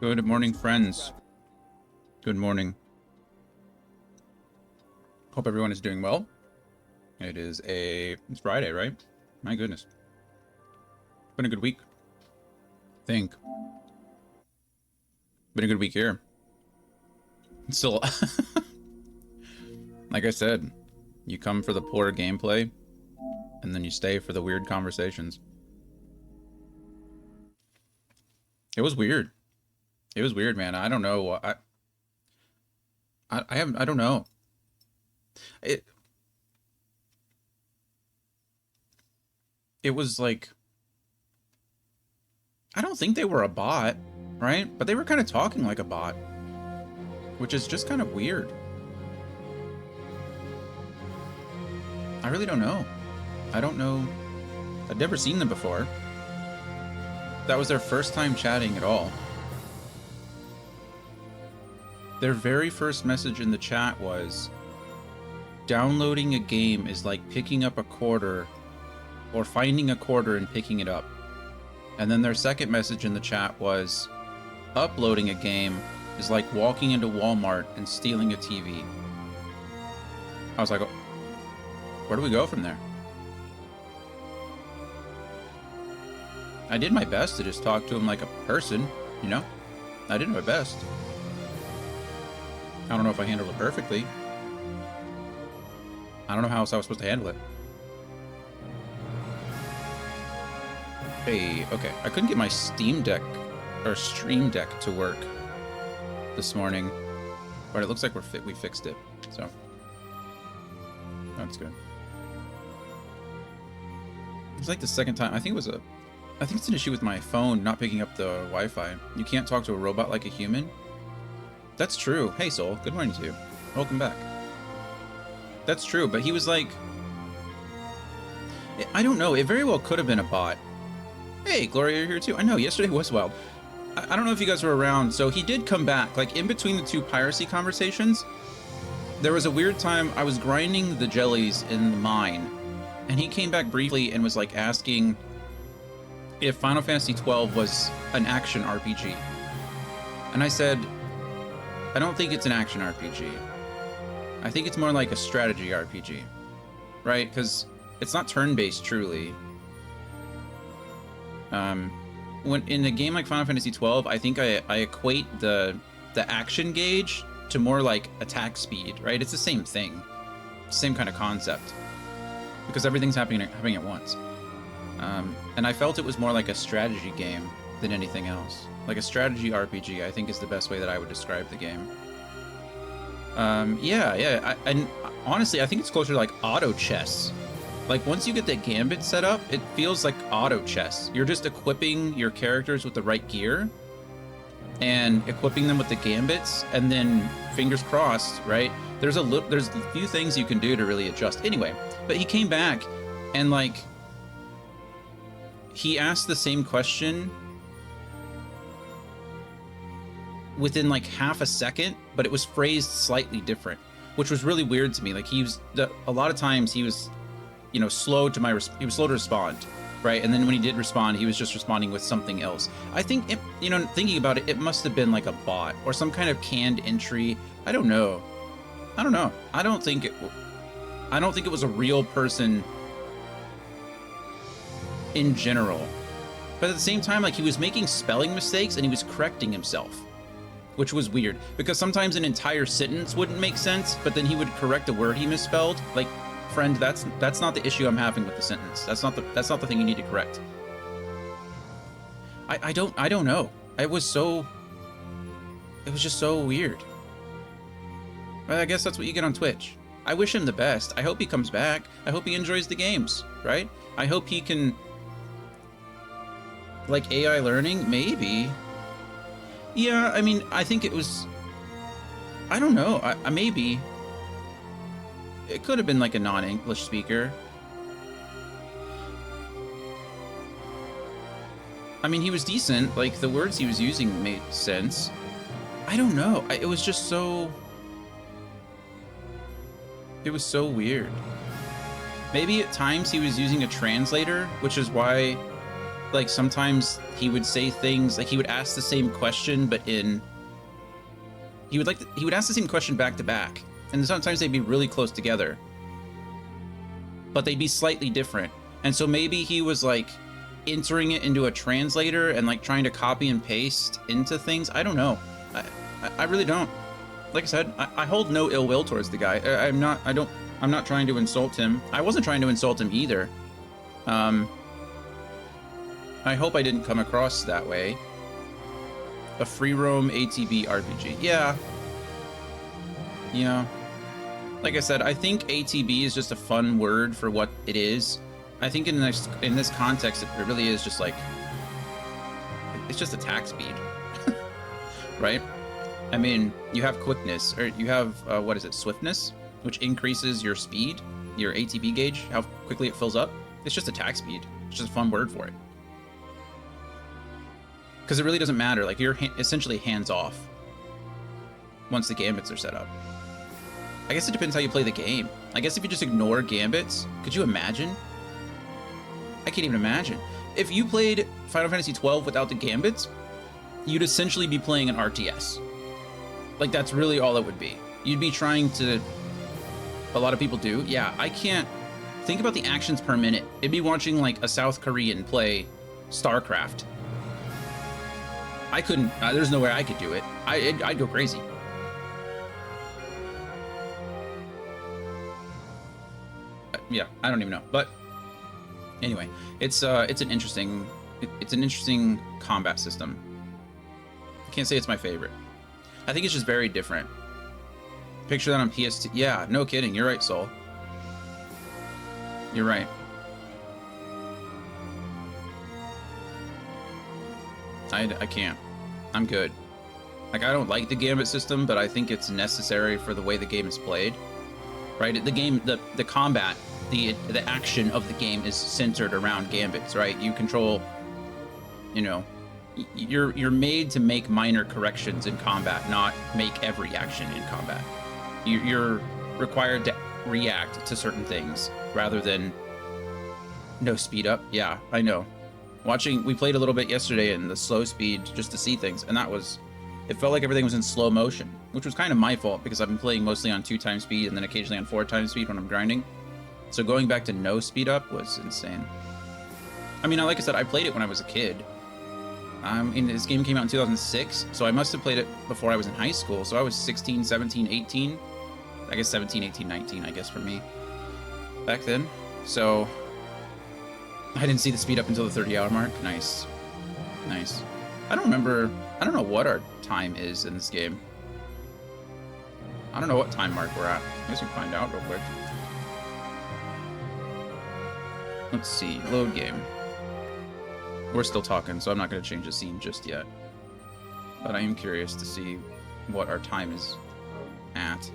Good morning, friends. Good morning. Hope everyone is doing well. It's Friday, right? My goodness. Been a good week. Think. Been a good week here. Still, like I said, you come for the poor gameplay, and then you stay for the weird conversations. It was weird. It was weird, man. I don't know. I don't know. It it was like, I don't think they were a bot, right? But they were kind of talking like a bot, which is just kind of weird. I really don't know. I don't know. I'd never seen them before. That was their first time chatting at all. Their very first message in the chat was, downloading a game is like picking up a quarter or finding a quarter and picking it up. And then their second message in the chat was, uploading a game is like walking into Walmart and stealing a TV. I was like, where do we go from there? I did my best to just talk to him like a person, you know? I did my best. I don't know if I handled it perfectly. I don't know how else I was supposed to handle it. Hey, okay. I couldn't get my Steam Deck or Stream Deck to work this morning, but it looks like we fixed it, so that's good. It's like the second time. I think it's an issue with my phone not picking up the Wi-Fi. You can't talk to a robot like a human. That's true. Hey, Soul. Good morning to you. Welcome back. That's true, but he was like, I don't know. It very well could have been a bot. Hey, Gloria, you're here too. I know, yesterday was wild. I don't know if you guys were around. So he did come back, like in between the two piracy conversations. There was a weird time I was grinding the jellies in the mine, and he came back briefly and was like asking if Final Fantasy XII was an action RPG. And I said, I don't think it's an action RPG. I think it's more like a strategy RPG, right? Because it's not turn-based, truly. When in a game like Final Fantasy XII, I think I equate the action gauge to more like attack speed, right? It's the same thing, same kind of concept, because everything's happening at once. And I felt it was more like a strategy game than anything else. Like a strategy RPG, I think, is the best way that I would describe the game. And honestly, I think it's closer to like auto chess. Like once you get the gambit set up, it feels like auto chess. You're just equipping your characters with the right gear and equipping them with the gambits, and then fingers crossed, right? There's a few things you can do to really adjust. Anyway, but he came back and like he asked the same question within like half a second, but it was phrased slightly different, which was really weird to me. Like a lot of times he was, you know, slow to respond, right? And then when he did respond, he was just responding with something else. I think, thinking about it, it must have been like a bot or some kind of canned entry. I don't know. I don't think it was a real person in general. But at the same time, like he was making spelling mistakes and he was correcting himself, which was weird because sometimes an entire sentence wouldn't make sense, but then he would correct a word he misspelled. Like, friend, that's not the issue I'm having with the sentence. That's not the thing you need to correct. I don't know. It was just so weird. But I guess that's what you get on Twitch. I wish him the best. I hope he comes back. I hope he enjoys the games, right? I hope he can, like, AI learning, maybe. Yeah, I mean, I think it was, I don't know, maybe. It could have been like a non-English speaker. I mean, he was decent, like the words he was using made sense. I don't know, it was just so, it was so weird. Maybe at times he was using a translator, which is why like sometimes he would say things like he would ask the same question, but he would ask the same question back to back, and sometimes they'd be really close together, but they'd be slightly different. And so maybe he was like entering it into a translator and like trying to copy and paste into things. I don't know. I really don't. Like I said, I hold no ill will towards the guy. I'm not trying to insult him. I wasn't trying to insult him either. I hope I didn't come across that way. A free roam ATB RPG. Yeah. Yeah. Like I said, I think ATB is just a fun word for what it is. I think in this context, it really is just like, it's just attack speed, right? I mean, you have quickness, or you have, what is it, swiftness, which increases your speed, your ATB gauge, how quickly it fills up. It's just attack speed. It's just a fun word for it. Because it really doesn't matter. Like, you're essentially hands off once the gambits are set up. I guess it depends how you play the game. I guess if you just ignore gambits, could you imagine? I can't even imagine. If you played Final Fantasy XII without the gambits, you'd essentially be playing an RTS. Like, that's really all it would be. You'd be trying to... A lot of people do. Yeah, I can't... Think about the actions per minute. It'd be watching, like, a South Korean play StarCraft. I couldn't... there's no way I could do it. I'd go crazy. Yeah, I don't even know. But anyway, it's an interesting combat system. I can't say it's my favorite. I think it's just very different. Picture that on PS2. Yeah, no kidding. You're right, Soul. You're right. I can't. I'm good. Like, I don't like the gambit system, but I think it's necessary for the way the game is played. Right? The game, the combat, the action of the game is centered around gambits, right? You control, you know, you're made to make minor corrections in combat, not make every action in combat. You're required to react to certain things rather than no speed up. Yeah, I know. We played a little bit yesterday in the slow speed just to see things, and it felt like everything was in slow motion, which was kind of my fault because I've been playing mostly on 2x speed and then occasionally on 4x speed when I'm grinding. So going back to no speed up was insane. I mean, like I said, I played it when I was a kid. This game came out in 2006, so I must have played it before I was in high school. So I was 16, 17, 18. I guess 17, 18, 19, I guess, for me back then. So I didn't see the speed up until the 30-hour mark. Nice. Nice. I don't know what our time is in this game. I don't know what time mark we're at. I guess we can find out real quick. Let's see. Load game. We're still talking, so I'm not going to change the scene just yet. But I am curious to see what our time is at.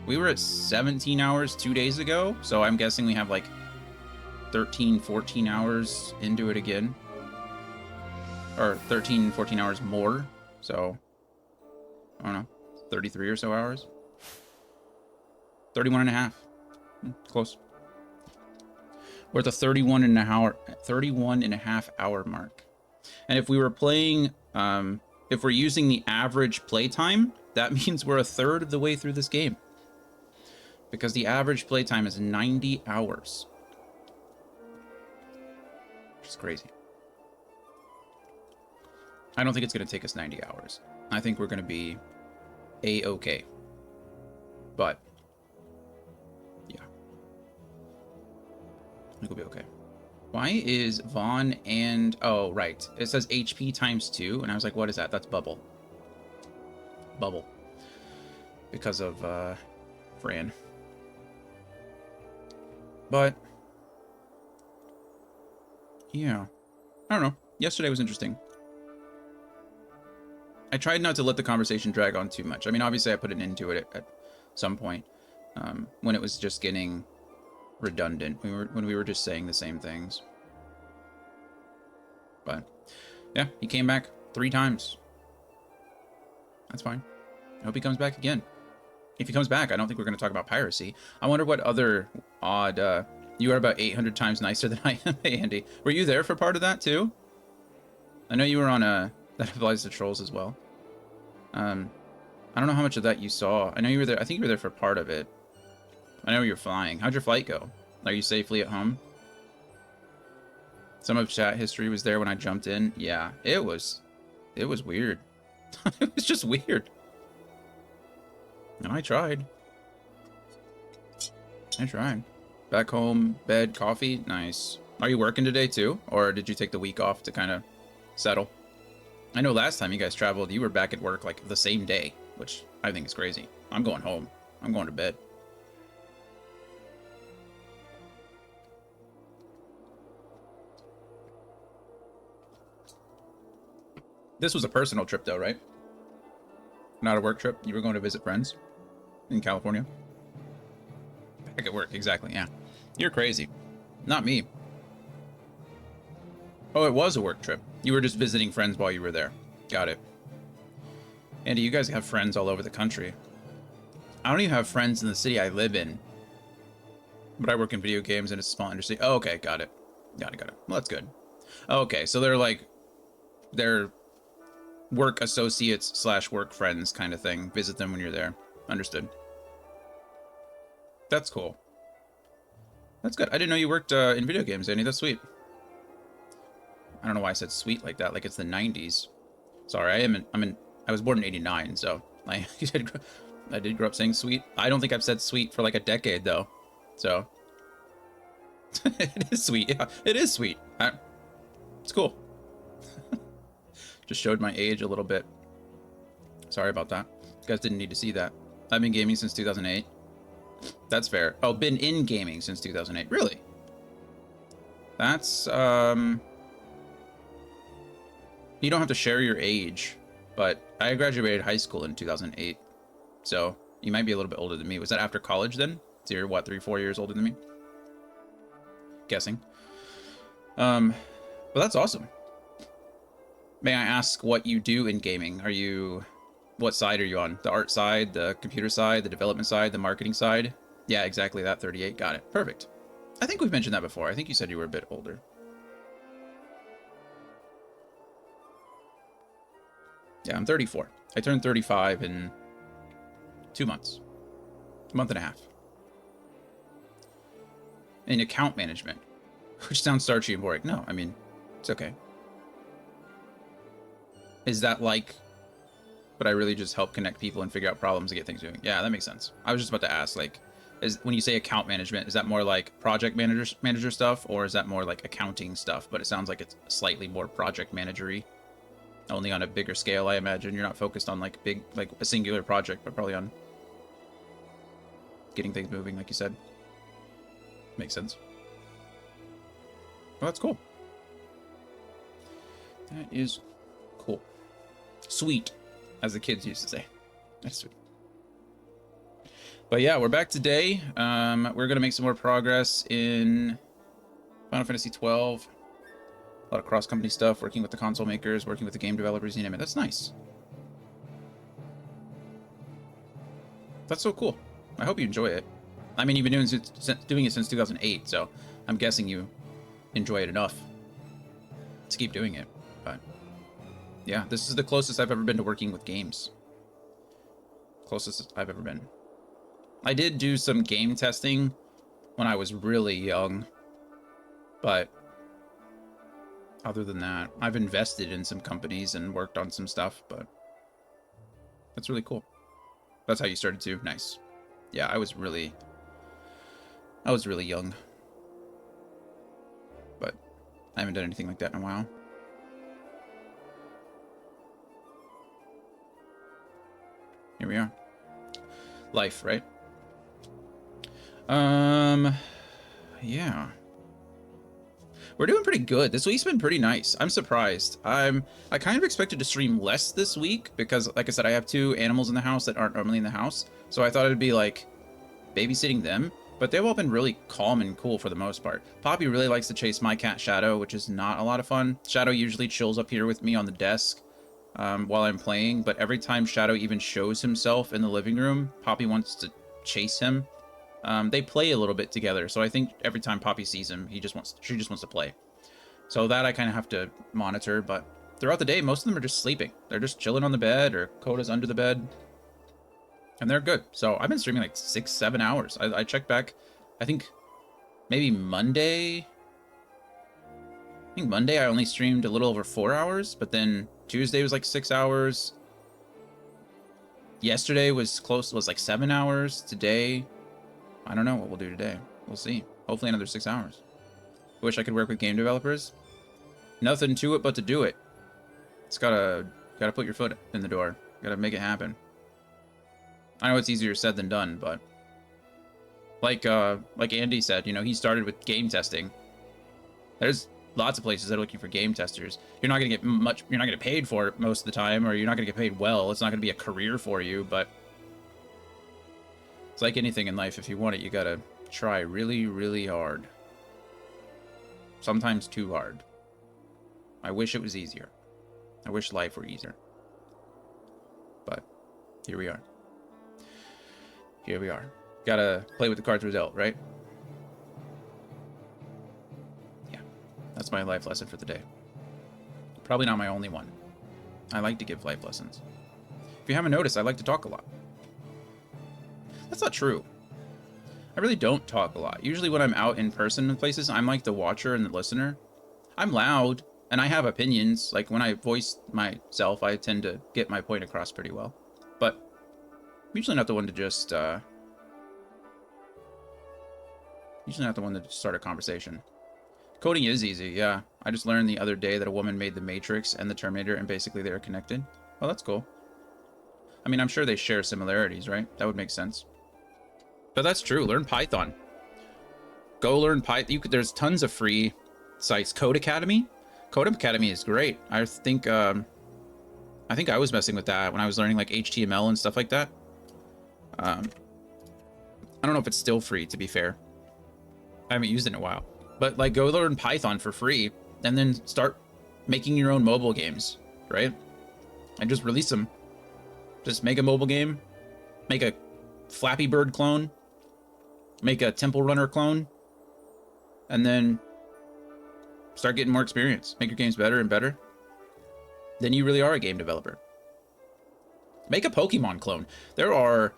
We were at 17 hours 2 days ago, so I'm guessing we have like 13, 14 hours into it again. Or 13, 14 hours more. So, I don't know, 33 or so hours. 31 and a half. Close. We're at the 31 and a half hour mark. And if we were playing, if we're using the average playtime, that means we're a third of the way through this game. Because the average playtime is 90 hours. Which is crazy. I don't think it's going to take us 90 hours. I think we're going to be A-okay. But, yeah. I think we'll be okay. Why is Vaughn and... Oh, right. It says HP times 2, and I was like, what is that? That's Bubble. Bubble. Because of, Fran. But, yeah. I don't know. Yesterday was interesting. I tried not to let the conversation drag on too much. I mean, obviously I put an end to it at some point when it was just getting redundant. When we were just saying the same things. But yeah, he came back 3 times. That's fine. I hope he comes back again. If he comes back, I don't think we're going to talk about piracy. I wonder what other odd... you are about 800 times nicer than I am, Andy. Were you there for part of that too? I know you were on a... That applies to trolls as well. I don't know how much of that you saw. I know you were there. I think you were there for part of it. I know you're flying. How'd your flight go? Are you safely at home? Some of chat history was there when I jumped in. Yeah, it was weird. It was just weird. And I tried. Back home, bed, coffee. Nice. Are you working today too? Or did you take the week off to kind of settle? I know last time you guys traveled, you were back at work like the same day, which I think is crazy. I'm going home. I'm going to bed. This was a personal trip though, right? Not a work trip. You were going to visit friends in California. Back at work, exactly, yeah. You're crazy. Not me. Oh, it was a work trip. You were just visiting friends while you were there. Got it. Andy, you guys have friends all over the country. I don't even have friends in the city I live in. But I work in video games and it's a small industry. Oh, okay, got it. Got it. Well, that's good. Okay, so they're work associates / work friends kind of thing. Visit them when you're there. Understood. That's cool. That's good. I didn't know you worked in video games, Andy. That's sweet. I don't know why I said sweet like that, like it's the 90s. Sorry, I was born in 89, so I did grow up saying sweet. I don't think I've said sweet for like a decade though. So it is sweet. Yeah, it is sweet. It's cool. Just showed my age a little bit. Sorry about that. You guys didn't need to see that. I've been gaming since 2008. That's fair. Oh, been in gaming since 2008. Really? That's, you don't have to share your age, but I graduated high school in 2008. So you might be a little bit older than me. Was that after college then? So you're what, 3-4 years older than me? Guessing. Well, that's awesome. May I ask what you do in gaming? What side are you on? The art side, the computer side, the development side, the marketing side? Yeah, exactly that, 38. Got it. Perfect. I think we've mentioned that before. I think you said you were a bit older. Yeah, I'm 34. I turned 35 in 2 months. A month and a half. In account management. Which sounds starchy and boring. No, I mean, it's okay. Is that like... But I really just help connect people and figure out problems and get things moving. Yeah, that makes sense. I was just about to ask, like, when you say account management, is that more like project manager stuff, or is that more like accounting stuff? But it sounds like it's slightly more project managery, only on a bigger scale. I imagine you're not focused on like a singular project, but probably on getting things moving, like you said. Makes sense. Well, that's cool. That is cool. Sweet. As the kids used to say. That's sweet. But yeah, we're back today. We're going to make some more progress in Final Fantasy 12. A lot of cross-company stuff, working with the console makers, working with the game developers, you name it. That's nice. That's so cool. I hope you enjoy it. I mean, you've been doing it since 2008, so I'm guessing you enjoy it enough to keep doing it. But yeah, this is the closest I've ever been to working with games. Closest I've ever been. I did do some game testing when I was really young, but other than that, I've invested in some companies and worked on some stuff, but that's really cool. That's how you started too? Nice. Yeah, I was really young, but I haven't done anything like that in a while. Here we are. Life, right? Yeah. We're doing pretty good. This week's been pretty nice. I'm surprised. I kind of expected to stream less this week because, like I said, I have 2 animals in the house that aren't normally in the house. So I thought it'd be like babysitting them, but they've all been really calm and cool for the most part. Poppy really likes to chase my cat Shadow, which is not a lot of fun. Shadow usually chills up here with me on the desk while I'm playing, but every time Shadow even shows himself in the living room, Poppy wants to chase him. They play a little bit together, so I think every time Poppy sees him, she just wants to play. So that I kind of have to monitor, but throughout the day, most of them are just sleeping. They're just chilling on the bed, or Coda's under the bed. And they're good. So I've been streaming like 6-7 hours. I checked back, I think maybe Monday. I think Monday I only streamed a little over 4 hours, but then Tuesday was like 6 hours. Yesterday was like 7 hours. Today, I don't know what we'll do today. We'll see. Hopefully another 6 hours. Wish I could work with game developers. Nothing to it but to do it. It's gotta put your foot in the door. Gotta make it happen. I know it's easier said than done, but like Andy said, you know, he started with game testing. There's lots of places that are looking for game testers. You're not gonna get much. You're not gonna get paid for it most of the time, or you're not gonna get paid well. It's not gonna be a career for you, but it's like anything in life. If you want it, you gotta try really, really hard. Sometimes too hard. I wish it was easier. I wish life were easier. But here we are. Here we are. Gotta play with the cards we're dealt, right? Yeah. That's my life lesson for the day. Probably not my only one. I like to give life lessons. If you haven't noticed, I like to talk a lot. That's not true. I really don't talk a lot. Usually when I'm out in person in places, I'm like the watcher and the listener. I'm loud, and I have opinions. Like, when I voice myself, I tend to get my point across pretty well. But I'm usually not the one to just, start a conversation. Coding is easy, yeah. I just learned the other day that a woman made the Matrix and the Terminator, and basically they are connected. Well, that's cool. I mean, I'm sure they share similarities, right? That would make sense. But that's true. Learn Python. Go learn Python. There's tons of free sites. Code Academy. Code Academy is great. I think I was messing with that when I was learning like HTML and stuff like that. I don't know if it's still free, to be fair. I haven't used it in a while. But like, go learn Python for free and then start making your own mobile games, right? And just release them. Just make a mobile game. Make a Flappy Bird clone. Make a Temple Runner clone. And then start getting more experience. Make your games better and better. Then you really are a game developer. Make a Pokemon clone. There are,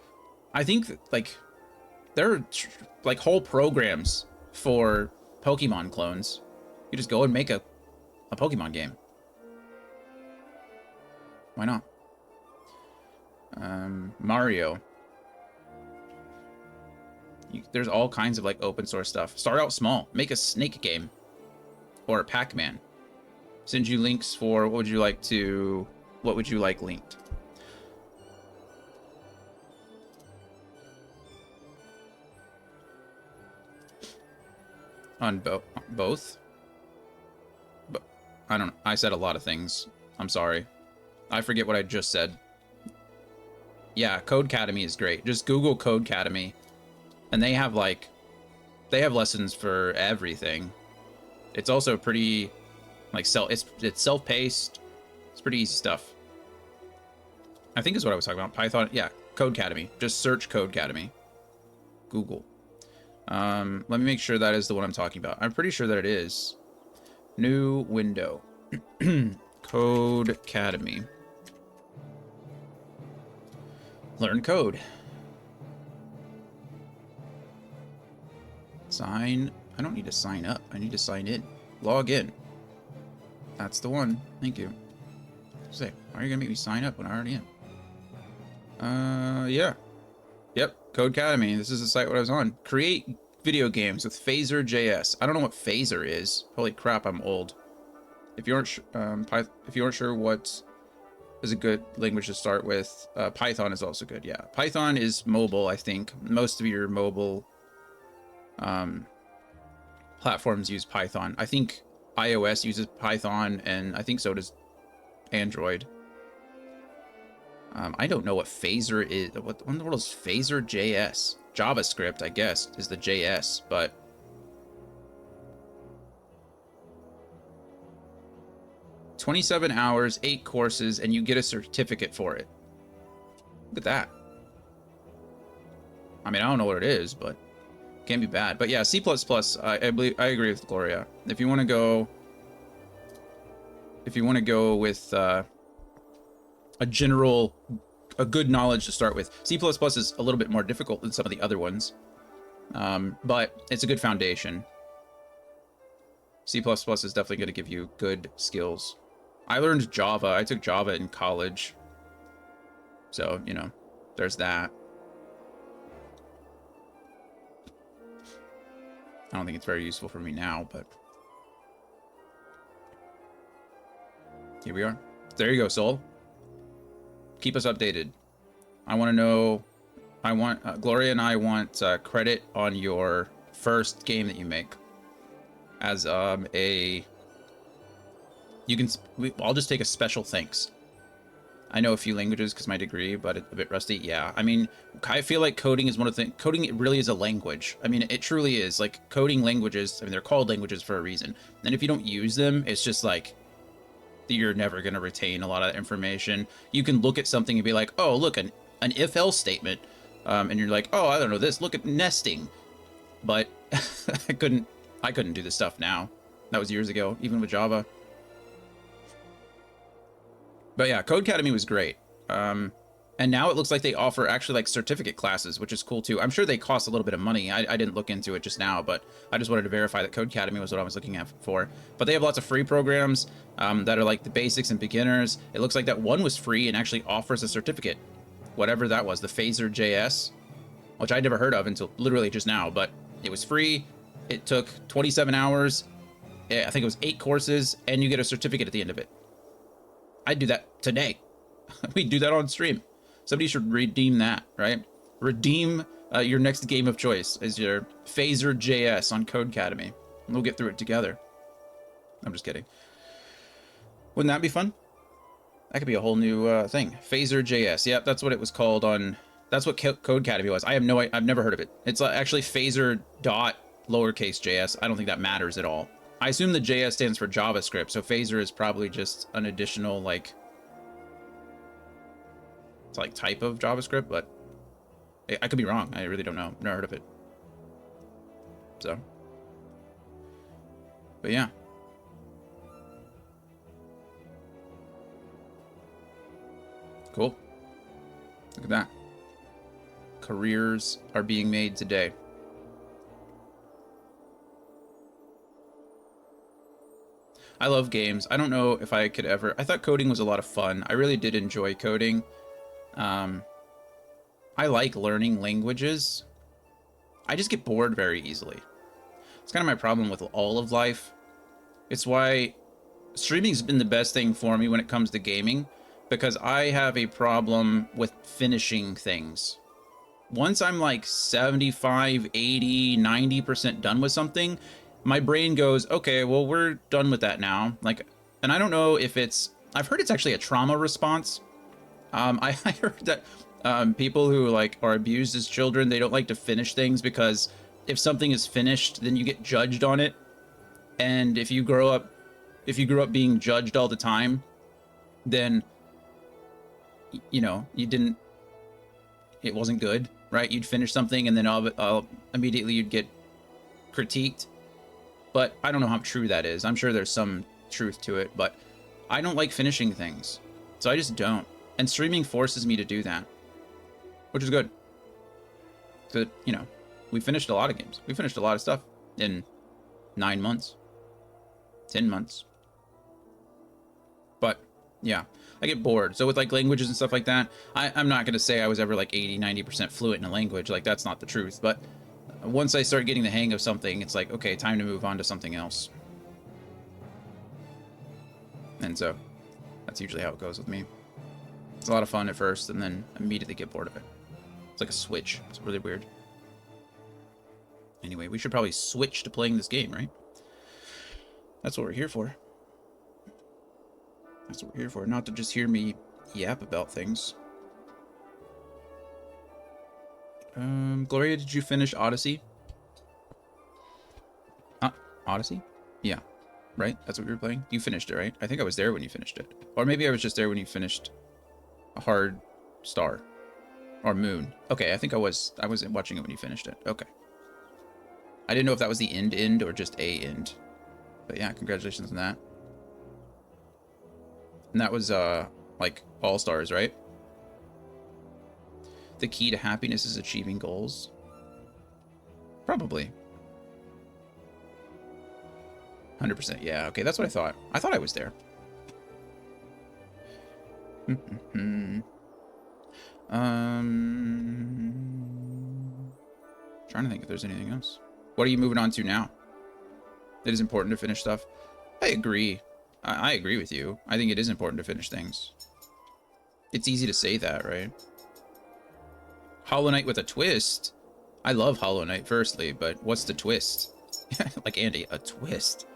I think, like, there are like whole programs for Pokemon clones. You just go and make a Pokemon game. Why not? Mario. There's all kinds of like open source stuff. Start out small. Make a Snake game. Or a Pac-Man. Send you links for what would you like linked. On both? But I don't know. I said a lot of things. I'm sorry. I forget what I just said. Yeah, Code Academy is great. Just Google Code Academy. And they have lessons for everything. It's also pretty like it's self-paced. It's pretty easy stuff. I think is what I was talking about. Python, yeah, Code Academy. Just search Code Academy. Google. Let me make sure that is the one I'm talking about. I'm pretty sure that it is. New window. Code Academy. Learn code. Sign. I don't need to sign up. I need to sign in. Log in. That's the one. Thank you. Say, why are you gonna make me sign up when I already am? Yeah. Yep. Code Academy. This is the site what I was on. Create video games with Phaser.js. I don't know what Phaser is. Holy crap, I'm old. If you aren't sure what is a good language to start with, Python is also good. Yeah, Python is mobile. I think most of your mobile platforms use Python. I think iOS uses Python, and I think so does Android. I don't know what Phaser is. What in the world is Phaser.js? JavaScript, I guess, is the JS, but $27 hours, 8 courses, and you get a certificate for it. Look at that. I mean, I don't know what it is, but it can't be bad. But yeah, C++, I agree with Gloria. If you want to if you want to go with a good knowledge to start with. C++ is a little bit more difficult than some of the other ones, but it's a good foundation. C++ is definitely going to give you good skills. I learned Java. I took Java in college. So, you know, there's that. I don't think it's very useful for me now, but here we are. There you go, Soul. Keep us updated. I want to know. Gloria and I want credit on your first game that you make. As I'll just take a special thanks. I know a few languages because my degree, but it's a bit rusty. Yeah, I mean, I feel like coding is one of the things. Coding, it really is a language. I mean, it truly is. Like, coding languages, I mean, they're called languages for a reason. And if you don't use them, it's just like, you're never going to retain a lot of that information. You can look at something and be like, oh, look, an if-else statement. And you're like, oh, I don't know this. Look at nesting. But I couldn't do this stuff now. That was years ago, even with Java. But yeah, Codecademy was great. And now it looks like they offer actually like certificate classes, which is cool too. I'm sure they cost a little bit of money. I didn't look into it just now, but I just wanted to verify that Codecademy was what I was looking at for. But they have lots of free programs that are like the basics and beginners. It looks like that one was free and actually offers a certificate. Whatever that was, the Phaser JS, which I'd never heard of until literally just now, but it was free. It took 27 hours. I think it was 8 courses, and you get a certificate at the end of it. I'd do that today. We'd do that on stream. Somebody should redeem that, right? Redeem your next game of choice as your Phaser JS on Codecademy. We'll get through it together. I'm just kidding. Wouldn't that be fun? That could be a whole new thing. Phaser JS. Yep, that's what it was called on. That's what Codecademy was. I've never heard of it. It's actually Phaser dot lowercase JS. I don't think that matters at all. I assume the JS stands for JavaScript, so Phaser is probably just an additional like type of JavaScript, but I could be wrong. I really don't know. Never heard of it. So, but yeah. Cool. Look at that. Careers are being made today. I love games. I don't know if I could ever... I thought coding was a lot of fun. I really did enjoy coding. I like learning languages. I just get bored very easily. It's kind of my problem with all of life. It's why streaming's been the best thing for me when it comes to gaming, because I have a problem with finishing things. Once I'm like 75, 80, 90% done with something, my brain goes, okay, well, we're done with that now. Like, and I don't know if it's, I've heard it's actually a trauma response. I heard that people who like are abused as children, they don't like to finish things because if something is finished, then you get judged on it. And if you grew up being judged all the time, then, you know, it wasn't good, right? You'd finish something and then immediately you'd get critiqued. But I don't know how true that is. I'm sure there's some truth to it, but I don't like finishing things. So I just don't. And streaming forces me to do that, which is good. So, you know, we finished a lot of games. We finished a lot of stuff in 9 months, 10 months. But yeah, I get bored. So with like languages and stuff like that, I'm not going to say I was ever like 80, 90% fluent in a language. Like, that's not the truth. But once I start getting the hang of something, it's like, okay, time to move on to something else. And so that's usually how it goes with me. It's a lot of fun at first and then immediately get bored of it. It's like a switch. It's really weird. Anyway, we should probably switch to playing this game, right? That's what we're here for. That's what we're here for. Not to just hear me yap about things. Gloria, did you finish Odyssey? Odyssey? Yeah. Right? That's what we were playing? You finished it, right? I think I was there when you finished it. Or maybe I was just there when you finished a Hard Star. Or Moon. Okay, I think I was watching it when you finished it. Okay. I didn't know if that was the end or just a end. But yeah, congratulations on that. And that was like All Stars, right? The key to happiness is achieving goals. Probably. 100%. Yeah, okay, that's what I thought. I thought I was there. Trying to think if there's anything else. What are you moving on to now? It is important to finish stuff. I agree. I agree with you. I think it is important to finish things. It's easy to say that, right? Hollow Knight with a twist. I love Hollow Knight, firstly, but what's the twist? Like Andy, a twist.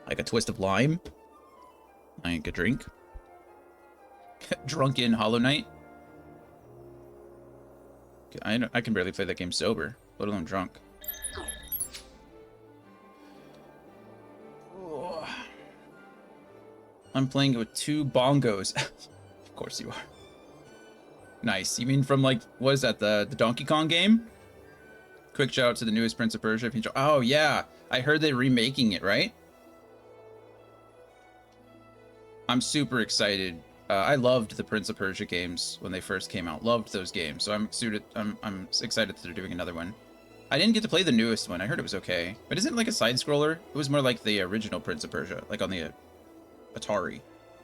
Like a twist of lime? Like a drink? Drunken Hollow Knight? I can barely play that game sober, let alone drunk. Oh. I'm playing it with 2 bongos. Of course you are. Nice. You mean from, like, what is that, the Donkey Kong game? Quick shout out to the newest Prince of Persia. Oh, yeah. I heard they're remaking it, right? I'm super excited. I loved the Prince of Persia games when they first came out. Loved those games. So I'm excited that they're doing another one. I didn't get to play the newest one. I heard it was okay. But isn't it like a side-scroller? It was more like the original Prince of Persia, like on the Atari,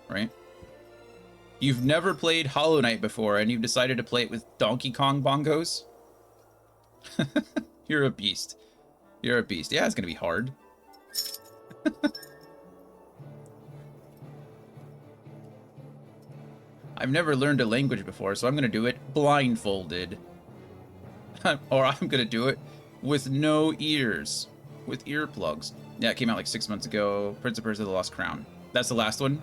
right? You've never played Hollow Knight before, and you've decided to play it with Donkey Kong bongos? You're a beast. You're a beast. Yeah, it's going to be hard. I've never learned a language before, so I'm going to do it blindfolded. Or I'm going to do it with no ears. With earplugs. Yeah, it came out like 6 months ago. Prince of Persia: The Lost Crown. That's the last one?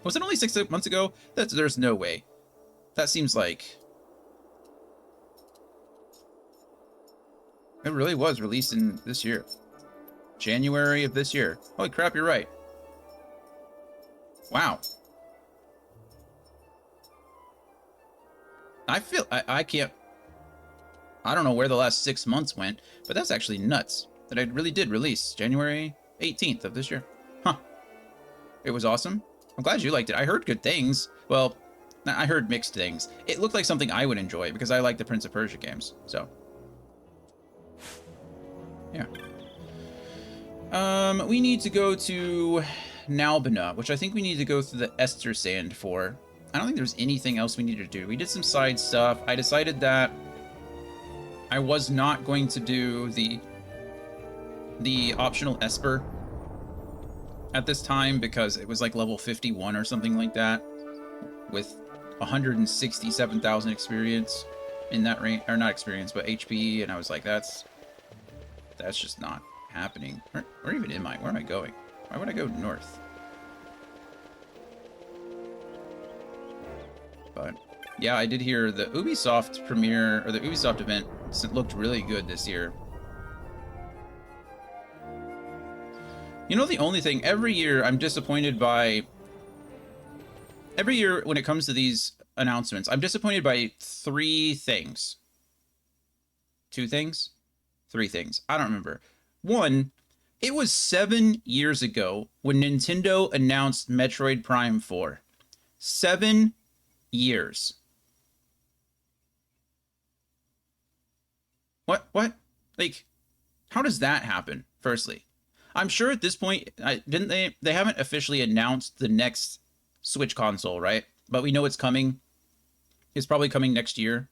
Was it only 6 months ago? There's no way. That seems like... It really was released in this year. January of this year. Holy crap, you're right. Wow. I feel... I can't... I don't know where the last 6 months went, but that's actually nuts. That I really did release January 18th of this year. Huh. It was awesome. I'm glad you liked it. I heard good things. Well, I heard mixed things. It looked like something I would enjoy because I like the Prince of Persia games. So, yeah. We need to go to Nalbina, which I think we need to go through the Ester Sand for. I don't think there's anything else we need to do. We did some side stuff. I decided that I was not going to do the optional Esper at this time because it was like level 51 or something like that with 167,000 experience in that range, or not experience, but HP, and I was like, that's just not happening. Where even am I? Where am I going? Why would I go north? But yeah, I did hear the Ubisoft premiere, or the Ubisoft event looked really good this year. You know, the only thing, every year I'm disappointed by... Every year when it comes to these announcements, I'm disappointed by 3 things. 2 things? 3 things. I don't remember. 1, it was 7 years ago when Nintendo announced Metroid Prime 4. 7 years. What? Like, how does that happen, firstly? I'm sure at this point, they haven't officially announced the next Switch console, right? But we know it's coming. It's probably coming next year.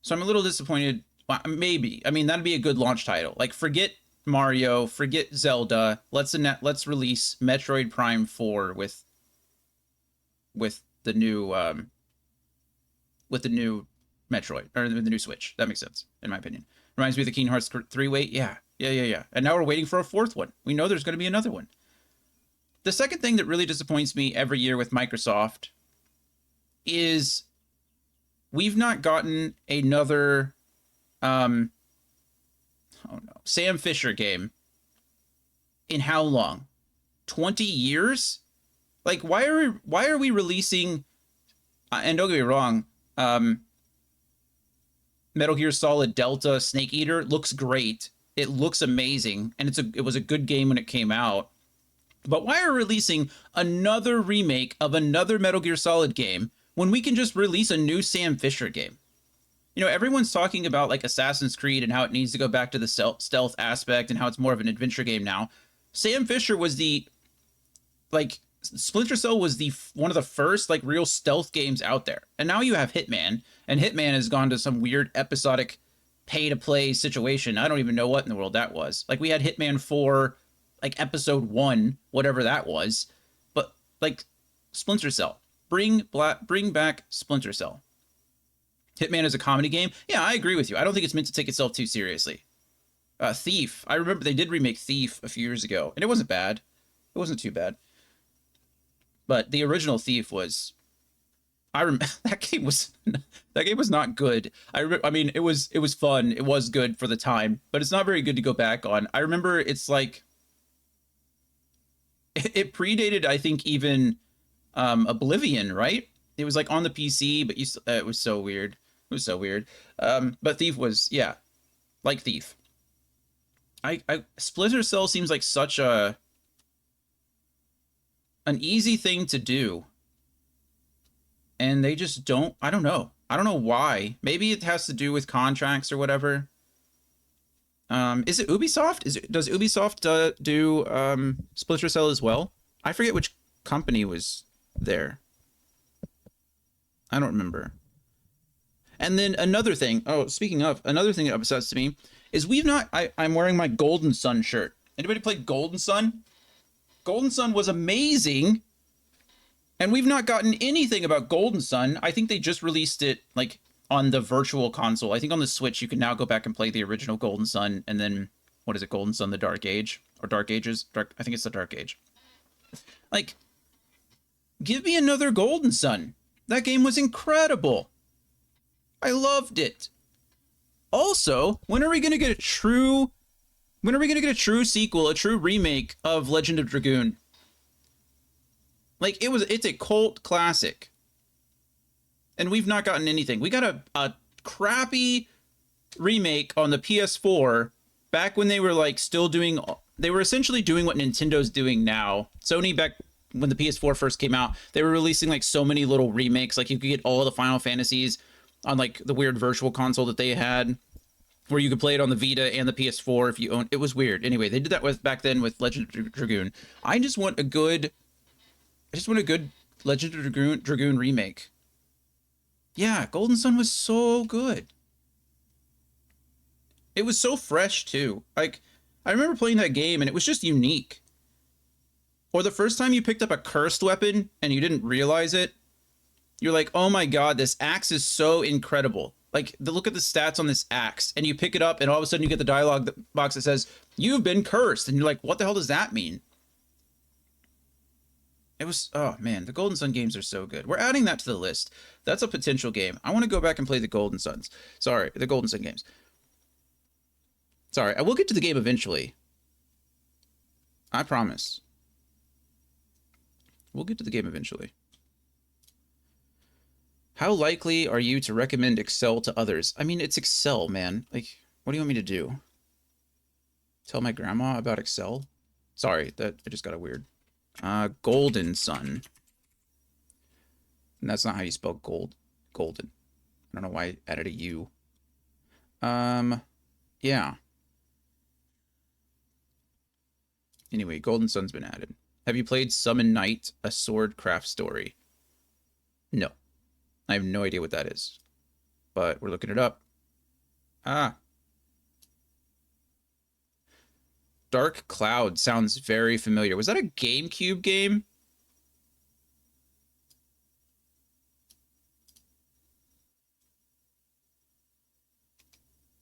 So I'm a little disappointed. Well, maybe. I mean, that'd be a good launch title. Like, forget Mario, forget Zelda. Let's release Metroid Prime 4 with the new Metroid, or the new Switch. That makes sense, in my opinion. Reminds me of the Kingdom Hearts 3 wait. Yeah. And now we're waiting for a 4th one. We know there's going to be another one. The second thing that really disappoints me every year with Microsoft is we've not gotten another Sam Fisher game in how long? 20 years? Like, why are we releasing and don't get me wrong, Metal Gear Solid Delta Snake Eater looks great. It looks amazing, and it was a good game when it came out. But why are we releasing another remake of another Metal Gear Solid game when we can just release a new Sam Fisher game? You know, everyone's talking about like Assassin's Creed and how it needs to go back to the stealth aspect and how it's more of an adventure game now. Sam Fisher was the like Splinter Cell was the one of the first like real stealth games out there. And now you have Hitman, and Hitman has gone to some weird episodic pay to play situation. I don't even know what in the world that was. Like we had Hitman 4 like episode 1, whatever that was. But like Splinter Cell, bring back Splinter Cell. Hitman is a comedy game. Yeah, I agree with you. I don't think it's meant to take itself too seriously. Thief. I remember they did remake Thief a few years ago, and it wasn't bad. It wasn't too bad. But the original Thief was, I remember that game was not good. I mean it was fun. It was good for the time, but it's not very good to go back on. I remember it's like it predated I think even Oblivion, right? It was like on the PC, but it was so weird. It was so weird. But Thief was, yeah, like Thief. I Splinter Cell seems like such an easy thing to do, and they just don't. I don't know. I don't know why. Maybe it has to do with contracts or whatever. Is it Ubisoft? Does Ubisoft do Splinter Cell as well? I forget which company was there. I don't remember. And then another thing. Oh, speaking of, another thing that upsets me is we've not. I'm wearing my Golden Sun shirt. Anybody play Golden Sun? Golden Sun was amazing, and we've not gotten anything about Golden Sun. I think they just released it like on the virtual console. I think on the Switch you can now go back and play the original Golden Sun, and then what is it? Golden Sun: The Dark Age or Dark Ages? I think it's the Dark Age. Like, give me another Golden Sun. That game was incredible. I loved it. Also, when are we gonna get a true sequel, a true remake of Legend of Dragoon? Like it's a cult classic. And we've not gotten anything. We got a crappy remake on the PS4 back when they were like they were essentially doing what Nintendo's doing now. Sony back when the PS4 first came out, they were releasing like so many little remakes. Like you could get all the Final Fantasies on like the weird virtual console that they had, where you could play it on the Vita and the PS4 if you own. It was weird. Anyway, they did that back then with Legend of Dragoon. I just want a good Legend of Dragoon remake. Yeah, Golden Sun was so good. It was so fresh too. Like I remember playing that game and it was just unique. Or the first time you picked up a cursed weapon and you didn't realize it, you're like, oh my god, this axe is so incredible. Like, look at the stats on this axe, and you pick it up, and all of a sudden you get the dialogue box that says, you've been cursed, and you're like, what the hell does that mean? It was, oh man, the Golden Sun games are so good. We're adding that to the list. That's a potential game. I want to go back and play the Golden Suns. Sorry, the Golden Sun games. Sorry, I will get to the game eventually. I promise. We'll get to the game eventually. How likely are you to recommend Excel to others? I mean, it's Excel, man. Like, what do you want me to do? Tell my grandma about Excel? Sorry, that I just got a weird. Golden Sun. And that's not how you spell gold. Golden. I don't know why I added a U. Yeah. Anyway, Golden Sun's been added. Have you played Summon Knight, a swordcraft story? No. I have no idea what that is. But we're looking it up. Ah. Dark Cloud sounds very familiar. Was that a GameCube game?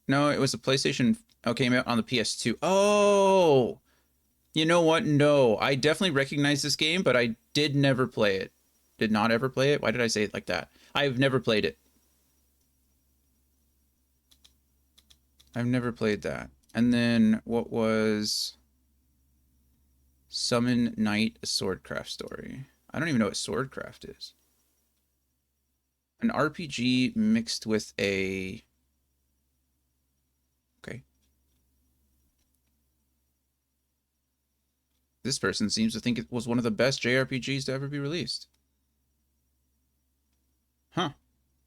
No, it was a PlayStation. Oh, came out on the PS2. Oh! You know what? No, I definitely recognize this game, but I did never play it. Did not ever play it? Why did I say it like that? I've never played it. I've never played that. And then what was Summon Knight, a swordcraft story? I don't even know what swordcraft is. An RPG mixed with a... Okay. This person seems to think it was one of the best JRPGs to ever be released. Huh.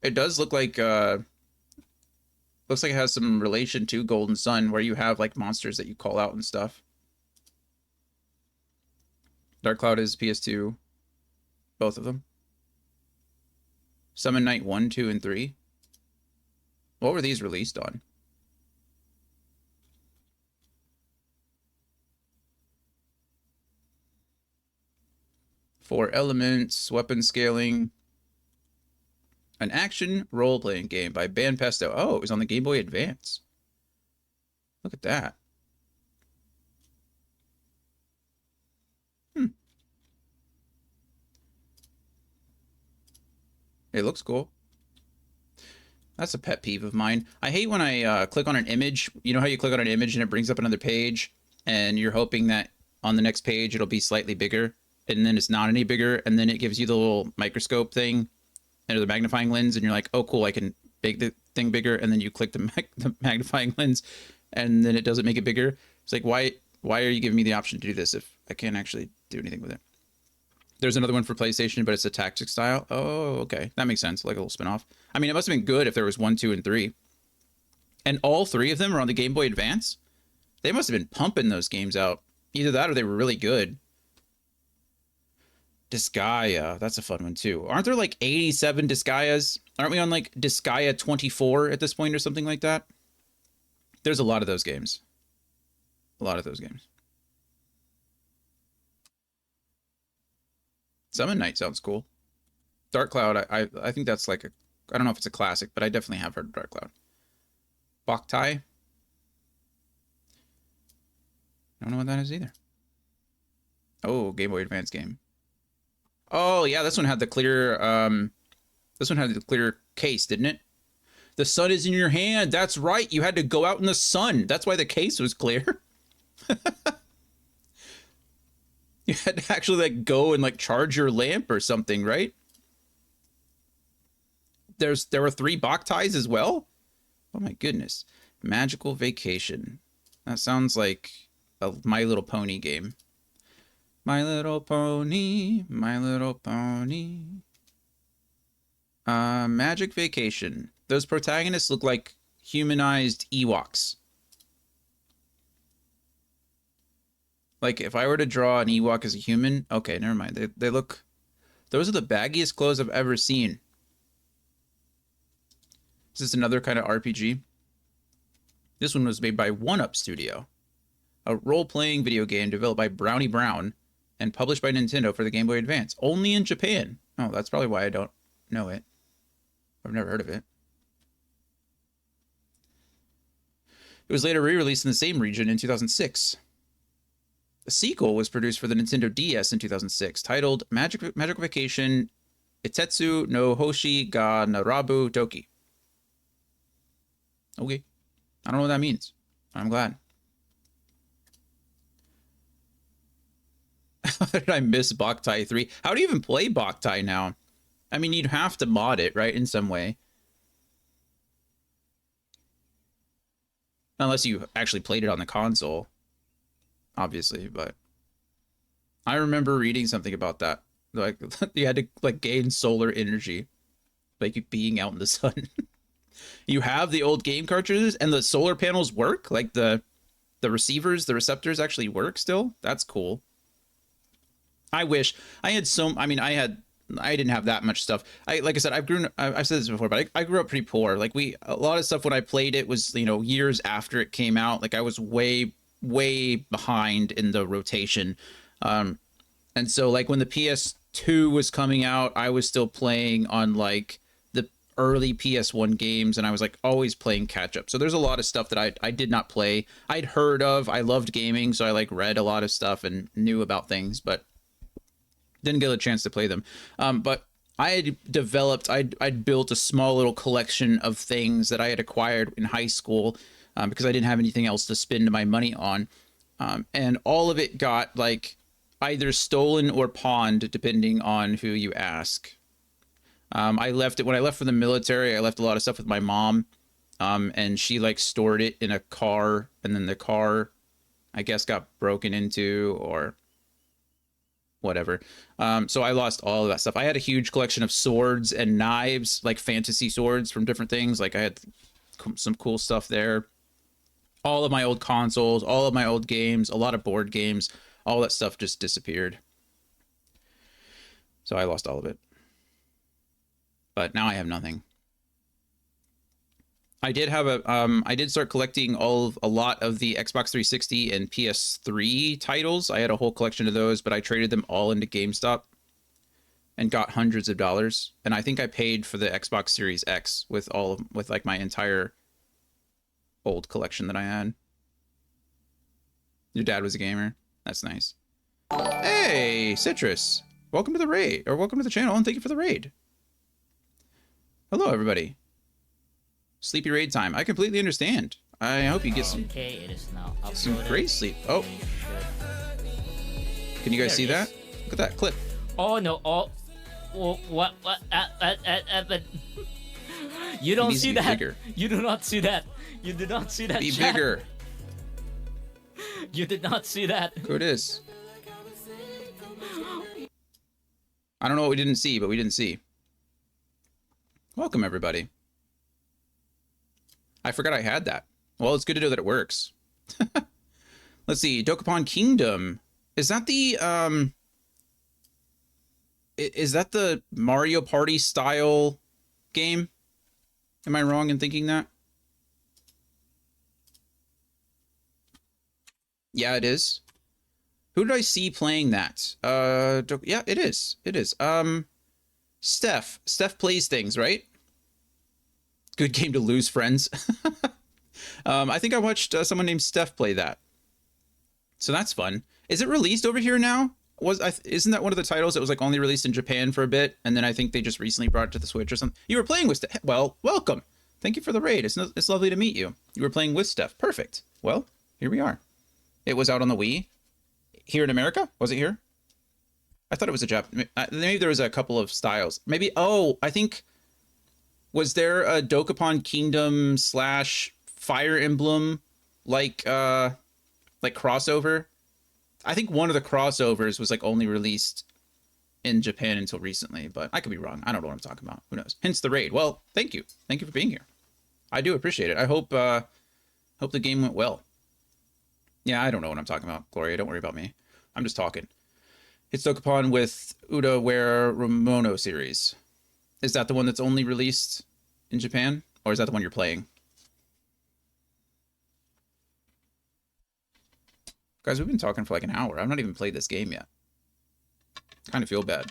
It does look like looks like it has some relation to Golden Sun, where you have like monsters that you call out and stuff. Dark Cloud is PS2, both of them. Summon Night 1, 2, and 3. What were these released on? Four Elements, weapon scaling. An action role-playing game by Banpesto. Oh, it was on the Game Boy Advance. Look at that. It looks cool. That's a pet peeve of mine. I hate when I click on an image. You know how you click on an image and it brings up another page, and you're hoping that on the next page it'll be slightly bigger, and then it's not any bigger, and then it gives you the little microscope thing or the magnifying lens, and you're like, oh, cool, I can make the thing bigger, and then you click the magnifying lens, and then it doesn't make it bigger. It's like, why are you giving me the option to do this if I can't actually do anything with it? There's another one for PlayStation, but it's a tactics style. Oh, okay. That makes sense. Like a little spin-off. I mean, it must have been good if there was 1, 2, and 3. And all 3 of them are on the Game Boy Advance? They must have been pumping those games out. Either that or they were really good. Disgaea. That's a fun one, too. Aren't there like 87 Disgaeas? Aren't we on like Disgaea 24 at this point or something like that? There's a lot of those games. A lot of those games. Summon Night sounds cool. Dark Cloud, I think that's like a... I don't know if it's a classic, but I definitely have heard of Dark Cloud. Boktai? I don't know what that is either. Oh, Game Boy Advance game. Oh, yeah, this one had the clear... this one had the clear case, didn't it? The sun is in your hand. That's right. You had to go out in the sun. That's why the case was clear. You had to actually like go and like charge your lamp or something, right? There were 3 Boktais as well? Oh my goodness. Magical Vacation. That sounds like a My Little Pony game. My Little Pony, My Little Pony. Magic Vacation. Those protagonists look like humanized Ewoks. Like, if I were to draw an Ewok as a human... Okay, never mind. They look... Those are the baggiest clothes I've ever seen. This is another kind of RPG. This one was made by 1UP Studio. A role-playing video game developed by Brownie Brown and published by Nintendo for the Game Boy Advance. Only in Japan. Oh, that's probably why I don't know it. I've never heard of it. It was later re-released in the same region in 2006. A sequel was produced for the Nintendo DS in 2006, titled Magical Vacation Itetsu no Hoshi ga Narabu Toki. Okay. I don't know what that means. I'm glad. How did I miss Boktai 3? How do you even play Boktai now? I mean, you'd have to mod it, right, in some way. Unless you actually played it on the console. Obviously, but I remember reading something about that. Like, you had to like gain solar energy, like being out in the sun. You have the old game cartridges and the solar panels work? Like the receivers, the receptors actually work still? That's cool. I wish I had I didn't have that much stuff. Like I said, I've said this before, but I grew up pretty poor. Like a lot of stuff when I played it was, you know, years after it came out. Like I was way behind in the rotation. And so like when the PS2 was coming out, I was still playing on like the early PS1 games, and I was like always playing catch up. So there's a lot of stuff that I did not play. I'd heard of. I loved gaming, so I like read a lot of stuff and knew about things, but didn't get a chance to play them. But I had developed, I'd built a small little collection of things that I had acquired in high school because I didn't have anything else to spend my money on. And all of it got like either stolen or pawned, depending on who you ask. I left it when I left for the military. I left a lot of stuff with my mom, and she like stored it in a car, and then the car, I guess, got broken into, or whatever. So I lost all of that stuff. I had a huge collection of swords and knives, like fantasy swords from different things. Like I had some cool stuff there. All of my old consoles, all of my old games, a lot of board games, all that stuff just disappeared. So I lost all of it. But now I have nothing. I did have I did start collecting a lot of the Xbox 360 and PS3 titles. I had a whole collection of those, but I traded them all into GameStop and got hundreds of dollars. And I think I paid for the Xbox Series X with like my entire old collection that I had. Your dad was a gamer. That's nice. Hey, Citrus. Welcome to the raid, or welcome to the channel, and thank you for the raid. Hello, everybody. Sleepy raid time. I completely understand. I hope you get some, it is now some great sleep. Oh. Can you guys see that? Look at that clip. Oh, no. Oh, what? But you don't see that. Bigger. You do not see that. You do not see that. Be chat. bigger. You did not see that. Who it is? I don't know what we didn't see, but we didn't see. Welcome, everybody. I forgot I had that. Well, it's good to know that it works. Let's see. Dokapon Kingdom. Is that the Mario Party style game? Am I wrong in thinking that? Yeah, it is. Who did I see playing that? Yeah, it is. It is. Steph. Steph plays things, right? Good game to lose friends. I think I watched someone named Steph play that. So that's fun. Is it released over here now? Isn't that one of the titles that was like only released in Japan for a bit, and then I think they just recently brought it to the Switch or something? You were playing with Steph. Well, welcome. Thank you for the raid. It's lovely to meet you. You were playing with Steph. Perfect. Well, here we are. It was out on the Wii. Here in America? Was it here? I thought it was a Japanese. Maybe there was a couple of styles. Maybe. Oh, I think. Was there a Dokapon Kingdom / Fire Emblem like crossover? I think one of the crossovers was like only released in Japan until recently, but I could be wrong. I don't know what I'm talking about. Who knows? Hence the raid. Well, thank you. Thank you for being here. I do appreciate it. I hope the game went well. Yeah, I don't know what I'm talking about, Gloria. Don't worry about me. I'm just talking. It's Dokapon with Udaware Ramono series. Is that the one that's only released in Japan? Or is that the one you're playing? Guys, we've been talking for like an hour. I've not even played this game yet. Kind of feel bad.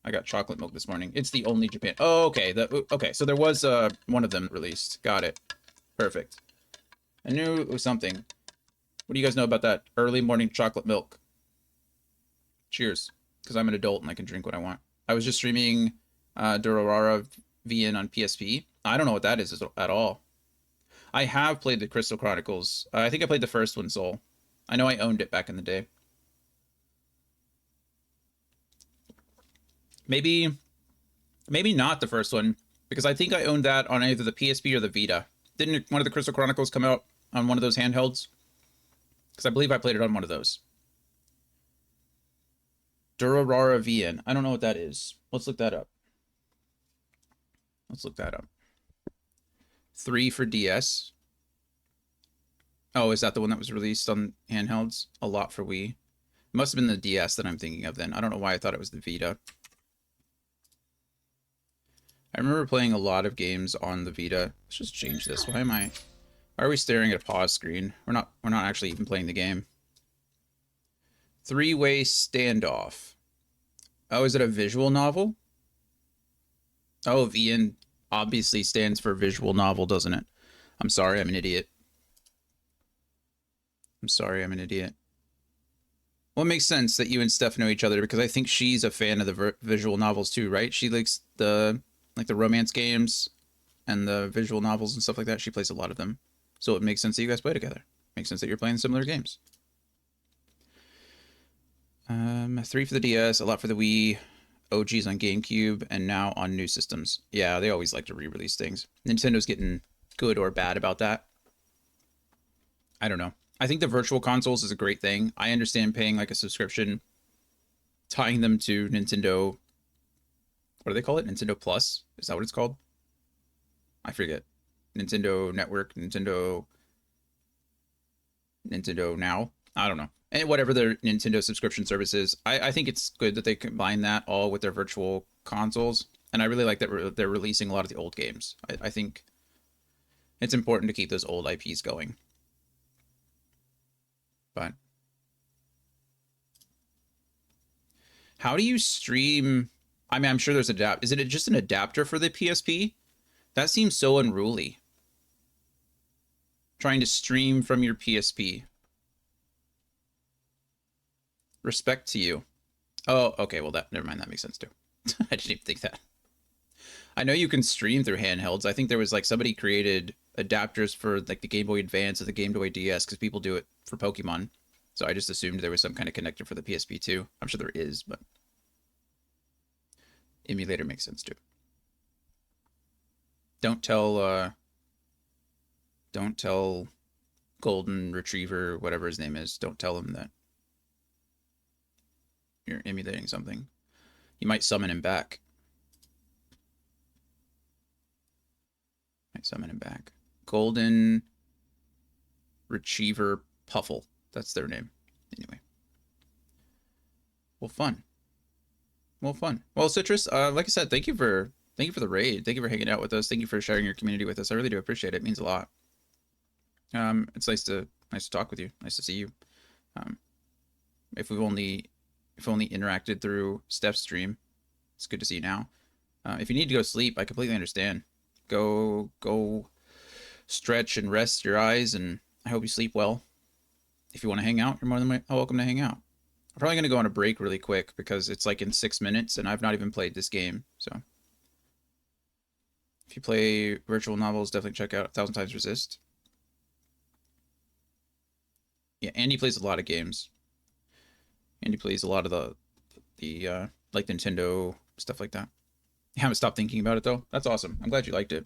I got chocolate milk this morning. It's the only Japan. Oh, okay. Okay, so there was one of them released. Got it. Perfect. I knew it was something. What do you guys know about that early morning chocolate milk? Cheers. Because I'm an adult and I can drink what I want. I was just streaming Durarara VN on PSP. I don't know what that is at all. I have played the Crystal Chronicles. I think I played the first one, Soul. I know I owned it back in the day. Maybe not the first one, because I think I owned that on either the PSP or the Vita. Didn't one of the Crystal Chronicles come out on one of those handhelds? Because I believe I played it on one of those. Durarara VN. I don't know what that is. Let's look that up. 3 for DS. Oh, is that the one that was released on handhelds? A lot for Wii. It must have been the DS that I'm thinking of then. I don't know why I thought it was the Vita. I remember playing a lot of games on the Vita. Let's just change this. Why are we staring at a pause screen? We're not actually even playing the game. Three-way standoff. Oh, is it a visual novel? Oh, VN obviously stands for visual novel, doesn't it? I'm sorry, I'm an idiot. Well, it makes sense that you and Steph know each other, because I think she's a fan of the visual novels too, right? She likes the romance games and the visual novels and stuff like that. She plays a lot of them. So it makes sense that you guys play together. Makes sense that you're playing similar games. 3 for the DS, a lot for the Wii, OGs on GameCube, and now on new systems. Yeah, they always like to re-release things. Nintendo's getting good or bad about that. I don't know. I think the virtual consoles is a great thing. I understand paying like a subscription, tying them to Nintendo. What do they call it? Nintendo Plus? Is that what it's called? I forget. Nintendo Network, Nintendo Now. I don't know. And whatever their Nintendo subscription service is, I think it's good that they combine that all with their virtual consoles. And I really like that they're releasing a lot of the old games. I think it's important to keep those old IPs going. But how do you stream? I mean, I'm sure there's is it just an adapter for the PSP? That seems so unruly. Trying to stream from your PSP. Respect to you. Oh, okay. Well, never mind. That makes sense too. I didn't even think that. I know you can stream through handhelds. I think there was like somebody created adapters for like the Game Boy Advance or the Game Boy DS because people do it for Pokemon. So I just assumed there was some kind of connector for the PSP too. I'm sure there is, but emulator makes sense too. Don't tell Golden Retriever, whatever his name is, don't tell him that you're emulating something. You might summon him back. Golden Retriever Puffle. That's their name. Anyway. Well, fun. Well, Citrus, like I said, thank you for the raid. Thank you for hanging out with us. Thank you for sharing your community with us. I really do appreciate it. It means a lot. It's nice to talk with you. Nice to see you. If we've only interacted through Steph's stream, it's good to see you now. If you need to go sleep, I completely understand. Go stretch and rest your eyes, and I hope you sleep well. If you want to hang out, you're more than welcome to hang out. I'm probably going to go on a break really quick because it's like in 6 minutes, and I've not even played this game. So if you play virtual novels, definitely check out 1,000 Times Resist. Yeah, Andy plays a lot of games. Andy plays a lot of the like Nintendo stuff like that. You haven't stopped thinking about it though. That's awesome. I'm glad you liked it.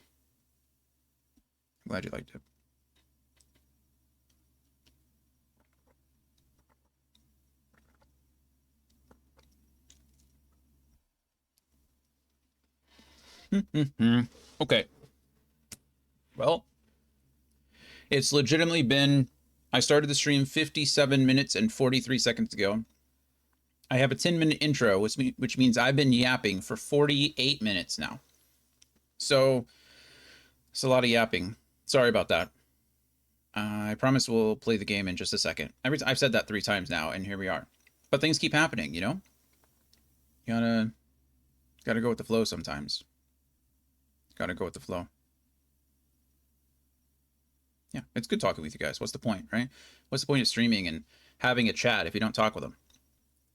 Okay. Well, it's legitimately been. I started the stream 57 minutes and 43 seconds ago. I have a 10-minute intro, which means I've been yapping for 48 minutes now. So it's a lot of yapping. Sorry about that. I promise we'll play the game in just a second. I've said that 3 times now, and here we are. But things keep happening, you know? You gotta go with the flow sometimes. Gotta go with the flow. Yeah, it's good talking with you guys. What's the point, right? What's the point of streaming and having a chat if you don't talk with them?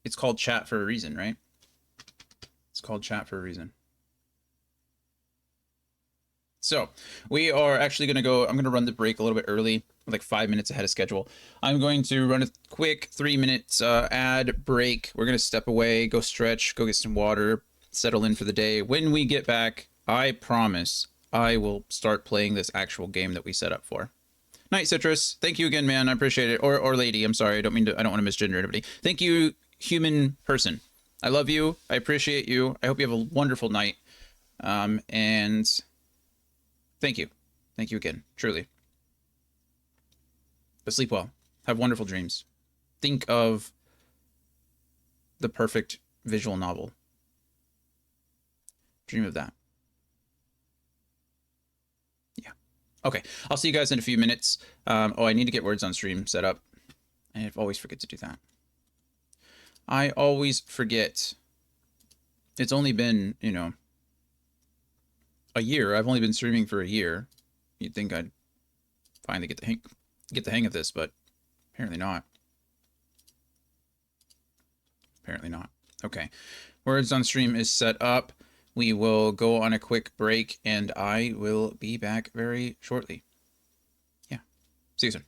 It's called chat for a reason, right? It's called chat for a reason. So we are actually going to go, I'm going to run the break a little bit early, like 5 minutes ahead of schedule. I'm going to run a quick 3 minutes ad break. We're going to step away, go stretch, go get some water, settle in for the day. When we get back, I promise I will start playing this actual game that we set up for. Night, Citrus. Thank you again, man. I appreciate it. Or lady. I'm sorry. I don't want to misgender anybody. Thank you, human person. I love you. I appreciate you. I hope you have a wonderful night. And thank you. Thank you again. Truly. But sleep well. Have wonderful dreams. Think of the perfect visual novel. Dream of that. Yeah. Okay. I'll see you guys in a few minutes. I need to get words on stream set up. I always forget to do that. I always forget. It's only been, a year. I've only been streaming for a year. You'd think I'd finally get the hang of this, but apparently not. Okay. Words on stream is set up. We will go on a quick break, and I will be back very shortly. Yeah. See you soon.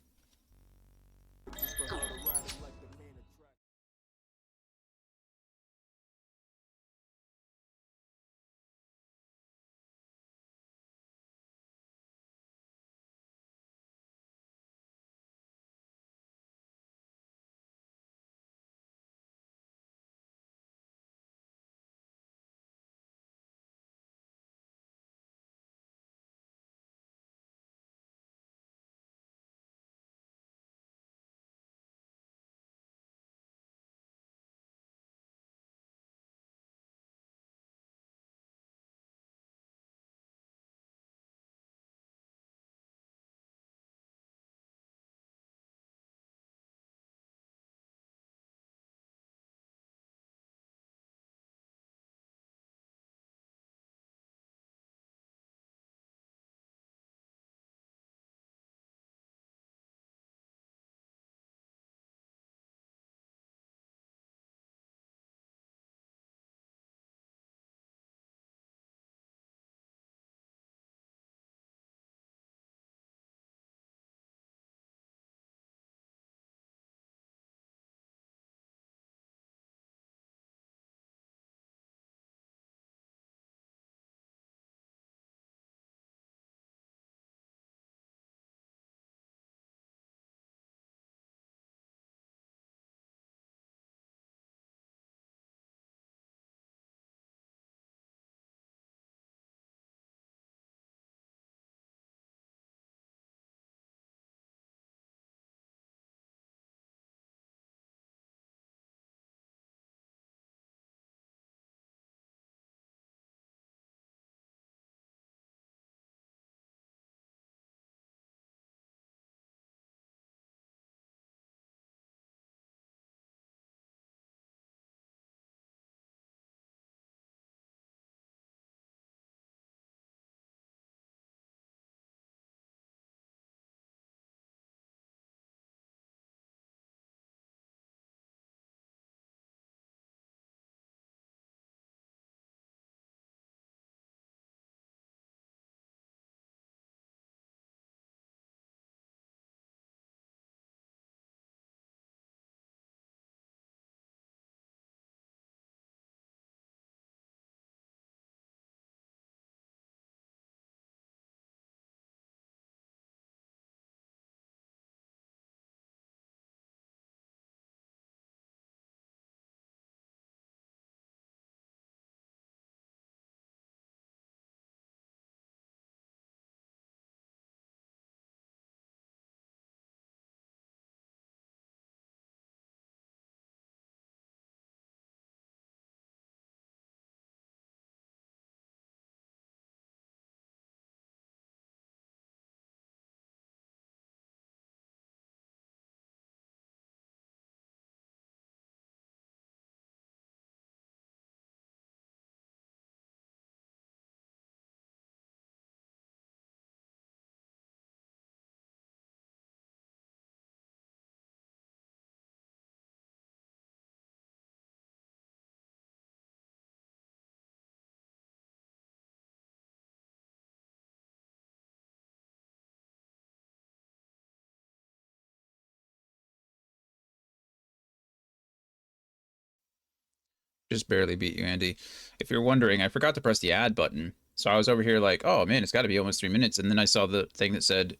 Just barely beat you, Andy. If you're wondering, I forgot to press the add button. So I was over here like, oh man, it's got to be almost 3 minutes. And then I saw the thing that said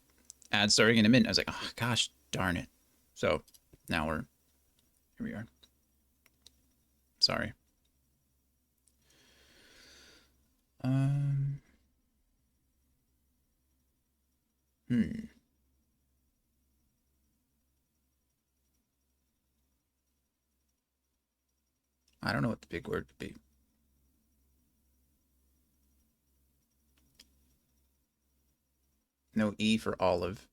ad starting in a minute. I was like, oh gosh, darn it. So now here we are. Sorry. Hmm. I don't know what the big word would be. No E for olive.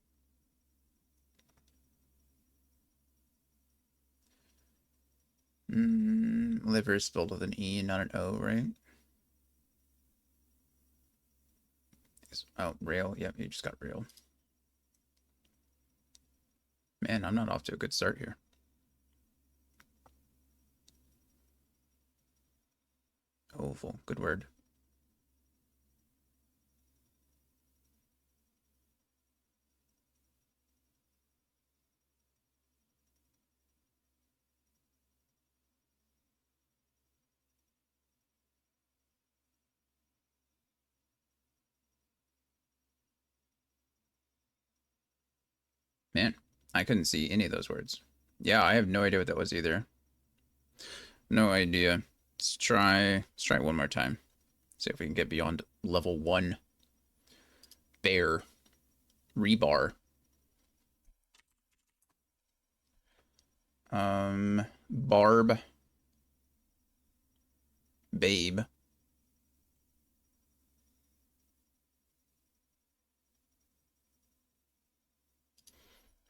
Liver is spelled with an E and not an O, right? Oh, rail. Yep, you just got rail. Man, I'm not off to a good start here. Oval. Good word. Man, I couldn't see any of those words. Yeah, I have no idea what that was either. No idea. Let's try one more time. See if we can get beyond level 1. Bear. Rebar. Barb. Babe.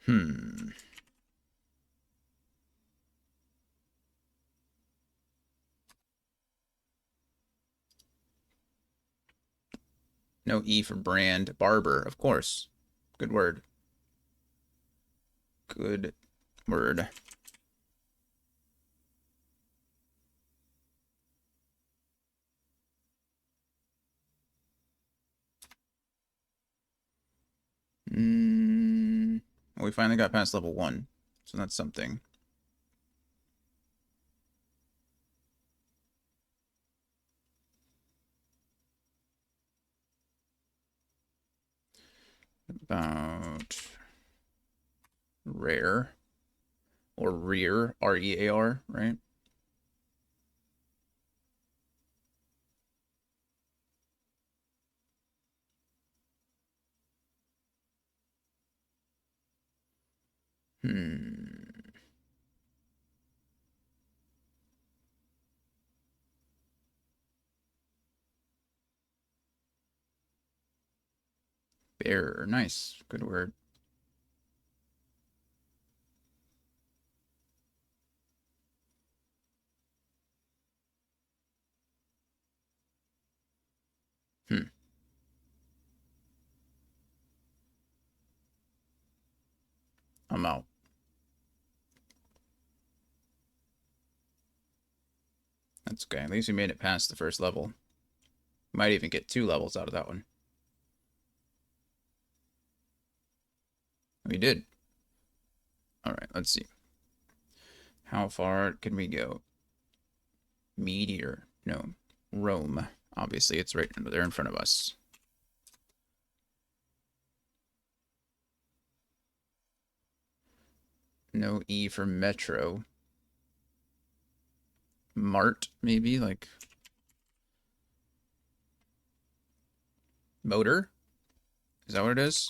Hmm. No E for brand. Barber, of course. Good word. Good word. Well, we finally got past level 1, so that's something. About rare or rear, R-E-A-R, right? Bear, nice, good word. I'm out. That's okay. At least we made it past the first level. Might even get 2 levels out of that one. We did. All right, let's see. How far can we go? Meteor. No. Rome. Obviously, it's right there in front of us. No E for metro. Mart, maybe? Like motor? Is that what it is?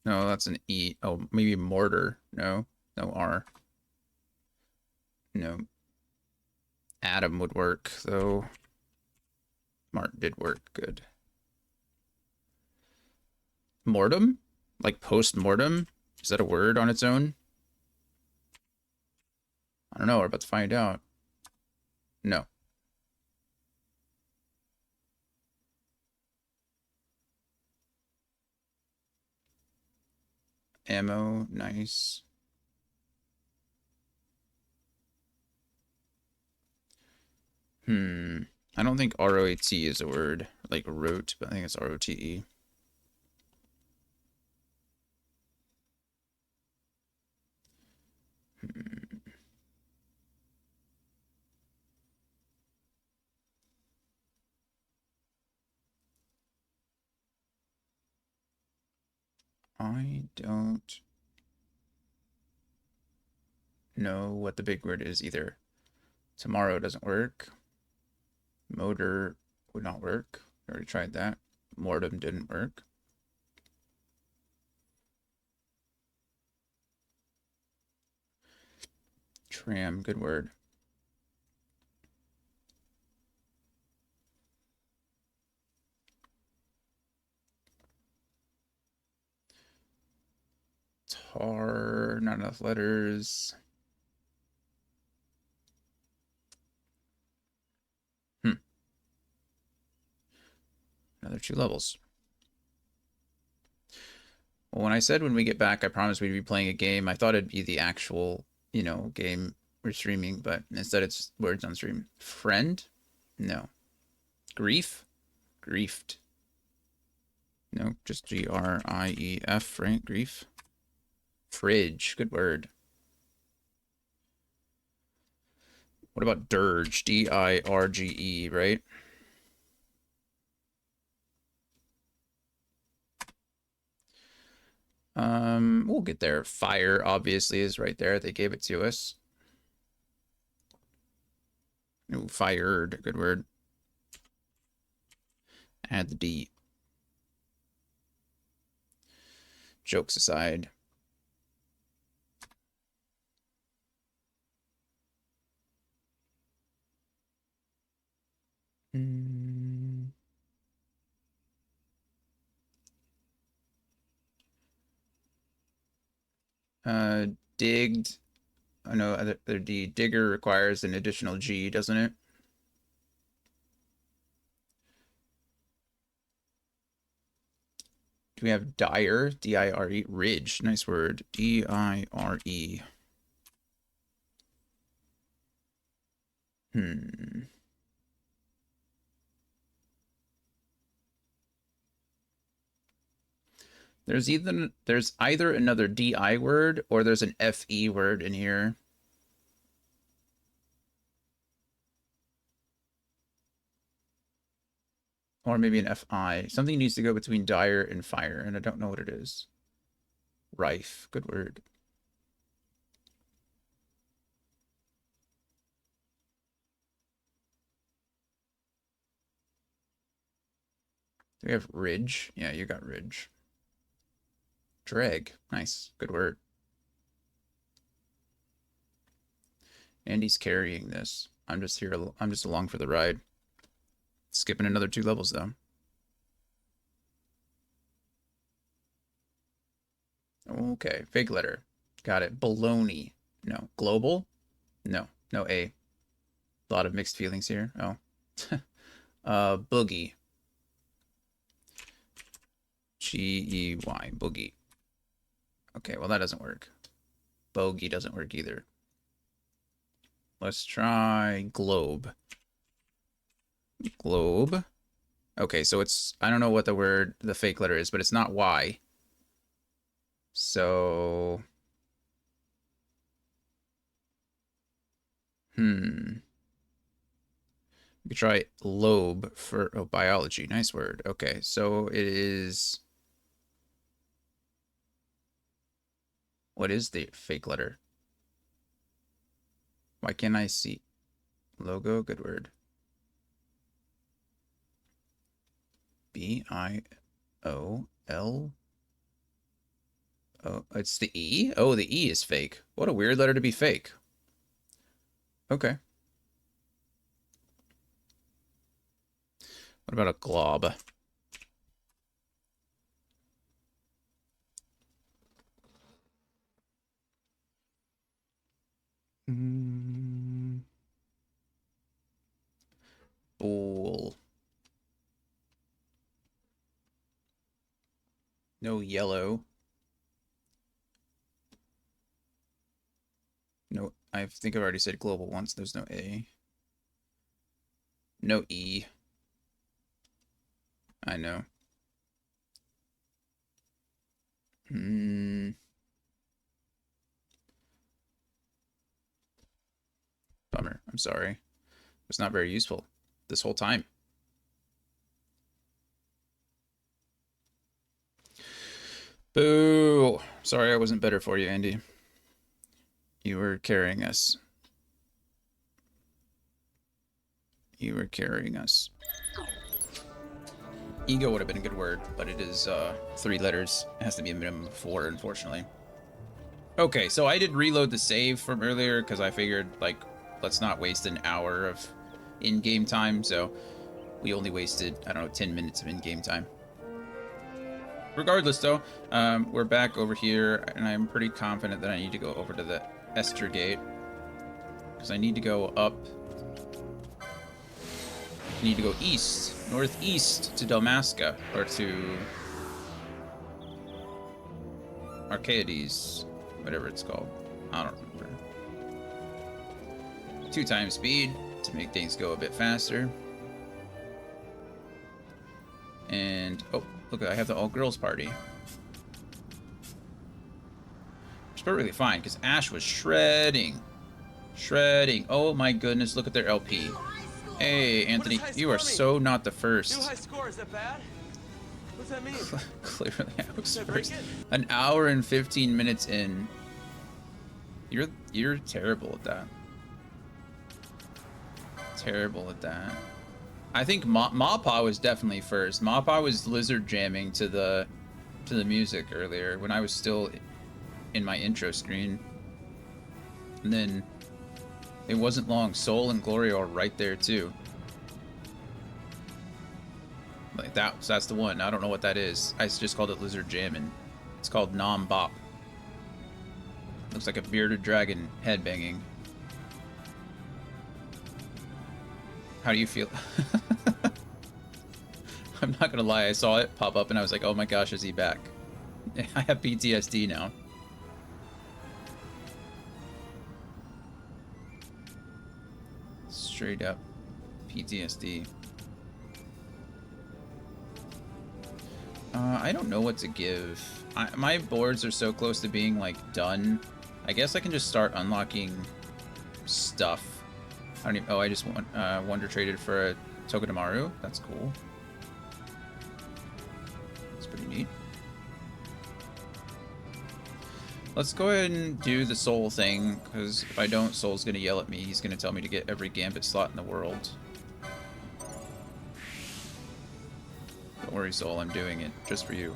No, that's an E. Oh, maybe mortar. No. No R. No. Atom would work, though. Mart did work. Good. Mortem? Like post-mortem? Is that a word on its own? I don't know. We're about to find out. No. Ammo. Nice. I don't think ROAT is a word. Like rote, but I think it's ROTE. I don't know what the big word is either. Tomorrow doesn't work. Motor would not work. I already tried that. Mortem didn't work. Tram, good word. Tar, not enough letters. Another 2 levels. Well, when I said when we get back, I promised we'd be playing a game. I thought it'd be the actual, game we're streaming, but instead it's words on stream. Friend? No. Grief? Griefed. No, just Grief, right? Grief. Fridge, good word. What about dirge? Dirge, right? We'll get there. Fire obviously is right there. They gave it to us. Ooh, fired, good word. Add the D. Jokes aside. Digged. Oh no, other D. Digger requires an additional G, doesn't it? Do we have dire? D-I-R-E. Ridge. Nice word. D-I-R-E. There's either another DI word or there's an FE word in here. Or maybe an FI. Something needs to go between dire and fire, and I don't know what it is. Rife. Good word. Do we have ridge? Yeah, you got ridge. Drag. Nice. Good word. Andy's carrying this. I'm just here. I'm just along for the ride. Skipping another 2 levels, though. Okay. Fake letter. Got it. Baloney. No. Global? No. No A. A lot of mixed feelings here. Oh. Boogie. G-E-Y. Boogie. Okay, well, that doesn't work. Bogey doesn't work either. Let's try globe. Globe. Okay, so it's, I don't know what the fake letter is, but it's not Y. So, we could try lobe for, biology. Nice word. Okay, so it is, what is the fake letter? Why can't I see? Logo, good word. B-I-O-L. Oh, it's the E? Oh, the E is fake. What a weird letter to be fake. Okay. What about a glob? Bowl. No yellow. No, I think I've already said global once. There's no A. No E. I know. Bummer. I'm sorry. It was not very useful this whole time. Boo! Sorry I wasn't better for you, Andy. You were carrying us. You were carrying us. Ego would have been a good word, but it is 3 letters. It has to be a minimum of 4, unfortunately. Okay, so I did reload the save from earlier because I figured, like, let's not waste an hour of in-game time, so we only wasted, I don't know, 10 minutes of in-game time. Regardless, though, we're back over here, and I'm pretty confident that I need to go over to the Esther Gate, because I need to go up. I need to go east, northeast to Dalmasca, or to Arcades, whatever it's called. I don't remember. 2 times speed to make things go a bit faster. And, oh, look, I have the all-girls party. It's perfectly fine, because Ash was shredding. Shredding. Oh my goodness, look at their LP. Hey, Anthony, you are so not the first. New high score, is that bad? What's that mean? Clearly I was first. An hour and 15 minutes in. You're terrible at that. Terrible at that. I think Mappa was definitely first. Mappa was lizard jamming to the music earlier when I was still in my intro screen. And then it wasn't long. Soul and Gloria are right there too. Like that's the one. I don't know what that is. I just called it lizard jamming. It's called Nom Bop. Looks like a bearded dragon headbanging. How do you feel? I'm not gonna lie, I saw it pop up and I was like, oh my gosh, is he back? I have PTSD now. Straight up PTSD. I don't know what to give. My boards are so close to being like done. I guess I can just start unlocking stuff. I don't even, oh, I just wonder traded for a Togedemaru. That's cool. That's pretty neat. Let's go ahead and do the Soul thing, because if I don't, Soul's going to yell at me. He's going to tell me to get every Gambit slot in the world. Don't worry, Soul, I'm doing it just for you.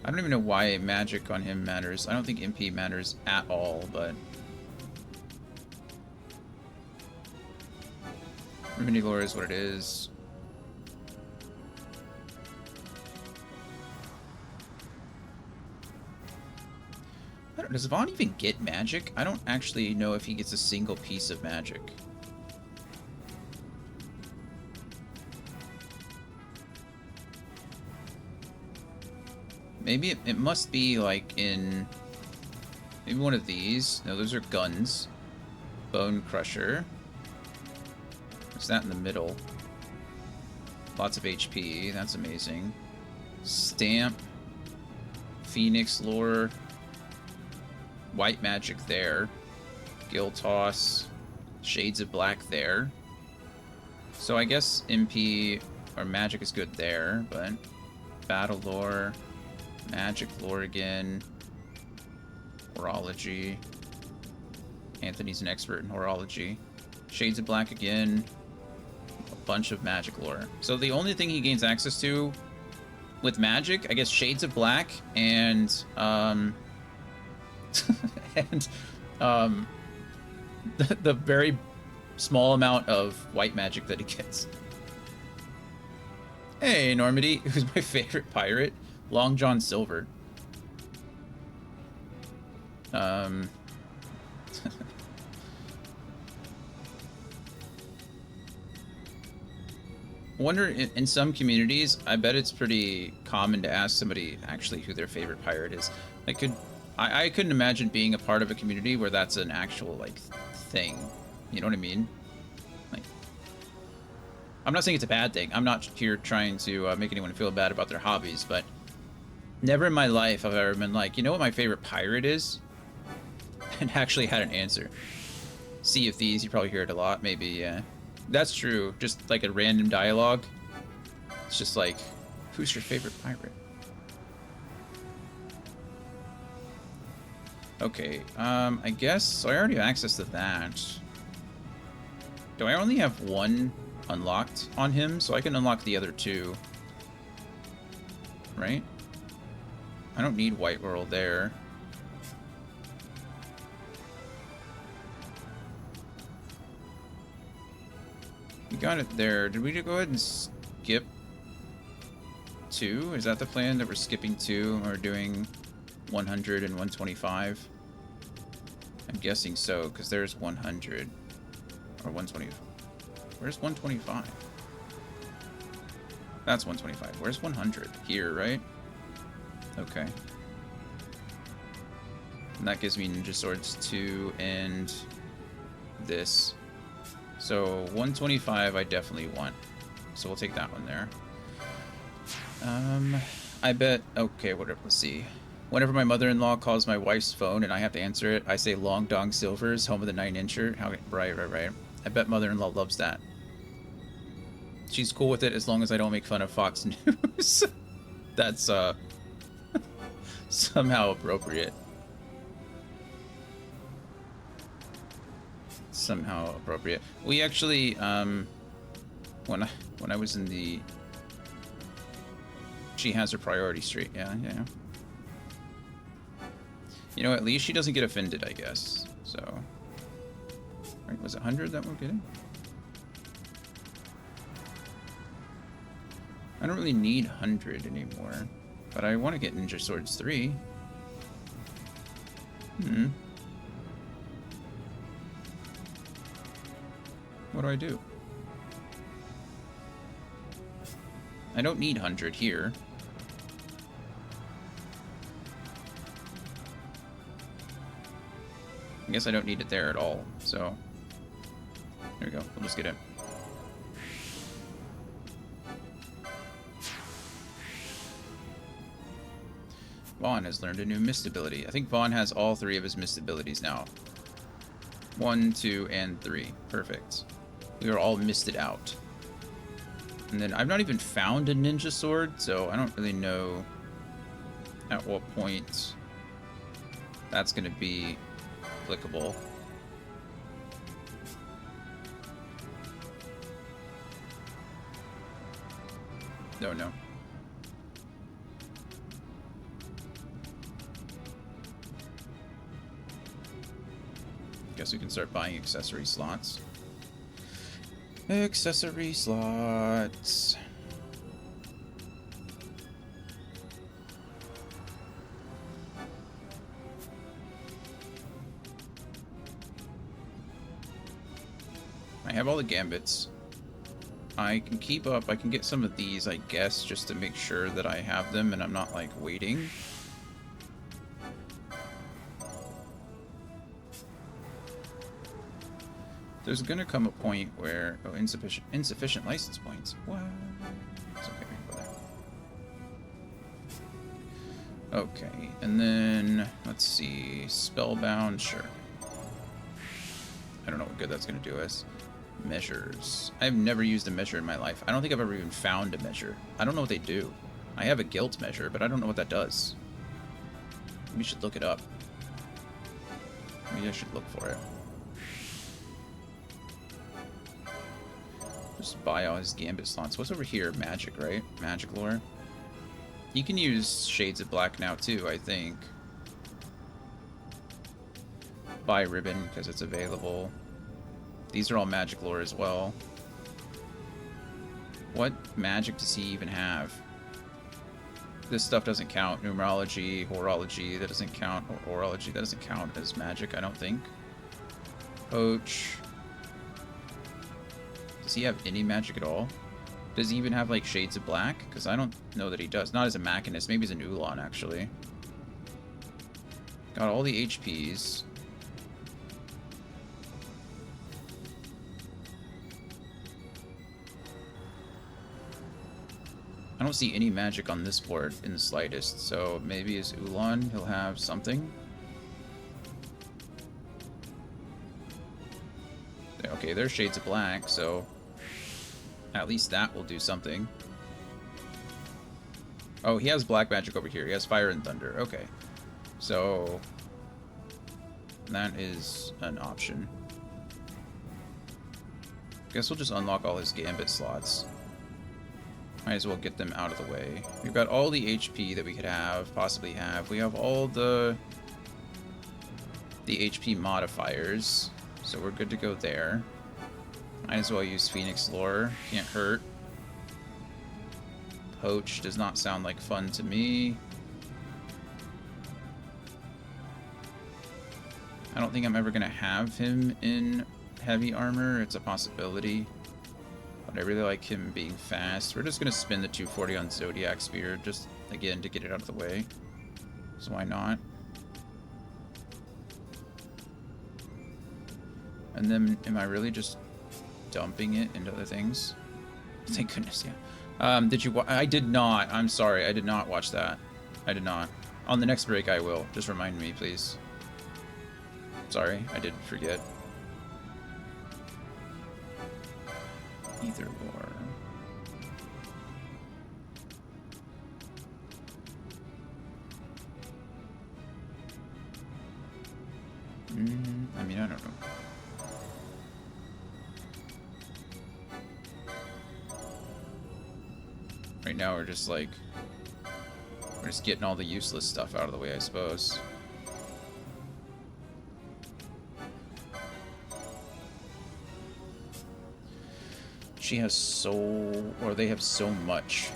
I don't even know why magic on him matters. I don't think MP matters at all, but... Remedy Lore is what it is. Does Vaughn even get magic? I don't actually know if he gets a single piece of magic. Maybe it must be like in... Maybe one of these. No, those are guns. Bone Crusher. What's that in the middle? Lots of HP. That's amazing. Stamp. Phoenix Lore. White magic there. Gil Toss. Shades of Black there. So I guess MP or magic is good there, but battle lore, magic lore again, horology. Anthony's an expert in horology. Shades of Black again. A bunch of magic lore. So the only thing he gains access to with magic, I guess Shades of Black and and the very small amount of white magic that he gets. Hey, Normandy, who's my favorite pirate? Long John Silver. Wonder in some communities, I bet it's pretty common to ask somebody actually who their favorite pirate is. I couldn't imagine being a part of a community where that's an actual like thing. You know what I mean? Like, I'm not saying it's a bad thing. I'm not here trying to make anyone feel bad about their hobbies, but never in my life have I ever been like, you know what my favorite pirate is? And actually had an answer. Sea of Thieves, you probably hear it a lot, maybe, yeah. That's true, just like a random dialogue. It's just like, who's your favorite pirate? Okay, I guess, so I already have access to that. Do I only have one unlocked on him? So I can unlock the other two. Right? I don't need White World there. We got it there. Did we go ahead and skip 2? Is that the plan, that we're skipping 2 and we're doing 100 and 125? I'm guessing so, because there's 100. Or 120. Where's 125? That's 125. Where's 100? Here, right? Okay. And that gives me Ninja Swords 2 and this. So 125 I definitely want. So we'll take that one there. I bet... Okay, whatever. Let's see. Whenever my mother-in-law calls my wife's phone and I have to answer it, I say Long Dong Silvers, home of the 9-incher. How... Right. I bet mother-in-law loves that. She's cool with it as long as I don't make fun of Fox News. That's, somehow appropriate. Somehow appropriate. We actually, when I was in the... She has her priority street. Yeah. You know, at least she doesn't get offended, I guess. So... Right, was it 100 that we're getting? I don't really need 100 anymore. But I want to get Ninja Swords 3. What do I do? I don't need 100 here. I guess I don't need it there at all, so... There we go. We'll just get it. Vaughn has learned a new mist ability. I think Vaughn has all 3 of his mist abilities now. 1, 2, and 3. Perfect. We are all misted out. And then I've not even found a ninja sword, so I don't really know at what point that's going to be applicable. No. Guess we can start buying accessory slots. Accessory slots. I have all the gambits. I can keep up. I can get some of these, I guess, just to make sure that I have them and I'm not, like, waiting. There's gonna come a point where... Oh, insufficient license points. What? It's okay, we can go there. Okay, and then... Let's see... Spellbound, sure. I don't know what good that's gonna do us. Measures. I've never used a measure in my life. I don't think I've ever even found a measure. I don't know what they do. I have a guilt measure, but I don't know what that does. We should look it up. Maybe I should look for it. Just buy all his gambit slots. What's over here? Magic, right? Magic lore. You can use Shades of Black now too, I think. Buy ribbon because it's available. These are all magic lore as well. What magic does he even have? This stuff doesn't count. Numerology, horology, that doesn't count. Horology, that doesn't count as magic, I don't think. Poach. Does he have any magic at all? Does he even have, like, Shades of Black? Because I don't know that he does. Not as a Machinist. Maybe as an Ulan, actually. Got all the HPs. I don't see any magic on this board in the slightest, so maybe as Ulan he'll have something. Okay, there's Shades of Black, so at least that will do something. Oh, he has black magic over here. He has fire and thunder. Okay. So that is an option. Guess we'll just unlock all his gambit slots. Might as well get them out of the way. We've got all the HP that we could have, possibly have. We have all the HP modifiers, so we're good to go there. Might as well use Phoenix Lore. Can't hurt. Poach does not sound like fun to me. I don't think I'm ever going to have him in heavy armor. It's a possibility. But I really like him being fast. We're just going to spin the 240 on Zodiac Spear, just, again, to get it out of the way. So why not? And then, am I really just dumping it into other things? Thank goodness, yeah. Did you I did not. I'm sorry. I did not watch that. I did not. On the next break, I will. Just remind me, please. Sorry, I did forget. Either or. I mean, I don't know. Right now, we're just like... We're just getting all the useless stuff out of the way, I suppose. She has so... Or they have so much.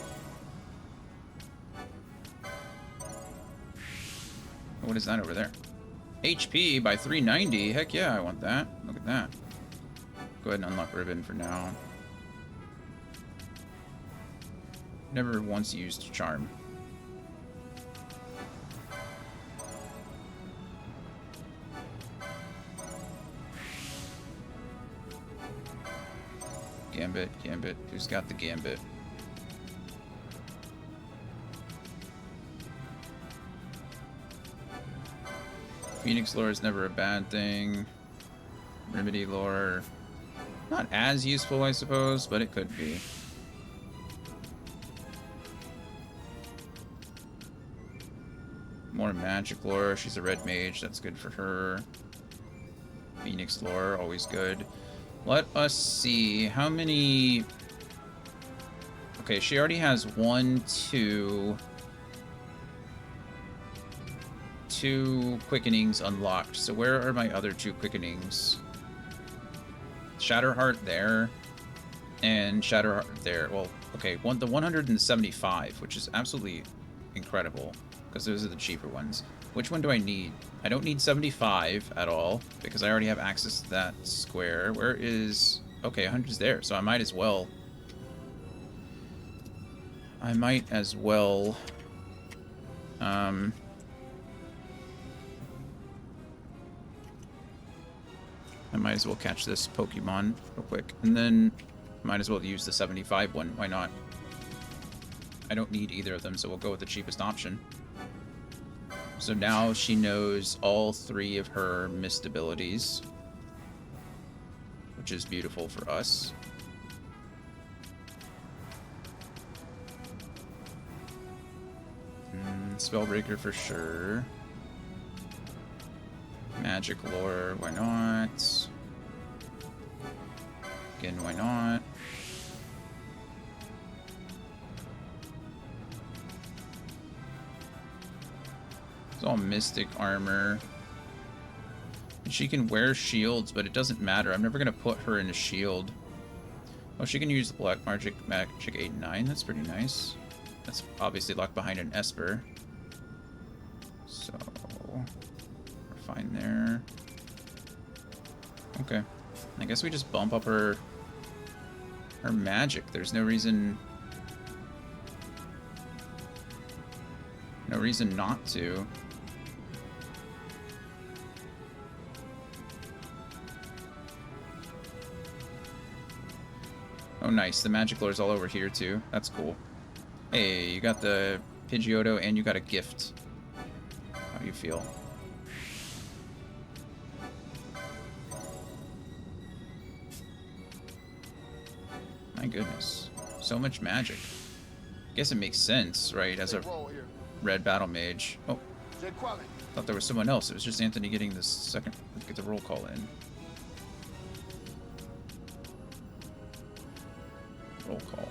What is that over there? HP by 390? Heck yeah, I want that. Look at that. Go ahead and unlock Ribbon for now. Never once used Charm. Gambit, Gambit. Who's got the Gambit? Phoenix Lore is never a bad thing. Remedy Lore, not as useful, I suppose, but it could be. More magic lore. She's a red mage. That's good for her. Phoenix lore, always good. Let us see. How many... Okay, she already has 2 quickenings unlocked. So where are my other 2 quickenings? Shatterheart there. And Shatterheart there. Well, okay, the 175, which is absolutely incredible. Because those are the cheaper ones. Which one do I need? I don't need 75 at all, because I already have access to that square. Where is... Okay, 100 is there, so I might as well... I might as well... I might as well catch this Pokemon real quick. And then, might as well use the 75 one. Why not? I don't need either of them, so we'll go with the cheapest option. So now she knows all 3 of her missed abilities, which is beautiful for us. Spellbreaker for sure. Magic lore, why not? Again, why not? It's all mystic armor. She can wear shields, but it doesn't matter. I'm never going to put her in a shield. Oh, she can use the Black Magic 8 and 9. That's pretty nice. That's obviously locked behind an Esper. So, we're fine there. Okay. I guess we just bump up her magic. There's no reason not to. Oh, nice. The magic lore is all over here, too. That's cool. Hey, you got the Pidgeotto and you got a gift. How do you feel? My goodness. So much magic. Guess it makes sense, right? As a red battle mage. Oh, thought there was someone else. It was just Anthony getting this second, get the roll call in. Roll call.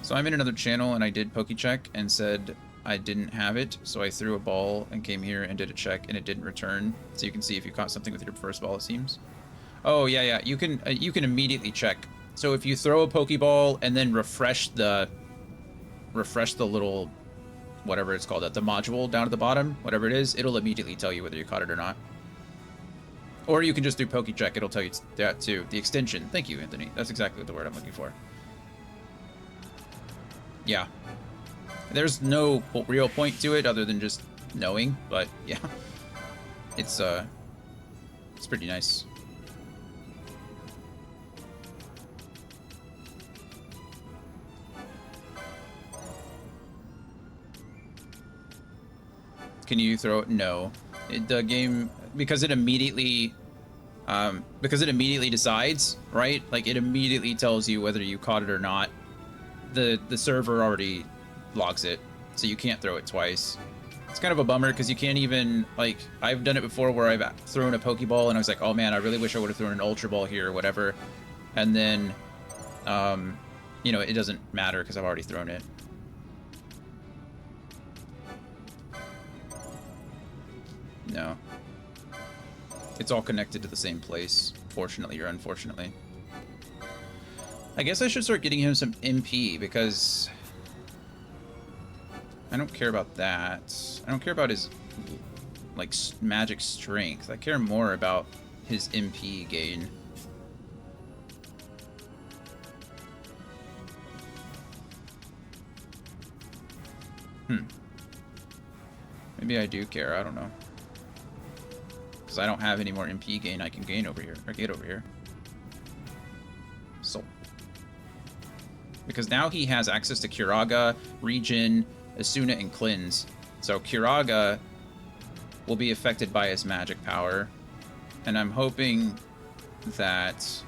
So I'm in another channel and I did PokeCheck and said I didn't have it, so I threw a ball and came here and did a check and it didn't return. So you can see if you caught something with your first ball, it seems. Oh yeah, you can immediately check. So if you throw a Pokeball and then refresh the little whatever it's called, the module down at the bottom, whatever it is, it'll immediately tell you whether you caught it or not. Or you can just do PokeCheck, it'll tell you that too. The extension. Thank you, Anthony. That's exactly the word I'm looking for. Yeah. There's no real point to it other than just knowing, but yeah. It's pretty nice. Can you throw it? No. The game, because it immediately decides, right? Like it immediately tells you whether you caught it or not. The server already logs it, so you can't throw it twice. It's kind of a bummer because you can't even, like, I've done it before where I've thrown a Pokeball and I was like, oh man, I really wish I would have thrown an Ultra Ball here or whatever. And then, you know, it doesn't matter because I've already thrown it. No. It's all connected to the same place, fortunately or unfortunately. I guess I should start getting him some MP because I don't care about that. I don't care about his, like, magic strength. I care more about his MP gain. Maybe I do care, I don't know. Because I don't have any more MP gain I can gain over here, or get over here. So. Because now he has access to Curaga, Regen, Asuna, and Cleanse. So Curaga will be affected by his magic power. And I'm hoping that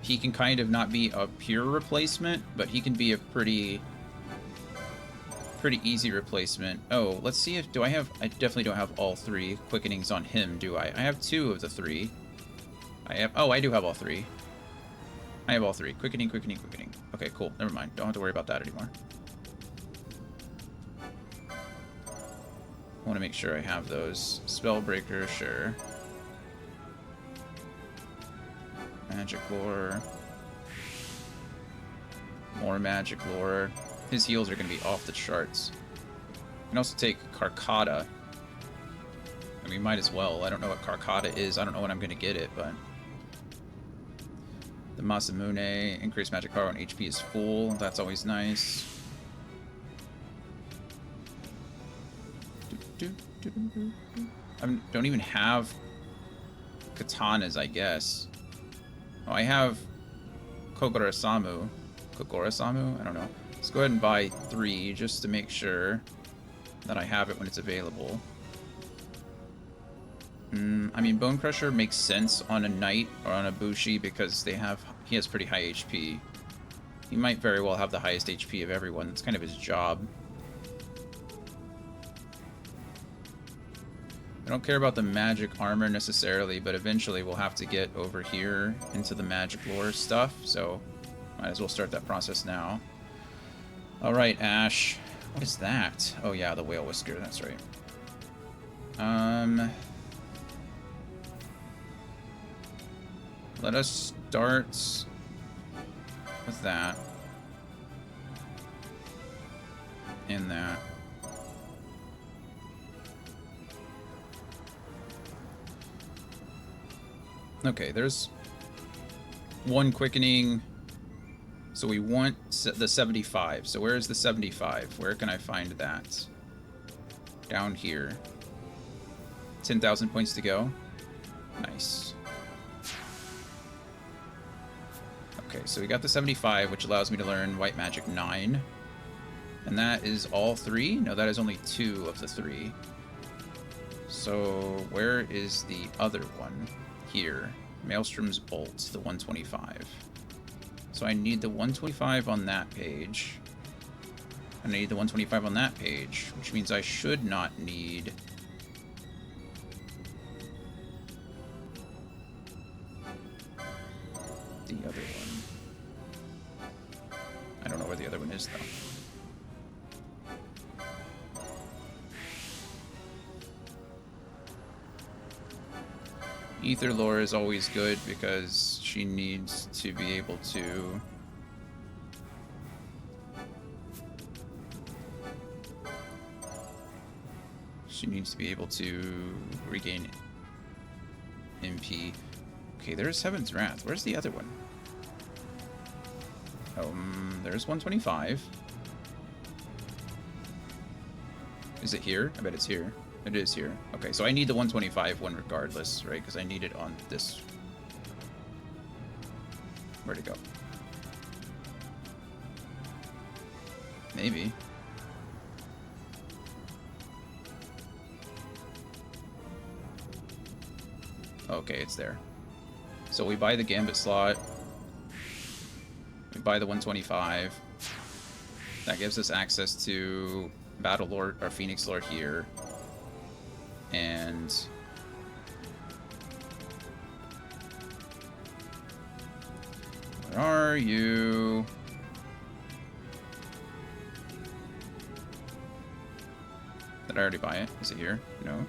he can kind of not be a pure replacement, but he can be a pretty easy replacement. Oh, let's see if, I definitely don't have all 3 quickenings on him, do I? I have 2 of the 3. I do have all 3. I have all 3. Quickening, quickening, quickening. Okay, cool. Never mind. Don't have to worry about that anymore. I want to make sure I have those. Spellbreaker, sure. Magic Lore. More Magic Lore. His heals are going to be off the charts. I can also take Karkata. I mean, might as well. I don't know what Karkata is. I don't know when I'm going to get it, but... The Masamune, increased magic power when HP is full. That's always nice. I don't even have katanas, I guess. Oh, I have Kogorasamu. Kogorasamu? I don't know. Let's go ahead and buy 3 just to make sure that I have it when it's available. I mean, Bone Crusher makes sense on a Knight or on a Bushi because he has pretty high HP. He might very well have the highest HP of everyone. That's kind of his job. I don't care about the magic armor necessarily, but eventually we'll have to get over here into the magic lore stuff, so might as well start that process now. Alright, Ash. What is that? Oh yeah, the Whale Whisker, that's right. Let us start with that. And that. Okay, there's one quickening. So we want the 75. So where is the 75? Where can I find that? Down here. 10,000 points to go. Nice. Okay, so we got the 75, which allows me to learn White Magic 9. And that is all 3? No, that is only 2 of the 3. So where is the other one? Here. Maelstrom's Bolt, the 125. So I need the 125 on that page. And I need the 125 on that page, which means I should not need... the other one. I don't know where the other one is, though. Ether lore is always good because she needs to be able to... She needs to be able to regain MP. Okay, there's Heaven's Wrath. Where's the other one? There's 125. Is it here? I bet it's here. It is here. Okay, so I need the 125 one regardless, right? Because I need it on this. Where'd it go? Maybe. Okay, it's there. So we buy the Gambit slot. We buy the 125. That gives us access to Battle Lord or Phoenix Lord here. And where are you? Did I already buy it? Is it here? No.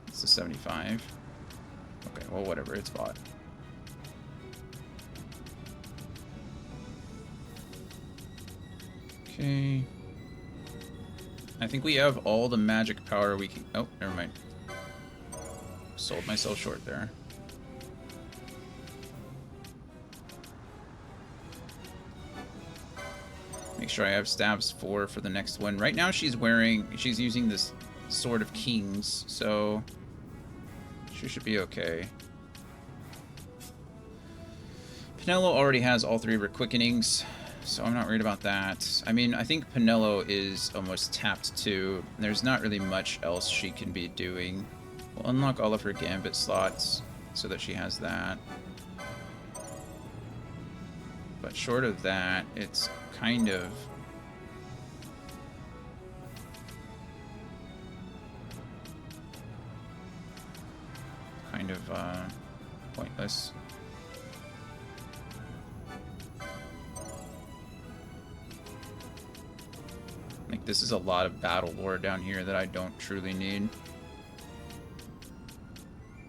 It's the 75. Okay, well, whatever. It's bought. Okay. I think we have all the magic power we can... Oh, never mind. Sold myself short there. Make sure I have stabs 4 for the next one. Right now she's using this Sword of Kings, so she should be okay. Pinello already has all 3 of her quickenings, so I'm not worried about that. I mean, I think Pinello is almost tapped too. There's not really much else she can be doing. We'll unlock all of her Gambit slots so that she has that. But short of that, it's kind of... pointless. Like, this is a lot of battle lore down here that I don't truly need.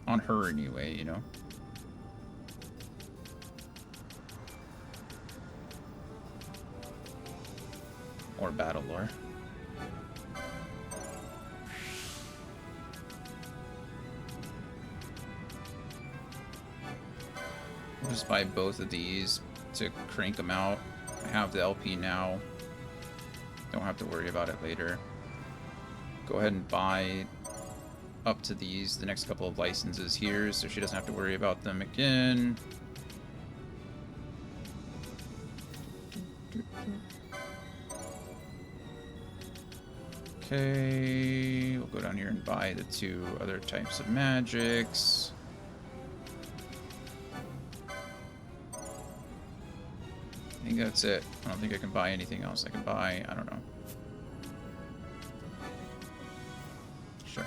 On her, anyway, you know? Or battle lore. I'll just buy both of these to crank them out. I have the LP now. Don't have to worry about it later. Go ahead and buy up to these, the next couple of licenses here, so she doesn't have to worry about them again. Okay, we'll go down here and buy the 2 other types of magics. I think that's it. I don't think I can buy anything else. I can buy, I don't know. Sure.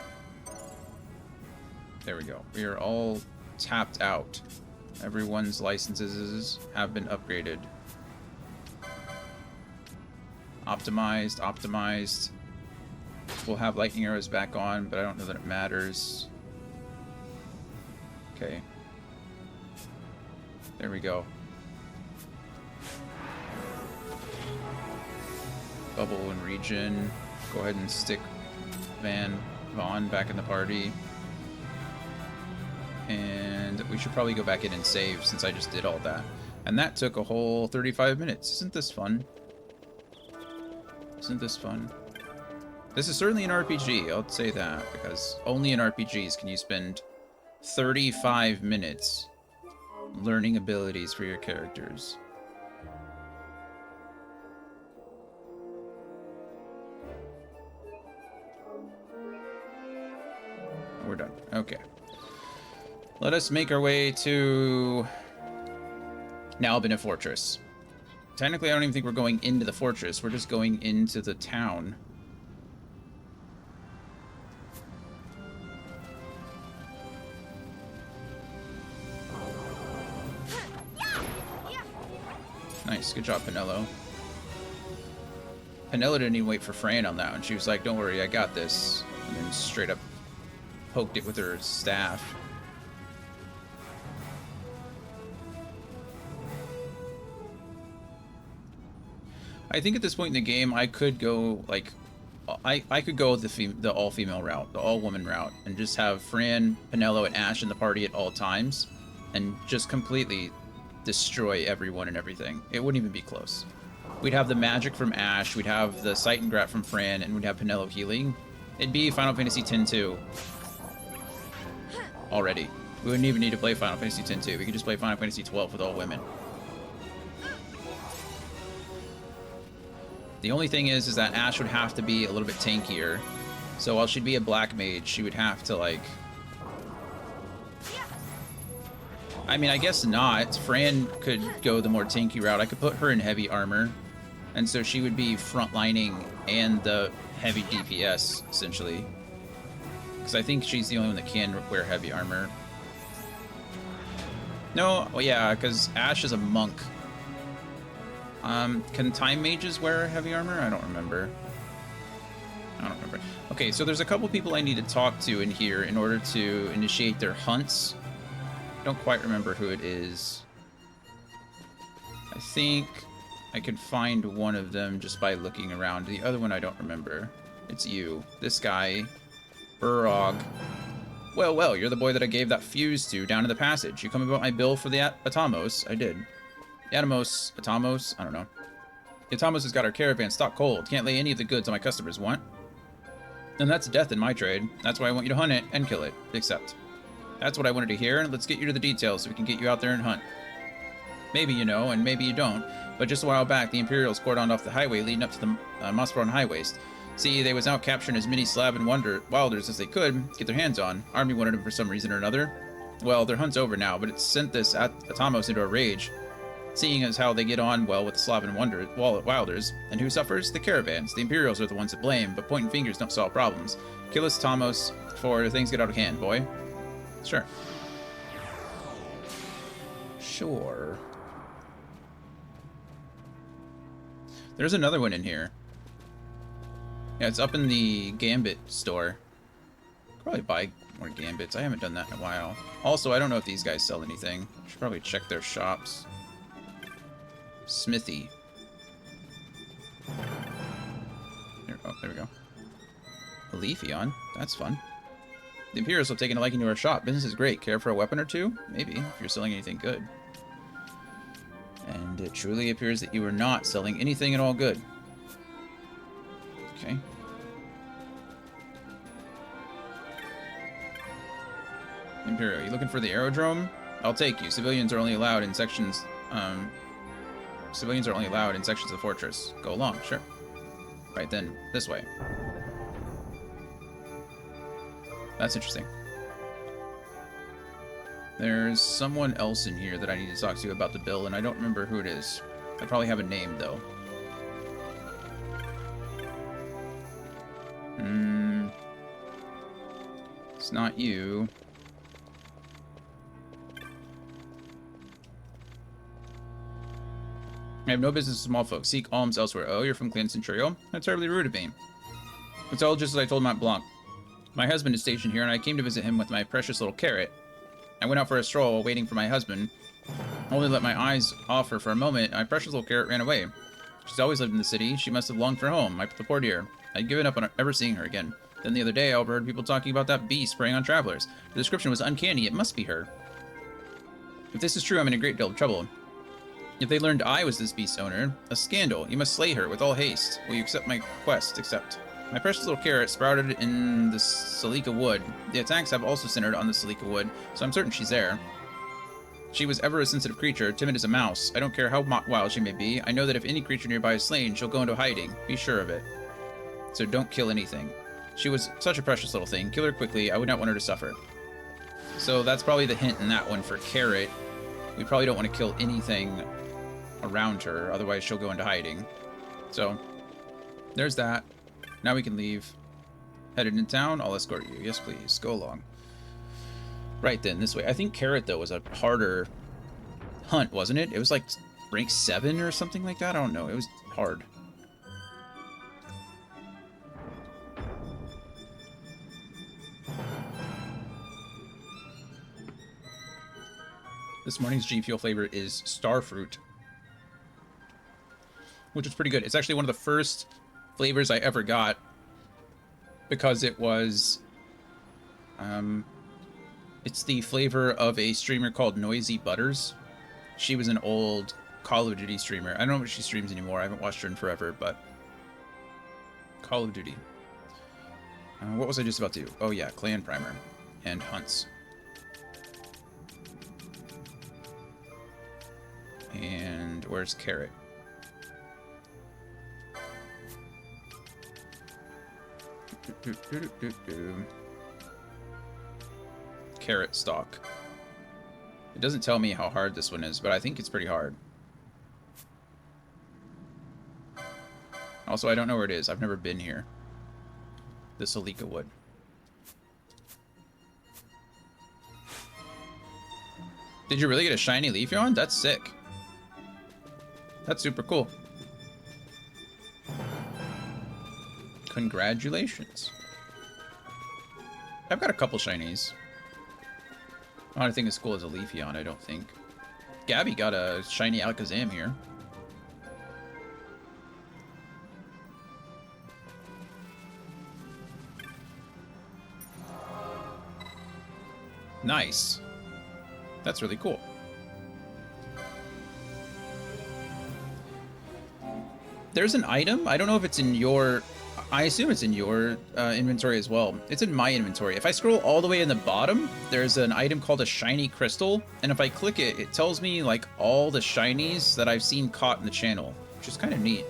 There we go. We are all tapped out. Everyone's licenses have been upgraded. Optimized, optimized. We'll have lightning arrows back on, but I don't know that it matters. Okay. There we go. Bubble and region. Go ahead and stick Vaughn back in the party. And we should probably go back in and save since I just did all that. And that took a whole 35 minutes. Isn't this fun? Isn't this fun? This is certainly an RPG, I'll say that, because only in RPGs can you spend 35 minutes learning abilities for your characters. We're done. Okay. Let us make our way to Nalbina Fortress. Technically, I don't even think we're going into the fortress. We're just going into the town. Nice. Good job, Penelo. Penelo didn't even wait for Fran on that one. She was like, don't worry, I got this. And then straight up poked it with her staff. I think at this point in the game, I could go, like, I could go the all-female route, the all-woman route, and just have Fran, Penelo, and Ash in the party at all times, and just completely destroy everyone and everything. It wouldn't even be close. We'd have the magic from Ash, we'd have the Sight and Grat from Fran, and we'd have Penelo healing. It'd be Final Fantasy X-2 already. We wouldn't even need to play Final Fantasy X-2. We could just play Final Fantasy XII with all women. The only thing is that Ash would have to be a little bit tankier. So while she'd be a black mage, she would have to, like... I mean, I guess not. Fran could go the more tanky route. I could put her in heavy armor. And so she would be frontlining and the heavy DPS, essentially. Because I think she's the only one that can wear heavy armor. No, well, yeah, because Ash is a monk. Can time mages wear heavy armor? I don't remember. Okay, so there's a couple people I need to talk to in here in order to initiate their hunts. Don't quite remember who it is. I think I can find one of them just by looking around. The other one I don't remember. It's you. This guy. Burrog. Well, well, you're the boy that I gave that fuse to down in the passage. You come about my bill for the Atamos? I did. Atamos? I don't know. The Atamos has got our caravan stock cold. Can't lay any of the goods my customers want. And that's death in my trade. That's why I want you to hunt it and kill it. Accept. That's what I wanted to hear, and let's get you to the details so we can get you out there and hunt. Maybe you know, and maybe you don't, but just a while back, the Imperials cordoned off the highway leading up to the Mossborough Highwaste. See, they was out capturing as many Slav wilders as they could get their hands on. Army wanted them for some reason or another. Well, their hunt's over now, but it sent this Atamos into a rage. Seeing as how they get on well with the Slavic wilders, and who suffers? The caravans. The Imperials are the ones to blame, but pointing fingers don't solve problems. Kill us, Atamos, before things get out of hand, boy. Sure. Sure. There's another one in here. Yeah, it's up in the Gambit store. Probably buy more Gambits. I haven't done that in a while. Also, I don't know if these guys sell anything. Should probably check their shops. Smithy. There, oh, there we go. A Leafeon. That's fun. The Imperials have taken a liking to our shop. Business is great. Care for a weapon or two? Maybe, if you're selling anything good. And it truly appears that you are not selling anything at all good. Okay. Imperial, you looking for the aerodrome? I'll take you. Civilians are only allowed in sections of the fortress. Go along, sure. Right then, this way. That's interesting. There's someone else in here that I need to talk to about the bill, and I don't remember who it is. I probably have a name, though. It's not you. I have no business with small folks. Seek alms elsewhere. Oh, you're from Clan Centurio? That's terribly rude of me. It's all just as I told Mont Blanc. My husband is stationed here, and I came to visit him with my precious little carrot. I went out for a stroll while waiting for my husband. Only let my eyes off her for a moment, and my precious little carrot ran away. She's always lived in the city. She must have longed for home. The poor dear. I'd given up on ever seeing her again. Then the other day, I overheard people talking about that bee spraying on travelers. The description was uncanny. It must be her. If this is true, I'm in a great deal of trouble. If they learned I was this beast's owner, a scandal. You must slay her with all haste. Will you accept my quest? Accept. My precious little carrot sprouted in the Salika wood. The attacks have also centered on the Salika wood, so I'm certain she's there. She was ever a sensitive creature, timid as a mouse. I don't care how wild she may be. I know that if any creature nearby is slain, she'll go into hiding. Be sure of it. So don't kill anything. She was such a precious little thing. Kill her quickly. I would not want her to suffer. So that's probably the hint in that one for Carrot. We probably don't want to kill anything around her, otherwise she'll go into hiding. So, there's that. Now we can leave. Headed in town, I'll escort you. Yes, please. Go along. Right then, this way. I think Carrot, though, was a harder hunt, wasn't it? It was like rank 7 or something like that? I don't know. It was hard. This morning's G Fuel flavor is Starfruit, which is pretty good. It's actually one of the first flavors I ever got because it was, it's the flavor of a streamer called Noisy Butters. She was an old Call of Duty streamer. I don't know if she streams anymore. I haven't watched her in forever, but Call of Duty. What was I just about to do? Oh yeah, Clan Primer and Hunts. And where's Carrot? Carrot stock. It doesn't tell me how hard this one is, but I think it's pretty hard. Also, I don't know where it is. I've never been here. The Salika Wood. Did you really get a shiny Leafeon? That's sick. That's super cool. Congratulations. I've got a couple shinies. Not anything as cool as a Leafeon, I don't think. Gabby got a shiny Alakazam here. Nice. That's really cool. There's an item. I don't know if it's in your... I assume it's in your inventory as well. It's in my inventory. If I scroll all the way in the bottom, there's an item called a shiny crystal. And if I click it, it tells me like all the shinies that I've seen caught in the channel, which is kind of neat.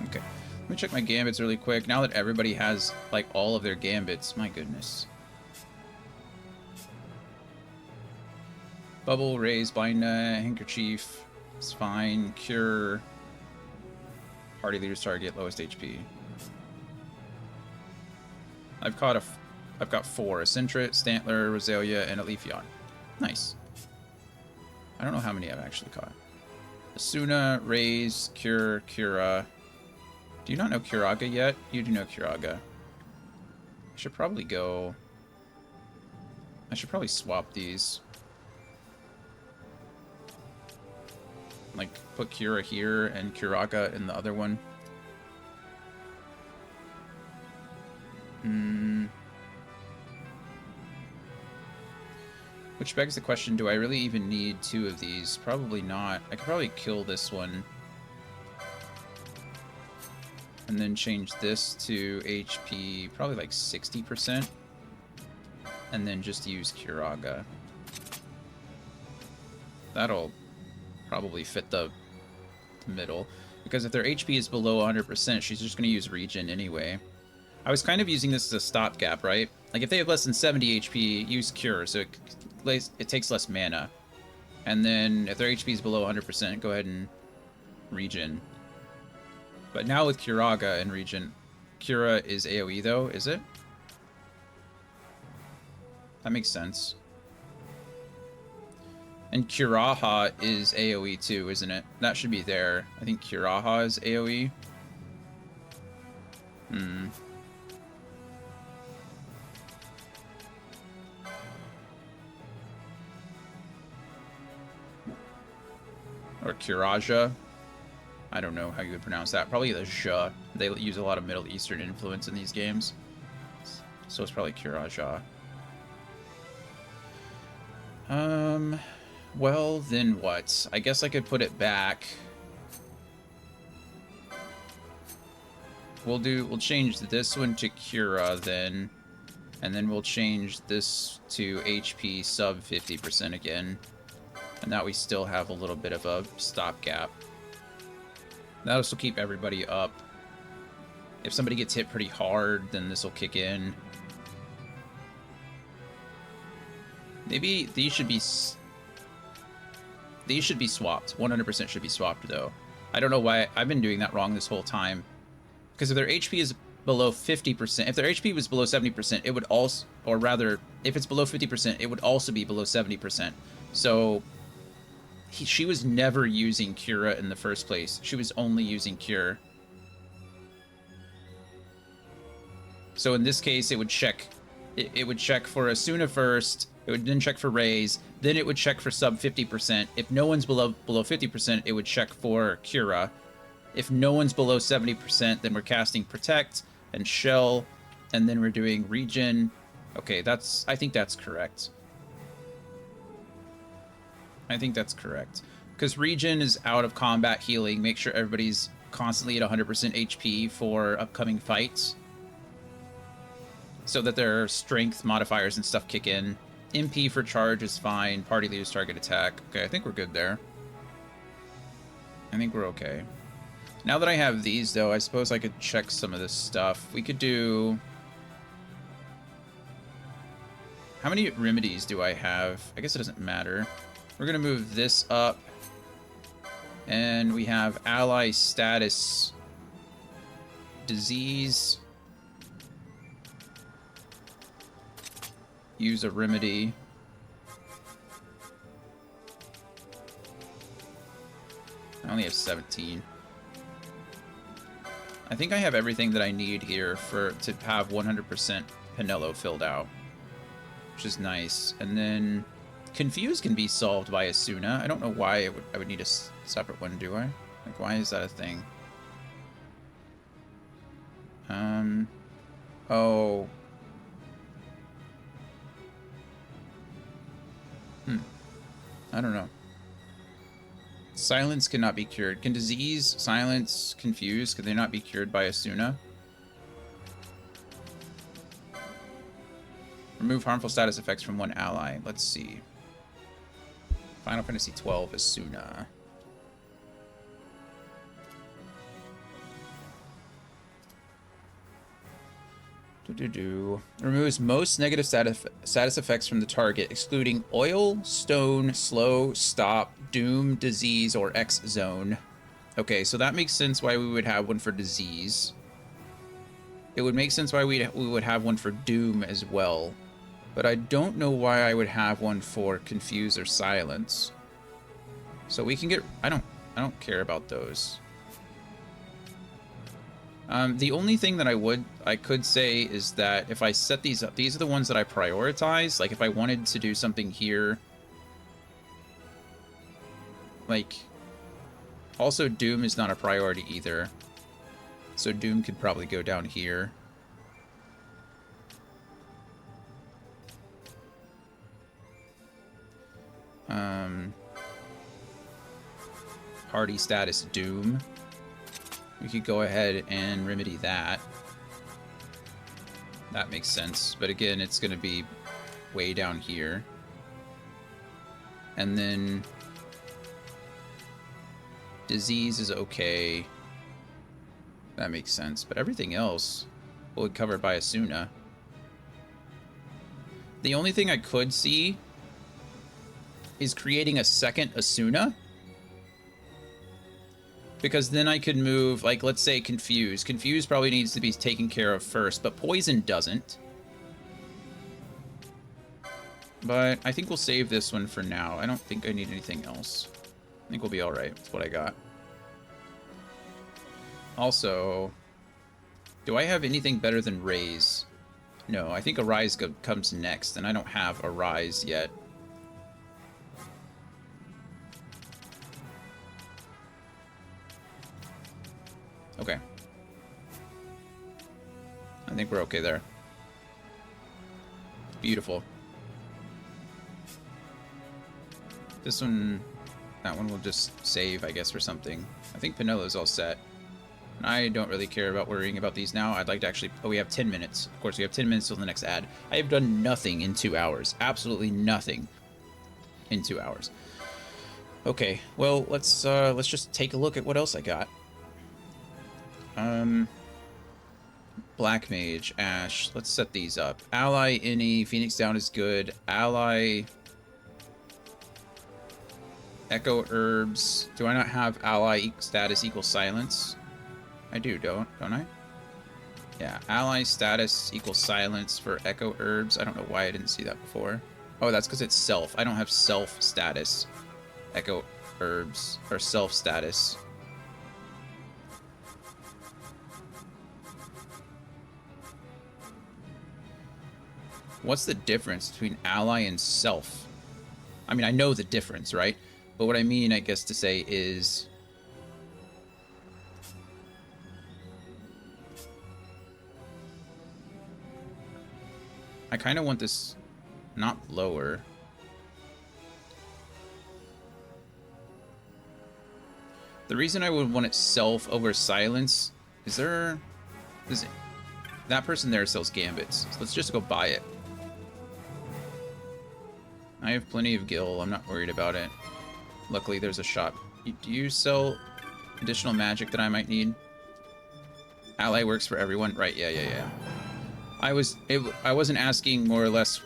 Okay. Let me check my gambits really quick. Now that everybody has like all of their gambits, my goodness. Bubble, Raise, Blind, Handkerchief, it's fine. Cure, Party Leader's target, lowest HP. I've got 4: a Sentret, Stantler, Roselia, and a Leafeon. Nice. I don't know how many I've actually caught. Asuna, Raise, Cure, Cura. Do you not know Curaga yet? You do know Curaga. I should probably go... I should probably swap these. Like, put Cura here and Curaga in the other one. Which begs the question, do I really even need 2 of these? Probably not. I could probably kill this one. And then change this to HP, probably like 60%. And then just use Curaga. That'll probably fit the middle, because if their HP is below 100%, she's just going to use Regen anyway. I was kind of using this as a stopgap, right? Like if they have less than 70 HP, use Cure, so it takes less mana. And then if their HP is below 100%, go ahead and Regen. But now with Curaga and Regen, Cura is AoE though, is it? That makes sense. And Curaha is AoE too, isn't it? That should be there. I think Curaha is AoE. Or Curaja. I don't know how you would pronounce that. Probably the Zha. They use a lot of Middle Eastern influence in these games. So it's probably Curaja. Well, then what? I guess I could put it back. We'll change this one to Cura then. And then we'll change this to HP sub 50% again. And now we still have a little bit of a stopgap. That'll still keep everybody up If somebody gets hit pretty hard, then this will kick in. Maybe these should be swapped. 100% should be swapped, though. I don't know why I've been doing that wrong this whole time. Because if their HP is below 50%, if their HP was below 70%, it would also, or rather, if it's below 50%, it would also be below 70%. So she was never using Cura in the first place. She was only using Cure. So in this case, it would check. It would check for Asuna first. It would then check for Raise. Then it would check for sub 50%. If no one's below 50%, it would check for Cura. If no one's below 70%, then we're casting Protect and Shell, and then we're doing Regen. Okay, I think that's correct. I think that's correct. Because Regen is out of combat healing. Make sure everybody's constantly at 100% HP for upcoming fights, so that their strength modifiers and stuff kick in. MP for charge is fine. Party leaders target attack. Okay, I think we're good there. I think we're okay. Now that I have these, though, I suppose I could check some of this stuff. We could do... How many remedies do I have? I guess it doesn't matter. We're going to move this up. And we have ally status disease. Use a remedy. I only have 17. I think I have everything that I need here to have 100% Pinello filled out, which is nice. And then Confuse can be solved by Asuna. I don't know why I would need a separate one, do I? Like, why is that a thing? Oh. I don't know. Silence cannot be cured. Can disease, silence, confuse, can they not be cured by Asuna? Remove harmful status effects from one ally. Let's see. Final Fantasy XII Asuna. Removes most negative status effects from the target, excluding oil, stone, slow, stop, doom, disease, or X zone. Okay, so that makes sense why we would have one for disease. It would make sense why we would have one for doom as well. But I don't know why I would have one for confuse or silence. So we can get... I don't care about those. The only thing that I could say is that if I set these up, these are the ones that I prioritize. Like, if I wanted to do something here, like, also Doom is not a priority either. So Doom could probably go down here. Party status Doom. We could go ahead and remedy that. That makes sense. But again, it's going to be way down here. And then disease is okay. That makes sense. But everything else will be covered by Asuna. The only thing I could see is creating a second Asuna. Because then I could move, like, let's say Confuse. Confuse probably needs to be taken care of first, but Poison doesn't. But I think we'll save this one for now. I don't think I need anything else. I think we'll be alright with what I got. Also, do I have anything better than Raise? No, I think Arise comes next, and I don't have Arise yet. Okay. I think we're okay there. Beautiful. This one, that one will just save, I guess, or something. I think Pinello's all set. I don't really care about worrying about these now. I'd like to actually... Oh, we have 10 minutes. Of course, we have 10 minutes till the next ad. I have done nothing in 2 hours. Absolutely nothing in 2 hours. Okay, well, let's just take a look at what else I got. Black Mage, Ash. Let's set these up. Ally, any, Phoenix down is good. Ally, Echo Herbs. Do I not have ally status equals silence? I do, don't I? Yeah, ally status equals silence for Echo Herbs. I don't know why I didn't see that before. Oh, that's because it's self. I don't have self status. Echo Herbs, or self status. What's the difference between ally and self? I mean, I know the difference, right? But what I mean, I guess, to say is... I kind of want this not lower. The reason I would want it self over silence is there... that person there sells gambits, so let's just go buy it. I have plenty of gil, I'm not worried about it. Luckily, there's a shop. Do you sell additional magic that I might need? Ally works for everyone? Right, yeah. I wasn't asking more or less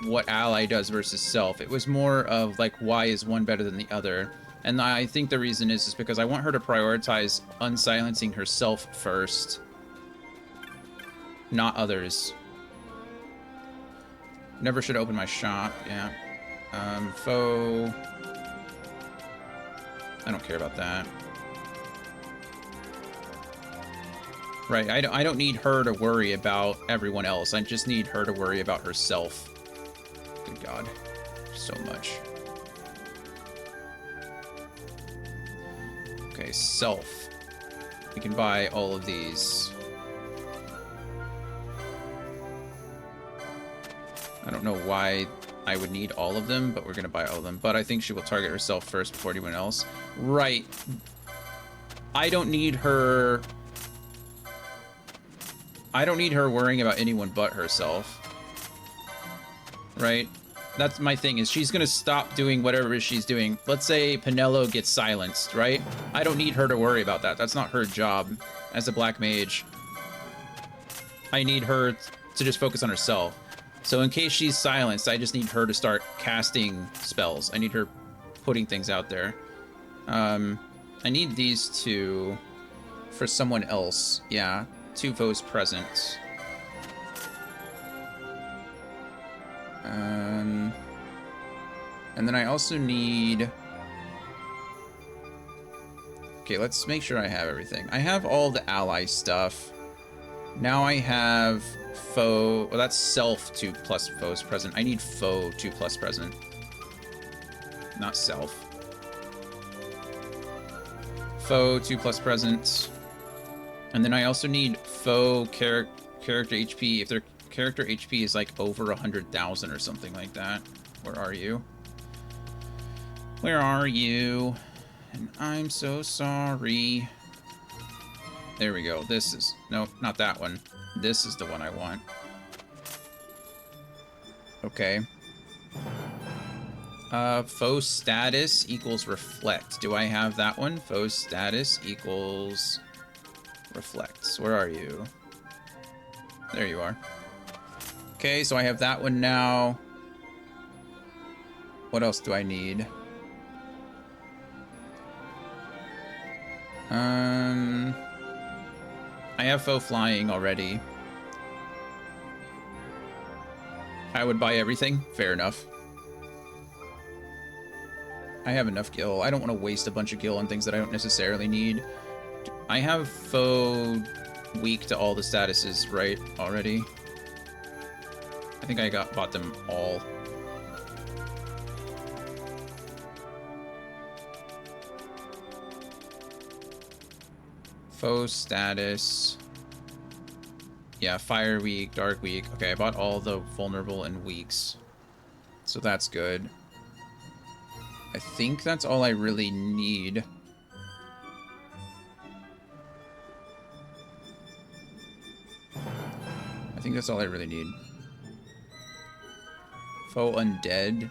what ally does versus self. It was more of, like, why is one better than the other? And I think the reason is because I want her to prioritize unsilencing herself first, not others. Never should open my shop, yeah. Foe... I don't care about that. Right, I don't need her to worry about everyone else. I just need her to worry about herself. Good God. So much. Okay, self. We can buy all of these. I don't know why I would need all of them, but we're going to buy all of them. But I think she will target herself first before anyone else. Right. I don't need her worrying about anyone but herself. Right? That's my thing, is she's going to stop doing whatever she's doing. Let's say Penelo gets silenced, right? I don't need her to worry about that. That's not her job as a black mage. I need her to just focus on herself. So in case she's silenced, I just need her to start casting spells. I need her putting things out there. I need these two for someone else. Yeah, 2 foes present. And then I also need... Okay, let's make sure I have everything. I have all the ally stuff. Now I have foe... Well, that's self 2 plus foes present. I need foe 2 plus present. Not self. Foe 2 plus present. And then I also need foe character HP. If their character HP is like over 100,000 or something like that. Where are you? Where are you? And I'm so sorry. There we go. This is... Nope, not that one. This is the one I want. Okay. Foe status equals reflect. Do I have that one? Foe status equals reflects. Where are you? There you are. Okay, so I have that one now. What else do I need? I have foe flying already. I would buy everything. Fair enough. I have enough gil. I don't want to waste a bunch of gil on things that I don't necessarily need. I have foe weak to all the statuses, right, already? I think I bought them all. Foe status. Yeah, fire weak, dark weak. Okay, I bought all the vulnerable and weaks. So that's good. I think that's all I really need. I think that's all I really need. Foe undead.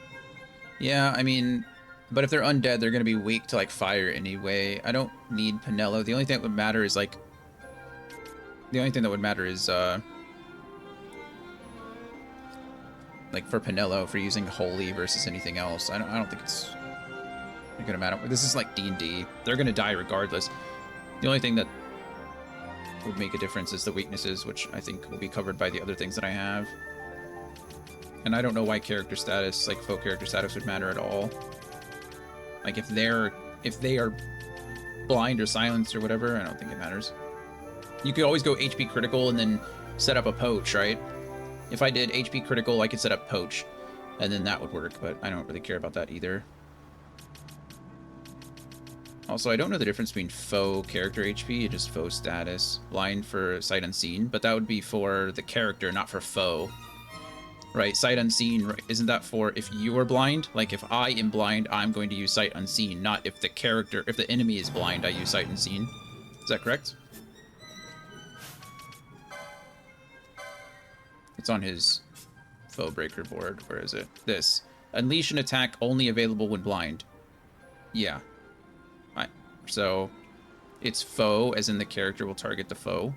Yeah, I mean, but if they're undead, they're going to be weak to, like, fire anyway. I don't need Penelo. The only thing that would matter is, like, The only thing that would matter is, like for Pinello, for using Holy versus anything else. I don't think it's gonna matter. This is like D&D. They're gonna die regardless. The only thing that would make a difference is the weaknesses, which I think will be covered by the other things that I have. And I don't know why character status, like faux character status, would matter at all. Like if they are blind or silenced or whatever, I don't think it matters. You could always go HP critical and then set up a poach, right? If I did HP critical, I could set up poach, and then that would work, but I don't really care about that either. Also, I don't know the difference between faux character HP and just faux status. Blind for sight unseen, but that would be for the character, not for foe. Right, sight unseen, right? Isn't that for if you are blind? Like if I am blind, I'm going to use sight unseen, not if the character, if the enemy is blind, I use sight unseen. Is that correct? It's on his foe breaker board. Where is it? This. Unleash an attack only available when blind. Yeah. So, it's foe, as in the character will target the foe.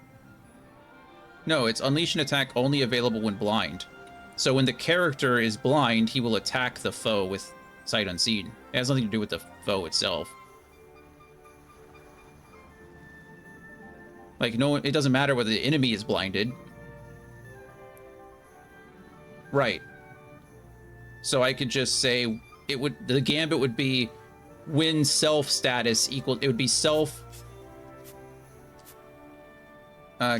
No, it's unleash an attack only available when blind. So when the character is blind, he will attack the foe with sight unseen. It has nothing to do with the foe itself. Like, no, it doesn't matter whether the enemy is blinded. Right. So I could just say the gambit would be when self status equal, it would be self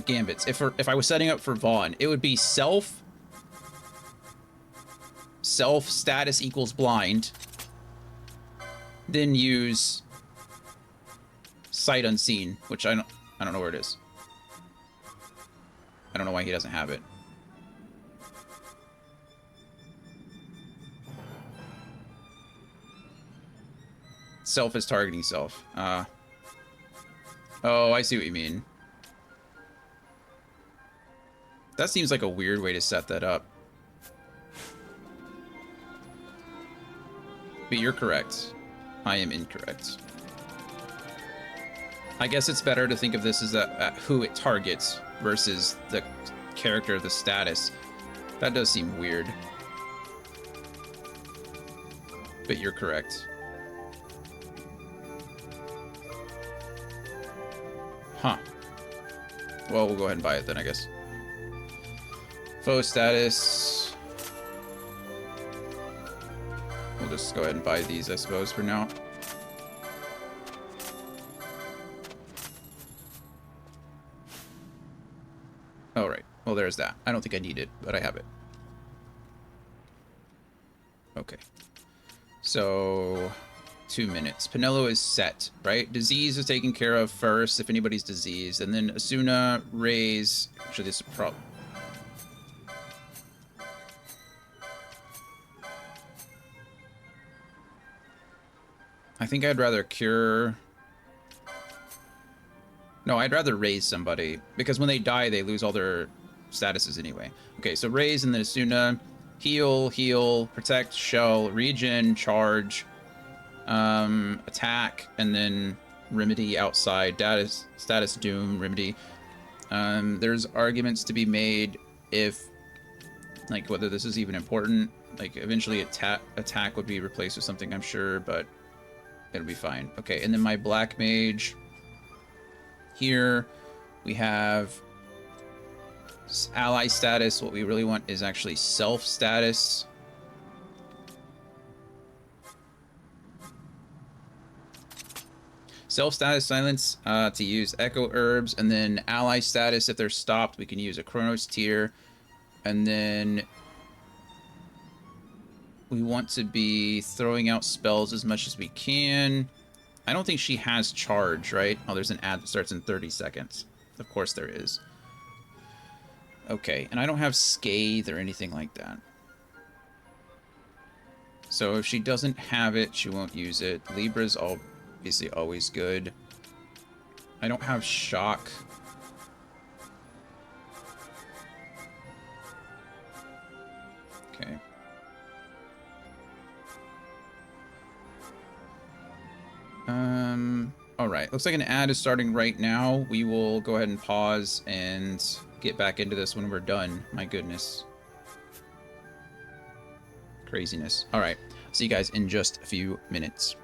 gambits. If I was setting up for Vaughn, it would be self status equals blind, then use sight unseen, which I don't know where it is. I don't know why he doesn't have it. Self is targeting self. Oh, I see what you mean. That seems like a weird way to set that up. But you're correct. I am incorrect. I guess it's better to think of this as who it targets versus the character, the status. That does seem weird. But you're correct. Huh. Well, we'll go ahead and buy it then, I guess. Foe status. We'll just go ahead and buy these, I suppose, for now. Oh, right. Well, there's that. I don't think I need it, but I have it. Okay. So, 2 minutes. Pinello is set, right? Disease is taken care of first, if anybody's diseased. And then Asuna, Raise... Actually, this is a problem. I think I'd rather cure... No, I'd rather raise somebody, because when they die, they lose all their statuses anyway. Okay, so raise and then Asuna. Heal, protect, shell, regen, charge, attack, and then remedy outside. Status doom, remedy. There's arguments to be made if, like, whether this is even important. Like, eventually attack would be replaced with something, I'm sure, but it'll be fine. Okay, and then my black mage. Here we have ally status. What we really want is actually self status. Self status silence to use echo herbs, and then ally status, if they're stopped, we can use a Chronos tier. And then we want to be throwing out spells as much as we can. I don't think she has charge, right? Oh, there's an ad that starts in 30 seconds. Of course there is. Okay, and I don't have Scathe or anything like that. So if she doesn't have it, she won't use it. Libra's obviously always good. I don't have Shock. Okay. All right, looks like an ad is starting right now. We will go ahead and pause and get back into this when we're done. My goodness. Craziness. All right, see you guys in just a few minutes.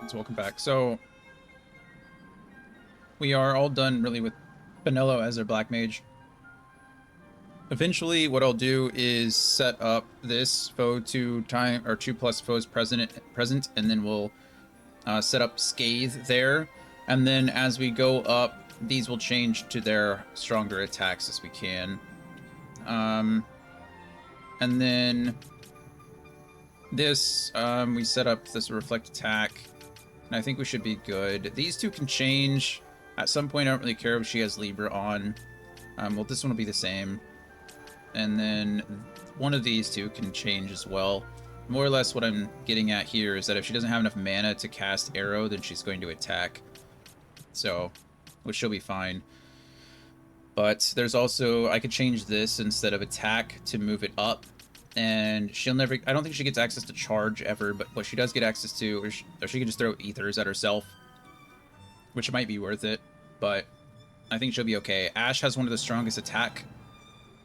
So welcome back. So we are all done really with Benello as their black mage. Eventually, what I'll do is set up this foe 2 time or 2+ foes present, and then we'll set up Scathe there. And then as we go up, these will change to their stronger attacks as we can. And then this, we set up this reflect attack, and I think we should be good. These two can change. At some point, I don't really care if she has Libra on. Well, this one will be the same. And then one of these two can change as well. more or less what I'm getting at here is that if she doesn't have enough mana to cast Arrow, then she's going to attack. So, which she'll be fine. But there's also, I could change this instead of attack to move it up. And she'll never, I don't think she gets access to charge ever, but what she does get access to, or she can just throw ethers at herself, which might be worth it, but I think she'll be okay. Ashe has one of the strongest attack,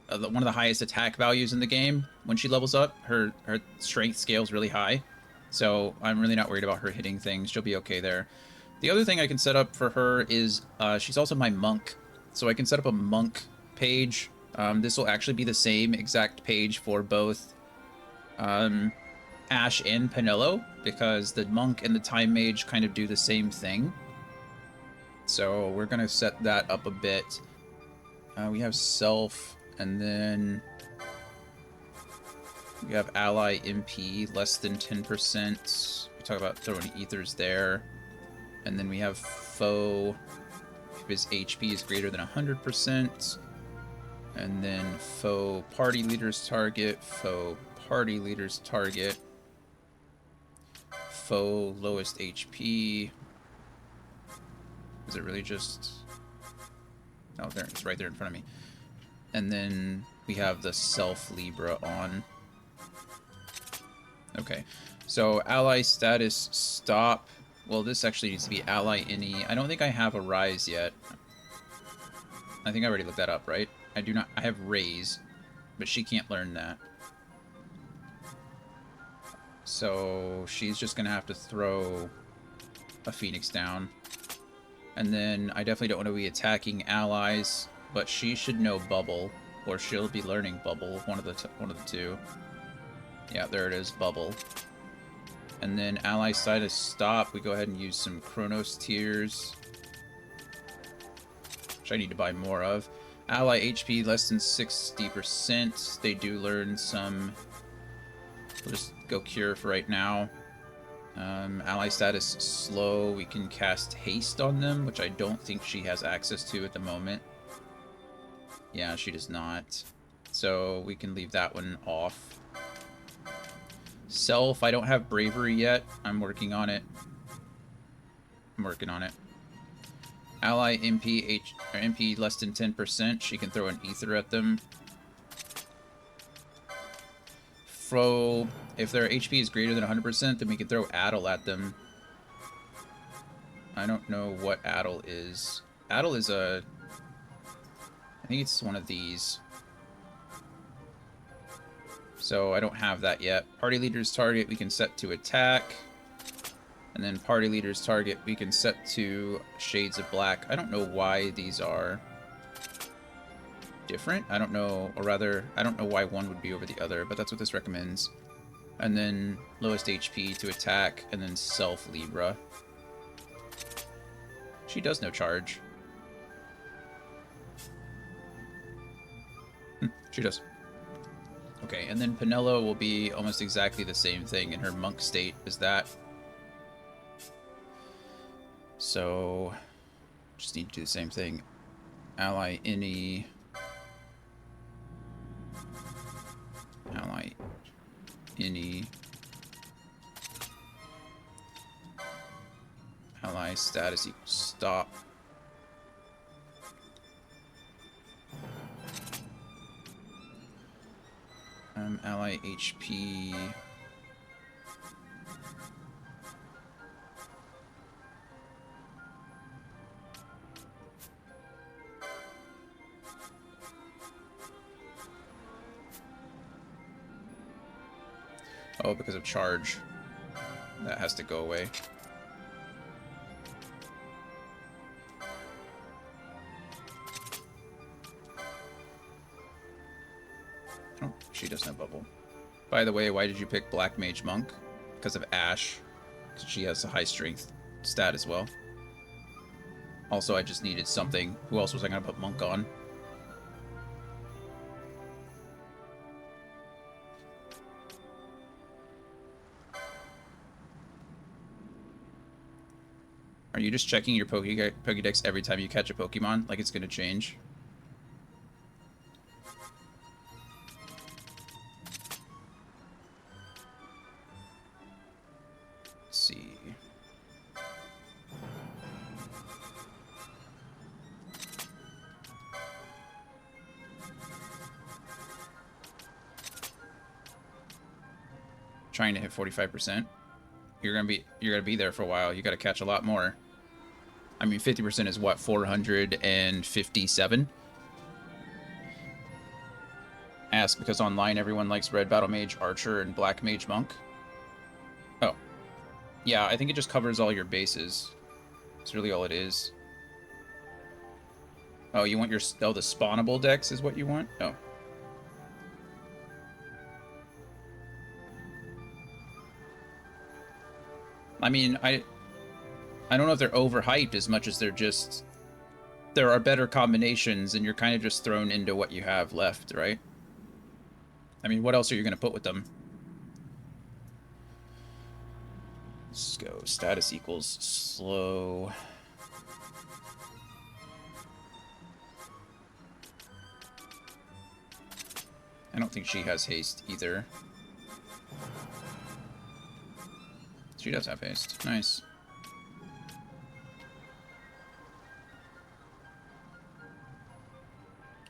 one of the highest attack values in the game. When she levels up, her strength scales really high, so I'm really not worried about her hitting things. She'll be okay there. The other thing I can set up for her is, she's also my monk, so I can set up a monk page. This will actually be the same exact page for both Ashe and Penelo, because the monk and the time mage kind of do the same thing. So we're going to set that up a bit. We have self, and then we have ally MP less than 10%. We talk about throwing ethers there. And then we have foe if his HP is greater than 100%. And then foe party leader's target, foe party leader's target, foe lowest HP. Is it really just... Oh, there, it's right there in front of me. And then we have the self Libra on. Okay, so ally status stop. Well, this actually needs to be ally any. I don't think I have a rise yet. I think I already looked that up, right? I do not. I have raise, but she can't learn that. So she's just gonna have to throw a Phoenix down. And then I definitely don't want to be attacking allies, but she should know Bubble, or she'll be learning Bubble. One of the two. Yeah, there it is, Bubble. And then ally status stop. We go ahead and use some Chronos Tears, which I need to buy more of. Ally HP less than 60%. They do learn some. We'll just go Cure for right now. Ally status slow. We can cast Haste on them, which I don't think she has access to at the moment. Yeah, she does not. So we can leave that one off. Self, I don't have Bravery yet. I'm working on it. Ally MP less than 10%. She can throw an Ether at them. Foe, if their HP is greater than 100%, then we can throw Addle at them. I don't know what Addle is. Addle is a... I think it's one of these. So I don't have that yet. Party leader's target we can set to attack. And then party leader's target we can set to Shades of Black. I don't know why these are different. I don't know, or rather, I don't know why one would be over the other, but that's what this recommends. And then lowest HP to attack, and then self Libra. She does no charge. She does. Okay, and then Penelo will be almost exactly the same thing in her monk state as that. So, just need to do the same thing. Ally any. Ally any. Ally status equals stop. Ally HP. Oh, because of charge. That has to go away. Oh, she does have bubble. By the way, why did you pick Black Mage Monk? Because of Ashe. Because she has a high strength stat as well. Also, I just needed something. Who else was I going to put Monk on? Are you just checking your Pokédex every time you catch a Pokemon? Like it's going to change? see. Trying to hit 45%. You're gonna be there for a while. You gotta catch a lot more. I mean, 50% is what, 457? Ask because online everyone likes red battle mage, archer, and black mage monk. Oh. Yeah, I think it just covers all your bases. That's really all it is. Oh, you want your... Oh, the spawnable decks is what you want? Oh. I mean, I don't know if they're overhyped as much as they're just... There are better combinations, and you're kind of just thrown into what you have left, right? I mean, what else are you going to put with them? Let's go. Status equals slow. I don't think she has haste either. She does have haste. Nice.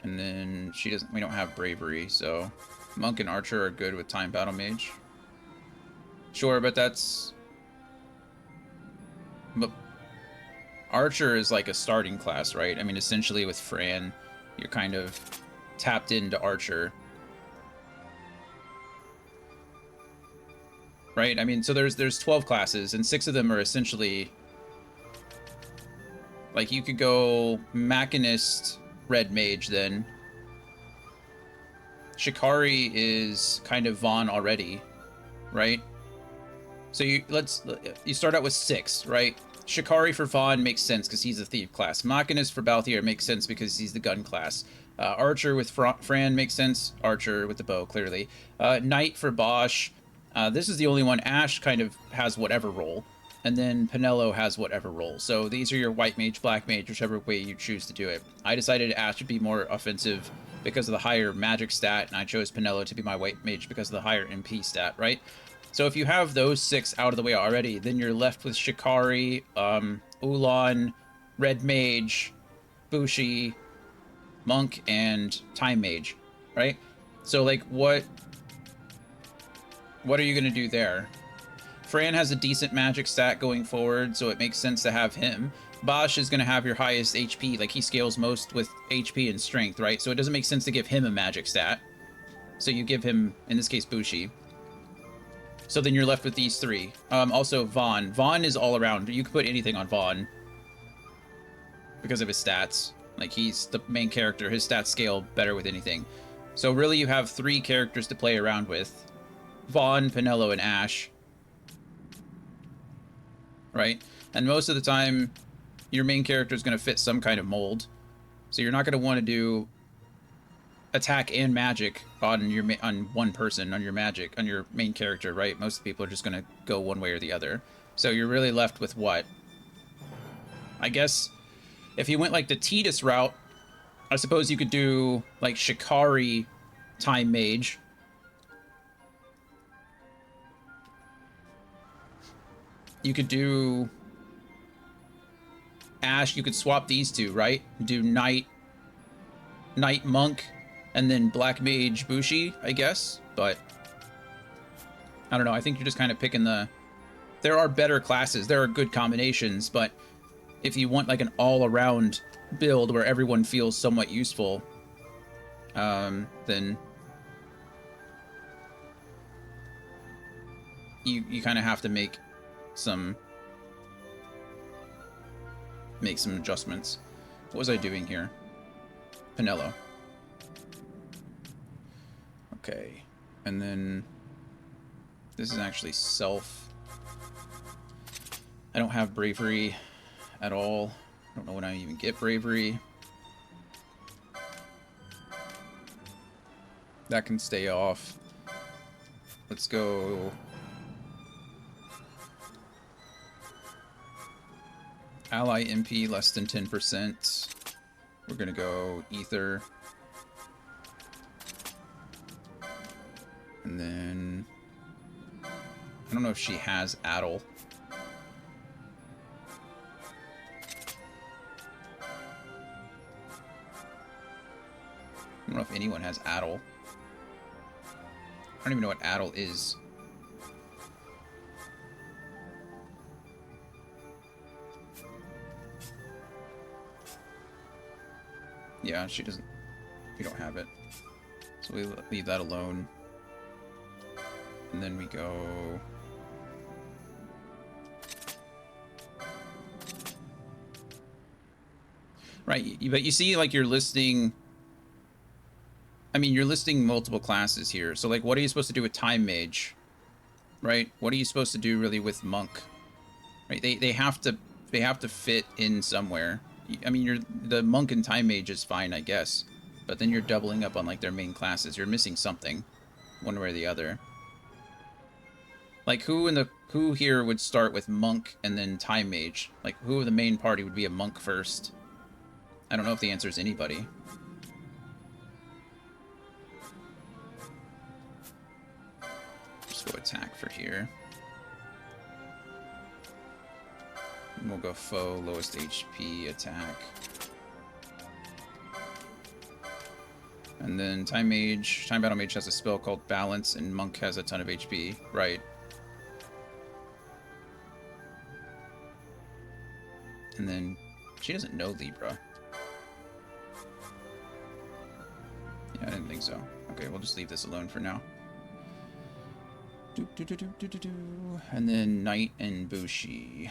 And then she doesn't... We don't have bravery, so... Monk and archer are good with time battle mage. Sure, but that's... But archer is like a starting class, right? I mean, essentially with Fran, you're kind of tapped into archer. Right? I mean, so there's 12 classes, and 6 of them are essentially... Like, you could go Machinist, red mage, then. Shikari is kind of Vaughn already, right? So you start out with 6, right? Shikari for Vaughn makes sense because he's a thief class. Machinist for Balthier makes sense because he's the gun class. Archer with Fran makes sense. Archer with the bow, clearly. Knight for Bosch. This is the only one. Ash kind of has whatever role. And then Pinello has whatever role. So these are your white mage, black mage, whichever way you choose to do it. I decided Ash would be more offensive because of the higher magic stat, and I chose Pinello to be my white mage because of the higher MP stat, right? So if you have those 6 out of the way already, then you're left with Shikari, Ulan, red mage, Bushi, monk, and time mage, right? So, like, what are you going to do there? Fran has a decent magic stat going forward, so it makes sense to have him. Bosch is going to have your highest HP, like he scales most with HP and strength, right? So it doesn't make sense to give him a magic stat. So you give him, in this case, Bushi. So then you're left with these 3. Also, Vaughn. Vaughn is all around. You can put anything on Vaughn because of his stats. Like, he's the main character. His stats scale better with anything. So really you have 3 characters to play around with. Vaughn, Pinello, and Ash. Right? And most of the time, your main character is going to fit some kind of mold. So you're not going to want to do attack and magic on one person, on your magic, on your main character, right? Most people are just going to go one way or the other. So you're really left with what? I guess if you went like the Tidus route, I suppose you could do like Shikari time mage. You could do Ash, you could swap these 2, right? Do Knight Monk, and then Black Mage Bushi, I guess. But I don't know, I think you're just kind of picking the... There are better classes, there are good combinations, but if you want like an all-around build where everyone feels somewhat useful, then you kind of have to make some adjustments. What was I doing here? Pinello. Okay. And then this is actually self. I don't have bravery at all. I don't know when I even get bravery. That can stay off. Let's go. Ally MP less than 10%. We're gonna go Ether. And then I don't know if she has Addle. I don't know if anyone has Addle. I don't even know what Addle is. Yeah, she doesn't. We don't have it. So we leave that alone. And then we go... Right, but you see, like, you're listing... I mean, you're listing multiple classes here. So, like, what are you supposed to do with Time Mage? Right? What are you supposed to do, really, with Monk? Right? They have to fit in somewhere. I mean, the Monk and Time Mage is fine, I guess. But then you're doubling up on, like, their main classes. You're missing something. One way or the other. Like, who here would start with Monk and then Time Mage? Like, who of the main party would be a Monk first? I don't know if the answer is anybody. Just go attack for here. And we'll go foe, lowest HP, attack. And then Time Battle Mage has a spell called Balance, and Monk has a ton of HP. Right. And then she doesn't know Libra. Yeah, I didn't think so. Okay, we'll just leave this alone for now. And then Knight and Bushi.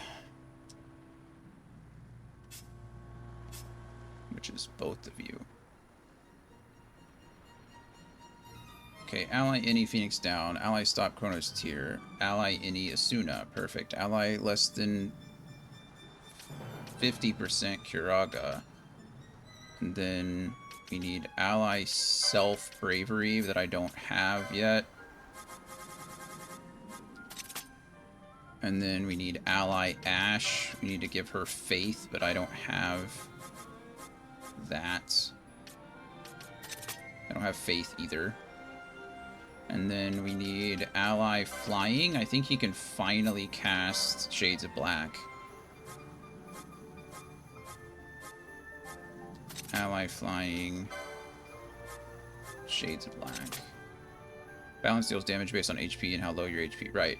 Which is both of you. Okay, ally any Phoenix down. Ally stop Chronos tier. Ally any Asuna. Perfect. Ally less than 50% Kuraga. And then we need ally self bravery that I don't have yet. And then we need ally Ash. We need to give her faith, but I don't have that. I don't have faith either. And then we need ally flying. I think he can finally cast Shades of Black. Ally flying. Shades of Black. Balance deals damage based on HP and how low your HP. Right.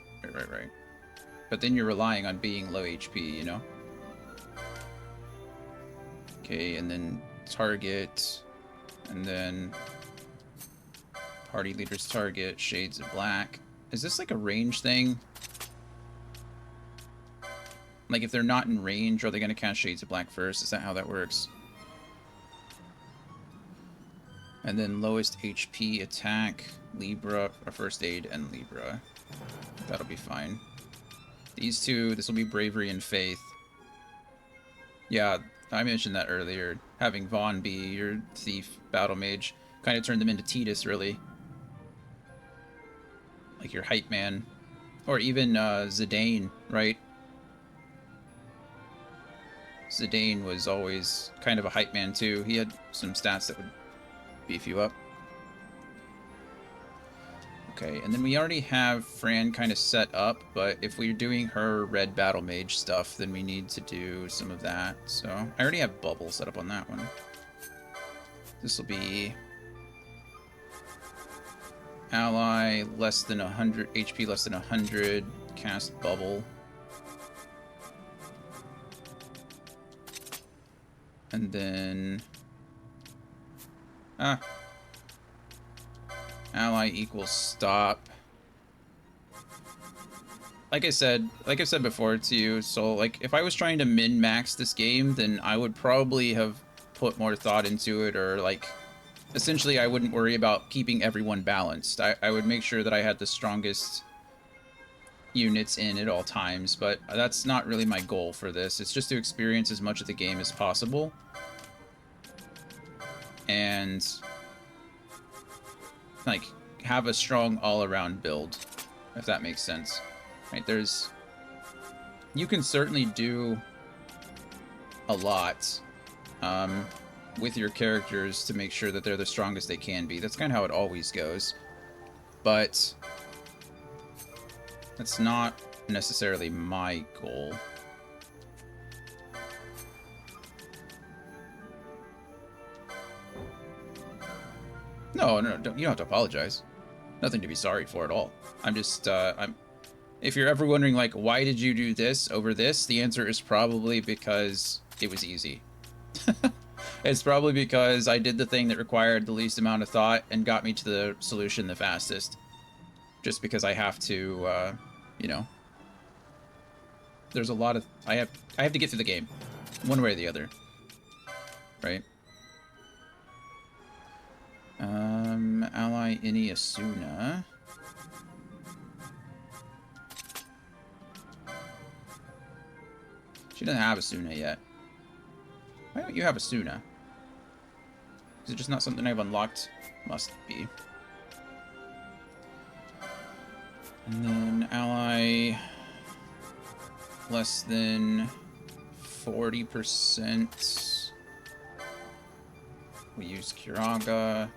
But then you're relying on being low HP, you know? Okay, and then target. And then party leader's target. Shades of Black. Is this like a range thing? Like if they're not in range, are they going to cast Shades of Black first? Is that how that works? And then lowest HP attack, Libra, or first aid, and Libra. That'll be fine. These two, this will be bravery and faith. Yeah, I mentioned that earlier. Having Vaughn be your thief battle mage kind of turned them into Tidus, really. Like your hype man. Or even Zidane, right? Zidane was always kind of a hype man too. He had some stats that would beef you up. Okay, and then we already have Fran kind of set up, but if we're doing her red battle mage stuff, then we need to do some of that. So I already have bubble set up on that one. This will be ally less than 100, HP less than 100, cast bubble. And then ally equals stop. Like I said before to you, so like if I was trying to min-max this game, then I would probably have put more thought into it, or like essentially I wouldn't worry about keeping everyone balanced. I would make sure that I had the strongest units in at all times, but that's not really my goal for this. It's just to experience as much of the game as possible. And like have a strong all-around build, if that makes sense. Right, you can certainly do a lot with your characters to make sure that they're the strongest they can be. That's kind of how it always goes. But that's not necessarily my goal. No, no, don't, you don't have to apologize. Nothing to be sorry for at all. I'm just, if you're ever wondering, like, why did you do this over this, the answer is probably because it was easy. It's probably because I did the thing that required the least amount of thought and got me to the solution the fastest. Just because I have to, you know, there's a lot of, I have to get through the game, one way or the other, right? Ally any Asuna. She doesn't have Asuna yet. Why don't you have Asuna? Is it just not something I've unlocked? Must be. And then ally less than 40%. We use Kiraga.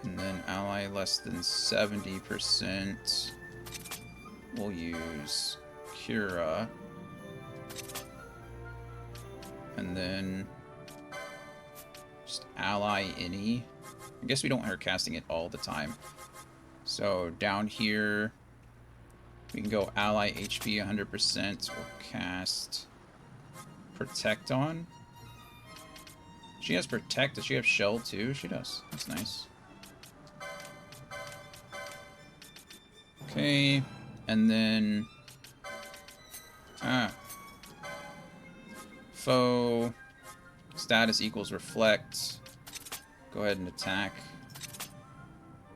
And then ally less than 70%. We'll use Kira. And then just ally any. I guess we don't want her casting it all the time. So down here, we can go ally HP 100%. We'll cast Protect on. She has Protect. Does she have Shell too? She does. That's nice. Okay. And then... Foe. Status equals Reflect. Go ahead and attack.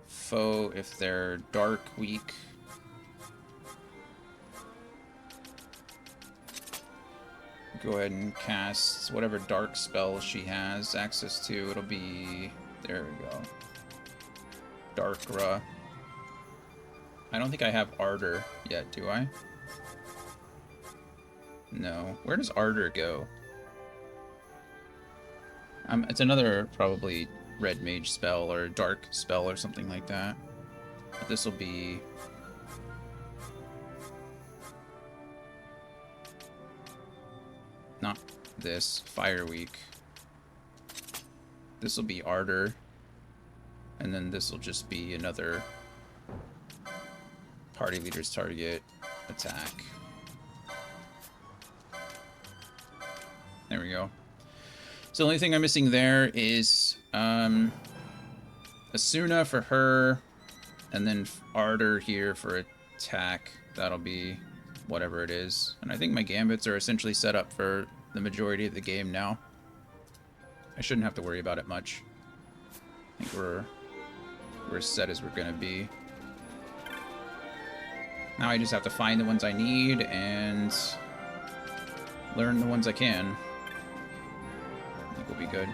Foe if they're dark, weak. Go ahead and cast whatever dark spell she has access to. It'll be... There we go. Darkra. I don't think I have Ardor yet, do I? No. Where does Ardor go? It's another probably red mage spell or dark spell or something like that. But this will be... Not this. Fire Weak. This will be Ardor. And then this will just be another party leader's target attack. There we go. So the only thing I'm missing there is Asuna for her, and then Ardor here for attack. That'll be whatever it is. And I think my gambits are essentially set up for the majority of the game now. I shouldn't have to worry about it much. I think we're as set as we're gonna be. Now I just have to find the ones I need and learn the ones I can. I think we'll be good.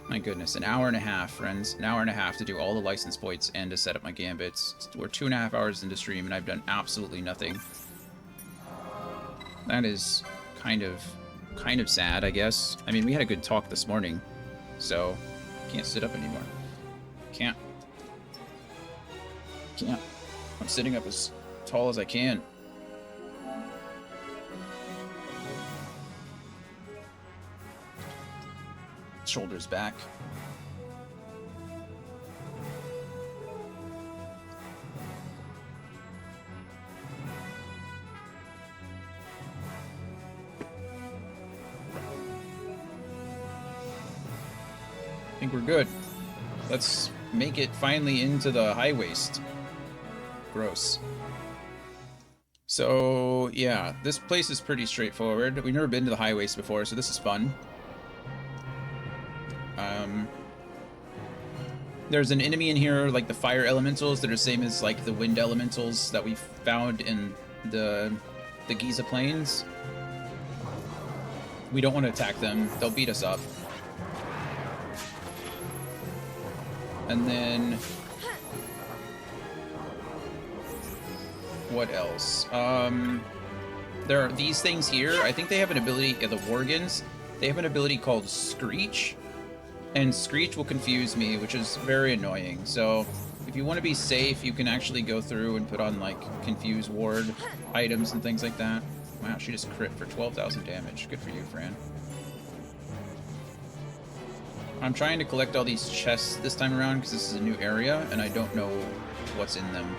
My goodness, an hour and a half, friends. An hour and a half to do all the license points and to set up my gambits. We're 2.5 hours into stream and I've done absolutely nothing. That is kind of sad, I guess. I mean, we had a good talk this morning, so can't sit up anymore. Can't. I'm sitting up as tall as I can. Shoulders back. I think we're good. Let's make it finally into the Highwaste. Gross. So, yeah, this place is pretty straightforward. We've never been to the Highwaste before, so this is fun. There's an enemy in here, like the fire elementals, that are same as like the wind elementals that we found in the Giza Plains. We don't want to attack them. They'll beat us up. And then... what else? There are these things here. I think they have an ability, the Worgans, they have an ability called Screech. And Screech will confuse me, which is very annoying. So, if you want to be safe, you can actually go through and put on, like, Confuse Ward items and things like that. Wow, she just crit for 12,000 damage. Good for you, Fran. I'm trying to collect all these chests this time around because this is a new area and I don't know what's in them.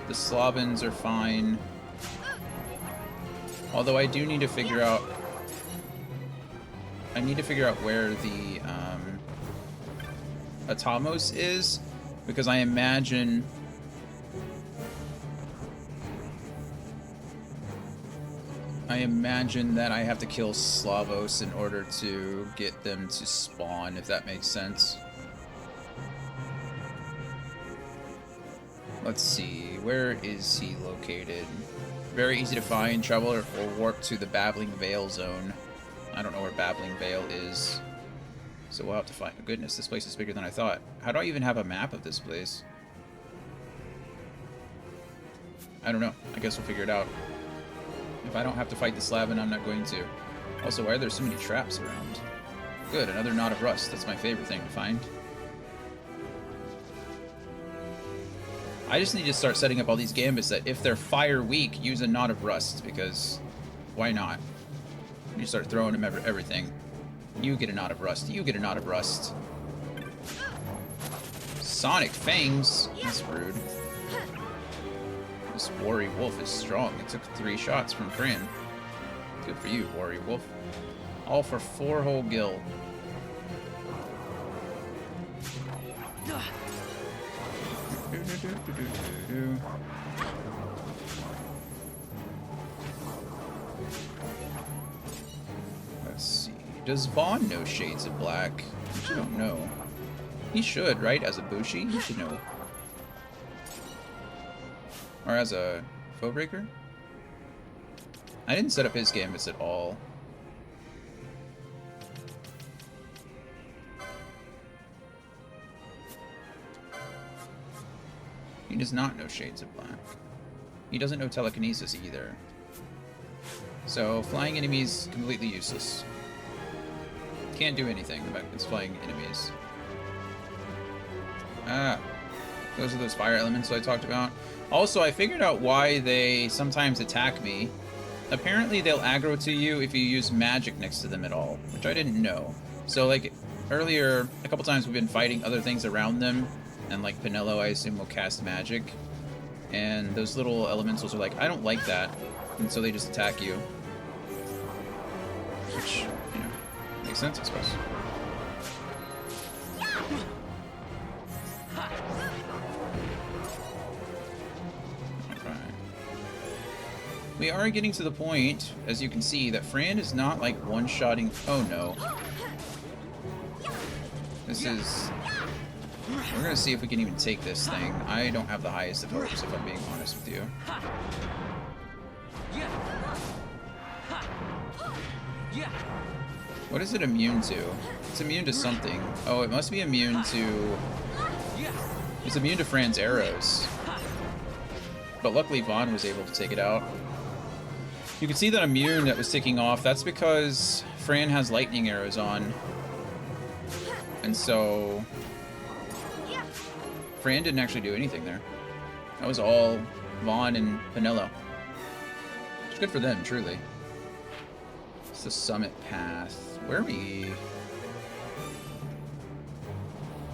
The Slovens are fine. Although I do need to figure out... I need to figure out where the Atamos is, because I imagine... that I have to kill Slavos in order to get them to spawn, if that makes sense. Let's see, where is he located? Very easy to find, travel or warp to the Babbling Vale zone. I don't know where Babbling Vale is. So we'll have to find... Oh, goodness, this place is bigger than I thought. How do I even have a map of this place? I don't know. I guess we'll figure it out. If I don't have to fight the Slavin, I'm not going to. Also, why are there so many traps around? Good, another knot of rust. That's my favorite thing to find. I just need to start setting up all these gambits that if they're fire weak, use a knot of rust, because why not? You start throwing them everything. You get a knot of rust. You get a knot of rust. Sonic Fangs? That's rude. This Wary Wolf is strong. It took 3 shots from Fran. Good for you, Wary Wolf. All for 4 whole gil. Let's see. Does Vaughn know Shades of Black? I don't know. He should, right? As a Bushi? He should know. Or as a Foebreaker? I didn't set up his gambits at all. He does not know Shades of Black. He doesn't know Telekinesis either. So, flying enemies, completely useless. Can't do anything against flying enemies. Ah. Those are those fire elements that I talked about. Also, I figured out why they sometimes attack me. Apparently, they'll aggro to you if you use magic next to them at all, which I didn't know. So, like, earlier, a couple times we've been fighting other things around them, and, like, Pinello, I assume, will cast magic. And those little elementals are like, I don't like that. And so they just attack you. Which, you know, makes sense, I suppose. We are getting to the point, as you can see, that Fran is not, like, one-shotting... Oh, no. This is... We're gonna see if we can even take this thing. I don't have the highest of hopes, if I'm being honest with you. What is it immune to? It's immune to something. Oh, it must be immune to... It's immune to Fran's arrows. But luckily Vaughn was able to take it out. You can see that immune that was ticking off. That's because Fran has lightning arrows on. And so... Fran didn't actually do anything there. That was all Vaughn and Pinello. It's good for them, truly. It's the summit path. Where are we?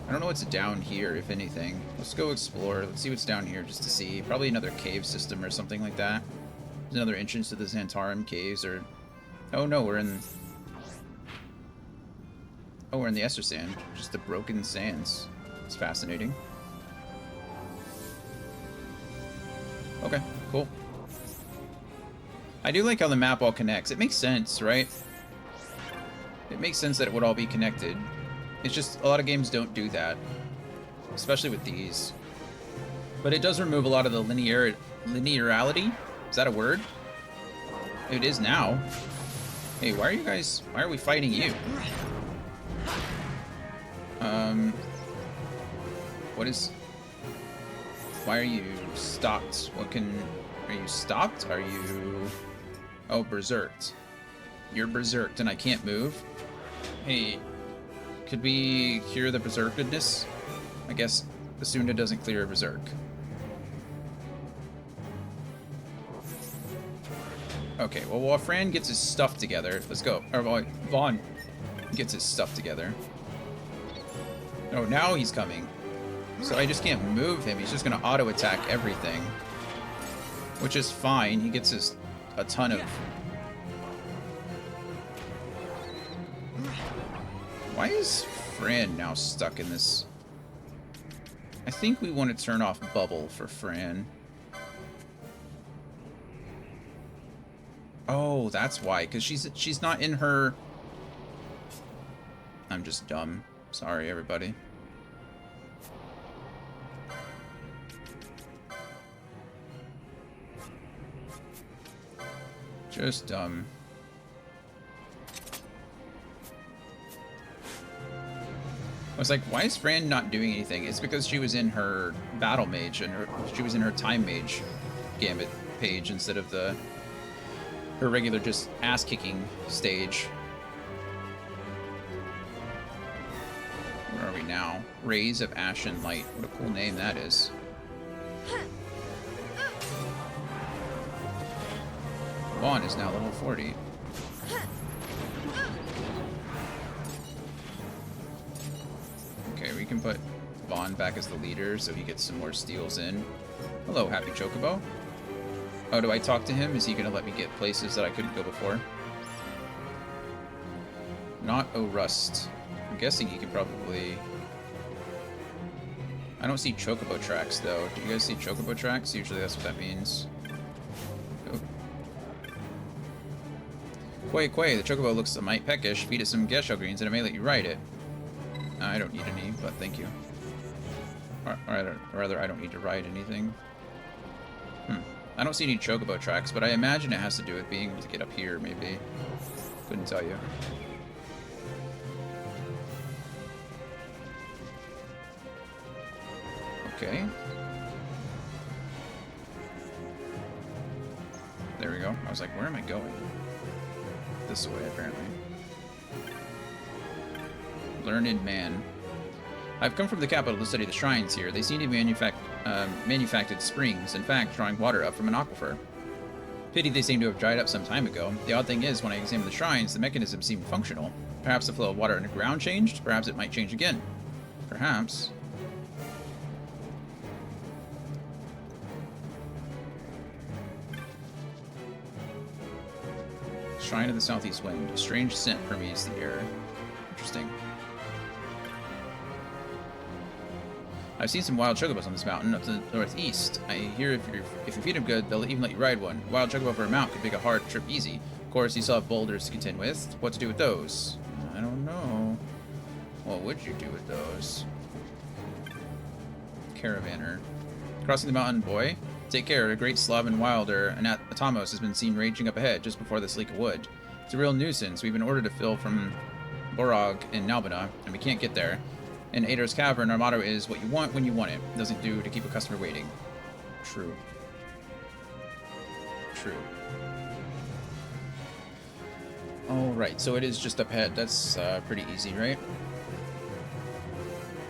I don't know what's down here, if anything. Let's go explore. Let's see what's down here just to see. Probably another cave system or something like that. There's another entrance to the Xantarum caves, or... Oh no, we're in... Oh, we're in the Esser Sand. Just the broken sands. It's fascinating. Okay, cool. I do like how the map all connects. It makes sense, right? It makes sense that it would all be connected. It's just a lot of games don't do that. Especially with these. But it does remove a lot of the linearity. Is that a word? It is now. Hey, why are you guys... Why are we fighting you? What is... Why are you stopped? What can... Are you stopped? Are you... Oh, berserked. You're berserked and I can't move? Hey, could we cure the berserkedness? I guess Basunda doesn't clear a berserk. Okay, well, while Fran gets his stuff together, let's go. Or, Vaughn. He gets his stuff together. Oh, now he's coming. So I just can't move him. He's just going to auto-attack everything. Which is fine. He gets a ton of... Why is Fran now stuck in this? I think we want to turn off Bubble for Fran. Oh, that's why. Because she's not in her... I'm just dumb. Sorry, everybody. Just dumb. I was like, why is Fran not doing anything? It's because she was in her Battle Mage and she was in her Time Mage Gambit page instead of her regular just ass-kicking stage. Where are we now? Rays of Ashen Light. What a cool name that is. Vaughn is now level 40. Okay, we can put Vaughn back as the leader so he gets some more steals in. Hello, Happy Chocobo. Oh, do I talk to him? Is he going to let me get places that I couldn't go before? Not O'Rust. I'm guessing he could probably... I don't see Chocobo tracks, though. Do you guys see Chocobo tracks? Usually that's what that means. Oh. Quay, the Chocobo looks a mite peckish. Feed it some Gesho greens and it may let you ride it. I don't need any, but thank you. Or rather, I don't need to ride anything. I don't see any Chocobo tracks, but I imagine it has to do with being able to get up here, maybe. Couldn't tell you. Okay. There we go. I was like, where am I going? This way, apparently. Learned man. I've come from the capital to study the shrines here. They seem to be manufactured springs, in fact, drawing water up from an aquifer. Pity they seem to have dried up some time ago. The odd thing is, when I examine the shrines, the mechanism seemed functional. Perhaps the flow of water underground changed? Perhaps it might change again. Perhaps. Shrine of the Southeast Wind. A strange scent permeates the air. Interesting. I've seen some wild chocobos on this mountain up to the northeast. I hear if you feed them good, they'll even let you ride one. Wild chocobo for a mount could make a hard trip easy. Of course, you still have boulders to contend with. What to do with those? I don't know. What would you do with those? Caravaner. Crossing the mountain, boy. Take care, a great Slavan wilder, Atamos, has been seen raging up ahead just before this leak of wood. It's a real nuisance. We've been ordered to fill from Borog in Nalbina, and we can't get there. In Adar's Cavern, our motto is, what you want when you want it. Doesn't do to keep a customer waiting. True. True. Alright, so it is just up ahead. That's pretty easy, right?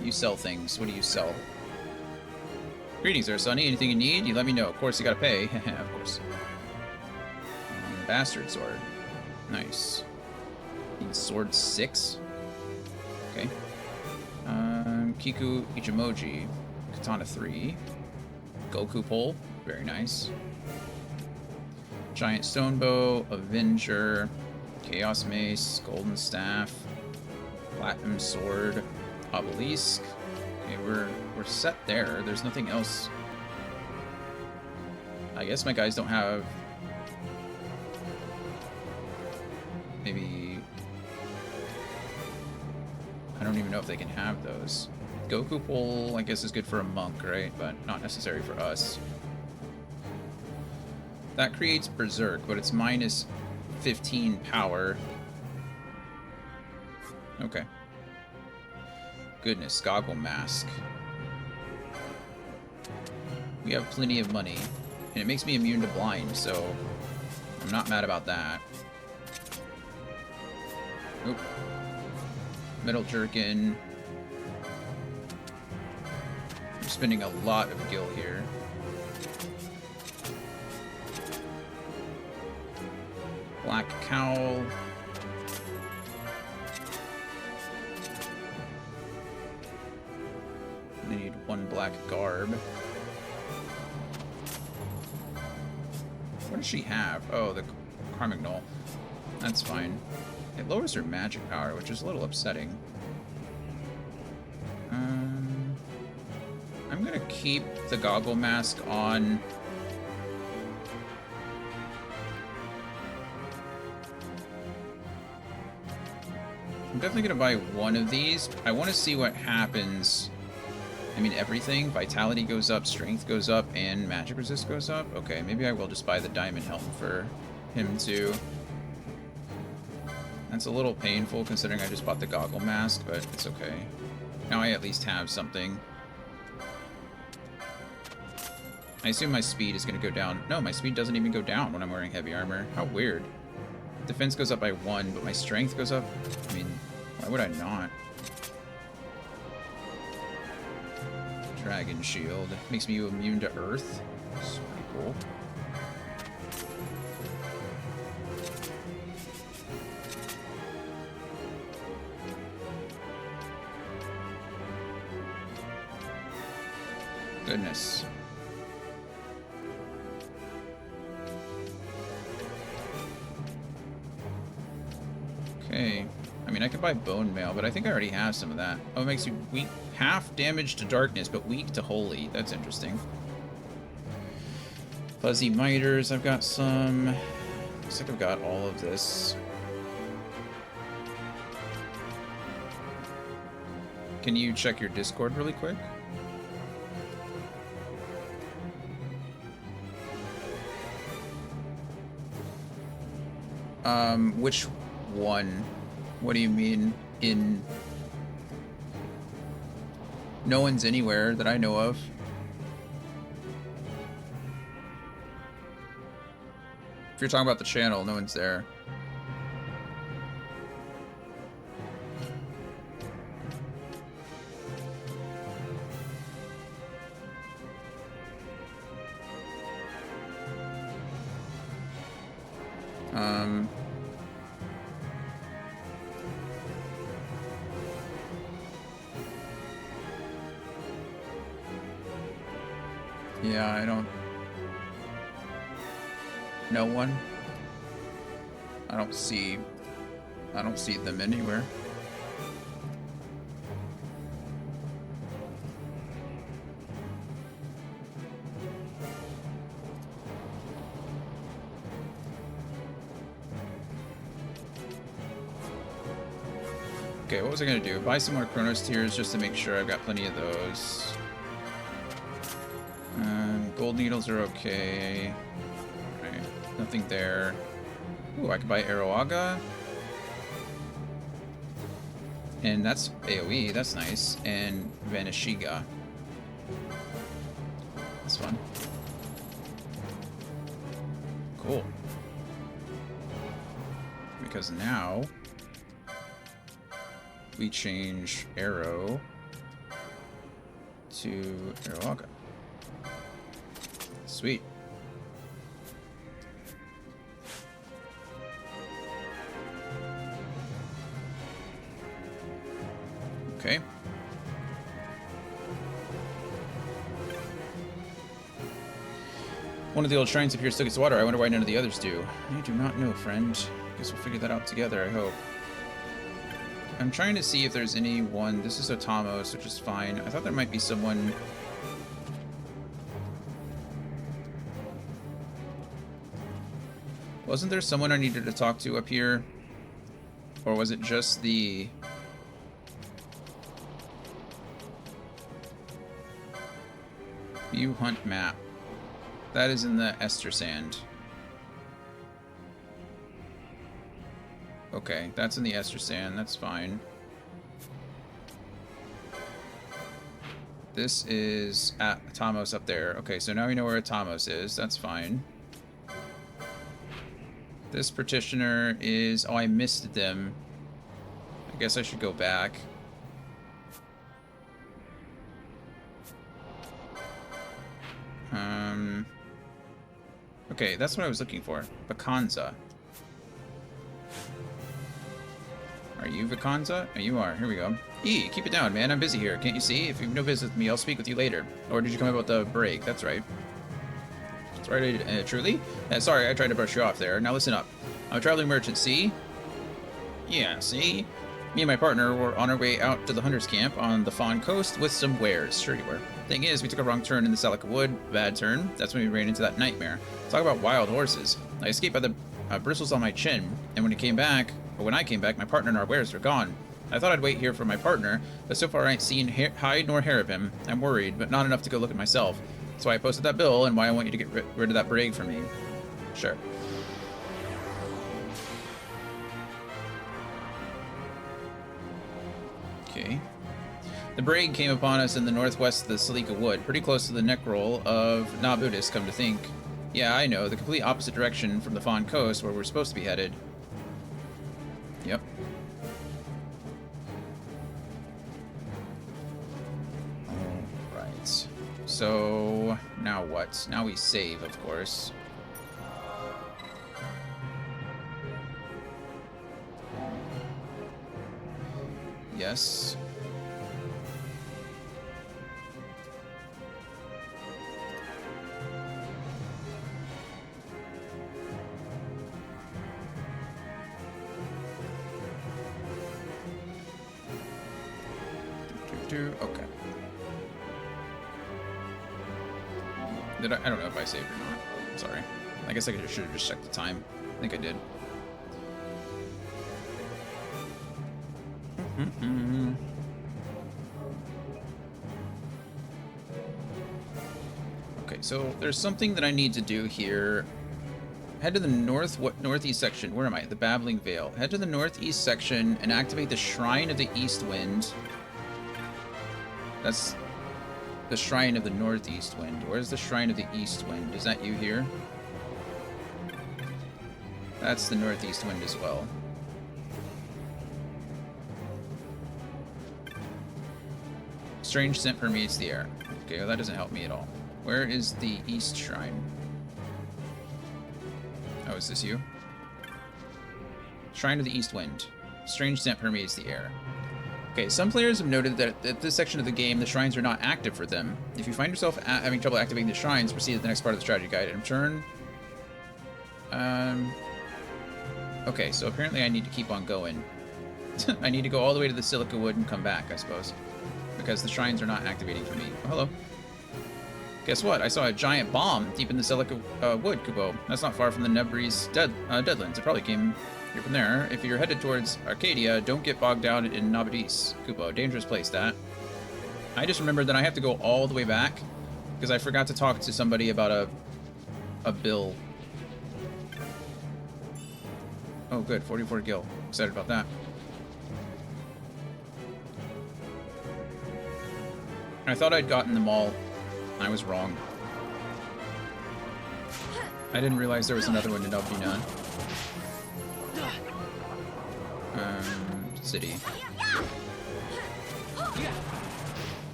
You sell things. What do you sell? Greetings there, Sonny. Anything you need, you let me know. Of course, you gotta pay. Of course. Bastard sword. Nice. Need sword 6. Okay. Kiku Ichimoji. Katana 3. Goku pole. Very nice. Giant stone bow. Avenger. Chaos mace. Golden staff. Platinum sword. Obelisk. Okay, we're set there. There's nothing else. I guess my guys don't have... Maybe... I don't even know if they can have those. Goku pole, I guess, is good for a monk, right? But not necessary for us. That creates Berserk, but it's minus 15 power. Okay. Goodness, goggle mask. We have plenty of money. And it makes me immune to blind, so I'm not mad about that. Oop. Metal jerkin. I'm spending a lot of gil here. Black cowl. 1 black garb. What does she have? Oh, the Carmignol. That's fine. It lowers her magic power, which is a little upsetting. I'm gonna keep the goggle mask on. I'm definitely gonna buy one of these. I want to see what happens. I mean, everything. Vitality goes up, strength goes up, and magic resist goes up. Okay, maybe I will just buy the diamond helm for him too. That's a little painful considering I just bought the goggle mask, but it's okay. Now I at least have something. I assume my speed is going to go down. No, my speed doesn't even go down when I'm wearing heavy armor. How weird. Defense goes up by 1, but my strength goes up? I mean, why would I not? Dragon shield. Makes me immune to earth. That's pretty cool. Goodness. Okay. I mean, I could buy bone mail, but I think I already have some of that. Oh, it makes you weak. Half damage to darkness, but weak to holy. That's interesting. Fuzzy miters, I've got some. Looks like I've got all of this. Can you check your Discord really quick? Which one? What do you mean in... No one's anywhere that I know of. If you're talking about the channel, no one's there. Yeah, I don't... No one? I don't see them anywhere. Okay, what was I gonna do? Buy some more Chronos Tears just to make sure I've got plenty of those. Gold needles are okay. Alright, nothing there. Ooh, I could buy Aroaga. And that's AoE, that's nice. And Vanishiga. That's fun. Cool. Because now we change Arrow to Aroaga. Sweet. Okay. One of the old shrines up here still gets water. I wonder why none of the others do. I do not know, friend. Guess we'll figure that out together, I hope. I'm trying to see if there's anyone... This is Otamos, which is fine. I thought there might be someone... Wasn't there someone I needed to talk to up here? Or was it just the... View hunt map? That is in the Ester Sand. Okay, that's in the Ester Sand. That's fine. This is at Atamos up there. Okay, so now we know where Atamos is. That's fine. This petitioner is... Oh, I missed them. I guess I should go back. Okay, that's what I was looking for. Bakanza. Are you Vikanza? Oh, you are. Here we go. E, keep it down, man. I'm busy here. Can't you see? If you've no business with me, I'll speak with you later. Or did you come about the break? That's right. That's right, truly? Sorry, I tried to brush you off there. Now listen up. I'm a traveling merchant, see? Yeah, see? Me and my partner were on our way out to the hunter's camp on the Fawn Coast with some wares. Sure you were. Thing is, we took a wrong turn in the Salika Wood. Bad turn. That's when we ran into that nightmare. Talk about wild horses. I escaped by the bristles on my chin, and when I came back, my partner and our wares were gone. I thought I'd wait here for my partner, but so far I ain't seen hide nor hair of him. I'm worried, but not enough to go look at myself. That's why I posted that bill and why I want you to get rid of that brig for me. Sure. Okay. The brig came upon us in the northwest of the Salika Wood, pretty close to the neckroll of Nabudis, come to think. Yeah, I know, the complete opposite direction from the Fawn Coast, where we're supposed to be headed. Yep. Alright. So, now what? Now we save, of course. Yes. Okay. I don't know if I saved or not. Sorry. I guess I should have just checked the time. I think I did. Okay, so there's something that I need to do here. Head to the northeast section. Where am I? The Babbling Vale. Head to the northeast section and activate the Shrine of the East Wind. That's the Shrine of the Northeast Wind. Where's the Shrine of the East Wind? Is that you here? That's the Northeast Wind as well. Strange scent permeates the air. Okay, well that doesn't help me at all. Where is the East Shrine? Oh, is this you? Shrine of the East Wind. Strange scent permeates the air. Okay, some players have noted that at this section of the game, the shrines are not active for them. If you find yourself having trouble activating the shrines, proceed to the next part of the strategy guide and turn. Okay, so apparently I need to keep on going. I need to go all the way to the Silica Wood and come back, I suppose. Because the shrines are not activating for me. Oh, hello. Guess what? I saw a giant bomb deep in the Silica Wood, Kubo. That's not far from the Nebris Deadlands. It probably came here from there. If you're headed towards Arcadia, don't get bogged down in Nabudis, Kubo. Dangerous place, that. I just remembered that I have to go all the way back because I forgot to talk to somebody about a bill. Oh, good. 44 gil. Excited about that. I thought I'd gotten them all. I was wrong. I didn't realize there was another one in Albina. City.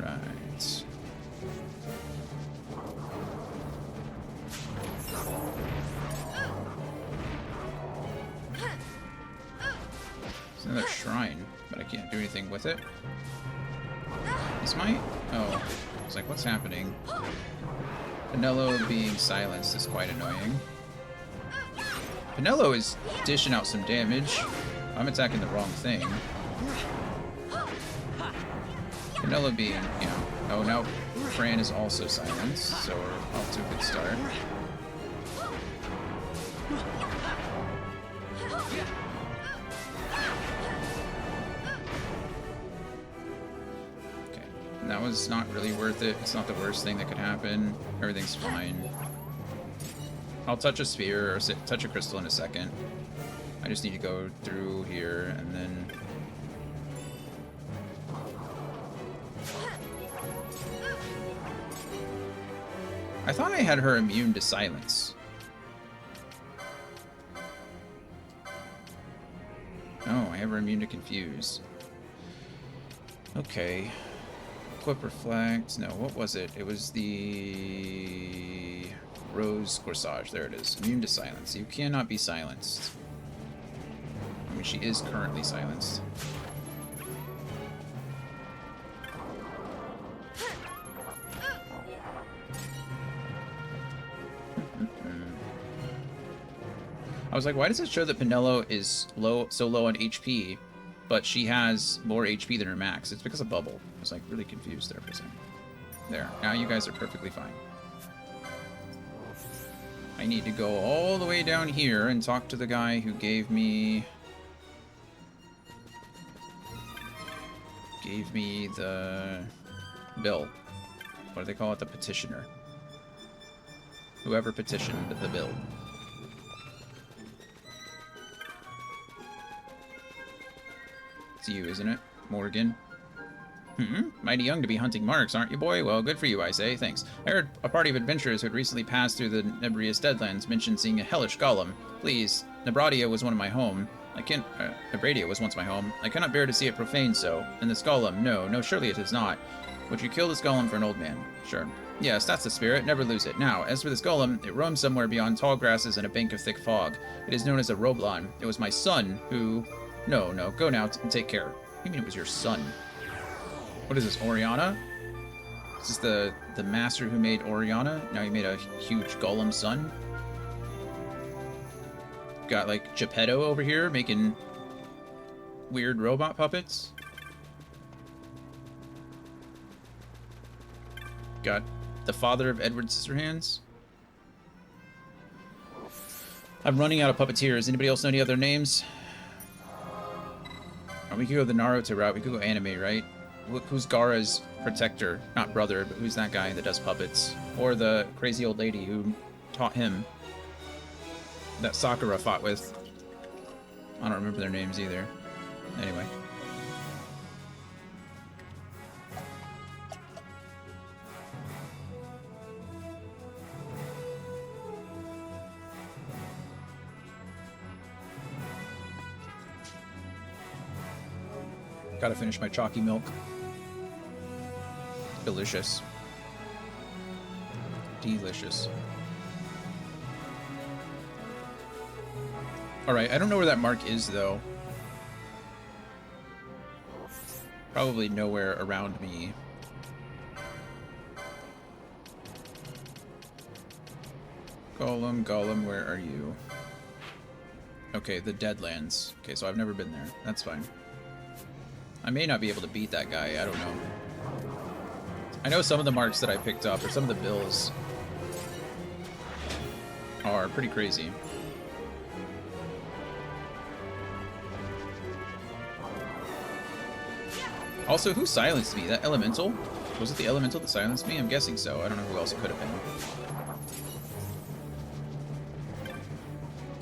Right. It's another shrine, but I can't do anything with it. This might? Oh. It's like, what's happening? Pinello being silenced is quite annoying. Pinello is dishing out some damage. I'm attacking the wrong thing. Pinello being, you know... Oh, now Fran is also silenced, so we're off to a good start. Okay, that was not really worth it. It's not the worst thing that could happen. Everything's fine. I'll touch a sphere or touch a crystal in a second. I just need to go through here and then... I thought I had her immune to silence. Oh, I have her immune to confuse. Okay. Equip reflect. No, what was it? It was the... Rose Corsage. There it is. Immune to silence. You cannot be silenced. mean, she is currently silenced. I was like, why does it show that Pinello is so low on HP, but she has more HP than her max? It's because of Bubble. I was like really confused there for a second. There. Now you guys are perfectly fine. I need to go all the way down here and talk to the guy who gave me the bill. What do they call it? The petitioner. Whoever petitioned the bill. It's you, isn't it? Morgan. Mighty young to be hunting marks, aren't you, boy? Well, good for you, I say. Thanks. I heard a party of adventurers who had recently passed through the Nebrius Deadlands mentioned seeing a hellish golem. Please, Nebradia was one of my home. Nebradia was once my home. I cannot bear to see it profaned so. And this golem, no, surely it is not. Would you kill this golem for an old man? Sure. Yes, that's the spirit. Never lose it. Now, as for this golem, it roams somewhere beyond tall grasses and a bank of thick fog. It is known as a Roblon. It was my son who... No, go now and take care. What do you mean it was your son? What is this, Oriana? Is this the master who made Oriana? Now he made a huge golem son? Got, like, Geppetto over here making weird robot puppets. Got the father of Edward Scissorhands. I'm running out of puppeteers. Anybody else know any other names? Oh, we could go the Naruto route. We could go anime, right? Look, who's Gaara's protector? Not brother, but who's that guy that does puppets? Or the crazy old lady who taught him that Sakura fought with. I don't remember their names either. Anyway. Gotta finish my chalky milk. Delicious. Delicious. Alright, I don't know where that mark is, though. Probably nowhere around me. Golem, where are you? Okay, the Deadlands. Okay, so I've never been there. That's fine. I may not be able to beat that guy, I don't know. I know some of the marks that I picked up, or some of the bills, are pretty crazy. Also, who silenced me? That elemental? Was it the elemental that silenced me? I'm guessing so. I don't know who else it could have been.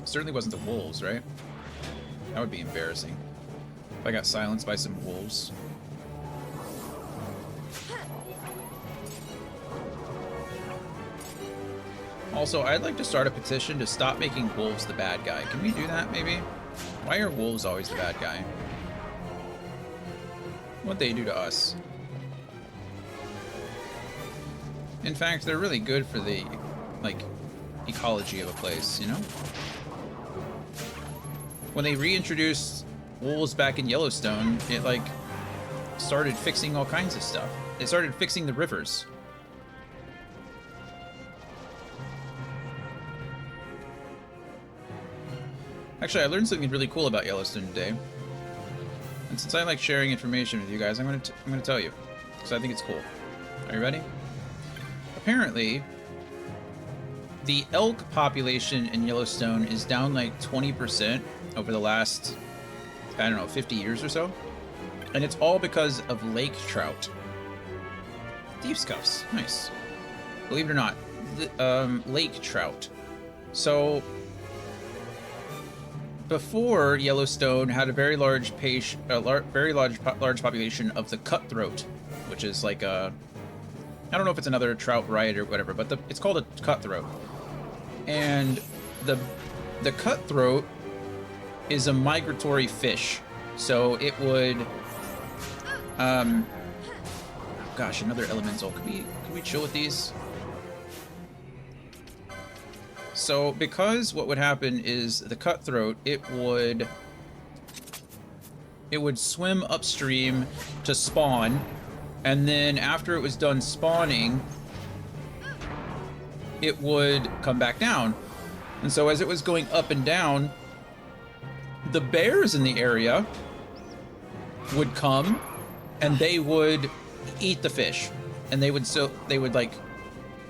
Certainly wasn't the wolves, right? That would be embarrassing. If I got silenced by some wolves. Also, I'd like to start a petition to stop making wolves the bad guy. Can we do that, maybe? Why are wolves always the bad guy? What'd they do to us? In fact, they're really good for the, like, ecology of a place, you know? When they reintroduced wolves back in Yellowstone, it, like, started fixing all kinds of stuff. It started fixing the rivers. Actually, I learned something really cool about Yellowstone today. And since I like sharing information with you guys, I'm gonna tell you. Because I think it's cool. Are you ready? Apparently, the elk population in Yellowstone is down like 20% over the last, I don't know, 50 years or so. And it's all because of lake trout. Thieves' cuffs. Nice. Believe it or not, lake trout. So, before Yellowstone had a very large large population of the cutthroat, which is like a, I don't know if it's another trout variety or whatever, but it's called a cutthroat. And the cutthroat is a migratory fish, so it would, gosh, another elemental. Can we chill with these? So, because what would happen is the cutthroat, it would it would swim upstream to spawn, and then after it was done spawning, it would come back down. And so as it was going up and down, the bears in the area would come and they would eat the fish, and they would like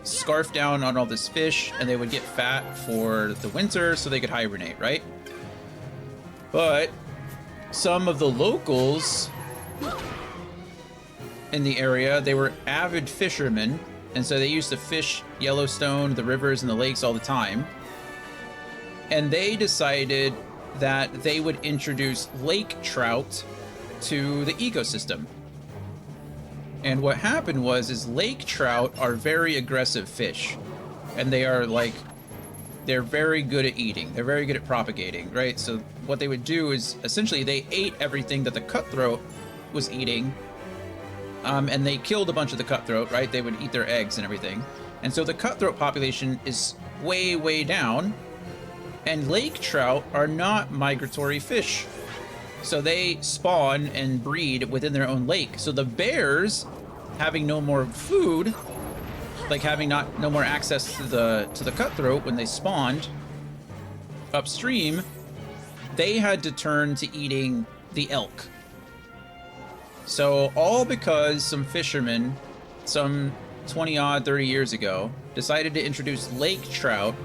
scarf down on all this fish, and they would get fat for the winter so they could hibernate, right? But some of the locals in the area, they were avid fishermen, and so they used to fish Yellowstone, the rivers and the lakes all the time. And they decided that they would introduce lake trout to the ecosystem. And what happened is lake trout are very aggressive fish, and they're very good at eating. They're very good at propagating, right? So what they would do is essentially they ate everything that the cutthroat was eating, and they killed a bunch of the cutthroat, right? They would eat their eggs and everything. And so the cutthroat population is way, way down, and lake trout are not migratory fish. So they spawn and breed within their own lake. So the bears, having no more food, like having no more access to the cutthroat when they spawned upstream, they had to turn to eating the elk. So all because some fishermen, some 20-odd, 30 years ago, decided to introduce lake trout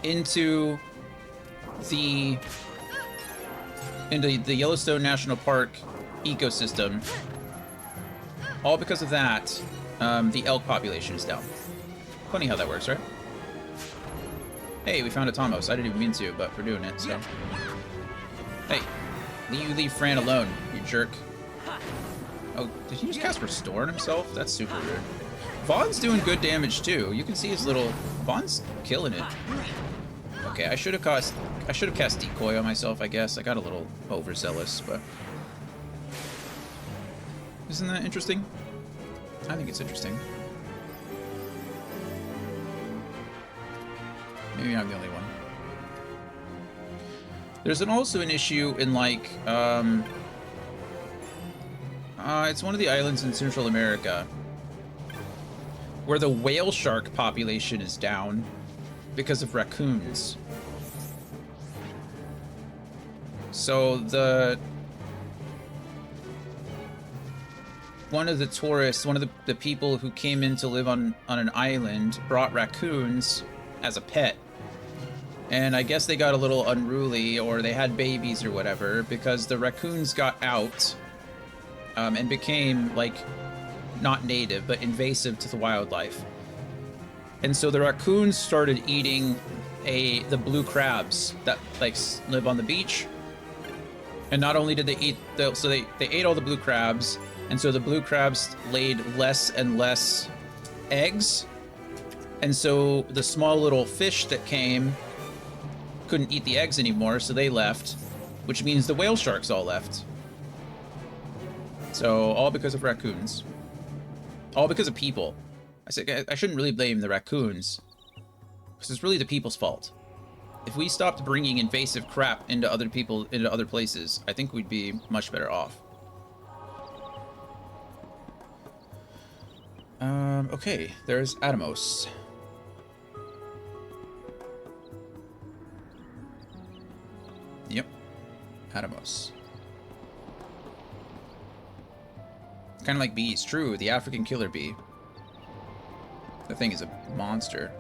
into the Yellowstone National Park ecosystem. All because of that, the elk population is down. Funny how that works, right? Hey, we found a Tomos. I didn't even mean to, but we're doing it, so. Hey, you leave Fran alone, you jerk. Oh, did he just cast Restore on himself? That's super weird. Vaughn's doing good damage too. You can see his little... Vaughn's killing it. Okay, I should have cast Decoy on myself, I guess. I got a little overzealous, but... Isn't that interesting? I think it's interesting. Maybe I'm the only one. There's also an issue in, like, it's one of the islands in Central America where the whale shark population is down because of raccoons. So one of the tourists, one of the people who came in to live on an island, brought raccoons as a pet. And I guess they got a little unruly, or they had babies or whatever, because the raccoons got out and became, like, not native, but invasive to the wildlife. And so the raccoons started eating the blue crabs that, like, live on the beach. And not only did they eat so they ate all the blue crabs, and so the blue crabs laid less and less eggs. And so the small little fish that came couldn't eat the eggs anymore, so they left, which means the whale sharks all left. So all because of raccoons. All because of people. I said I shouldn't really blame the raccoons, because it's really the people's fault. If we stopped bringing invasive crap into other places, I think we'd be much better off. Okay, there's Atomos. Yep, Atomos. Kind of like bees, true, the African killer bee. The thing is a monster.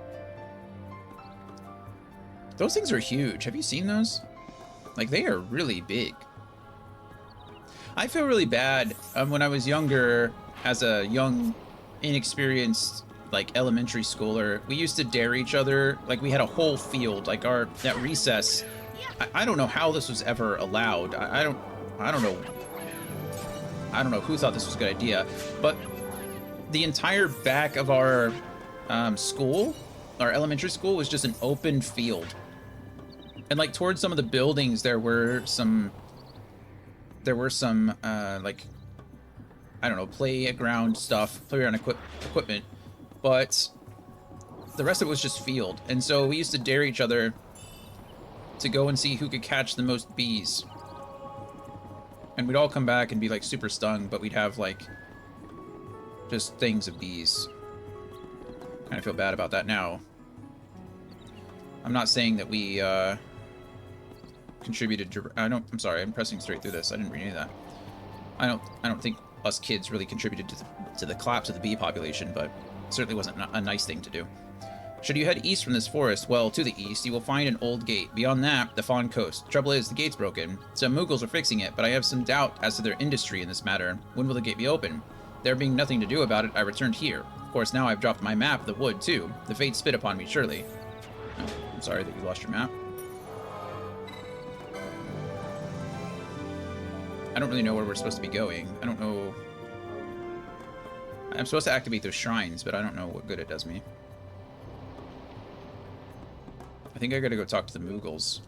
Those things are huge. Have you seen those? Like, they are really big. I feel really bad when I was younger, as a young, inexperienced, like, elementary schooler. We used to dare each other. Like, we had a whole field, like, at recess. I don't know how this was ever allowed. I don't know. I don't know who thought this was a good idea, but the entire back of our school, our elementary school, was just an open field. And, like, towards some of the buildings, there were some like, I don't know, playground equipment, but the rest of it was just field. And so we used to dare each other to go and see who could catch the most bees. And we'd all come back and be like super stung, but we'd have like just things of bees. Kind of feel bad about that now. I'm not saying that we contributed to... I'm sorry, I'm pressing straight through this. I didn't read any of that. I don't think us kids really contributed to the collapse of the bee population, but it certainly wasn't a nice thing to do. Should you head east from this forest, well, to the east, you will find an old gate. Beyond that, the Fawn Coast. Trouble is, the gate's broken. Some Moogles are fixing it, but I have some doubt as to their industry in this matter. When will the gate be open? There being nothing to do about it, I returned here. Of course, now I've dropped my map of the wood, too. The fates spit upon me, surely. Oh, I'm sorry that you lost your map. I don't really know where we're supposed to be going. I don't know... I'm supposed to activate those shrines, but I don't know what good it does me. I think I gotta go talk to the Moogles.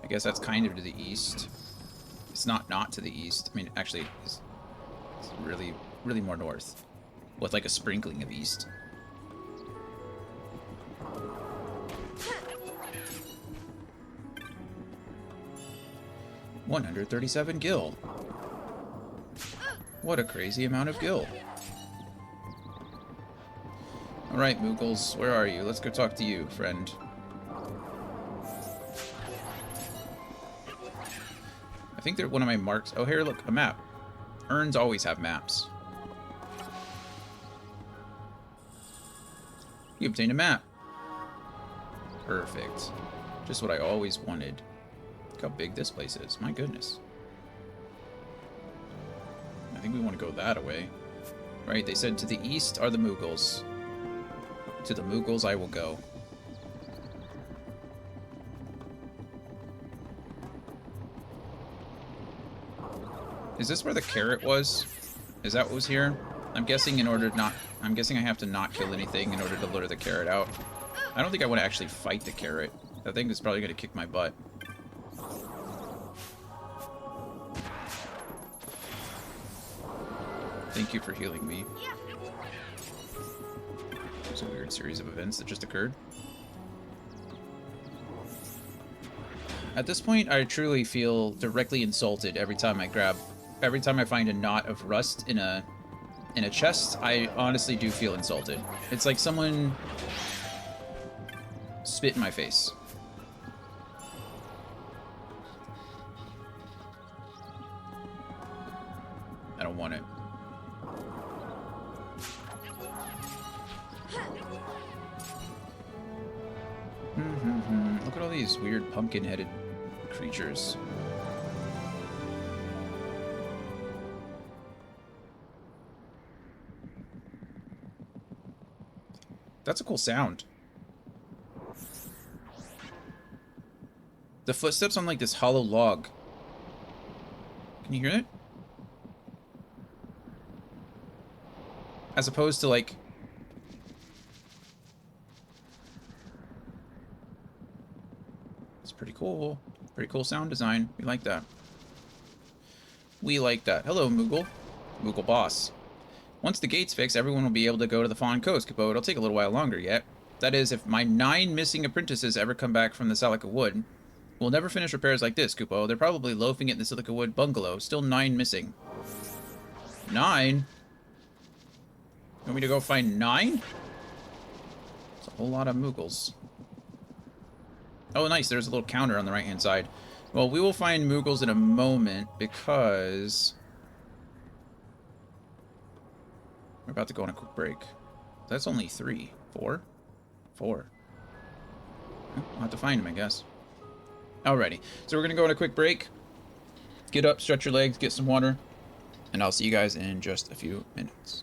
I guess that's kind of to the east. It's not to the east. I mean, actually, it's really, really more north. With like a sprinkling of east. $137 gil. What a crazy amount of gil. Alright, Moogles, where are you? Let's go talk to you, friend. I think they're one of my marks. Oh, here, look, a map. Urns always have maps. You obtained a map. Perfect. Just what I always wanted. Look how big this place is. My goodness. I think we want to go that way. Right, they said to the east are the Moogles. To the Moogles I will go. Is this where the carrot was? Is that what was here? I'm guessing in order to not... I'm guessing I have to not kill anything in order to lure the carrot out. I don't think I want to actually fight the carrot. I think it's probably going to kick my butt. Thank you for healing me. There's a weird series of events that just occurred. At this point, I truly feel directly insulted every time I find a knot of rust in a chest. I honestly do feel insulted. It's like someone spit in my face. I don't want it. Look at all these weird pumpkin-headed creatures. That's a cool sound. The footsteps on like this hollow log. Can you hear it? As opposed to like... It's pretty cool. Pretty cool sound design. We like that. We like that. Hello, Moogle. Moogle boss. Once the gate's fixed, everyone will be able to go to the Fawn Coast, but it'll take a little while longer yet. That is, if my 9 missing apprentices ever come back from the Silica Wood. We'll never finish repairs like this, Kupo. They're probably loafing in the Silica Wood bungalow. Still 9 missing. 9? You want me to go find 9? It's a whole lot of Moogles. Oh, nice. There's a little counter on the right-hand side. Well, we will find Moogles in a moment because... we're about to go on a quick break. That's only 3. 4? 4. I'll have to find him, I guess. Alrighty. So we're going to go on a quick break. Get up, stretch your legs, get some water. And I'll see you guys in just a few minutes.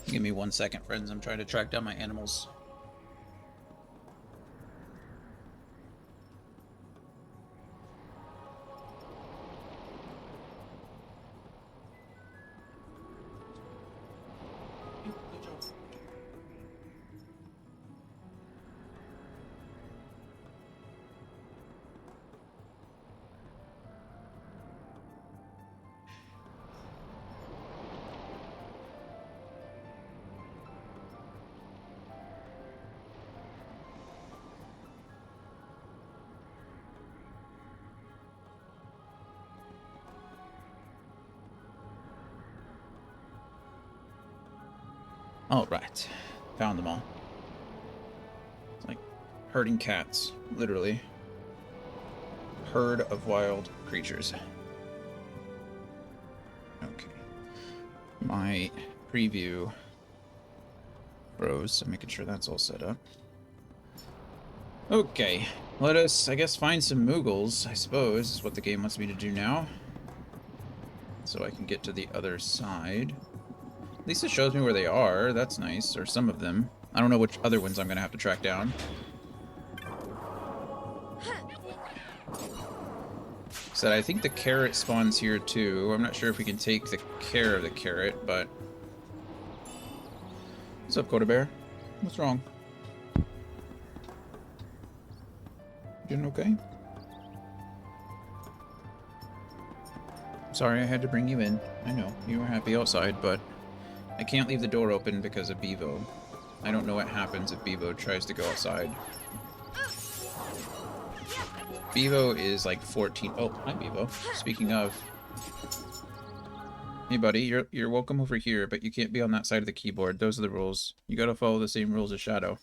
Give me 1 second, friends. I'm trying to track down my animals. All right, found them all. It's like herding cats, literally. Herd of wild creatures. Okay. My preview froze, so making sure that's all set up. Okay, let us, I guess, find some Moogles, I suppose, is what the game wants me to do now. So I can get to the other side. At least it shows me where they are. That's nice. Or some of them. I don't know which other ones I'm going to have to track down. So I think the carrot spawns here too. I'm not sure if we can take the care of the carrot, but... What's up, Coda Bear? What's wrong? You doing okay? Sorry I had to bring you in. I know, you were happy outside, but... I can't leave the door open because of Bevo. I don't know what happens if Bevo tries to go outside. Bevo is like 14. Oh, hi Bevo. Speaking of. Hey buddy, you're welcome over here, but you can't be on that side of the keyboard. Those are the rules. You gotta follow the same rules as Shadow.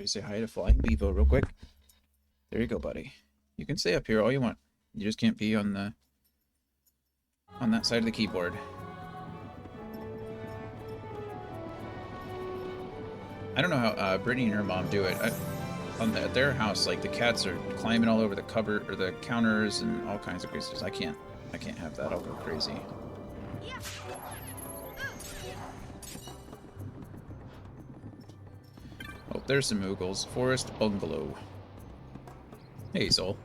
Say hi to Flying Bevo real quick. There you go, buddy. You can stay up here all you want. You just can't be on the... on that side of the keyboard. I don't know how Brittany and her mom do it. At their house, like, the cats are climbing all over the cupboard or the counters and all kinds of crazy stuff. I can't have that. I'll go crazy. Oh, there's some Moogles. Forest Bungalow. Hey, Soul.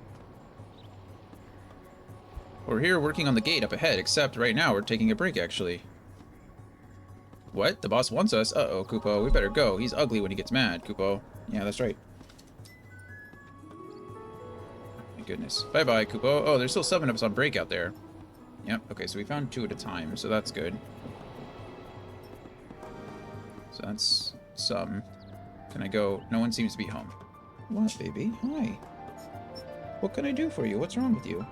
We're here working on the gate up ahead, except right now we're taking a break, actually. What? The boss wants us? Uh-oh, Kupo. We better go. He's ugly when he gets mad, Kupo. Yeah, that's right. My goodness. Bye-bye, Kupo. Oh, there's still 7 of us on break out there. Yep, okay, so we found 2 at a time, so that's good. So that's some. Can I go? No one seems to be home. What, baby? Hi. What can I do for you? What's wrong with you?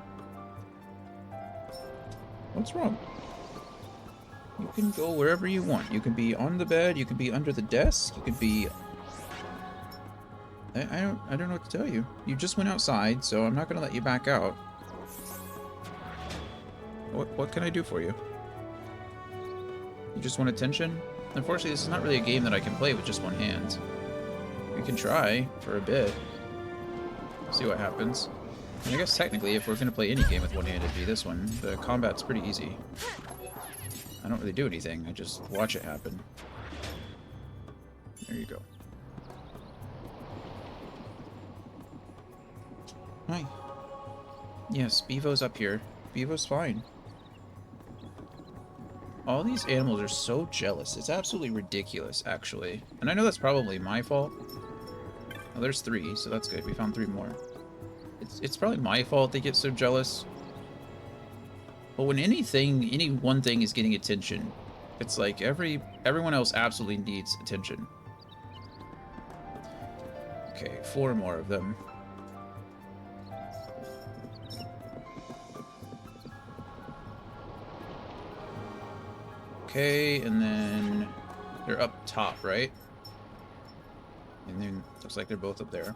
What's wrong? You can go wherever you want. You can be on the bed, you can be under the desk, you could be... I don't know what to tell you. You just went outside, so I'm not gonna let you back out. What can I do for you? You just want attention? Unfortunately, this is not really a game that I can play with just one hand. We can try for a bit. See what happens. And I guess technically, if we're going to play any game with one hand, it'd be this one. The combat's pretty easy. I don't really do anything. I just watch it happen. There you go. Hi. Yes, Bevo's up here. Bevo's fine. All these animals are so jealous. It's absolutely ridiculous, actually. And I know that's probably my fault. Oh, there's 3, so that's good. We found 3 more. It's probably my fault they get so jealous. But when any one thing is getting attention, it's like everyone else absolutely needs attention. Okay, 4 more of them. Okay, and then they're up top, right? And then looks like they're both up there.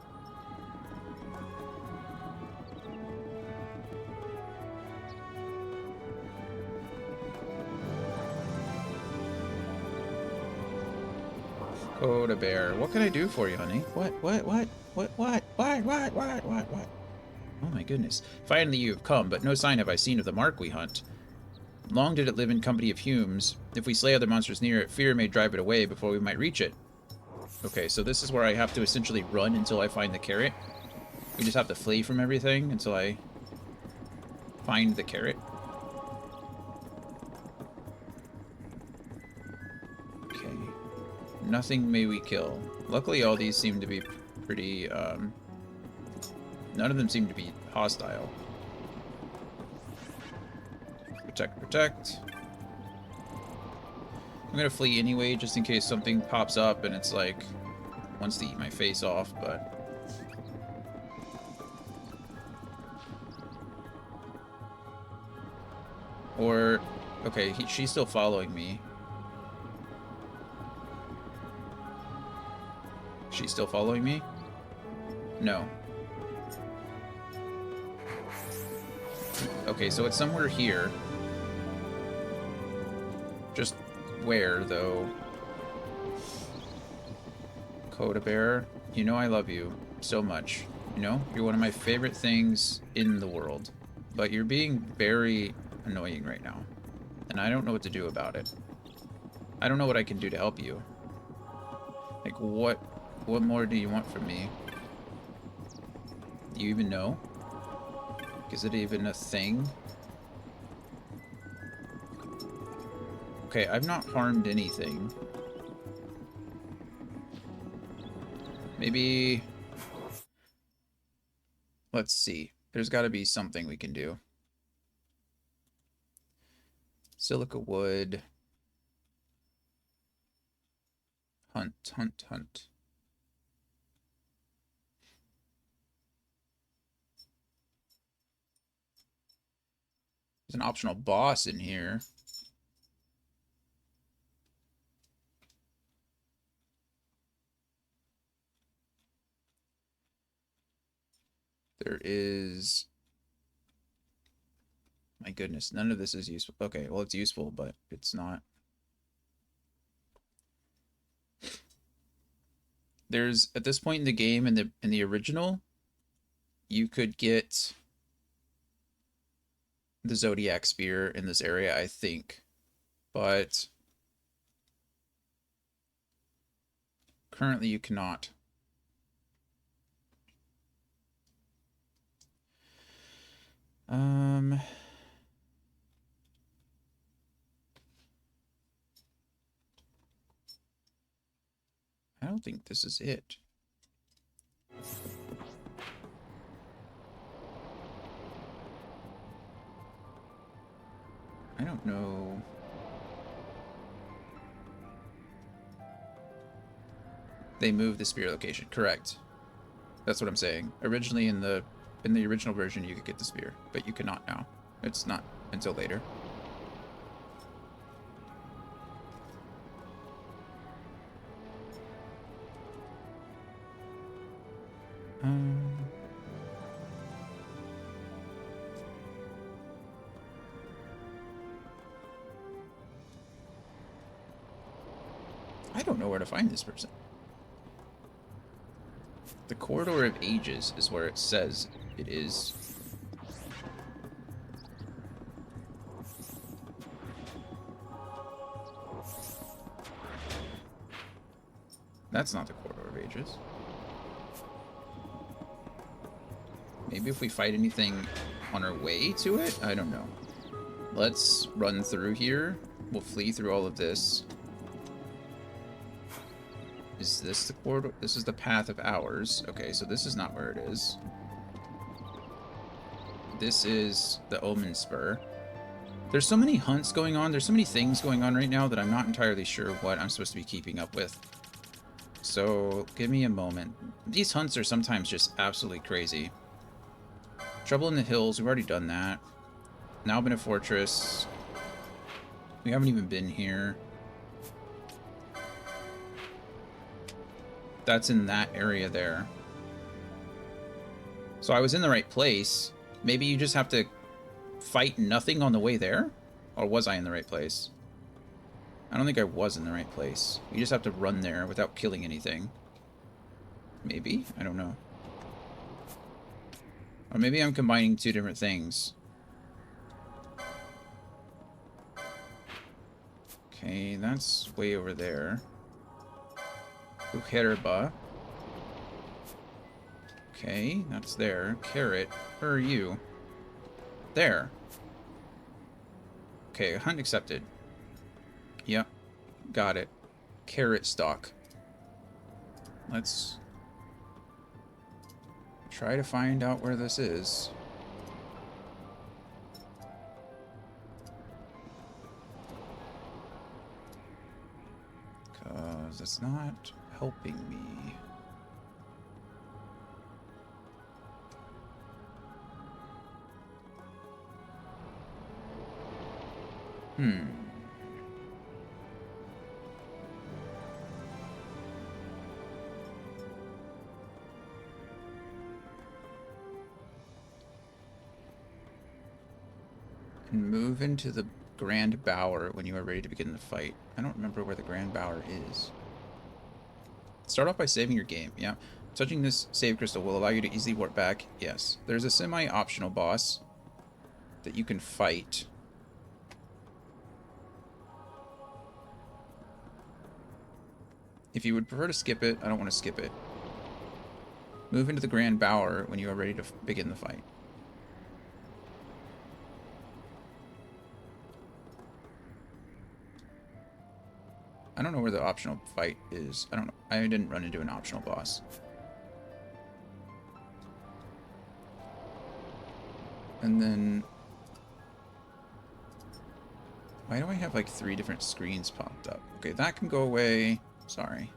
Coda Bear, what can I do for you, honey? What? Oh my goodness. Finally you have come, but no sign have I seen of the mark we hunt. Long did it live in company of Humes. If we slay other monsters near it, fear may drive it away before we might reach it. Okay, so this is where I have to essentially run until I find the carrot. We just have to flee from everything until I find the carrot. Okay. Nothing may we kill. Luckily, all these seem to be pretty, none of them seem to be hostile. Protect, protect. I'm gonna flee anyway, just in case something pops up and it's like, wants to eat my face off, but... Or, okay, she's still following me. She's still following me? No. Okay, so it's somewhere here. Just where, though? Coda Bear, you know I love you so much. You know, you're one of my favorite things in the world. But you're being very annoying right now. And I don't know what to do about it. I don't know what I can do to help you. Like, what more do you want from me? Do you even know? Is it even a thing? Okay, I've not harmed anything. Maybe... Let's see. There's got to be something we can do. Silica wood. Hunt, hunt, hunt. There's an optional boss in here. There is... My goodness, none of this is useful. Okay, well, it's useful, but it's not. There's, at this point in the game, in the original, you could get the Zodiac Spear in this area, I think. But currently you cannot. I don't think this is it. I don't know. They moved the spear location. Correct. That's what I'm saying. Originally in the original version you could get the spear, but you cannot now. It's not until later. I don't know where to find this person. The Corridor of Ages is where it says it is. That's not the Corridor of Ages. Maybe if we fight anything on our way to it? I don't know. Let's run through here. We'll flee through all of this. Is this the corridor? This is the Path of Hours. Okay, so this is not where it is. This is the Omen Spur. There's so many hunts going on. There's so many things going on right now that I'm not entirely sure what I'm supposed to be keeping up with. So, give me a moment. These hunts are sometimes just absolutely crazy. Trouble in the Hills, we've already done that. Now been a fortress. We haven't even been here. That's in that area there. So I was in the right place. Maybe you just have to fight nothing on the way there? Or was I in the right place? I don't think I was in the right place. You just have to run there without killing anything. Maybe? I don't know. Or maybe I'm combining two different things. Okay, that's way over there. Uherba. Okay, that's there. Carrot, where are you? There. Okay, hunt accepted. Yep, got it. Carrot stock. Let's try to find out where this is. Because it's not helping me. And move into the Grand Bower when you are ready to begin the fight. I don't remember where the Grand Bower is. Start off by saving your game. Yeah. Touching this save crystal will allow you to easily warp back. Yes. There's a semi-optional boss that you can fight. If you would prefer to skip it, I don't want to skip it. Move into the Grand Bower when you are ready to begin the fight. I don't know where the optional fight is. I don't know. I didn't run into an optional boss. And then... why do I have like 3 different screens popped up? Okay, that can go away. Sorry.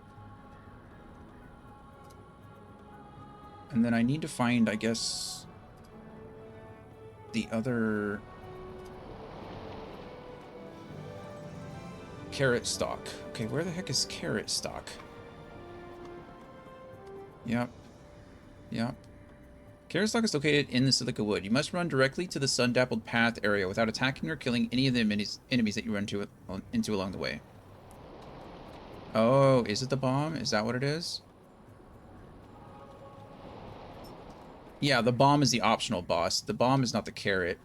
And then I need to find, I guess, the other... carrot stock. Okay, where the heck is carrot stock? Yep. Yep. Carrot stock is located in the Silica Wood. You must run directly to the sun-dappled path area without attacking or killing any of the enemies that you run into along the way. Oh, is it the bomb? Is that what it is? Yeah, the bomb is the optional boss. The bomb is not the carrot.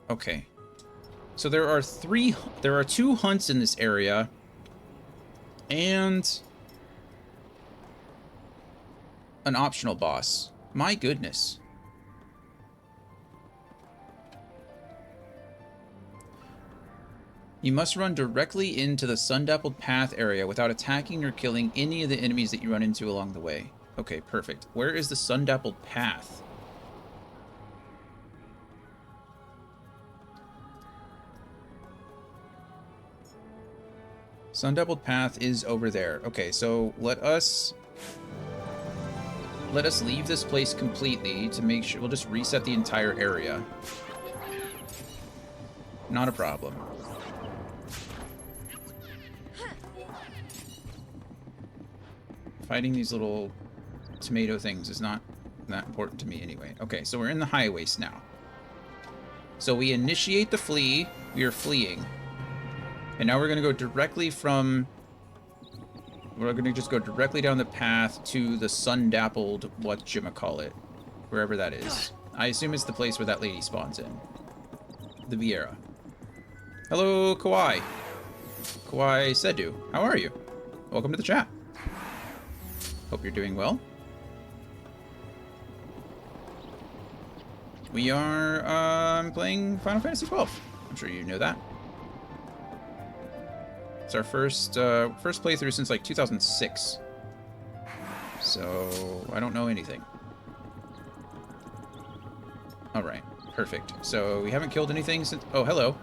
Okay. So there are 2 hunts in this area. And an optional boss. My goodness. You must run directly into the sun-dappled path area without attacking or killing any of the enemies that you run into along the way. Okay, perfect. Where is the sun-dappled path? Sun-dappled path is over there. Okay, so let us leave this place completely to make sure. We'll just reset the entire area. Not a problem. Fighting these little tomato things is not that important to me anyway. Okay, so we're in the Highwaste now. So we initiate the flee. We are fleeing. And now we're going to go directly from... we're going to just go directly down the path to the sun-dappled whatchamacallit. Wherever that is. I assume it's the place where that lady spawns in. The Vieira. Hello, Kawaii. Kawaii Sedu. How are you? Welcome to the chat. Hope you're doing well. We are playing Final Fantasy XII. I'm sure you know that. It's our first playthrough since like 2006. So I don't know anything. All right, perfect. So we haven't killed anything since. Oh, hello.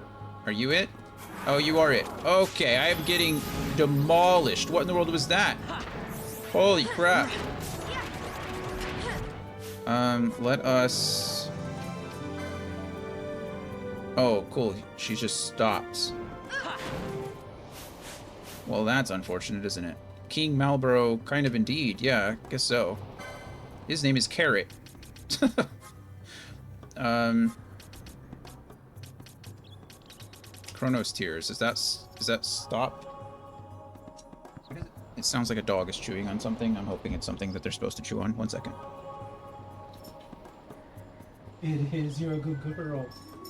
Are you it? Oh, you are it. Okay, I am getting demolished. What in the world was that? Holy crap. Let us... oh, cool. She just stopped. Well, that's unfortunate, isn't it? King Malboro, kind of indeed. Yeah, I guess so. His name is Carrot. Chronos Tears. Is that stop? What is it? It sounds like a dog is chewing on something. I'm hoping it's something that they're supposed to chew on. 1 second. It is. You're a good girl.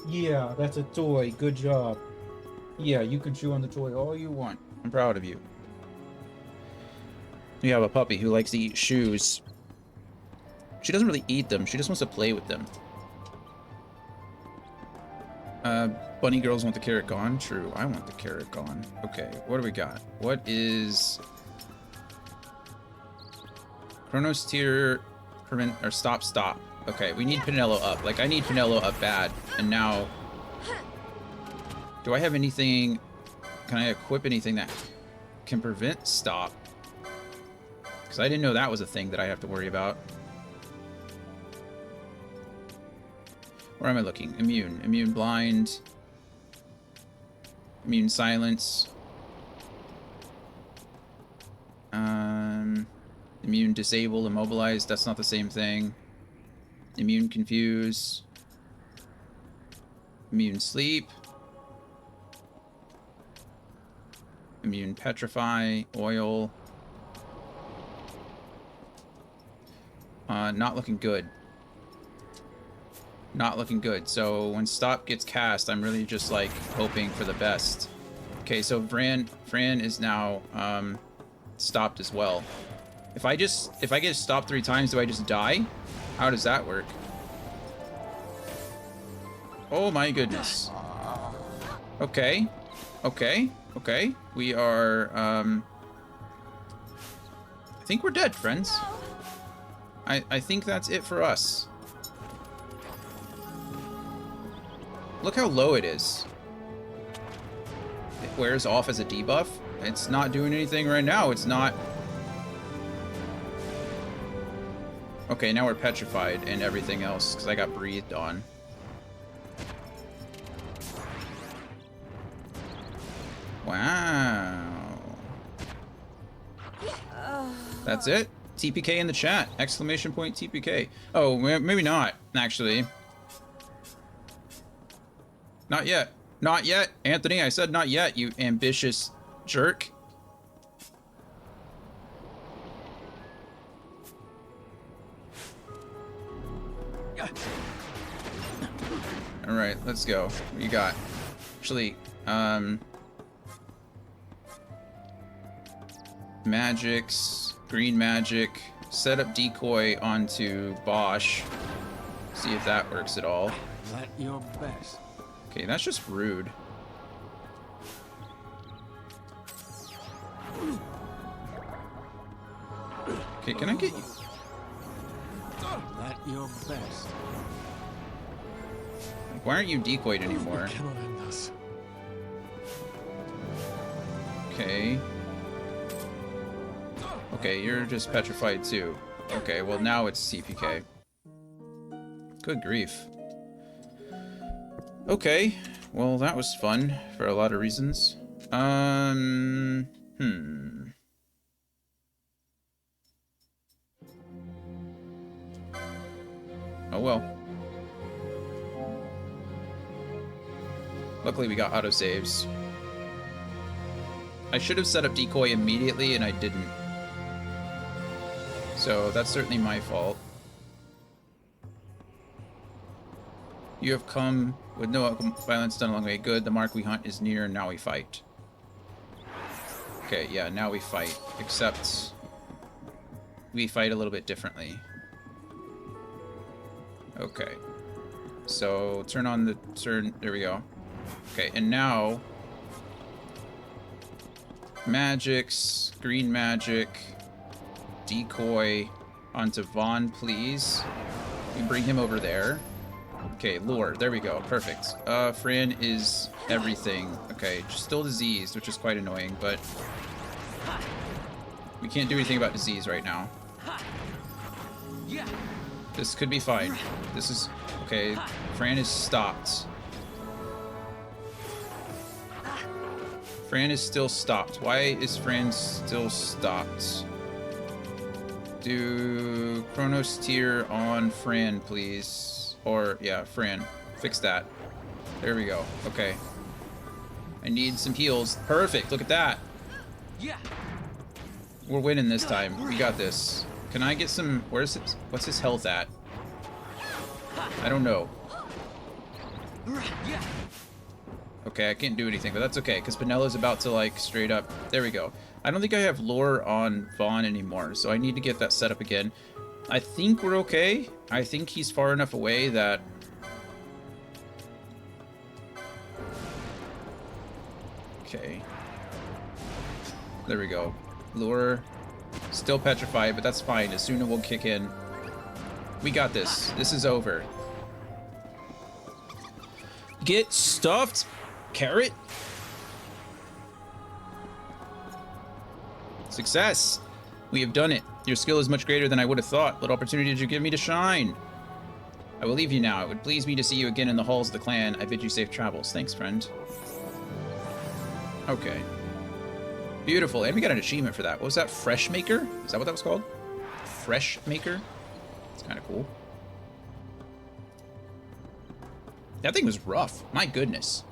Yeah, that's a toy. Good job. Yeah, you can chew on the toy all you want. I'm proud of you. You have a puppy who likes to eat shoes. She doesn't really eat them. She just wants to play with them. Bunny girls want the carrot gone. True, I want the carrot gone. Okay, what do we got? What is... Chronos tier... Prevent... Or stop. Okay, we need Pinello up. Like, I need Pinello up bad. And now... Do I have anything... Can I equip anything that can prevent stop? Because I didn't know that was a thing that I have to worry about. Where am I looking? Immune. Immune blind. Immune silence. Immune disable, immobilized. That's not the same thing. Immune confuse. Immune sleep. Immune petrify. Oil. Not looking good. Not looking good. So when stop gets cast, I'm really just like hoping for the best. Okay, so Fran is now stopped as well. If I get stopped 3 times, do I just die? How does that work? Oh my goodness. Okay. Okay. Okay. We are I think we're dead, friends. I think that's it for us. Look how low it is. It wears off as a debuff. It's not doing anything right now. It's not... Okay, now we're petrified and everything else because I got breathed on. Wow. That's it? TPK in the chat. Exclamation point TPK. Oh, maybe not, actually. Not yet. Not yet. Anthony, I said not yet, you ambitious jerk. Alright, let's go. What you got? Actually, magics, green magic, set up decoy onto Bosch. See if that works at all. Let your best. Okay, that's just rude. Okay, can I get you? Let your best. Like, why aren't you decoyed anymore? Cannot end us. Okay. Okay, you're just petrified too. Okay, well now it's CPK. Good grief. Okay, well that was fun for a lot of reasons. Oh well. Luckily we got autosaves. I should have set up decoy immediately and I didn't. So that's certainly my fault. You have come with no violence done along the way. Good, the mark we hunt is near, now we fight. Okay, yeah, now we fight. Except we fight a little bit differently. Okay. So turn on the there we go. Okay, and now magics, green magic, decoy onto Vaughn, please. We bring him over there. Okay, lure. There we go. Perfect. Fran is everything. Okay, just still diseased, which is quite annoying, but we can't do anything about disease right now. This could be fine. This is... Okay, Fran is stopped. Fran is still stopped. Why is Fran still stopped? Do Chronos tier on Fran, please. Or, yeah, Fran. Fix that. There we go. Okay. I need some heals. Perfect. Look at that. Yeah. We're winning this time. We got this. Can I get some... Where's it? What's his health at? I don't know. Yeah. Okay, I can't do anything, but that's okay, because Penella's about to, like, straight up... There we go. I don't think I have lore on Vaughn anymore, so I need to get that set up again. I think we're okay. I think he's far enough away that... Okay. There we go. Lure. Still petrified, but that's fine. As soon as we'll kick in. We got this. This is over. Get stuffed, carrot. Success. We have done it. Your skill is much greater than I would have thought. What opportunity did you give me to shine? I will leave you now. It would please me to see you again in the halls of the clan. I bid you safe travels. Thanks, friend. Okay. Beautiful. And we got an achievement for that. What was that? Fresh Maker? Is that what that was called? Fresh Maker? It's kind of cool. That thing was rough. My goodness.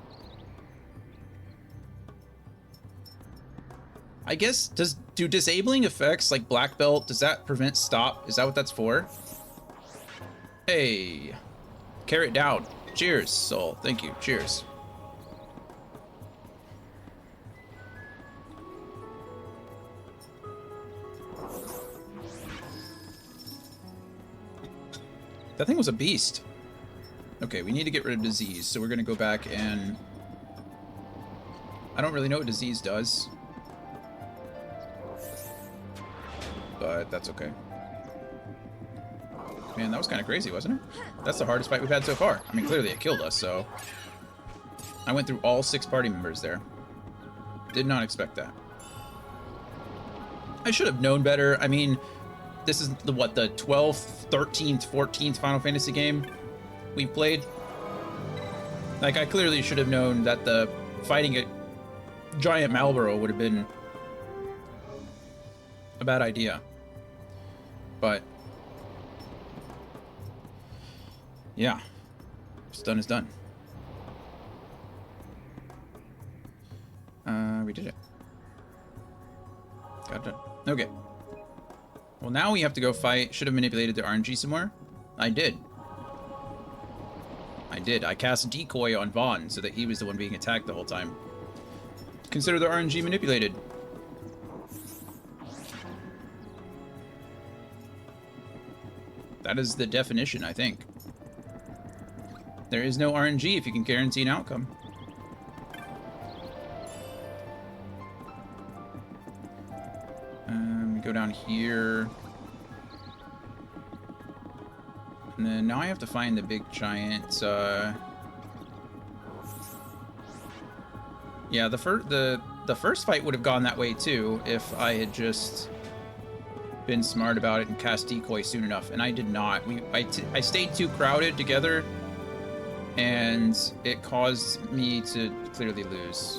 I guess, do disabling effects like Black Belt, does that prevent stop? Is that what that's for? Hey. Carrot down. Cheers, soul. Thank you. Cheers. That thing was a beast. Okay, we need to get rid of disease, so we're gonna go back and... I don't really know what disease does. But that's okay. Man, that was kind of crazy, wasn't it? That's the hardest fight we've had so far. I mean, clearly it killed us, so... I went through all 6 party members there. Did not expect that. I should have known better. I mean, this is the, what, the 12th, 13th, 14th Final Fantasy game we've played. Like, I clearly should have known that the fighting a giant Malboro would have been a bad idea. But yeah, what's done is done. We did it. Got it done. Okay. Well, now we have to go fight. Should have manipulated the RNG some more. I did. I cast decoy on Vaughn so that he was the one being attacked the whole time. Consider the RNG manipulated. That is the definition, I think. There is no RNG if you can guarantee an outcome. We go down here. And then now I have to find the big giant, yeah, the first fight would have gone that way too if I had just been smart about it and cast decoy soon enough, and I did not. I stayed too crowded together, and it caused me to clearly lose.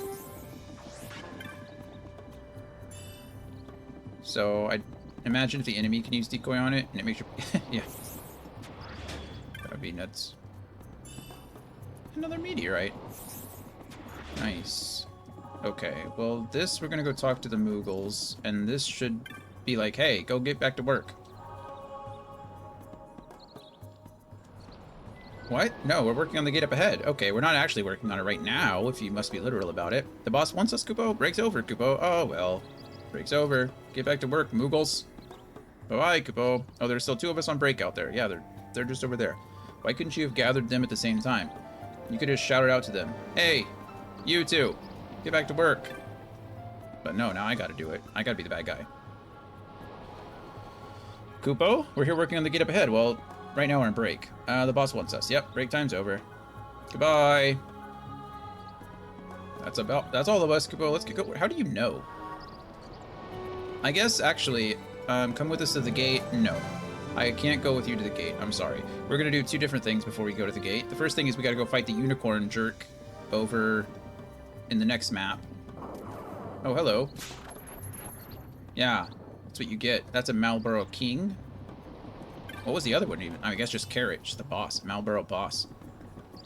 So I imagine if the enemy can use decoy on it, and it makes you, yeah, that would be nuts. Another meteorite. Nice. Okay, well, this, we're gonna go talk to the Moogles, and this should be like, hey, go get back to work. What? No, we're working on the gate up ahead. Okay, we're not actually working on it right now, if you must be literal about it. The boss wants us, Kupo? Break's over, Kupo. Oh, well. Break's over. Get back to work, Moogles. Bye-bye, Kupo. Oh, there's still 2 of us on break out there. Yeah, they're just over there. Why couldn't you have gathered them at the same time? You could have shouted out to them. Hey, you two, get back to work. But no, now I gotta do it. I gotta be the bad guy. Kupo, we're here working on the gate up ahead. Well, right now we're on break. The boss wants us. Yep, break time's over. Goodbye. That's all of us, Kupo. Let's get go. How do you know? I guess, actually, come with us to the gate. No. I can't go with you to the gate. I'm sorry. We're gonna do 2 different things before we go to the gate. The first thing is we gotta go fight the unicorn jerk over in the next map. Oh, hello. Yeah, that's what you get. That's a Malboro King. What was the other one even? I guess just Carriage, the boss. Malboro boss.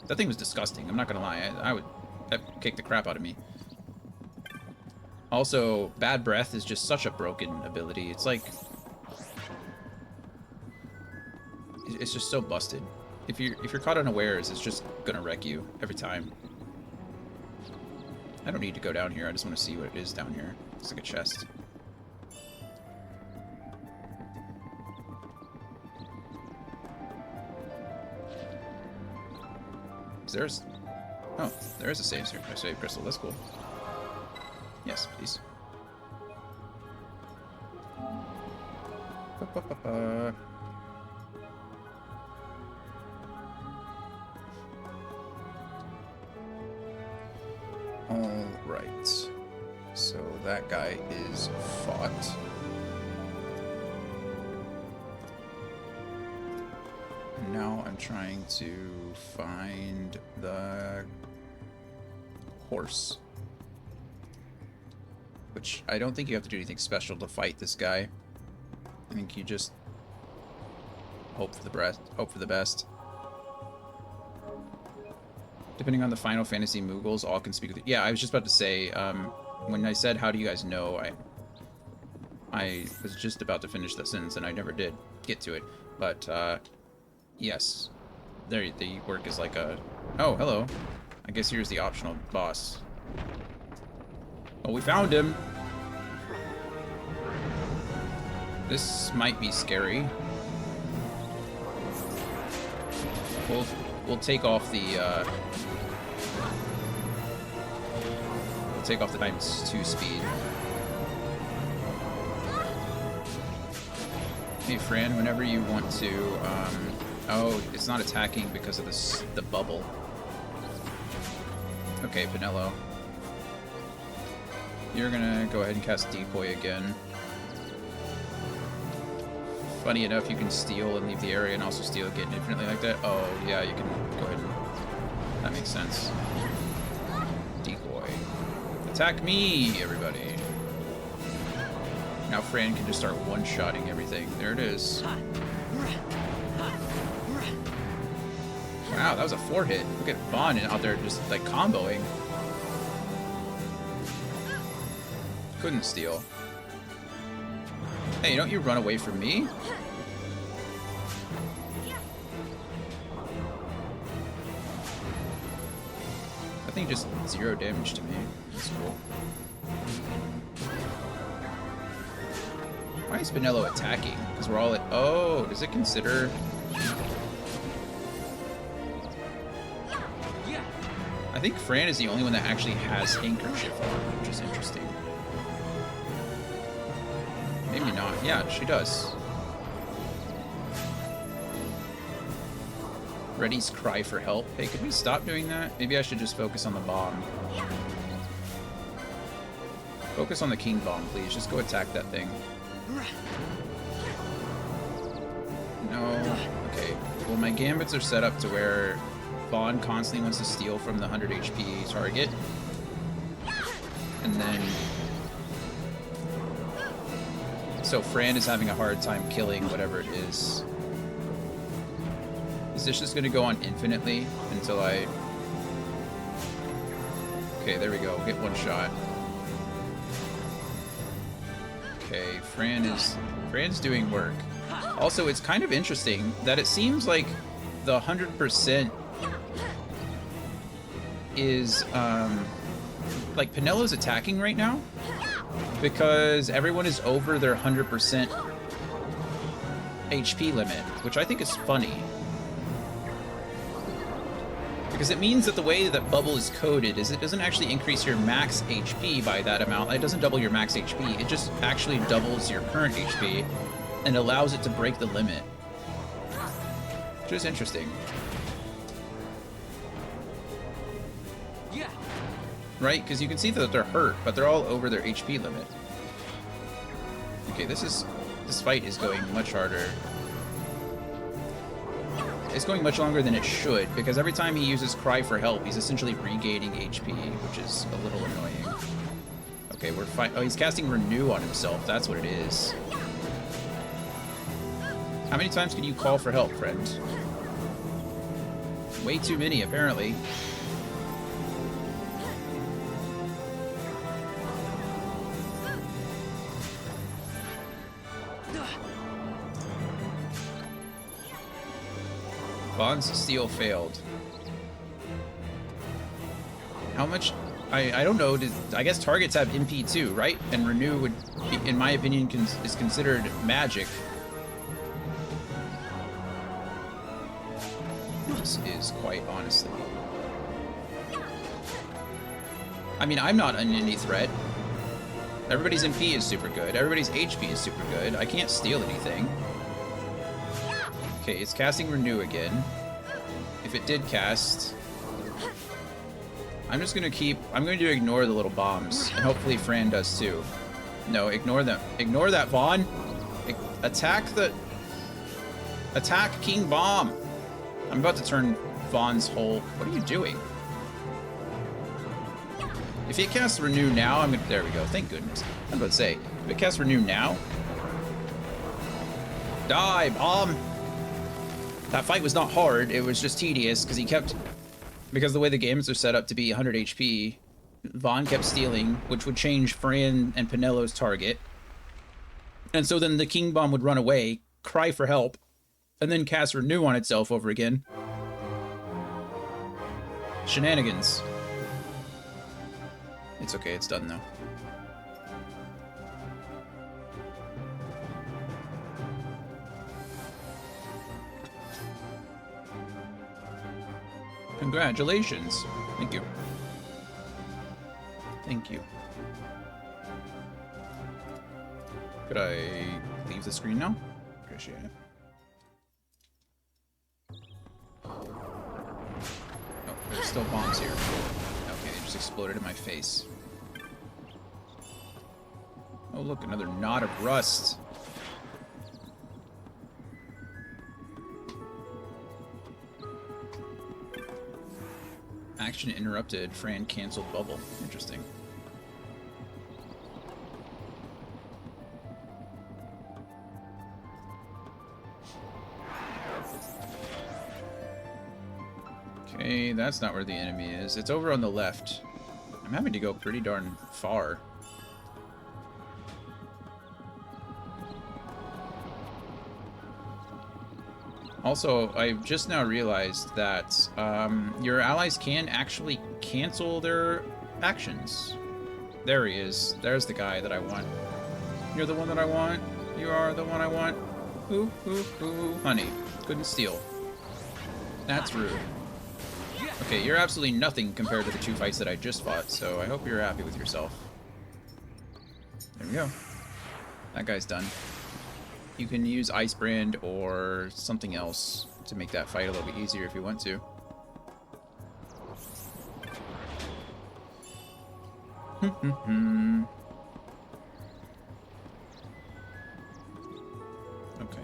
That thing was disgusting. I'm not gonna lie. That kicked the crap out of me. Also, Bad Breath is just such a broken ability. It's like... it's just so busted. if you're caught unawares, it's just gonna wreck you every time. I don't need to go down here. I just want to see what it is down here. It's like a chest. There's... Oh, there is a save crystal. That's cool. Yes, please. Alright. So that guy is fought. Now I'm trying to find the horse. Which I don't think you have to do anything special to fight this guy. I think you just hope for the best. Depending on the Final Fantasy Moogles, all can speak with... Yeah, I was just about to say, when I said, how do you guys know, I was just about to finish the sentence, and I never did get to it. But, yes. There, the work is like a... Oh, hello. I guess here's the optional boss. Oh, we found him! This might be scary. We'll take off the, we'll take off the ×2 speed. Hey, Fran, whenever you want to, oh, it's not attacking because of the bubble. Okay, Pinello. You're gonna go ahead and cast Decoy again. Funny enough, you can steal and leave the area and also steal again infinitely like that. Oh, yeah, you can go ahead and... That makes sense. Decoy. Attack me, everybody. Now Fran can just start one-shotting everything. There it is. Wow, that was a 4-hit. Look at Vaughn out there just, like, comboing. Couldn't steal. Hey, don't you run away from me? That thing just 0 damage to me. That's cool. Why is Spinello attacking? Because we're all at... Oh, does it consider... I think Fran is the only one that actually has Handkerchief on, which is interesting. Maybe not. Yeah, she does. Reddy's cry for help. Hey, could we stop doing that? Maybe I should just focus on the bomb. Focus on the King Bomb, please. Just go attack that thing. No. Okay. Well, my gambits are set up to where Vaughn constantly wants to steal from the 100 HP target. And then... So Fran is having a hard time killing whatever it is. Is this just going to go on infinitely until I... Okay, there we go. Get one shot. Okay, Fran's doing work. Also, it's kind of interesting that it seems like the 100% is, like, Pinello's attacking right now. Because everyone is over their 100% HP limit, which I think is funny. Because it means that the way that Bubble is coded is it doesn't actually increase your max HP by that amount. It doesn't double your max HP. It just actually doubles your current HP and allows it to break the limit. Which is interesting. Right? Because you can see that they're hurt, but they're all over their HP limit. Okay, this fight is going much harder. It's going much longer than it should, because every time he uses Cry for Help, he's essentially regaining HP, which is a little annoying. Okay, we're fine. Oh, he's casting Renew on himself. That's what it is. How many times can you call for help, friend? Way too many, apparently. Bond's steal failed. How much? I don't know. I guess targets have MP too, right? And Renew would, be, in my opinion, is considered magic. This is quite honestly. I mean, I'm not in any threat. Everybody's MP is super good. Everybody's HP is super good. I can't steal anything. Okay, it's casting Renew again. If it did cast... I'm just gonna I'm going to ignore the little bombs. And hopefully Fran does too. No, ignore them. Ignore that, Vaughn. Attack King Bomb. I'm about to turn Vaughn's whole... What are you doing? If it casts Renew now, I'm gonna... There we go. Thank goodness. I was about to say, if it casts Renew now... Die, Bomb! That fight was not hard. It was just tedious, because he kept... Because the way the games are set up to be 100 HP, Vaughn kept stealing, which would change Fran and Penello's target. And so then the King Bomb would run away, cry for help, and then cast Renew on itself over again. Shenanigans. It's okay, it's done though. Congratulations. Thank you. Thank you. Could I leave the screen now? Appreciate it. Oh, there's still bombs here. Okay, they just exploded in my face. Oh look, another knot of rust. Action interrupted. Fran canceled bubble. Interesting. Okay, that's not where the enemy is. It's over on the left. I'm having to go pretty darn far. Also, I've just now realized that your allies can actually cancel their actions. There he is. There's the guy that I want. You're the one that I want. You are the one I want. Ooh, ooh, ooh. Honey, couldn't steal. That's rude. Okay, you're absolutely nothing compared to the two fights that I just fought, so I hope you're happy with yourself. There we go. That guy's done. You can use Ice Brand or something else to make that fight a little bit easier if you want to. Okay.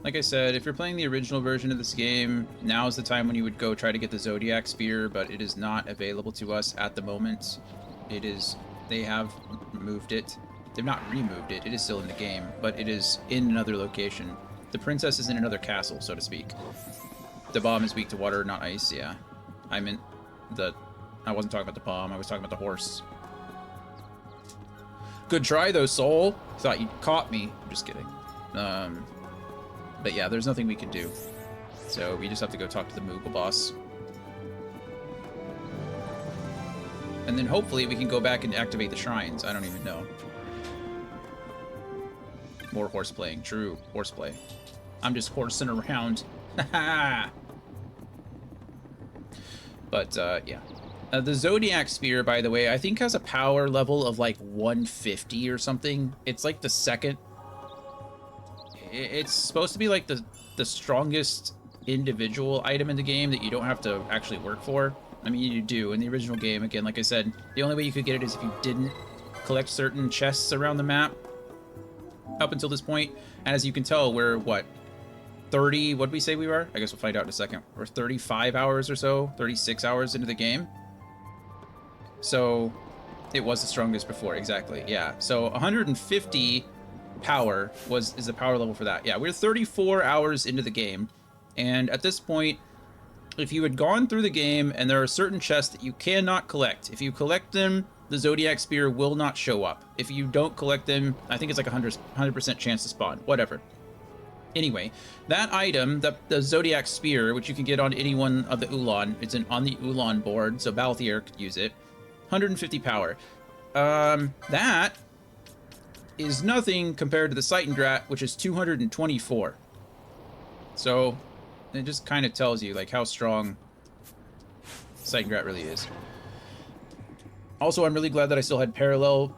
Like I said, if you're playing the original version of this game, now is the time when you would go try to get the Zodiac Spear, but it is not available to us at the moment. It is... They have moved it. They've not removed it. It is still in the game, but it is in another location. The princess is in another castle, so to speak. The bomb is weak to water, not ice, yeah. I meant the... I wasn't talking about the bomb, I was talking about the horse. Good try, though, Soul. Thought you caught me. I'm just kidding. But yeah, there's nothing we can do. So we just have to go talk to the Moogle boss. And then hopefully we can go back and activate the shrines. I don't even know. More horseplaying. True. Horseplay. I'm just horsing around. But, yeah. The Zodiac Spear, by the way, I think has a power level of like 150 or something. It's like the second... It's supposed to be like the strongest individual item in the game that you don't have to actually work for. I mean, you do. In the original game, again, like I said, the only way you could get it is if you didn't collect certain chests around the map up until this point. And as you can tell, we're, what, 30... What did we say we were? I guess we'll find out in a second. We're 35 hours or so, 36 hours into the game. So, it was the strongest before, exactly, yeah. So, 150 power is the power level for that. Yeah, we're 34 hours into the game. And at this point, if you had gone through the game and there are certain chests that you cannot collect, if you collect them, the Zodiac Spear will not show up. If you don't collect them, I think it's like 100% chance to spawn. Whatever. Anyway, that item, the Zodiac Spear, which you can get on any one of the Ulan, it's on the Ulan board, so Balthier could use it. 150 power. That is nothing compared to the Seitengrat, which is 224. So, it just kind of tells you, like, how strong Seitengrat really is. Also, I'm really glad that I still had parallel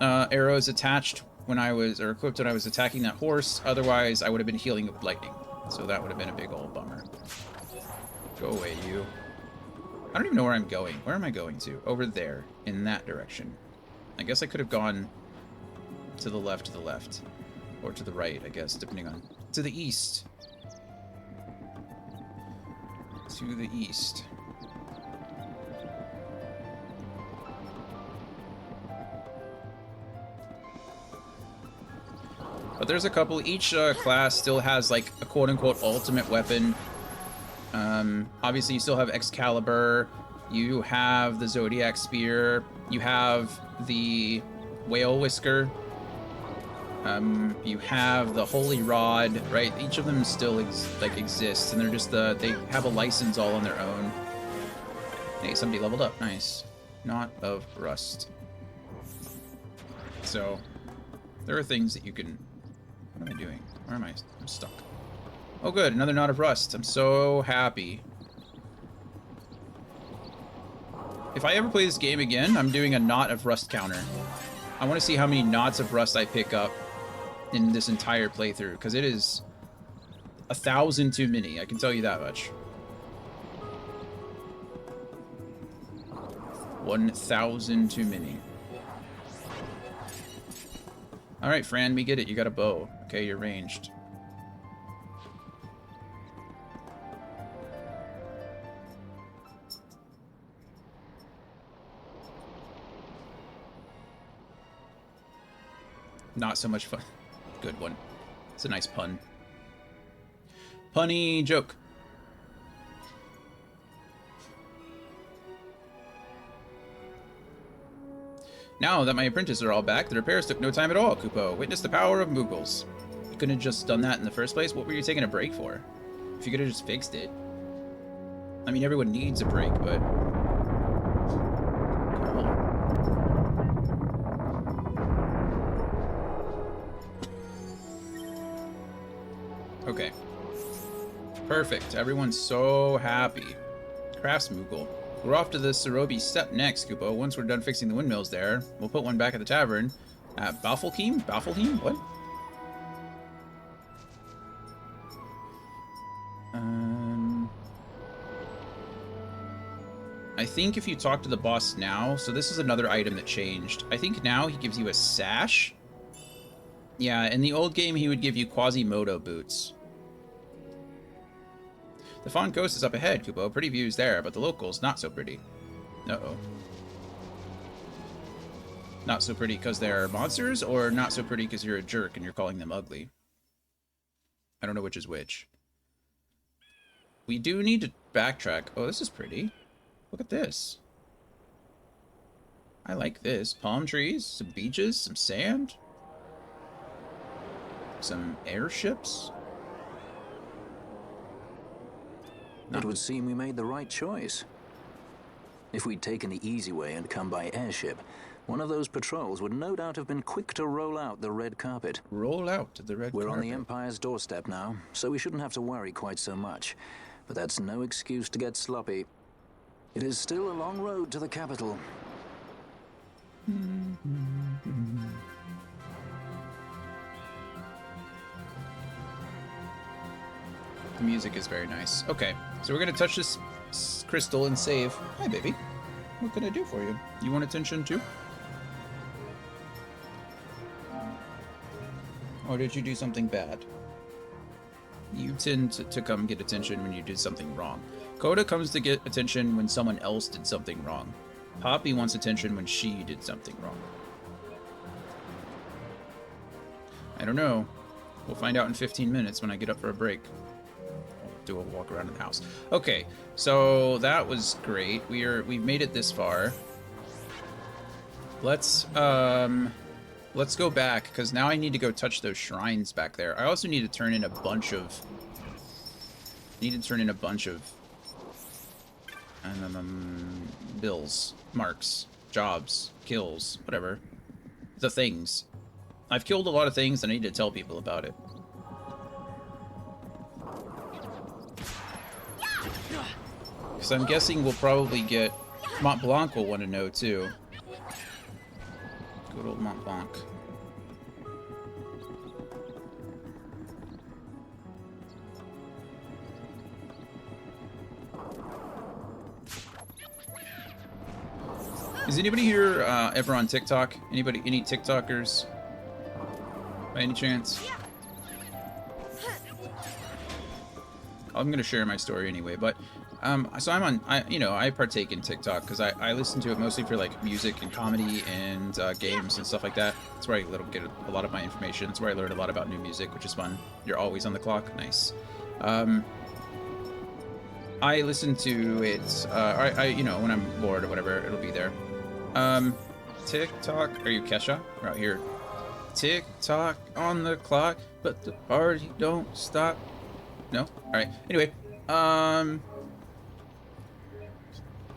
arrows attached when I was, or equipped when I was attacking that horse. Otherwise, I would have been healing with lightning. So that would have been a big old bummer. Go away, you. I don't even know where I'm going. Where am I going to? Over there, in that direction. I guess I could have gone to the left, or to the right, I guess, depending on... To the east. To the east. But there's a couple. Each class still has, like, a quote-unquote ultimate weapon. Obviously, you still have Excalibur. You have the Zodiac Spear. You have the Whale Whisker. You have the Holy Rod, right? Each of them still exists, and they're just they have a license all on their own. Hey, somebody leveled up. Nice. Knot of Rust. So, there are things that you can... What am I doing? Where am I? I'm stuck. Oh good, another Knot of Rust. I'm so happy. If I ever play this game again, I'm doing a Knot of Rust counter. I want to see how many knots of rust I pick up in this entire playthrough, because it is 1,000 too many, I can tell you that much. 1,000 too many. Alright, Fran, we get it. You got a bow. Okay, you're ranged. Not so much fun. Good one. It's a nice pun. Punny joke. Now that my apprentices are all back, the repairs took no time at all, Kupo. Witness the power of Moogles. You couldn't have just done that in the first place? What were you taking a break for? If you could have just fixed it. I mean, everyone needs a break, but... Cool. Okay. Perfect. Everyone's so happy. Crafts Moogle. We're off to the Sorobi Steppe next, Kupo. Once we're done fixing the windmills there, we'll put one back at the tavern. Baffelheim? Baffelheim? What? I think if you talk to the boss now, so this is another item that changed. I think now he gives you a sash. Yeah, in the old game he would give you Quasimodo boots. The Fawn Coast is up ahead, Kupo. Pretty views there, but the locals, not so pretty. Uh-oh. Not so pretty because they're monsters, or not so pretty because you're a jerk and you're calling them ugly? I don't know which is which. We do need to backtrack. Oh, this is pretty. Look at this. I like this. Palm trees, some beaches, some sand. Some airships. It would seem we made the right choice. If we'd taken the easy way and come by airship, one of those patrols would no doubt have been quick to roll out the red carpet. Roll out the red carpet. We're on the Empire's doorstep now, so we shouldn't have to worry quite so much. But that's no excuse to get sloppy. It is still a long road to the capital. The music is very nice. Okay, so we're gonna touch this crystal and save. Hi, baby. What can I do for you? You want attention too? Or did you do something bad? You tend to come get attention when you did something wrong. Coda comes to get attention when someone else did something wrong. Poppy wants attention when she did something wrong. I don't know. We'll find out in 15 minutes when I get up for a break. Do a walk around in the house. Okay, so that was great. We've made it this far. Let's Let's go back, because now I need to go touch those shrines back there. I also need to turn in a bunch of... bills, marks, jobs, kills, whatever. The things. I've killed a lot of things, and I need to tell people about it. Because I'm guessing we'll probably get... Mont Blanc will want to know, too. Good old Mont Blanc. Is anybody here ever on TikTok? Anybody, any TikTokers? By any chance? I'm gonna share my story anyway, but so I'm on. I partake in TikTok because I listen to it mostly for like music and comedy and games and stuff like that. That's where I get a lot of my information. It's where I learn a lot about new music, which is fun. You're always on the clock. Nice. I listen to it. When I'm bored or whatever, it'll be there. TikTok. Are you Kesha? We're out here. Tick-tock on the clock, but the party don't stop. No? Alright. Anyway,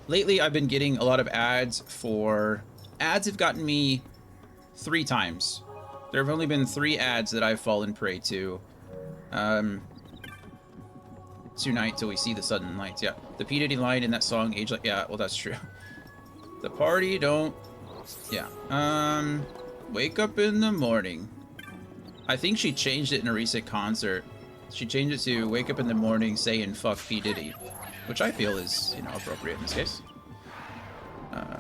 lately I've been getting a lot of ads for... Ads have gotten me 3 times. There have only been 3 ads that I've fallen prey to. Tonight till we see the sudden lights. Yeah. The P. Diddy line in that song, Age Like... Yeah, well, that's true. The party don't... Yeah. Wake up in the morning. I think she changed it in a recent concert. She changed it to wake up in the morning saying fuck P. Diddy, which I feel is, appropriate in this case. I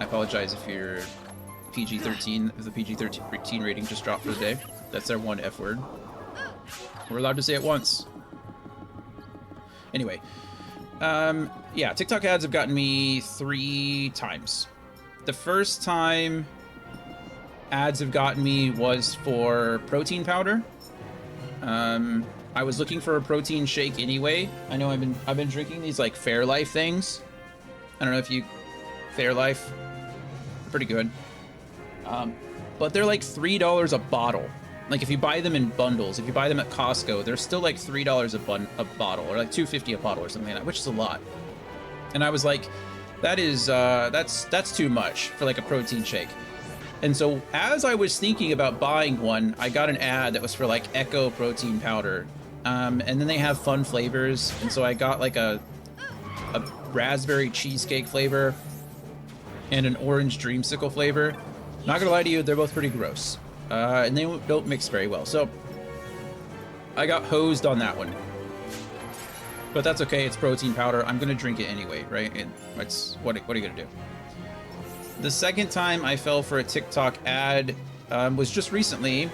apologize if you're PG-13, if the PG-13 rating just dropped for the day. That's their one F word. We're allowed to say it once. Anyway, yeah, TikTok ads have gotten me 3 times. The first time ads have gotten me was for protein powder. I was looking for a protein shake anyway. I know I've been drinking these like Fairlife things. I don't know if you Fairlife, pretty good. But they're like $3 a bottle. Like if you buy them in bundles, if you buy them at Costco, they're still like $3 a bottle, or like $2.50 a bottle or something like that, which is a lot. And I was like, that is that's too much for like a protein shake. And so as I was thinking about buying one, I got an ad that was for like Echo protein powder. And then they have fun flavors. And so I got like a raspberry cheesecake flavor and an orange dreamsicle flavor. Not gonna lie to you, they're both pretty gross. And they don't mix very well. So I got hosed on that one. But that's okay, it's protein powder. I'm gonna drink it anyway, right? And it's what are you gonna do? The second time I fell for a TikTok ad was just recently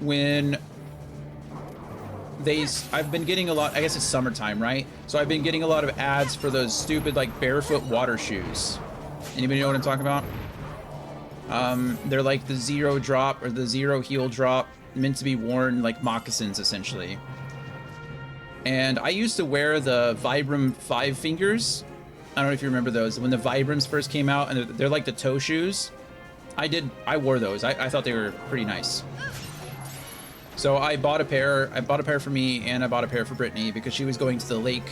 when I've been getting a lot, I guess it's summertime, right? So I've been getting a lot of ads for those stupid like barefoot water shoes. Anybody know what I'm talking about? They're like the 0 drop or the 0 heel drop, meant to be worn like moccasins essentially. And I used to wear the Vibram 5 fingers. I don't know if you remember those. When the Vibrams first came out, and they're like the toe shoes. I wore those. I thought they were pretty nice. So I bought a pair. I bought a pair for me, and I bought a pair for Brittany because she was going to the lake.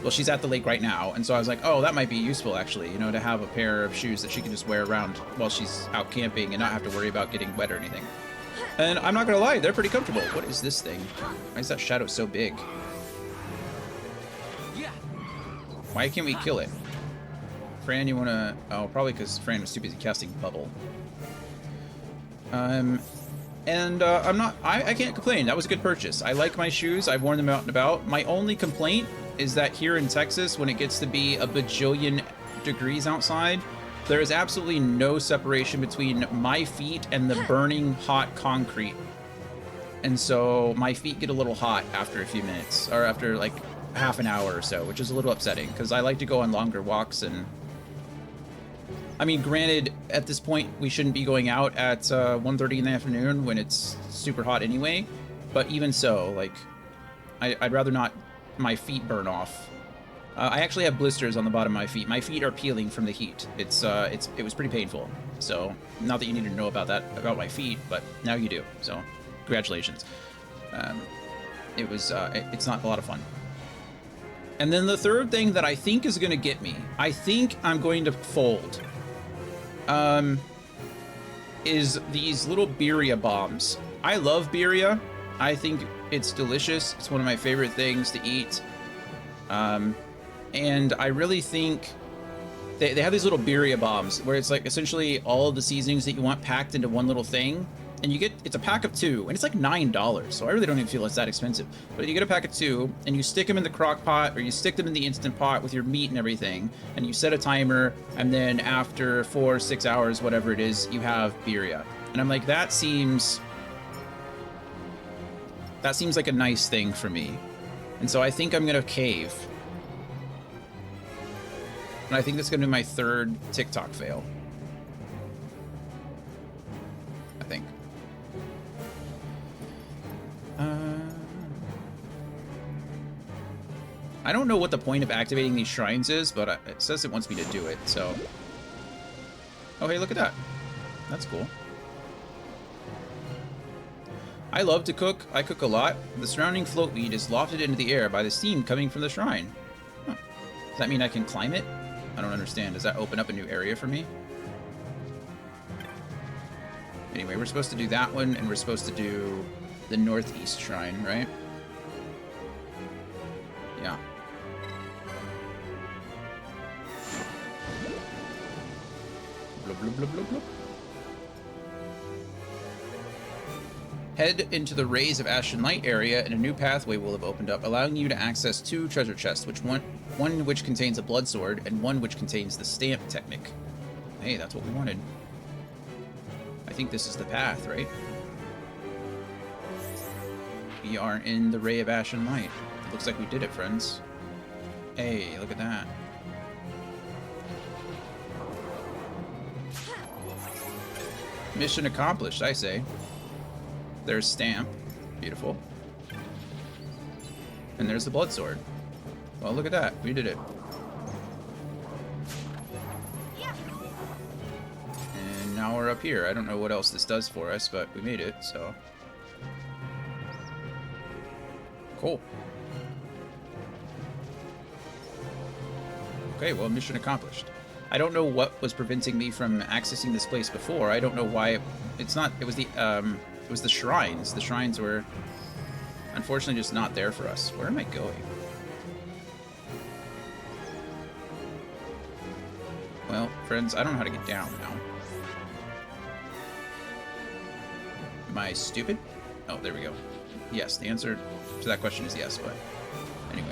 Well, she's at the lake right now, and so I was like, oh, that might be useful actually, to have a pair of shoes that she can just wear around while she's out camping and not have to worry about getting wet or anything. And I'm not gonna lie, they're pretty comfortable. What is this thing? Why is that shadow so big? Why can't we kill it? Fran, you wanna... Oh, probably because Fran was too busy casting Bubble. I'm not... I can't complain. That was a good purchase. I like my shoes. I've worn them out and about. My only complaint is that here in Texas, when it gets to be a bajillion degrees outside, there is absolutely no separation between my feet and the burning hot concrete. And so my feet get a little hot after a few minutes, or after like half an hour or so, which is a little upsetting because I like to go on longer walks. And I mean, granted, at this point we shouldn't be going out at 1:30 in the afternoon when it's super hot anyway, but even so, like I'd rather not my feet burn off. I actually have blisters on the bottom of my feet. My feet are peeling from the heat. It was pretty painful. So, not that you need to know about that, about my feet, but now you do. So, congratulations. It's not a lot of fun. And then the third thing that I think is going to get me, I think I'm going to fold, is these little birria bombs. I love birria. I think it's delicious. It's one of my favorite things to eat. And I really think they have these little birria bombs where it's like essentially all of the seasonings that you want packed into one little thing. And it's a pack of 2, and it's like $9, so I really don't even feel it's that expensive. But you get a pack of 2, and you stick them in the crock pot, or you stick them in the Instant Pot with your meat and everything, and you set a timer, and then after 4 or 6 hours, whatever it is, you have birria. And I'm like, that seems like a nice thing for me. And so I think I'm gonna cave. And I think that's gonna be my 3rd TikTok fail. I think. I don't know what the point of activating these shrines is, but it says it wants me to do it, so... Oh, hey, look at that. That's cool. I love to cook. I cook a lot. The surrounding float weed is lofted into the air by the steam coming from the shrine. Huh. Does that mean I can climb it? I don't understand. Does that open up a new area for me? Anyway, we're supposed to do that one, and we're supposed to do the northeast shrine, right? Yeah. Blub, blub, blub, blub, blub. Head into the Rays of Ashen Light area, and a new pathway will have opened up, allowing you to access 2 treasure chests, one which contains a blood sword, and one which contains the stamp technic. Hey, that's what we wanted. I think this is the path, right? We are in the Ray of Ashen Light. It looks like we did it, friends. Hey, look at that. Mission accomplished, I say. There's Stamp. Beautiful. And there's the blood sword. Well, look at that. We did it. And now we're up here. I don't know what else this does for us, but we made it, so... Cool. Okay, well, mission accomplished. I don't know what was preventing me from accessing this place before. I don't know why it's not... It was the shrines. The shrines were unfortunately just not there for us. Where am I going? Well, friends, I don't know how to get down now. Am I stupid? Oh, there we go. Yes, the answer to that question is yes, but anyway.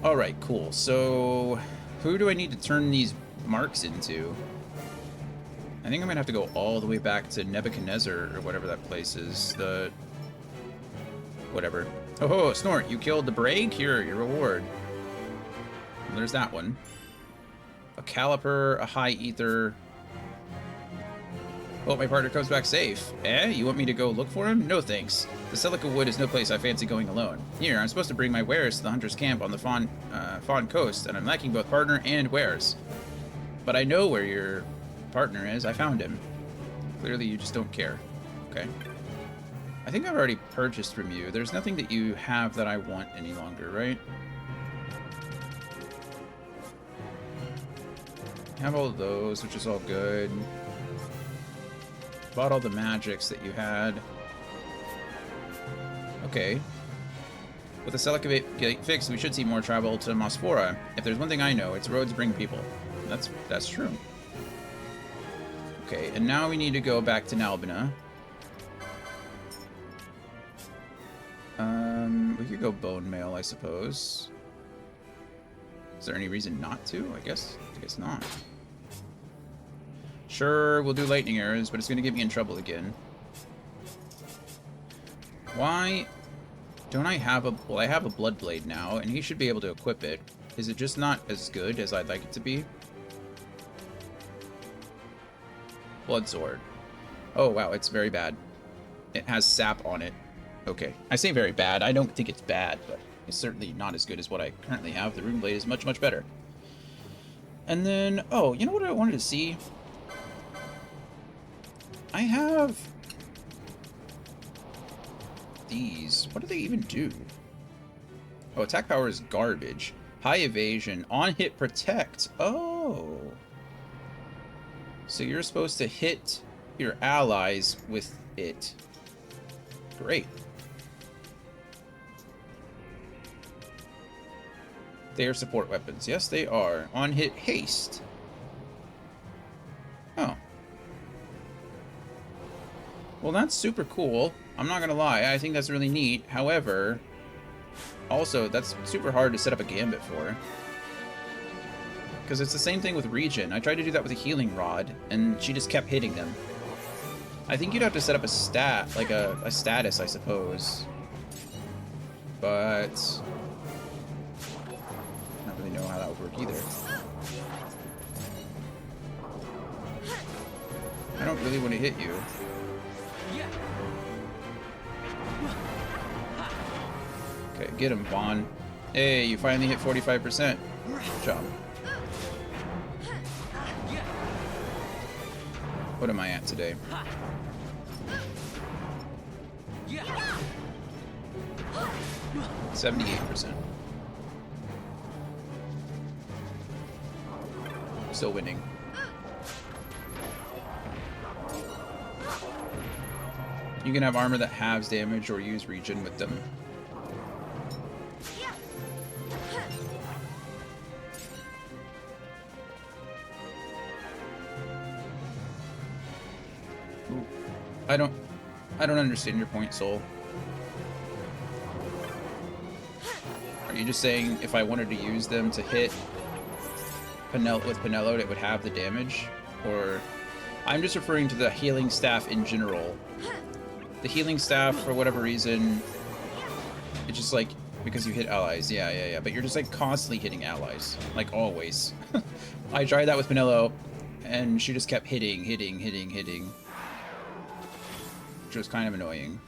Alright, cool. So, who do I need to turn these marks into? I think I'm gonna have to go all the way back to Nebuchadnezzar, or whatever that place is. Whatever. Oh, Snort, you killed the Brague? Here, your reward. Well, there's that one. A Caliper, a High Ether. Oh, my partner comes back safe. Eh? You want me to go look for him? No thanks. The Silica Wood is no place I fancy going alone. Here, I'm supposed to bring my wares to the hunter's camp on the Fawn Coast, and I'm lacking both partner and wares. But I know where your partner is. I found him. Clearly you just don't care. Okay. I think I've already purchased from you. There's nothing that you have that I want any longer, right? Have all of those, which is all good. Bought all the magics that you had. Okay. With the Silica Gate fixed, we should see more travel to Mosphora. If there's one thing I know, it's roads bring people. That's true. Okay, and now we need to go back to Nalbina. We could go bone mail, I suppose. Is there any reason not to? I guess not. Sure, we'll do lightning arrows, but it's going to get me in trouble again. Why don't I have a... Well, I have a blood blade now, and he should be able to equip it. Is it just not as good as I'd like it to be? Blood sword. Oh, wow, it's very bad. It has sap on it. Okay. I say very bad. I don't think it's bad, but is certainly not as good as what I currently have. The Rune Blade is much, much better. And then, oh, you know what I wanted to see? I have these. What do they even do? Oh, attack power is garbage. High evasion. On hit protect. Oh. So you're supposed to hit your allies with it. Great. They are support weapons. Yes, they are. On hit haste. Oh. Well, that's super cool. I'm not gonna lie. I think that's really neat. However, also, that's super hard to set up a gambit for. Because it's the same thing with regen. I tried to do that with a healing rod, and she just kept hitting them. I think you'd have to set up a stat, like a status, I suppose. But I don't really know how that would work either. I don't really want to hit you. Okay, get him, Vaughn. Hey, you finally hit 45%. Good job. What am I at today? Yeah. 78%. Still winning. You can have armor that halves damage or use regen with them. Ooh. I don't understand your point, Soul. Are you just saying if I wanted to use them to hit with Penelo, it would have the damage? Or I'm just referring to the healing staff in general. The healing staff, for whatever reason, it's just like, because you hit allies. Yeah. But you're just like constantly hitting allies. Like always. I tried that with Penelo, and she just kept hitting. Which was kind of annoying.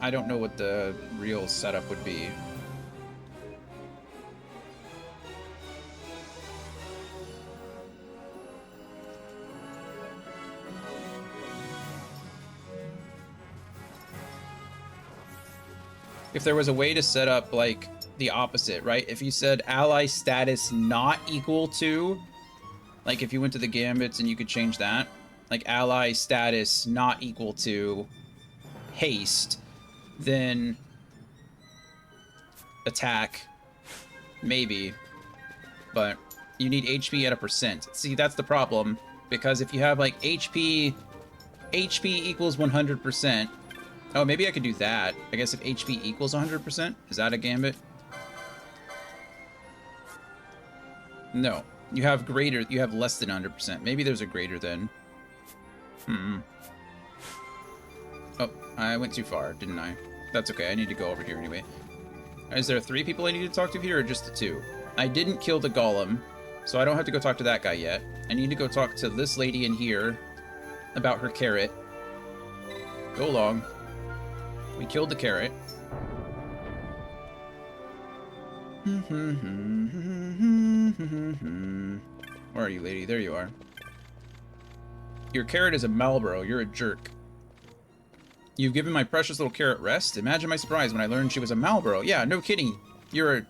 I don't know what the real setup would be. If there was a way to set up, like, the opposite, right? If you said ally status not equal to, like, if you went to the gambits and you could change that, like, ally status not equal to haste, then attack, maybe, but you need HP at a percent. See, that's the problem, because if you have, like, HP equals 100%, oh, maybe I could do that. I guess if HP equals 100%, is that a gambit? No. You have less than 100%. Maybe there's a greater than. Oh, I went too far, didn't I? That's okay, I need to go over here anyway. Is there 3 people I need to talk to here, or just the 2? I didn't kill the golem, so I don't have to go talk to that guy yet. I need to go talk to this lady in here about her carrot. Go along. We killed the carrot. Where are you, lady? There you are. Your carrot is a Marlboro. You're a jerk. You've given my precious little carrot rest. Imagine my surprise when I learned she was a Marlboro. Yeah, no kidding. You're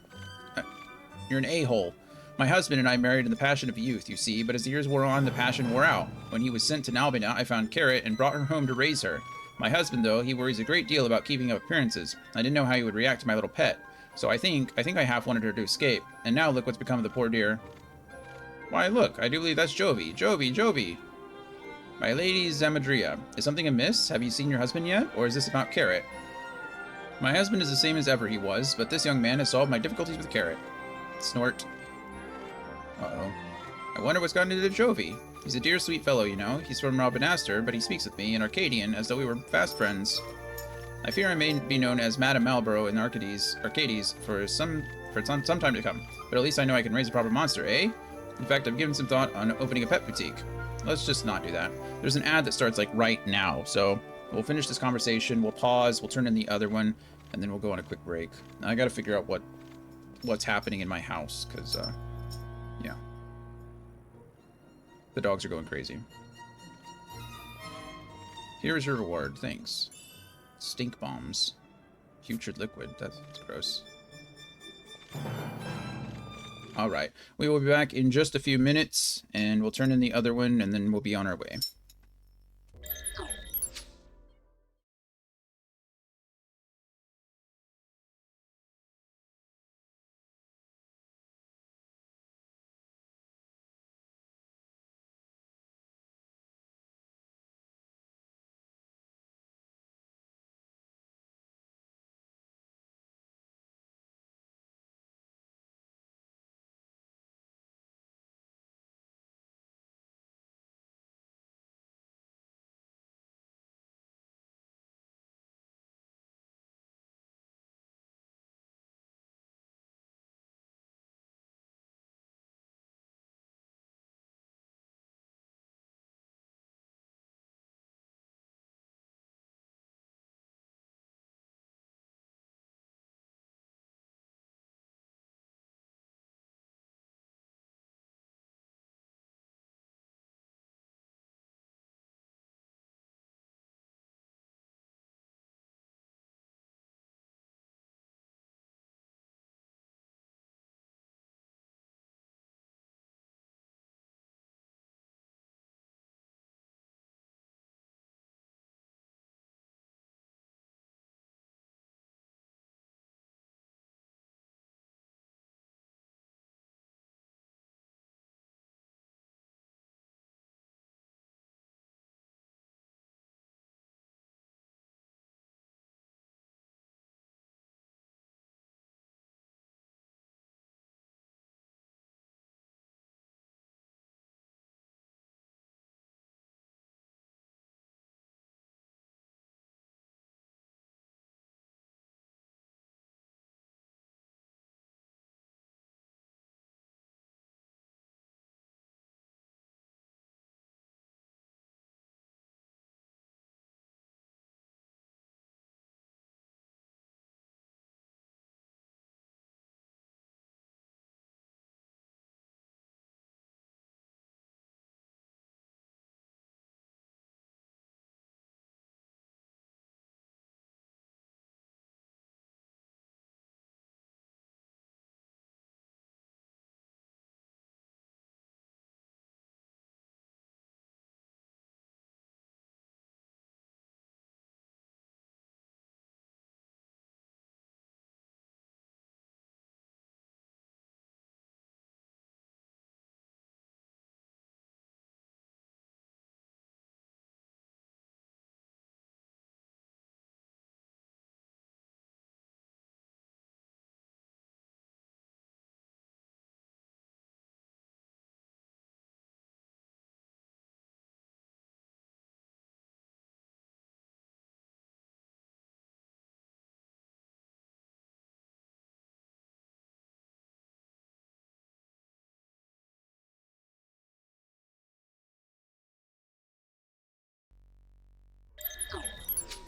an a-hole. My husband and I married in the passion of youth, you see, but as the years wore on, the passion wore out. When he was sent to Nalbina, I found Carrot and brought her home to raise her. My husband, though, he worries a great deal about keeping up appearances. I didn't know how he would react to my little pet. So I think I half wanted her to escape. And now look what's become of the poor dear. Why, look, I do believe that's Jovi. Jovi! My lady Zamadria. Is something amiss? Have you seen your husband yet? Or is this about Carrot? My husband is the same as ever he was, but this young man has solved my difficulties with Carrot. Snort. Uh-oh. I wonder what's gotten into Jovi. He's a dear, sweet fellow, you know. He's from Robinaster, but he speaks with me in Arcadian as though we were fast friends. I fear I may be known as Madame Marlborough in Arcades for some time to come. But at least I know I can raise a proper monster, eh? In fact, I've given some thought on opening a pet boutique. Let's just not do that. There's an ad that starts, like, right now, so We'll finish this conversation. We'll pause. We'll turn in the other one, and then we'll go on a quick break. I got to figure out what's happening in my house, because, yeah. The dogs are going crazy. Here is your reward. Thanks. Stink bombs. Putrid liquid. That's gross. Alright. We will be back in just a few minutes, and we'll turn in the other one, and then we'll be on our way.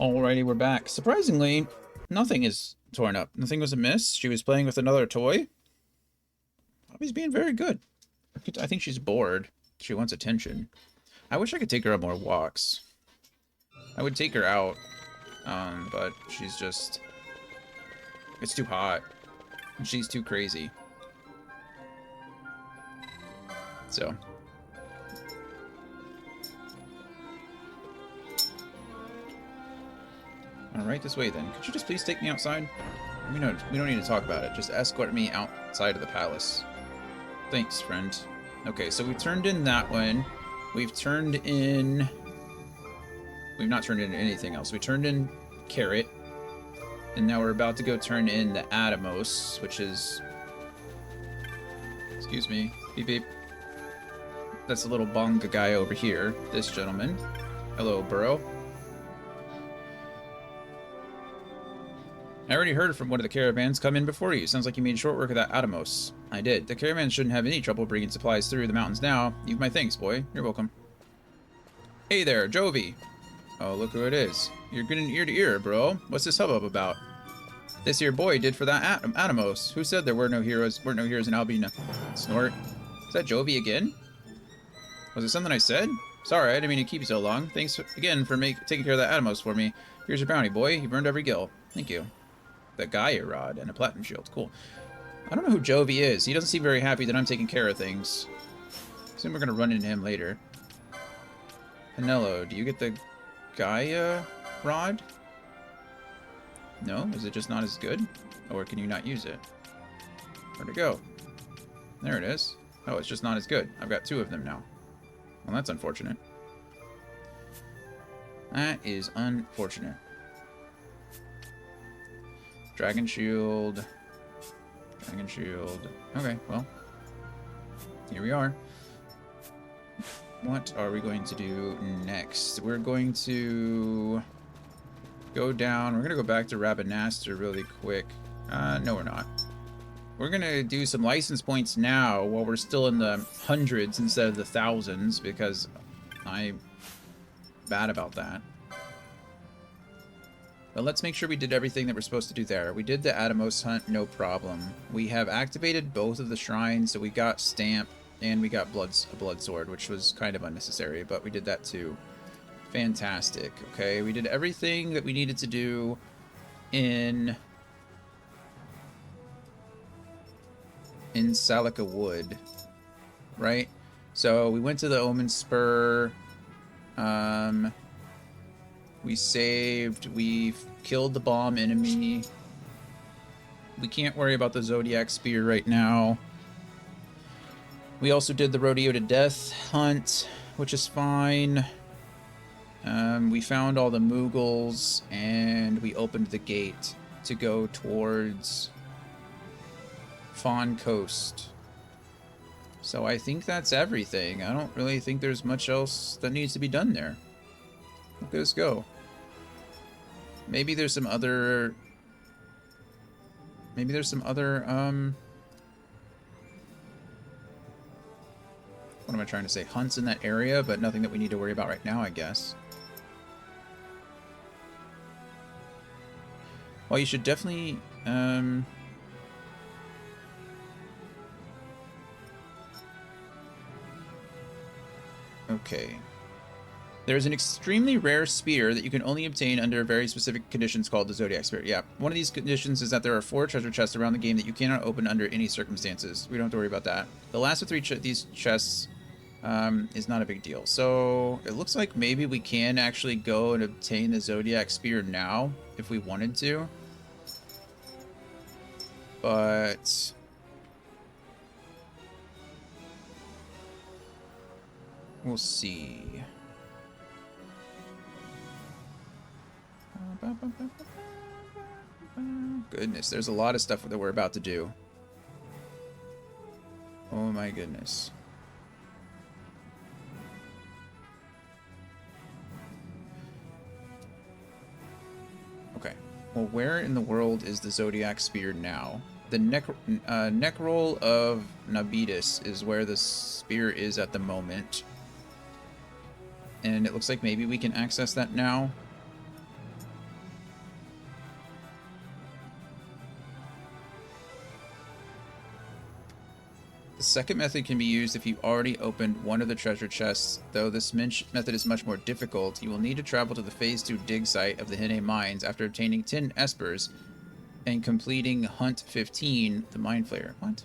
Alrighty, we're back. Surprisingly, nothing is torn up. Nothing was amiss. She was playing with another toy. Poppy's being very good. I think she's bored. She wants attention. I wish I could take her on more walks. I would take her out, but she's just... It's too hot. And she's too crazy. So... Alright, this way then. Could you just please take me outside? We don't need to talk about it. Just escort me outside of the palace. Thanks, friend. Okay, so we turned in that one. We've turned in... We've not turned in anything else. We turned in Carrot. And now we're about to go turn in the Atomos, which is... Excuse me. Beep beep. That's a little bonga guy over here. This gentleman. Hello, Burrow. I already heard from one of the caravans come in before you. Sounds like you made short work of that Atomos. I did. The caravan shouldn't have any trouble bringing supplies through the mountains now. You've my thanks, boy. You're welcome. Hey there, Jovi. Oh, look who it is. You're getting ear to ear, bro. What's this hubbub about? This here boy did for that Atomos. Who said there weren't no heroes in Albina? Snort. Is that Jovi again? Was it something I said? Sorry, I didn't mean to keep you so long. Thanks again for taking care of that Atomos for me. Here's your bounty, boy. You've earned every gil. Thank you. The Gaia rod and a platinum shield. Cool. I don't know who Jovi is. He doesn't seem very happy that I'm taking care of things. Assume we're gonna run into him later. Penello, do you get the Gaia rod? No? Is it just not as good? Or can you not use it? Where'd it go? There it is. Oh, it's just not as good. I've got 2 of them now. Well, that's unfortunate. That is unfortunate. Dragon Shield. Dragon Shield. Okay, well. Here we are. What are we going to do next? We're going to go down. We're going to go back to Rabanaster really quick. No, we're not. We're going to do some license points now while we're still in the hundreds instead of the thousands because I'm bad about that. But let's make sure we did everything that we're supposed to do there. We did the Atomos hunt, no problem. We have activated both of the shrines, so we got Stamp and we got a Blood Sword, which was kind of unnecessary, but we did that too. Fantastic. Okay, we did everything that we needed to do in Salika Wood, right? So we went to the Omen Spur. We saved. We've killed the bomb enemy. We can't worry about the Zodiac Spear right now. We also did the Rodeo to Death hunt, which is fine. We found all the Moogles, and we opened the gate to go towards Fawn Coast. So I think that's everything. I don't really think there's much else that needs to be done there. Look at us go. Maybe there's some other... Maybe there's some other, what am I trying to say? Hunts in that area, but nothing that we need to worry about right now, I guess. Well, you should definitely, okay. There's an extremely rare spear that you can only obtain under very specific conditions called the Zodiac Spear. Yeah, one of these conditions is that there are 4 treasure chests around the game that you cannot open under any circumstances. We don't have to worry about that. The last of 3 these chests is not a big deal. So it looks like maybe we can actually go and obtain the Zodiac Spear now if we wanted to. But we'll see. Goodness, there's a lot of stuff that we're about to do. Oh my goodness. Okay. Well, where in the world is the Zodiac Spear now? The Necroll of Nabitus is where the spear is at the moment. And it looks like maybe we can access that now. The second method can be used if you already opened one of the treasure chests, though this method is much more difficult. You will need to travel to the Phase 2 dig site of the Hine Mines after obtaining 10 Espers and completing Hunt 15, the Mind Flayer. What?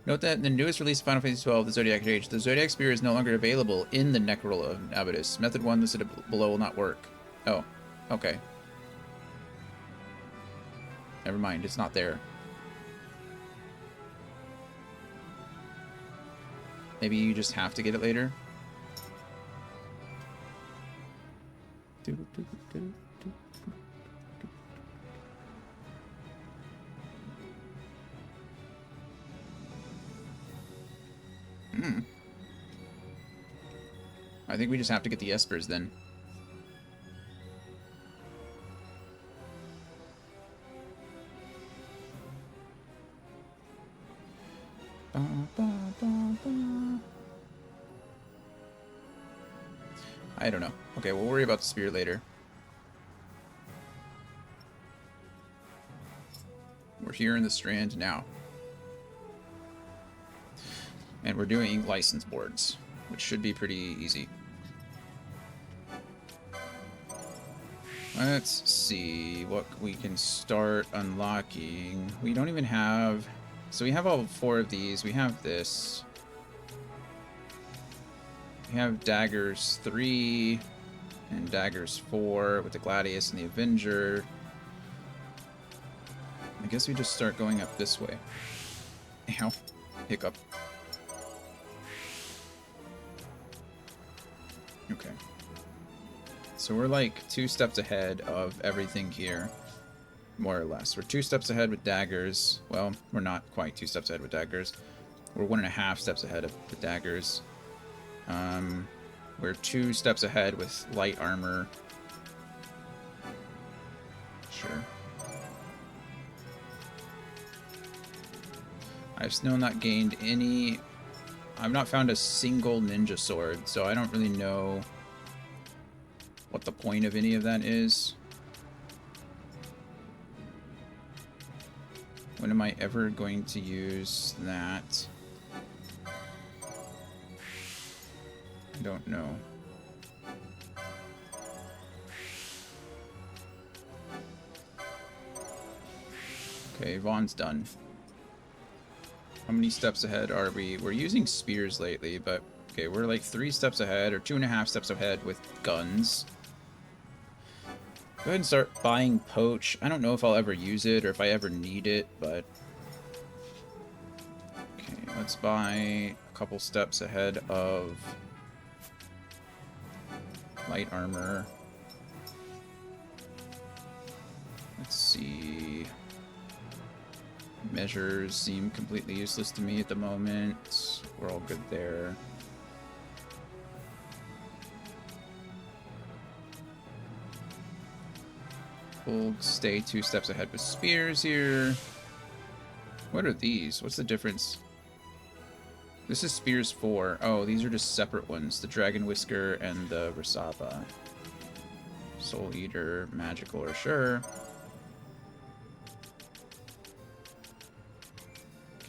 Note that in the newest release of Final Fantasy 12, the Zodiac Age, the Zodiac Spear is no longer available in the Necroll of Nabitus. Method 1 listed below will not work. Oh, okay. Never mind, it's not there. Maybe you just have to get it later. I think we just have to get the Espers then. I don't know. Okay, we'll worry about the spear later. We're here in the Strand now. And we're doing license boards, which should be pretty easy. Let's see what we can start unlocking. We don't even have... So we have all 4 of these. We have this. We have daggers 3 and daggers 4 with the Gladius and the Avenger. I guess we just start going up this way. Ow. Hiccup. Okay. So we're like 2 steps ahead of everything here. More or less. We're 2 steps ahead with daggers. Well, we're not quite 2 steps ahead with daggers. We're 1.5 steps ahead of the daggers. We're 2 steps ahead with light armor. Sure. I've still not gained any... I've not found a single ninja sword, so I don't really know what the point of any of that is. When am I ever going to use that? I don't know. Okay, Vaughn's done. How many steps ahead are we? We're using spears lately, but okay, we're like 3 steps ahead or 2.5 steps ahead with guns. Go ahead and start buying Poach. I don't know if I'll ever use it or if I ever need it, but... Okay, let's buy a couple steps ahead of light armor. Let's see... Measures seem completely useless to me at the moment. We're all good there. We'll stay 2 steps ahead with spears here. What are these? What's the difference? This is spears 4. Oh, these are just separate ones. The Dragon Whisker and the Rasaba. Soul Eater, magical, or sure.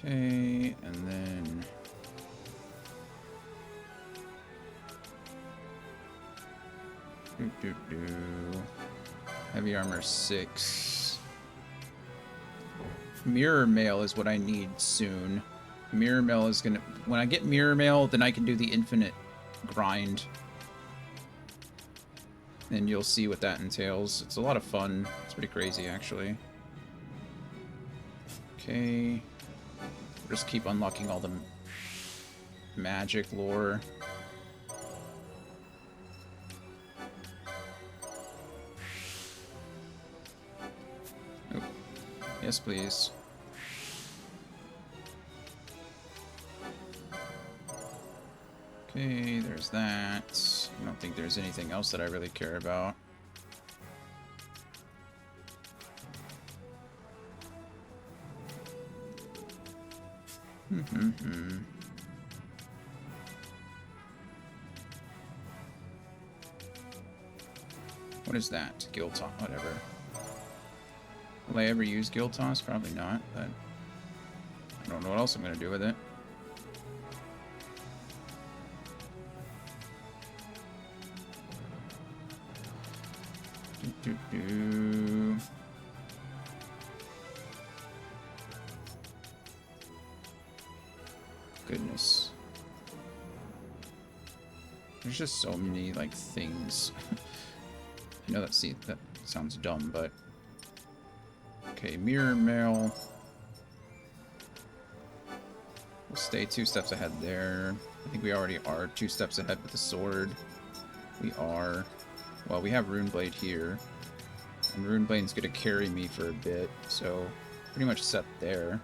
Okay, and then... Heavy armor 6. Mirror mail is what I need soon. Mirror mail is gonna... When I get mirror mail, then I can do the infinite grind. And you'll see what that entails. It's a lot of fun. It's pretty crazy, actually. Okay. Just keep unlocking all the magic lore. Oh. Yes, please. Okay, there's that. I don't think there's anything else that I really care about. What is that? Guild Toss, whatever. Will I ever use Guild Toss? Probably not, but I don't know what else I'm gonna do with it. Goodness. There's just so many, like, things. I know that sounds dumb, but... Okay, mirror mail. We'll stay 2 steps ahead there. I think we already are 2 steps ahead with the sword. We are. Well, we have Runeblade here. And Runeblade's gonna carry me for a bit, so pretty much set there.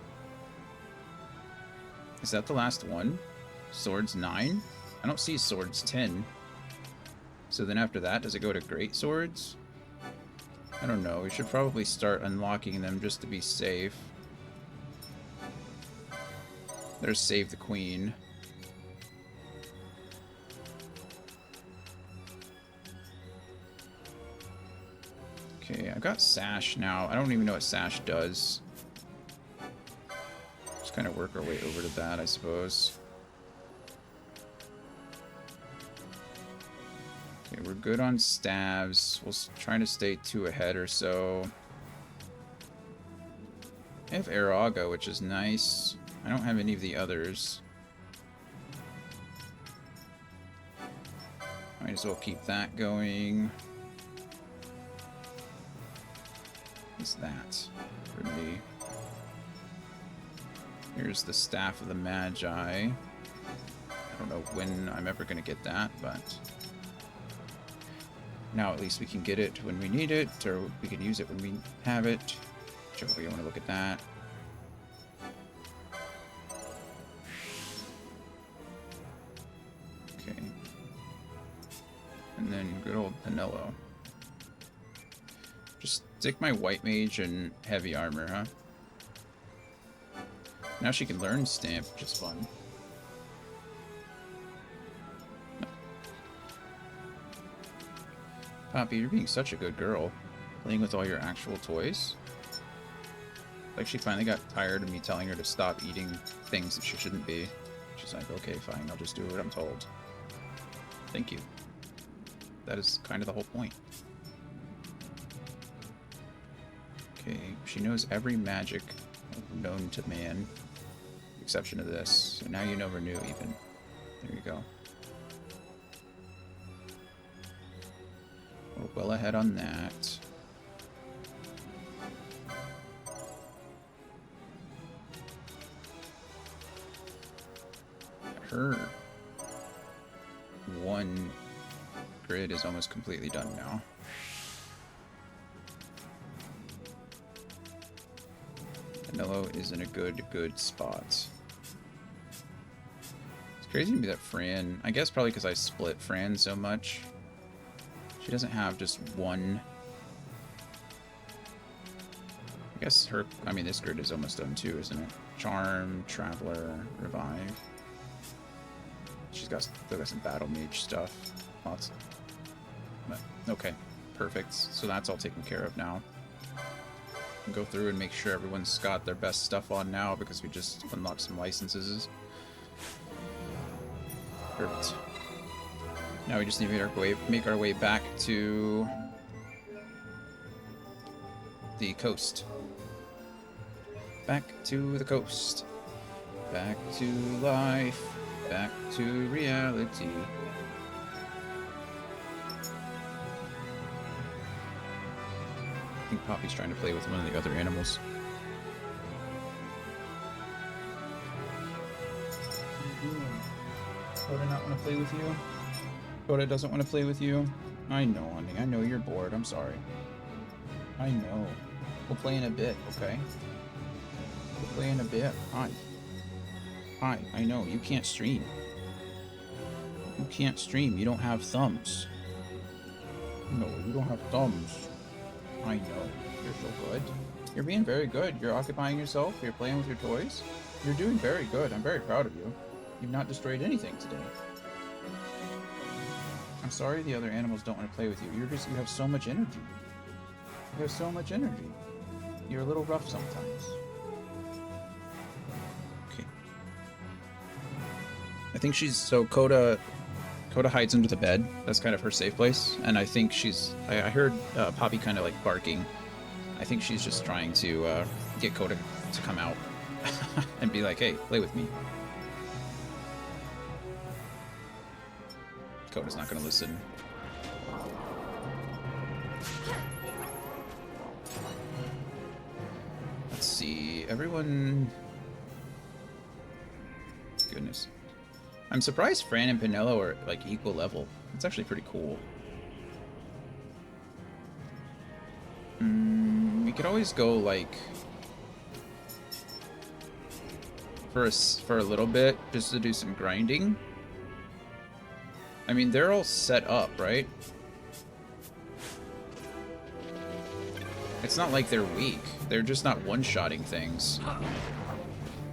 Is that the last one? Swords 9? I don't see swords 10. So then after that, does it go to great swords? I don't know. We should probably start unlocking them just to be safe. There's Save the Queen. Okay, I've got Sash now. I don't even know what Sash does. Just kind of work our way over to that, I suppose. Okay, we're good on staves. We'll try to stay 2 ahead or so. I have Araga, which is nice. I don't have any of the others. Might as well keep that going. What's that for me? Here's the Staff of the Magi. I don't know when I'm ever going to get that, but now at least we can get it when we need it, or we can use it when we have it. Whichever way you want to look at that. Okay. And then good old Pinello. Just stick my White Mage in heavy armor, huh? Now she can learn Stamp, which is fun. Poppy, you're being such a good girl. Playing with all your actual toys. Like she finally got tired of me telling her to stop eating things that she shouldn't be. She's like, okay, fine, I'll just do what I'm told. Thank you. That is kind of the whole point. Okay, she knows every magic known to man, with the exception of this. So now you know Renew even. There you go. We're well ahead on that. Her one grid is almost completely done now. Canelo is in a good spot. It's crazy to me that Fran, I guess probably because I split Fran so much, she doesn't have just one. I guess her, I mean, this grid is almost done too, isn't it? Charm, Traveler, Revive. She's got, still got some Battle Mage stuff. Lots. But, okay, perfect. So that's all taken care of now. Go through and make sure everyone's got their best stuff on now because we just unlocked some licenses. Perfect. Now we just need to make our way back to the coast. Back to the coast. Back to life. Back to reality. I think Poppy's trying to play with one of the other animals. Coda not want to play with you? Coda doesn't want to play with you? I know, honey. I know you're bored. I'm sorry. I know. We'll play in a bit, okay? We'll play in a bit. Hi. Hi. I know. You can't stream. You can't stream. You don't have thumbs. No, you don't have thumbs. I know. You're so good. You're being very good. You're occupying yourself. You're playing with your toys. You're doing very good. I'm very proud of you. You've not destroyed anything today. I'm sorry the other animals don't want to play with you. You have so much energy. You have so much energy. You're a little rough sometimes. Okay. I think she's, so Coda hides under the bed. That's kind of her safe place. And I think I heard Poppy kind of like barking. I think she's just trying to get Coda to come out and be like, hey, play with me. Coda's not going to listen. Let's see. Everyone... Goodness. I'm surprised Fran and Pinello are like equal level. It's actually pretty cool. We could always go like for a little bit just to do some grinding. I mean, they're all set up, right? It's not like they're weak. They're just not one-shotting things.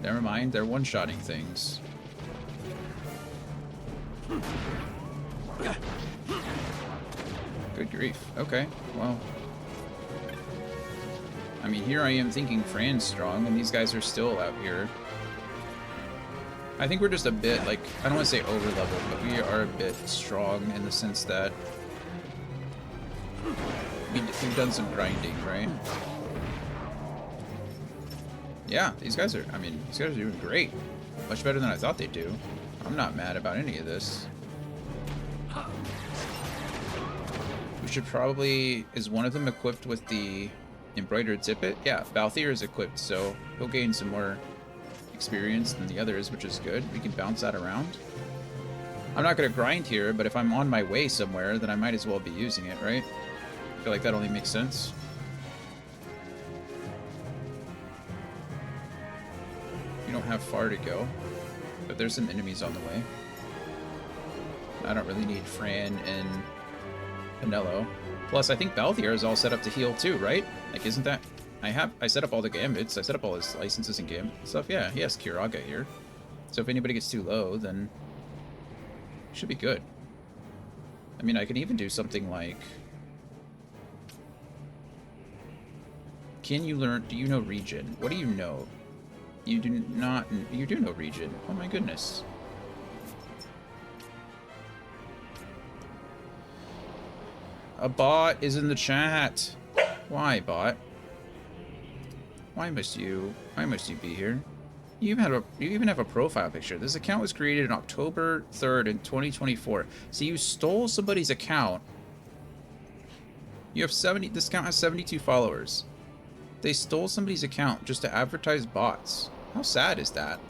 Never mind, they're one-shotting things. Good grief. Okay, well. I mean, here I am thinking Fran's strong, and these guys are still out here. I think we're just a bit, like, I don't want to say over-leveled, but we are a bit strong in the sense that we've done some grinding, right? Yeah, these guys are doing great. Much better than I thought they'd do. I'm not mad about any of this. We should probably... Is one of them equipped with the embroidered tippet? Yeah, Balthier is equipped, so he'll gain some more experience than the others, which is good. We can bounce that around. I'm not going to grind here, but if I'm on my way somewhere, then I might as well be using it, right? I feel like that only makes sense. You don't have far to go, but there's some enemies on the way. I don't really need Fran and Pinello. Plus, I think Balthier is all set up to heal too, right? Like, isn't that... I set up all the gambits. I set up all his licenses and gambit stuff. Yeah, he has Kiraga here. So if anybody gets too low, then... should be good. I mean, I could even do something like... Can you learn... Do you know regen? What do you know? You do not... You do know regen. Oh my goodness. A bot is in the chat. Why, bot? Why must you be here? You even have a profile picture. This account was created on October 3rd in 2024. So you stole somebody's account. You have 70. This account has 72 followers. They stole somebody's account just to advertise bots. How sad is that?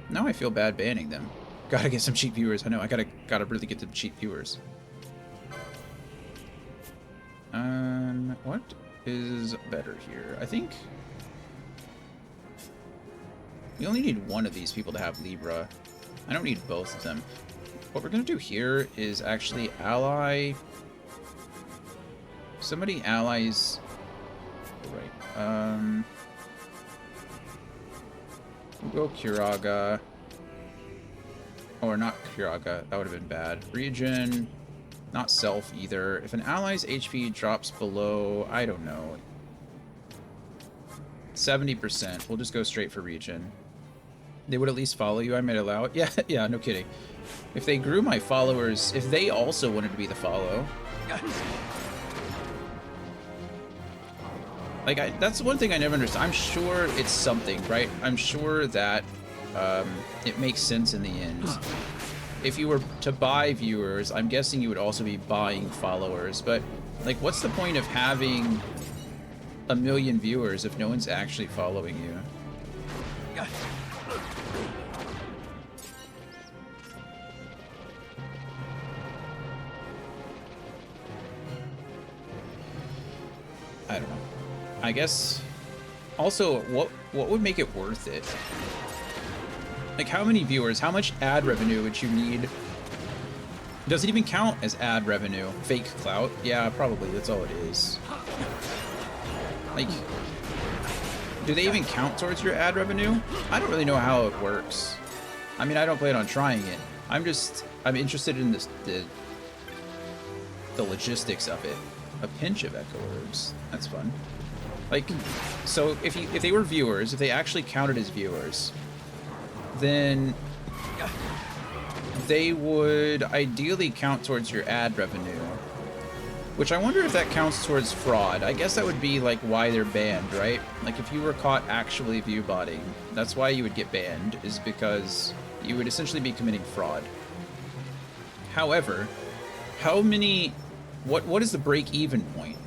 Now I feel bad banning them. Gotta get some cheap viewers. I know. I gotta really get some cheap viewers. What is better here? I think we only need one of these people to have Libra. I don't need both of them. What we're gonna do here is actually ally somebody allies. Right. We'll go Kiraga. Or not Kiraga. That would have been bad. Regen. Not self either. If an ally's HP drops below, I don't know, 70%, we'll just go straight for regen. They would at least follow you. I might allow it. Yeah, yeah, no kidding. If they grew my followers, if they also wanted to be the follow, like, that's one thing I never understood. I'm sure it's something, right? I'm sure that it makes sense in the end. If you were to buy viewers, I'm guessing you would also be buying followers. But, like, what's the point of having 1 million viewers if no one's actually following you? I don't know. I guess... Also, what would make it worth it? Like, how many viewers, how much ad revenue would you need? Does it even count as ad revenue? Fake clout? Yeah, probably. That's all it is. Like, do they even count towards your ad revenue? I don't really know how it works. I mean, I don't plan on trying it. I'm interested in this, the logistics of it. A pinch of echo orbs. That's fun. Like, so if they were viewers, if they actually counted as viewers, then they would ideally count towards your ad revenue. Which I wonder if that counts towards fraud. I guess that would be like why they're banned, right? Like if you were caught actually view botting, that's why you would get banned, is because you would essentially be committing fraud. However, how many... What is the break-even point?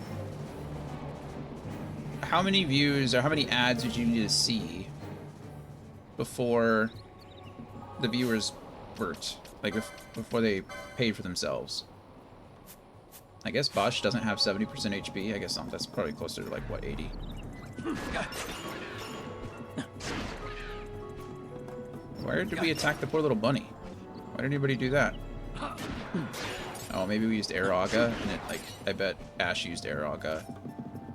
How many views or how many ads would you need to see before the viewers worked? Like, before they paid for themselves? I guess Bosch doesn't have 70% HP. I guess that's probably closer to, like, what, 80? Where did we attack the poor little bunny? Why did anybody do that? Oh, maybe we used Air Auga, and it, like, I bet Ash used Air Auga,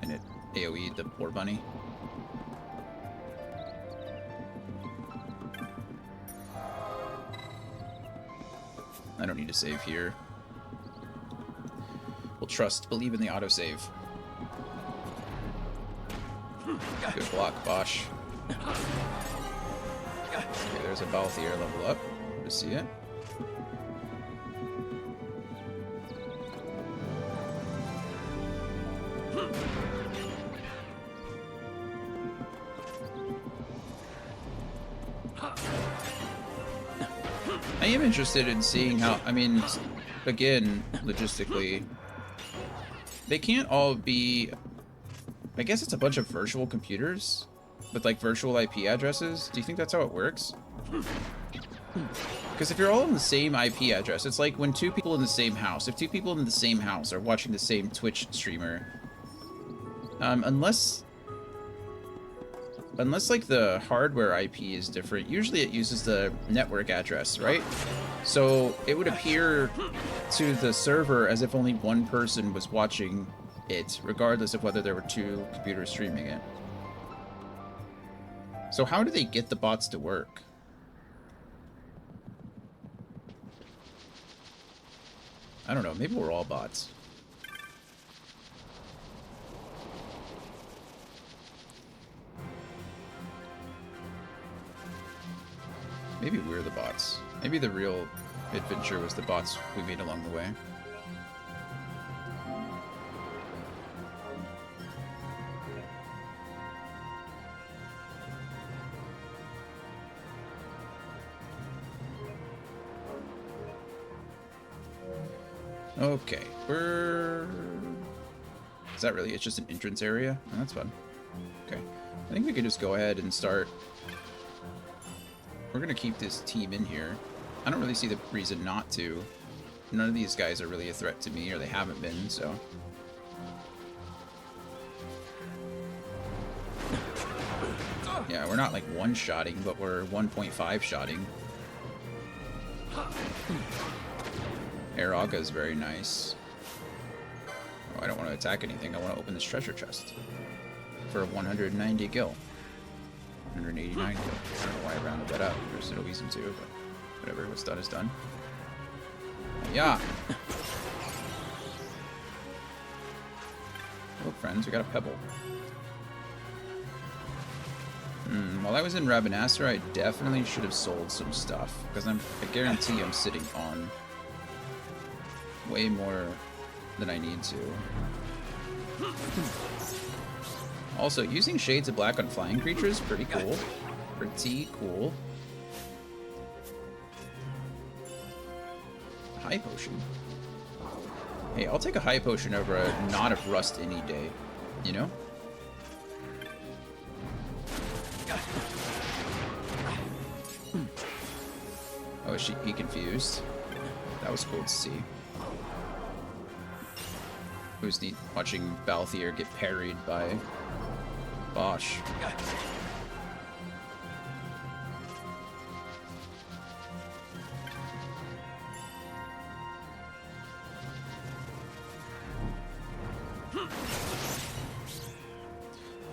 and it AoE'd the poor bunny. I don't need to save here. We'll believe in the autosave. Good block, Bosch. Okay, there's a Balthier level up. Good to see it. I am interested in seeing how, I mean, again, logistically, they can't all be, I guess it's a bunch of virtual computers with like virtual IP addresses. Do you think that's how it works? Because if you're all in the same IP address, it's like when two people in the same house, if two people in the same house are watching the same Twitch streamer, unless like the hardware IP is different, usually it uses the network address, right? So it would appear to the server as if only one person was watching it, regardless of whether there were two computers streaming it. So how do they get the bots to work? I don't know, maybe we're all bots. Maybe we're the bots. Maybe the real adventure was the bots we made along the way. Okay, is that really? It's just an entrance area? Oh, that's fun. Okay, I think we could just go ahead and start. We're gonna keep this team in here. I don't really see the reason not to. None of these guys are really a threat to me, or they haven't been, so. Yeah, we're not like one-shotting, but we're 1.5 shotting. Araga is very nice. Oh, I don't want to attack anything. I want to open this treasure chest for 190 gil. 189 gil. I don't know why I rounded that up. There's no reason to, but whatever. What's done is done. Yeah. Look, friends, we got a pebble. While I was in Rabanastre, I definitely should have sold some stuff, because I guarantee I'm sitting on way more than I need to. Also, using Shades of Black on flying creatures, pretty cool. Pretty cool. High potion. Hey, I'll take a high potion over a knot of rust any day, you know? Oh, he confused. That was cool to see. It was neat watching Balthier get parried by Bosch.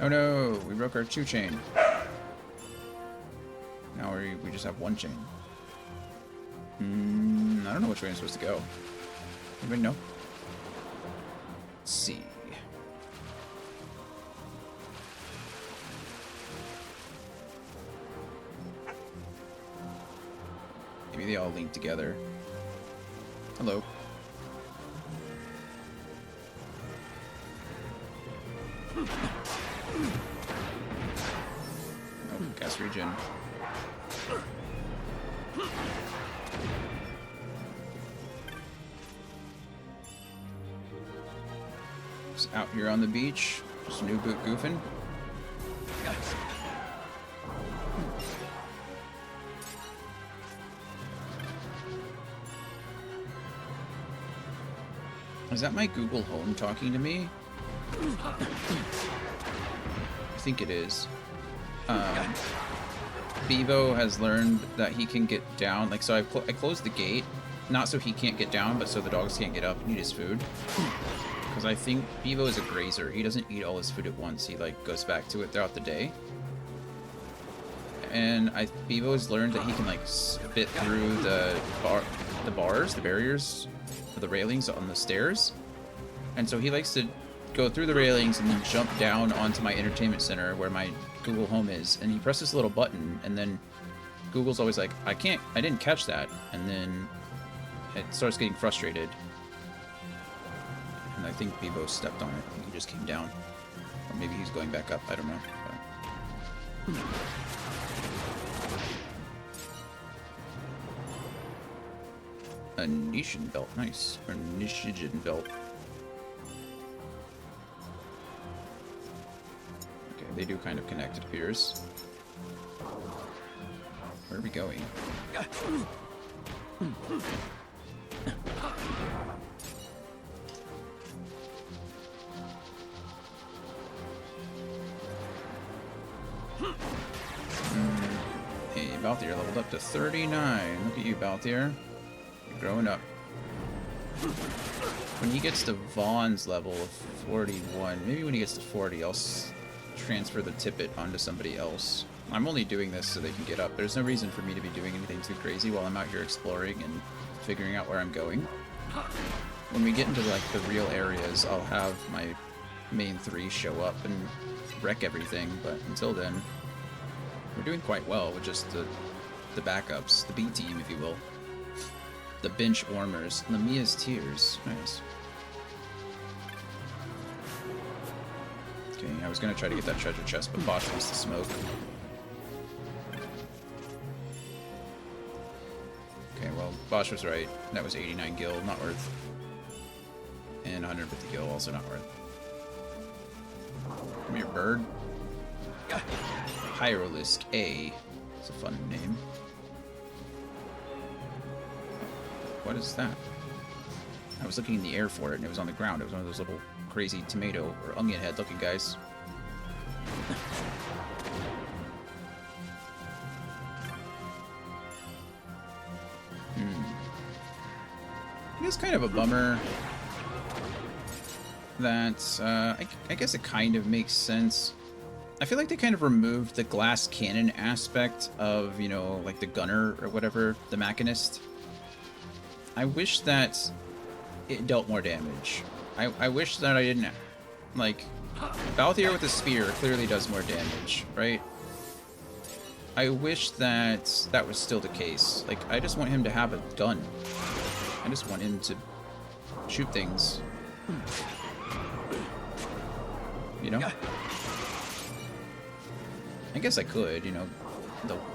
Oh no, we broke our 2-chain. Now we just have 1 chain. I don't know which way I'm supposed to go. Anybody know? Let's see. Maybe they all link together. Hello. Oh, gas regen. Just out here on the beach, just new boot goofing. Is that my Google Home talking to me? I think it is. Bevo has learned that he can get down. Like, so I closed the gate, not so he can't get down, but so the dogs can't get up and eat his food. Because I think Bevo is a grazer. He doesn't eat all his food at once. He like goes back to it throughout the day. And Bevo has learned that he can like spit through the barriers, the railings on the stairs. And so he likes to go through the railings and then jump down onto my entertainment center where my Google Home is, and he presses this little button, and then Google's always like, I didn't catch that, and then it starts getting frustrated. And I think Bevo stepped on it. I think he just came down. Or maybe he's going back up. I don't know. But... A Nishan belt. Nice. Or Nishijan belt. Okay, they do kind of connect, it appears. Where are we going? Hey, Balthier leveled up to 39. Look at you, Balthier. You're growing up. When he gets to Vaughn's level of 41, maybe when he gets to 40, I'll transfer the tippet onto somebody else. I'm only doing this so they can get up. There's no reason for me to be doing anything too crazy while I'm out here exploring and figuring out where I'm going. When we get into like the real areas, I'll have my main 3 show up and wreck everything, but until then, we're doing quite well with just the backups, the B team, if you will. The bench warmers, Lamia's Tears. Nice. Okay, I was gonna try to get that treasure chest, but Bosch wants to smoke. Okay, well, Bosch was right. That was 89 gil, not worth. And 150 gil, also not worth. Come here, bird. Hyrolisk A. It's a fun name. What is that? I was looking in the air for it, and it was on the ground. It was one of those little crazy tomato or onion head looking guys. It's kind of a bummer that, I guess it kind of makes sense. I feel like they kind of removed the glass cannon aspect of, you know, like the gunner or whatever, the machinist. I wish that it dealt more damage. I wish that I didn't, like, Balthier with a spear clearly does more damage, right? I wish that that was still the case. Like, I just want him to have a gun. I just want him to shoot things. You know? I guess I could, you know,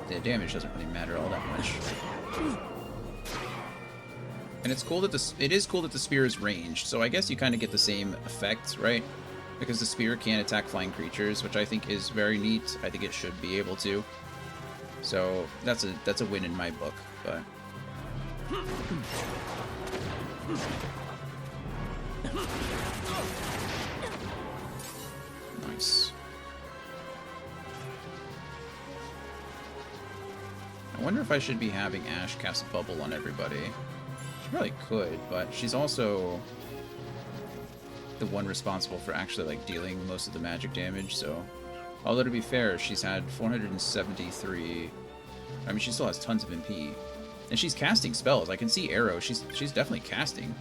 the damage doesn't really matter all that much. And it's cool that it is cool that the spear is ranged, so I guess you kind of get the same effect, right? Because the spear can attack flying creatures, which I think is very neat. I think it should be able to. So that's a win in my book, but nice. I wonder if I should be having Ash cast a bubble on everybody. She probably could, but she's also the one responsible for actually like dealing most of the magic damage, so although to be fair, she's had 473. I mean, she still has tons of MP. And she's casting spells. I can see Arrow. She's definitely casting.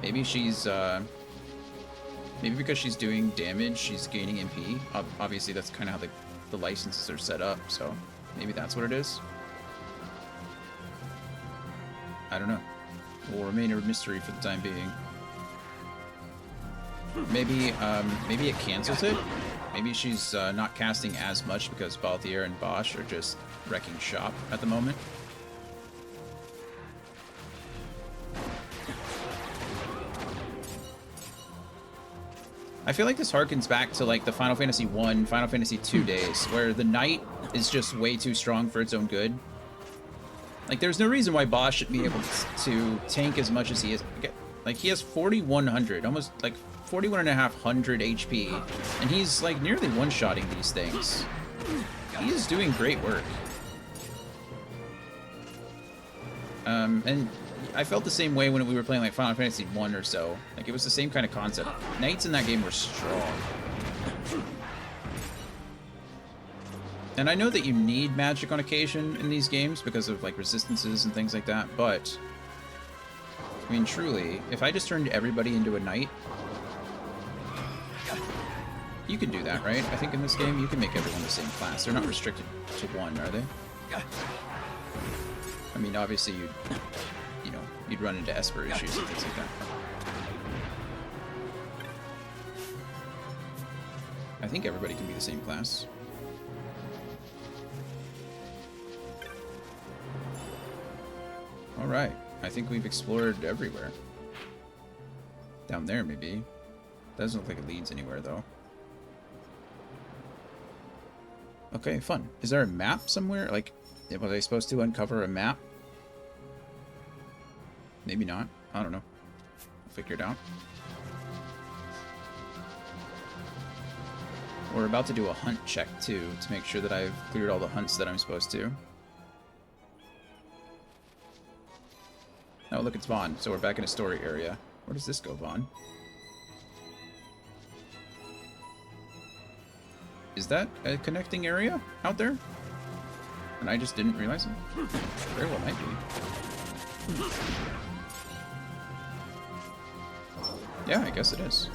Maybe she's maybe because she's doing damage, she's gaining MP. Obviously, that's kind of how the licenses are set up, so maybe that's what it is. I don't know. It will remain a mystery for the time being. Maybe maybe it cancels it. Maybe she's not casting as much because Balthier and Bosch are just wrecking shop at the moment. I feel like this harkens back to like the Final Fantasy 1, Final Fantasy 2 days, where the knight is just way too strong for its own good. Like, there's no reason why Bosch should be able to tank as much as he is. Like, he has 4,100, almost like 4,150 HP, and he's like nearly one-shotting these things. He is doing great work. And I felt the same way when we were playing like Final Fantasy 1 or so. Like, it was the same kind of concept. Knights in that game were strong. And I know that you need magic on occasion in these games because of like resistances and things like that, but I mean, truly, if I just turned everybody into a knight, you can do that, right? I think in this game, you can make everyone the same class. They're not restricted to one, are they? I mean, obviously, you'd run into Esper issues and things like that. I think everybody can be the same class. Alright, I think we've explored everywhere. Down there, maybe. Doesn't look like it leads anywhere, though. Okay, fun. Is there a map somewhere? Like, was I supposed to uncover a map? Maybe not. I don't know. I'll figure it out. We're about to do a hunt check, too, to make sure that I've cleared all the hunts that I'm supposed to. Oh, look, it's Vaughn. So we're back in a story area. Where does this go, Vaughn? Is that a connecting area out there? And I just didn't realize it? Very well might be. Yeah, I guess it is.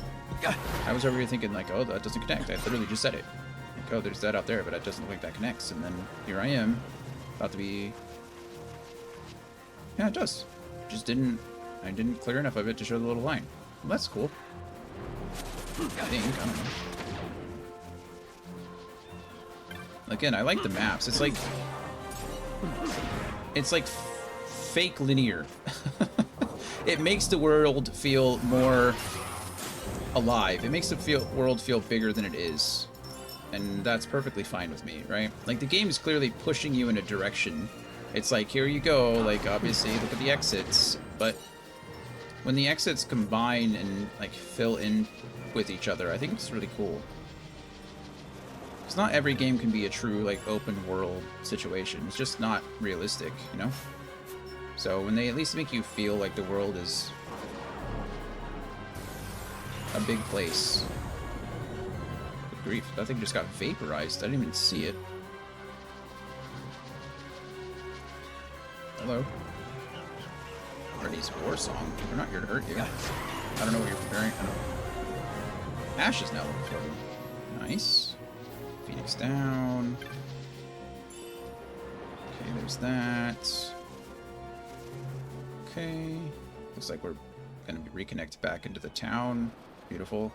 I was over here thinking, like, oh, that doesn't connect. I literally just said it. Like, oh, there's that out there, but it doesn't look like that connects. And then here I am, about to be... Yeah, it does. Just I didn't clear enough of it to show the little line. Well, that's cool. I think, I don't know. Again, I like the maps. It's like fake linear. It makes the world feel more alive. It makes the world feel bigger than it is. And that's perfectly fine with me, right? Like, the game is clearly pushing you in a direction. It's like, here you go, like, obviously, look at the exits. But when the exits combine and, like, fill in with each other, I think it's really cool. Because not every game can be a true, like, open world situation. It's just not realistic, you know? So when they at least make you feel like the world is a big place. Good grief, that thing just got vaporized. I didn't even see it. Hello. Freddy's war song. We're not here to hurt you. I don't know what you're preparing. I know. Ash is now looking for you. Nice. Phoenix down. Okay, there's that. Okay. Looks like we're gonna reconnect back into the town. Beautiful.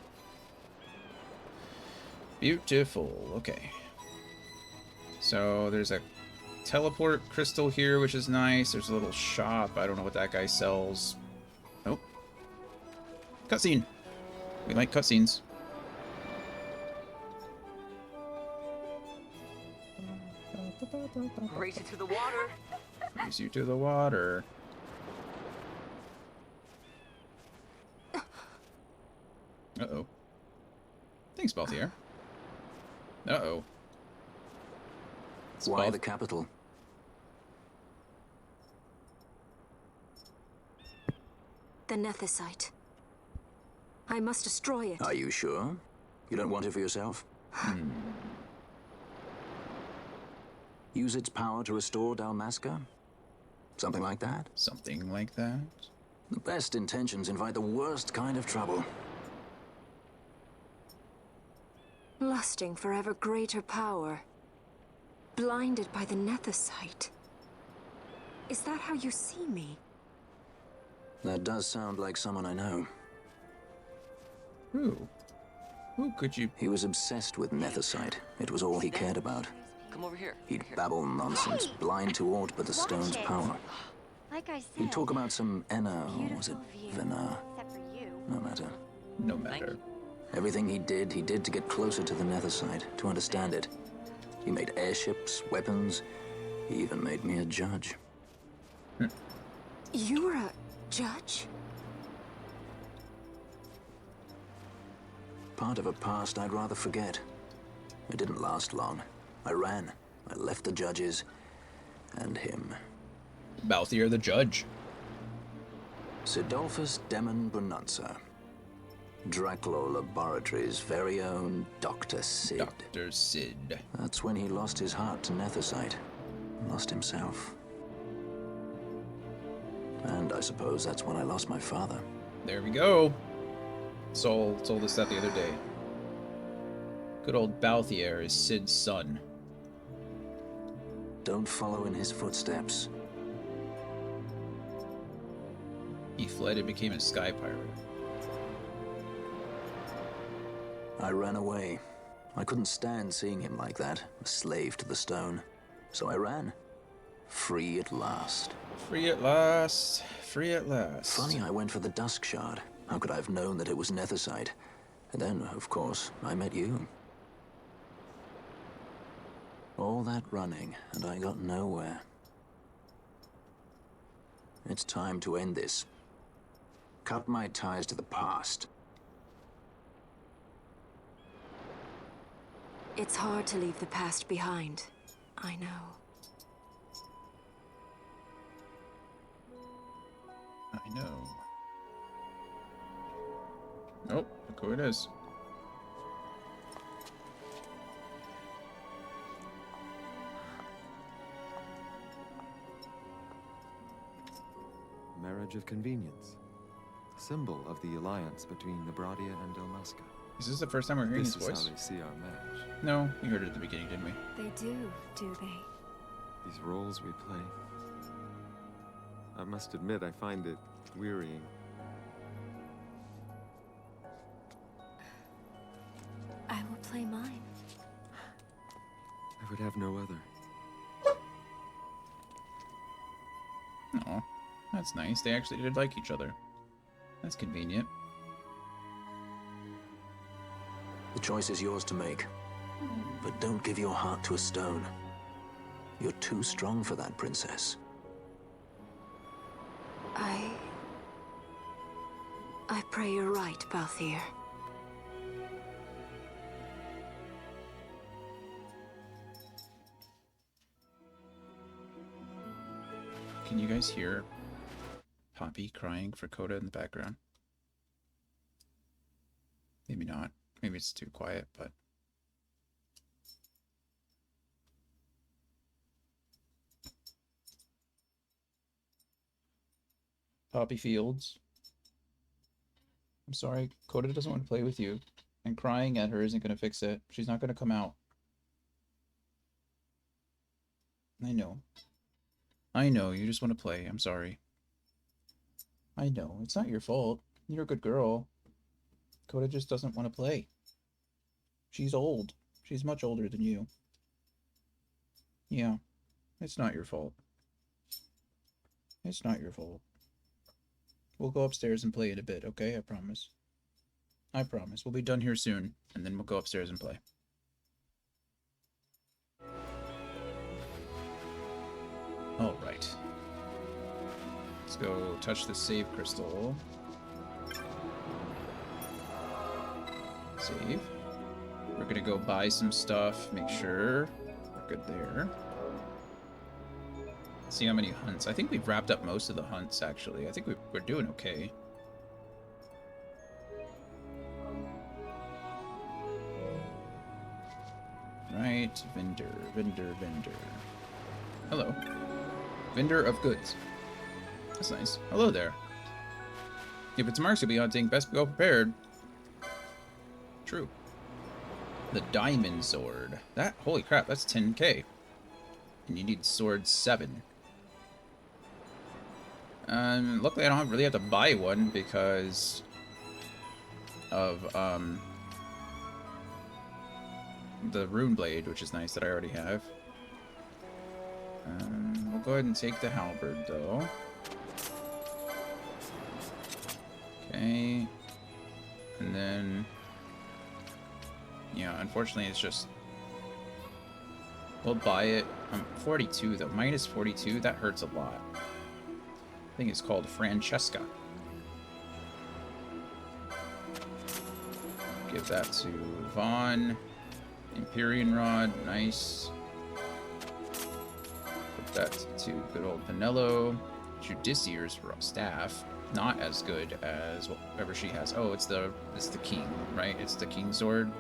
Beautiful. Okay. So there's a teleport crystal here, which is nice. There's a little shop. I don't know what that guy sells. Nope. Cutscene. We like cutscenes. Race it to the water. Race you to the water. Uh-oh. Thanks, Balthier. Uh-oh. Why the capital? The Nethicite. I must destroy it. Are you sure? You don't want it for yourself? Use its power to restore Dalmasca? Something like that? Something like that? The best intentions invite the worst kind of trouble. Lusting for ever greater power. Blinded by the Nethicite. Is that how you see me? That does sound like someone I know. Who? Who could you... He was obsessed with Nethicite. It was all he cared about. Come over here. He'd babble nonsense, blind to aught but the stone's power. Like I said, He'd talk about some Enna, or was it Venar? except for you. No matter. No matter. Everything he did to get closer to the Nethicite, to understand it. He made airships, weapons. He even made me a judge. You were a judge? Part of a past I'd rather forget. It didn't last long. I ran. I left the judges and him. Balthier the Judge. Sidolphus Demon Bonanza. Draculaur Laboratories' very own Dr. Sid. Dr. Sid. That's when he lost his heart to Nethicite. Lost himself. And I suppose that's when I lost my father. There we go. Sol told us that the other day. Good old Balthier is Sid's son. Don't follow in his footsteps. He fled and became a sky pirate. I ran away. I couldn't stand seeing him like that, a slave to the stone. So I ran. Free at last. Free at last. Free at last. Funny I went for the Dusk Shard. How could I have known that it was Nethicite? And then, of course, I met you. All that running, and I got nowhere. It's time to end this. Cut my ties to the past. It's hard to leave the past behind. I know. I know. Nope, look who it is. Marriage of convenience. Symbol of the alliance between Nebradia and Delmasca. Is this the first time we're hearing his This is voice? how they see our match. No, we heard it at the beginning, didn't we? They do they? These roles we play. I must admit, I find it wearying. I will play mine. I would have no other. No, that's nice. They actually did like each other. That's convenient. The choice is yours to make. But don't give your heart to a stone. You're too strong for that, princess. I pray you're right, Balthier. Can you guys hear Poppy crying for Coda in the background? Maybe not. Maybe it's too quiet, but... Poppy Fields. I'm sorry, Coda doesn't want to play with you. And crying at her isn't going to fix it. She's not going to come out. I know. I know, you just want to play. I'm sorry. I know, it's not your fault. You're a good girl. Coda just doesn't want to play. She's old. She's much older than you. Yeah, it's not your fault. It's not your fault. We'll go upstairs and play in a bit, okay? I promise. I promise. We'll be done here soon, and then we'll go upstairs and play. Alright. Let's go touch the save crystal. Save. We're gonna go buy some stuff, make sure we're good there. See how many hunts. I think we've wrapped up most of the hunts, actually. I think we're doing okay. Right, vendor. Hello. Vendor of goods. That's nice. Hello there. If it's marks you'll be hunting, best go prepared. True. The diamond sword. That, holy crap, that's 10k. And you need sword 7. Luckily I don't really have to buy one because of, the rune blade, which is nice that I already have. We'll go ahead and take the halberd, though. Okay. And then... yeah, unfortunately it's just... we'll buy it. 42, though. Minus 42, that hurts a lot. I think it's called Francesca. Give that to Vaughn. Empyrean Rod, nice. Put that to good old Pinello. Judicier's staff, not as good as whatever she has. Oh, it's the king, right? It's the king sword.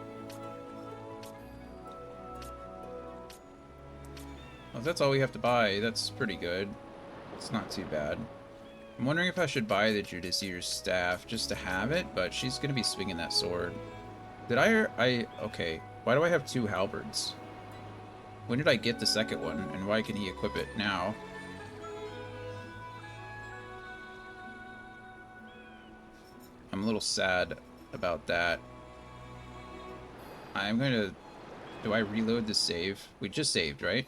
Well, if that's all we have to buy, that's pretty good. It's not too bad. I'm wondering if I should buy the Judicier's staff just to have it, but she's gonna be swinging that sword. Did okay. Why do I have 2 halberds? When did I get the second one, and why can he equip it now? I'm a little sad about that. I'm going to... Do I reload the save? We just saved, right?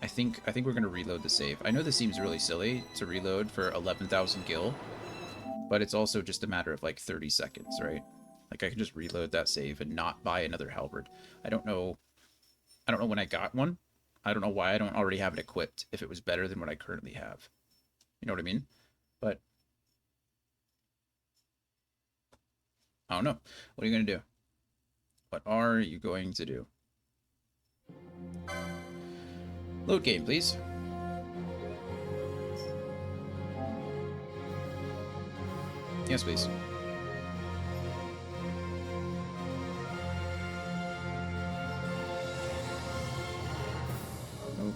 I think we're going to reload the save. I know this seems really silly to reload for 11,000 gil, but it's also just a matter of like 30 seconds, right? Like I can just reload that save and not buy another halberd. I don't know when I got one. I don't know why I don't already have it equipped if it was better than what I currently have. You know what I mean? But I don't know. What are you going to do? What are you going to do? Load game, please. Yes, please.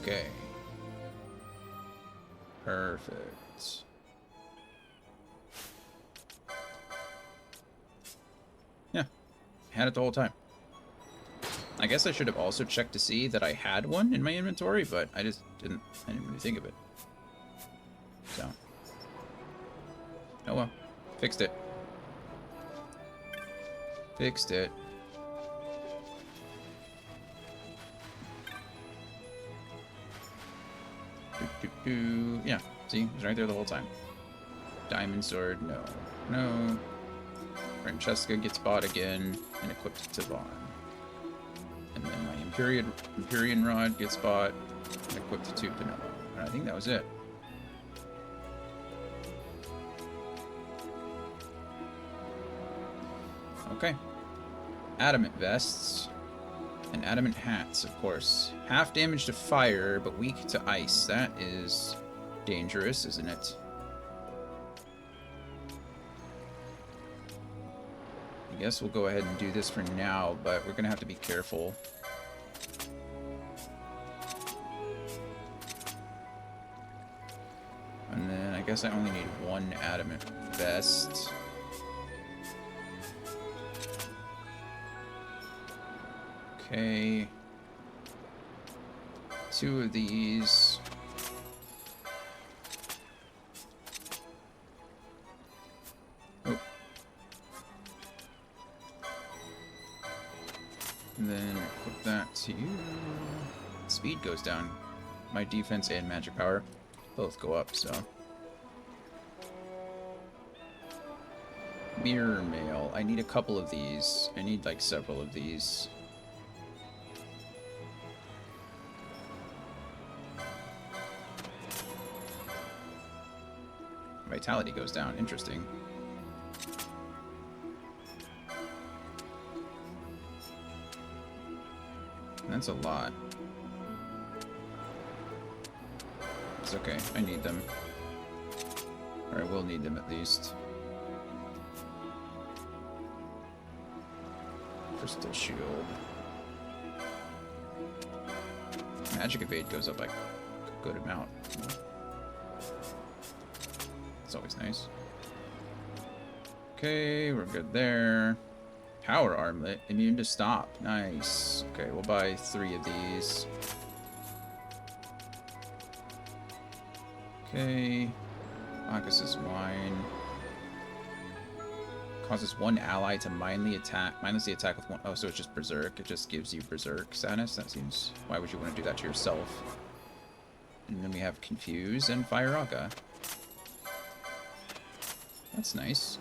Okay. Perfect. Yeah. Had it the whole time. I guess I should have also checked to see that I had one in my inventory, but I didn't really think of it. So. Oh well. Fixed it. Fixed it. Yeah, see? It was right there the whole time. Diamond sword, no. No. Francesca gets bought again and equipped to Vaughn. And then my Empyrean rod gets bought and equipped to Penelope. And I think that was it. Okay. Adamant vests. And adamant hats, of course. Half damage to fire, but weak to ice. That is dangerous, isn't it? I guess we'll go ahead and do this for now, but we're going to have to be careful. And then I guess I only need 1 adamant vest. Okay. 2 of these. Oh. And then equip that to you. Speed goes down. My defense and magic power both go up, so. Mirror mail. I need a couple of these. I need like several of these. Vitality goes down. Interesting. That's a lot. It's okay. I need them. Or I will need them at least. Crystal shield. Magic evade goes up like a good amount. It's always nice. Okay, we're good there. Power armlet, immune to stop. Nice. Okay, we'll buy 3 of these. Okay. Bacchus's wine. Causes 1 ally to mindlessly attack with 1. Oh, so it's just berserk. It just gives you berserk status. That seems. Why would you want to do that to yourself? And then we have confuse and fire Aga. That's nice.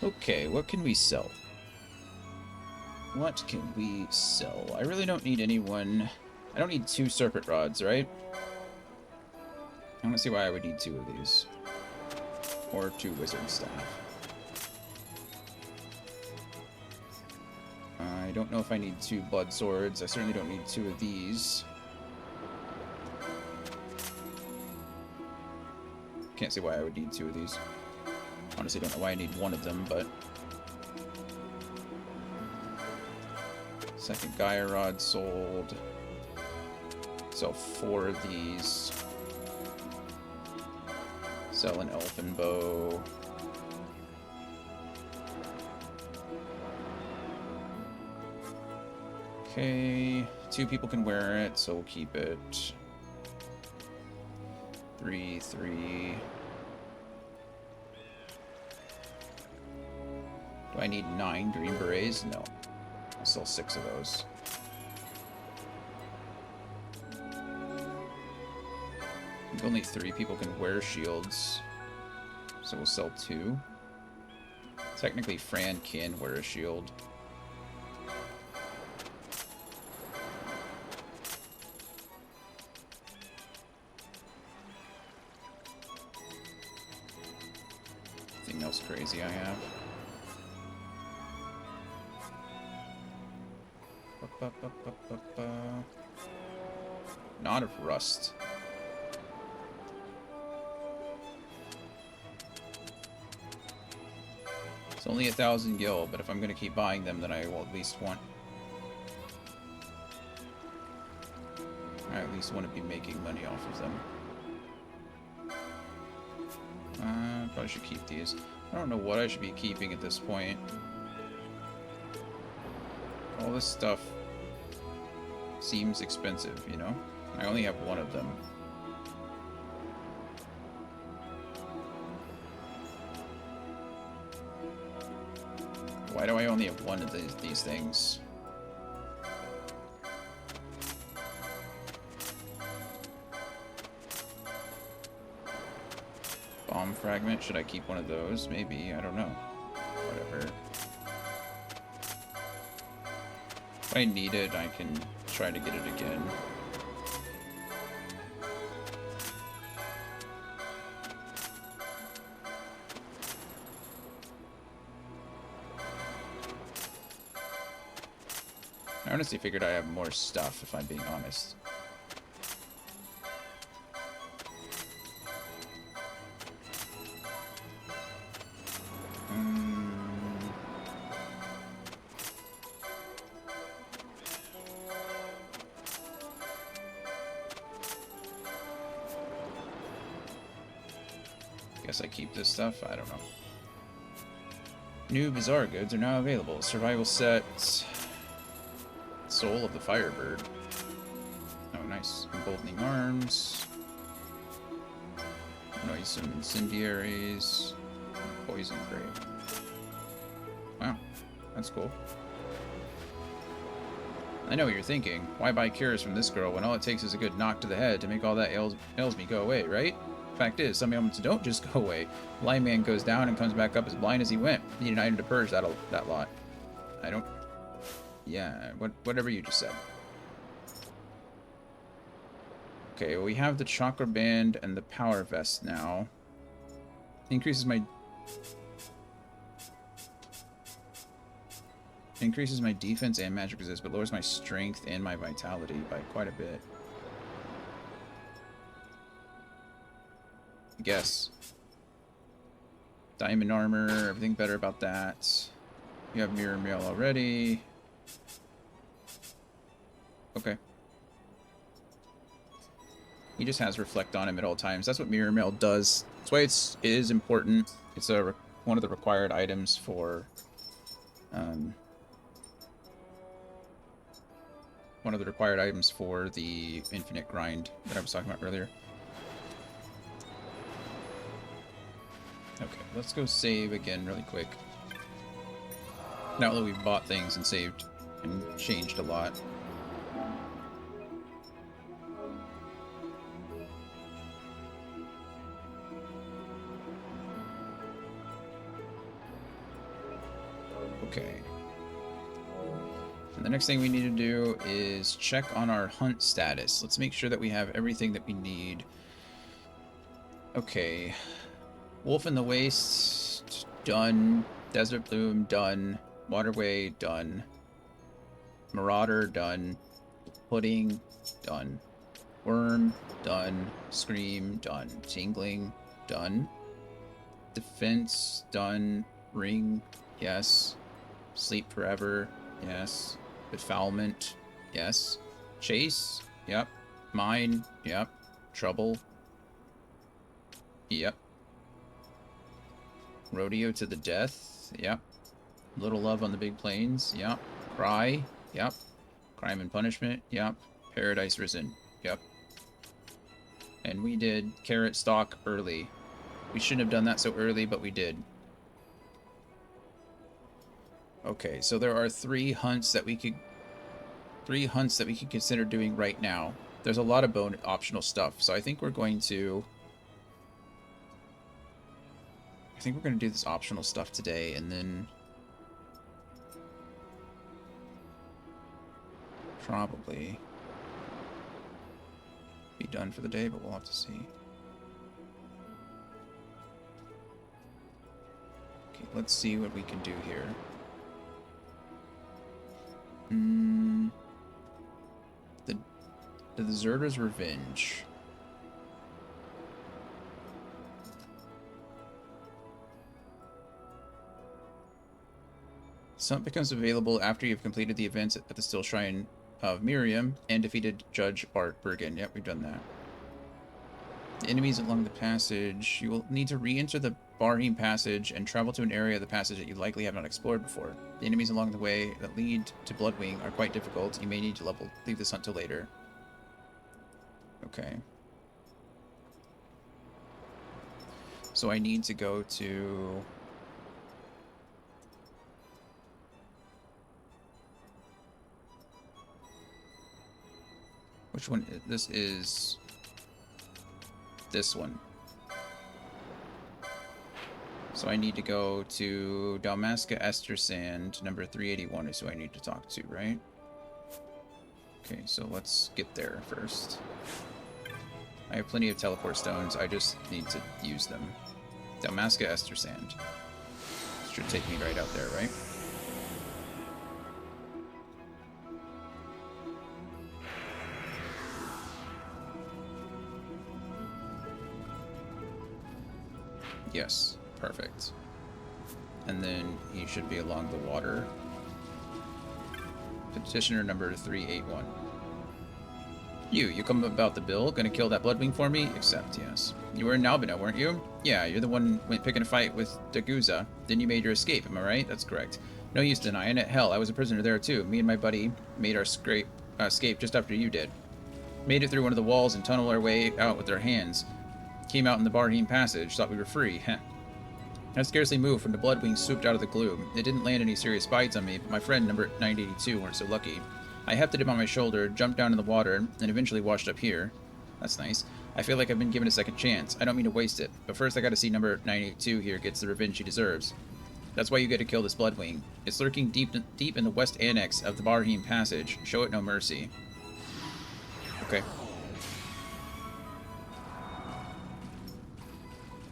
Okay, what can we sell? What can we sell? I really don't need anyone. I don't need 2 serpent rods, right? I want to see why I would need 2 of these. Or 2 wizard staff. I don't know if I need 2 blood swords. I certainly don't need 2 of these. Can't see why I would need 2 of these. Honestly, don't know why I need 1 of them, but... Second Gaia rod sold. Sell 4 of these. Sell an elfin bow. Okay, 2 people can wear it, so we'll keep it. 3, 3. Do I need 9 green berets? No. I'll sell 6 of those. I think only 3 people can wear shields, so we'll sell 2. Technically, Fran can wear a shield. Anything else crazy I have? Not of rust. It's only 1,000 gil, but if I'm going to keep buying them, then I will at least want... I at least want to be making money off of them. Probably should keep these. I don't know what I should be keeping at this point. All this stuff seems expensive, you know? I only have 1 of them. Why do I only have 1 of these things? Bomb fragment, should I keep 1 of those? Maybe, I don't know. Whatever. If I need it, I can try to get it again. I honestly figured I have more stuff, if I'm being honest. Guess I keep this stuff? I don't know. New bizarre goods are now available. Survival set. Soul of the Firebird. Oh, nice. Emboldening arms. Noisome incendiaries. Poison crate. Wow. That's cool. I know what you're thinking. Why buy cures from this girl when all it takes is a good knock to the head to make all that ails me go away, right? Fact is, some ailments don't just go away. Blind man goes down and comes back up as blind as he went. You need an item to purge that lot. I don't... Yeah, whatever you just said. Okay, well, we have the chakra band and the power vest now. Increases my defense and magic resist, but lowers my strength and my vitality by quite a bit. I guess. Diamond armor, everything better about that. You have mirror mail already. Okay. He just has reflect on him at all times. That's what mirror mail does. That's why it is important. It's one of the required items for one of the required items for the infinite grind that I was talking about earlier. Okay, let's go save again really quick. Now that we've bought things and saved and changed a lot. Okay. And the next thing we need to do is check on our hunt status. Let's make sure that we have everything that we need. Okay. Wolf in the Waste, done. Desert Bloom, done. Waterway, done. Marauder, done. Pudding, done. Worm, done. Scream, done. Tingling, done. Defense, done. Ring, yes. Sleep Forever, yes. Befoulment, yes. Chase, yep. Mine. Yep. Trouble. Yep. Rodeo to the death. Yep. Little love on the big plains. Yep. Cry. Yep. Crime and punishment. Yep. Paradise risen. Yep. And we did carrot stalk early. We shouldn't have done that so early, but we did. Okay, so there are 3 hunts that we could consider doing right now. There's a lot of bone optional stuff, so I think we're going to do this optional stuff today, and then probably be done for the day, but we'll have to see. Okay, let's see what we can do here. The Deserter's Revenge. Some becomes available after you've completed the events at the Still Shrine of Miriam and defeated Judge Bart Bergen. Yep, we've done that. The enemies along the passage. You will need to re-enter the Barheim Passage and travel to an area of the passage that you likely have not explored before. The enemies along the way that lead to Bloodwing are quite difficult. You may need to leave this hunt till later. Okay. So I need to go to... Which one? This is... this one. So I need to go to Dalmasca Estersand, number 381 is who I need to talk to, right? Okay, so let's get there first. I have plenty of teleport stones, I just need to use them. Dalmasca Estersand. Should take me right out there, right? Yes, perfect. And then he should be along the water. Petitioner number 381. You come about the bill? Gonna kill that Bloodwing for me? Accept, yes. You were in Albino, weren't you? Yeah, you're the one went picking a fight with Daguza. Then you made your escape, am I right? That's correct. No use denying it. Hell, I was a prisoner there too. Me and my buddy made our escape just after you did. Made it through one of the walls and tunneled our way out with our hands. Came out in the Barheim Passage, thought we were free. Heh. I scarcely moved when the Bloodwing swooped out of the gloom. It didn't land any serious bites on me, but my friend number 982 weren't so lucky. I hefted him on my shoulder, jumped down in the water, and eventually washed up here. That's nice. I feel like I've been given a second chance. I don't mean to waste it, but first I gotta see number 982 here gets the revenge he deserves. That's why you get to kill this Bloodwing. It's lurking deep in the west annex of the Barheim Passage. Show it no mercy. Okay.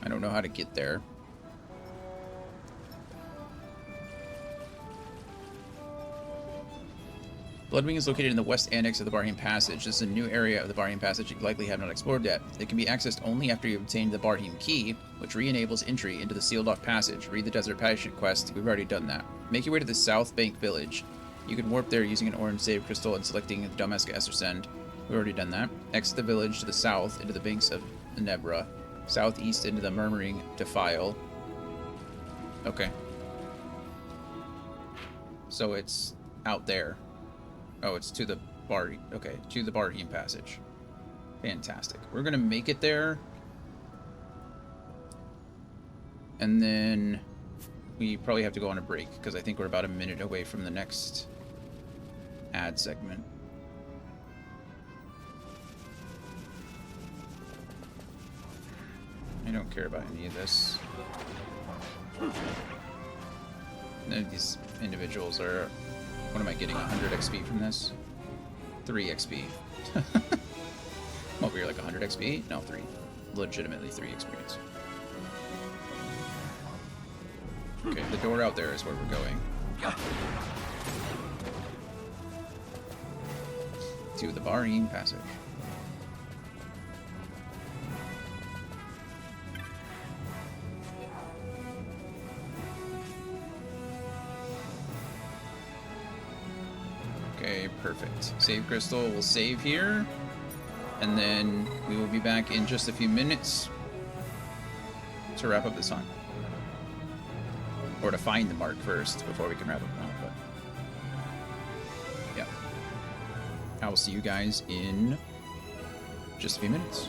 I don't know how to get there. Bloodwing is located in the west annex of the Barheim Passage. This is a new area of the Barheim Passage you likely have not explored yet. It can be accessed only after you've obtained the Barheim Key, which re-enables entry into the sealed-off passage. Read the Desert Passage quest. We've already done that. Make your way to the South Bank Village. You can warp there using an orange save crystal and selecting the Dalmasca Estersand. We've already done that. Exit the village to the south into the banks of the Nebra. Southeast into the Murmuring Defile. Okay. So it's out there. Oh, it's to the to the Barheim Passage. Fantastic. We're gonna make it there. And then we probably have to go on a break, because I think we're about a minute away from the next ad segment. I don't care about any of this. None of these individuals are... What am I getting? 100 XP from this? 3 XP. What, we were like 100 XP? No, 3. Legitimately 3 experience. Okay, the door out there is where we're going. To the Barheim Passage. Okay, perfect. Save crystal. We'll save here. and then we will be back in just a few minutes to wrap up this hunt. Or to find the mark first before we can wrap up the hunt, but yeah. I will see you guys in just a few minutes.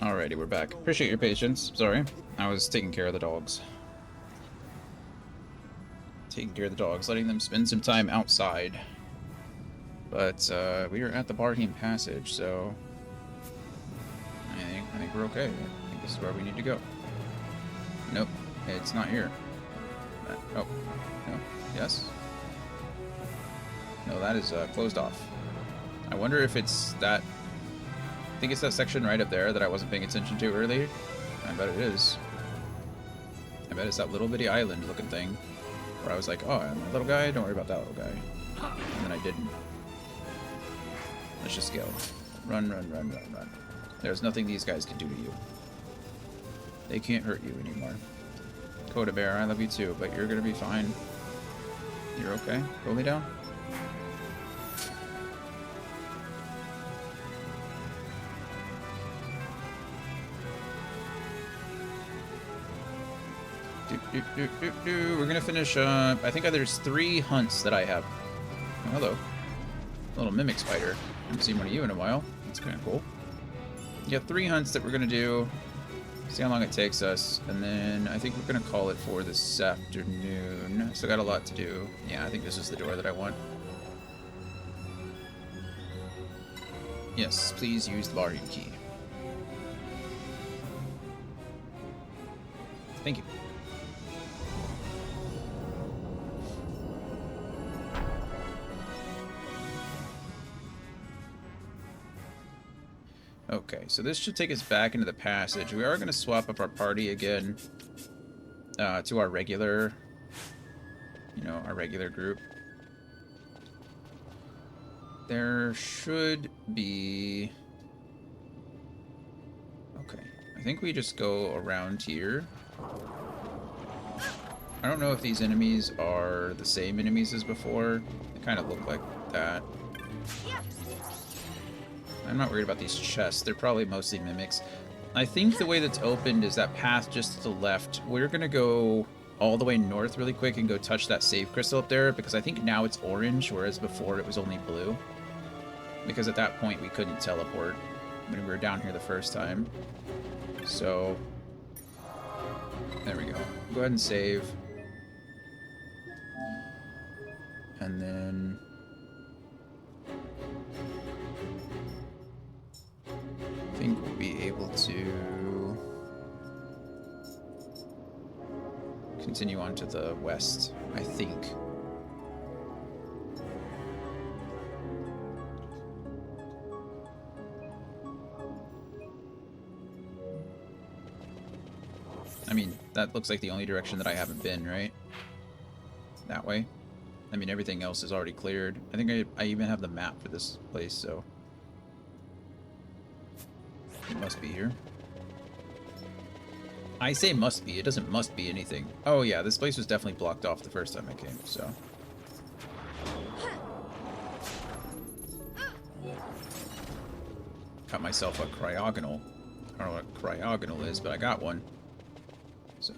Alrighty, we're back. Appreciate your patience. Sorry. I was taking care of the dogs. Letting them spend some time outside. But we are at the Barheim Passage, so I think we're okay. I think this is where we need to go. Nope, it's not here. Oh, no, yes? No, that is closed off. I wonder if it's that... I think it's that section right up there that I wasn't paying attention to earlier. I bet it is. I bet it's that little bitty island looking thing. Where I was like, oh, I'm a little guy, don't worry about that little guy. And then I didn't. Let's just go. Run, run, run, run, run. There's nothing these guys can do to you. They can't hurt you anymore. Coda Bear, I love you too, but you're gonna be fine. You're okay? Go lay down. We're gonna finish, I think there's 3 hunts that I have. Oh, hello. Little mimic spider. Haven't seen one of you in a while. That's kind of cool. Yeah, 3 hunts that we're gonna do. See how long it takes us, and then I think we're gonna call it for this afternoon. So got a lot to do. Yeah, I think this is the door that I want. Yes, please use the Barheim key. Thank you. Okay, so this should take us back into the passage. We are going to swap up our party again to our regular, our regular group. There should be... Okay, I think we just go around here. I don't know if these enemies are the same enemies as before. They kind of look like that. I'm not worried about these chests. They're probably mostly mimics. I think the way that's opened is that path just to the left. We're going to go all the way north really quick and go touch that save crystal up there, because I think now it's orange, whereas before it was only blue. Because at that point we couldn't teleport when we were down here the first time. So, there we go. Go ahead and save. And then... I think we'll be able to continue on to the west, I think. I mean, that looks like the only direction that I haven't been, right? That way. I mean, everything else is already cleared. I think I even have the map for this place, so... It must be here. I say must be, it doesn't must be anything. Oh yeah, this place was definitely blocked off the first time I came, so... Got myself a cryogonal. I don't know what cryogonal is, but I got one. So...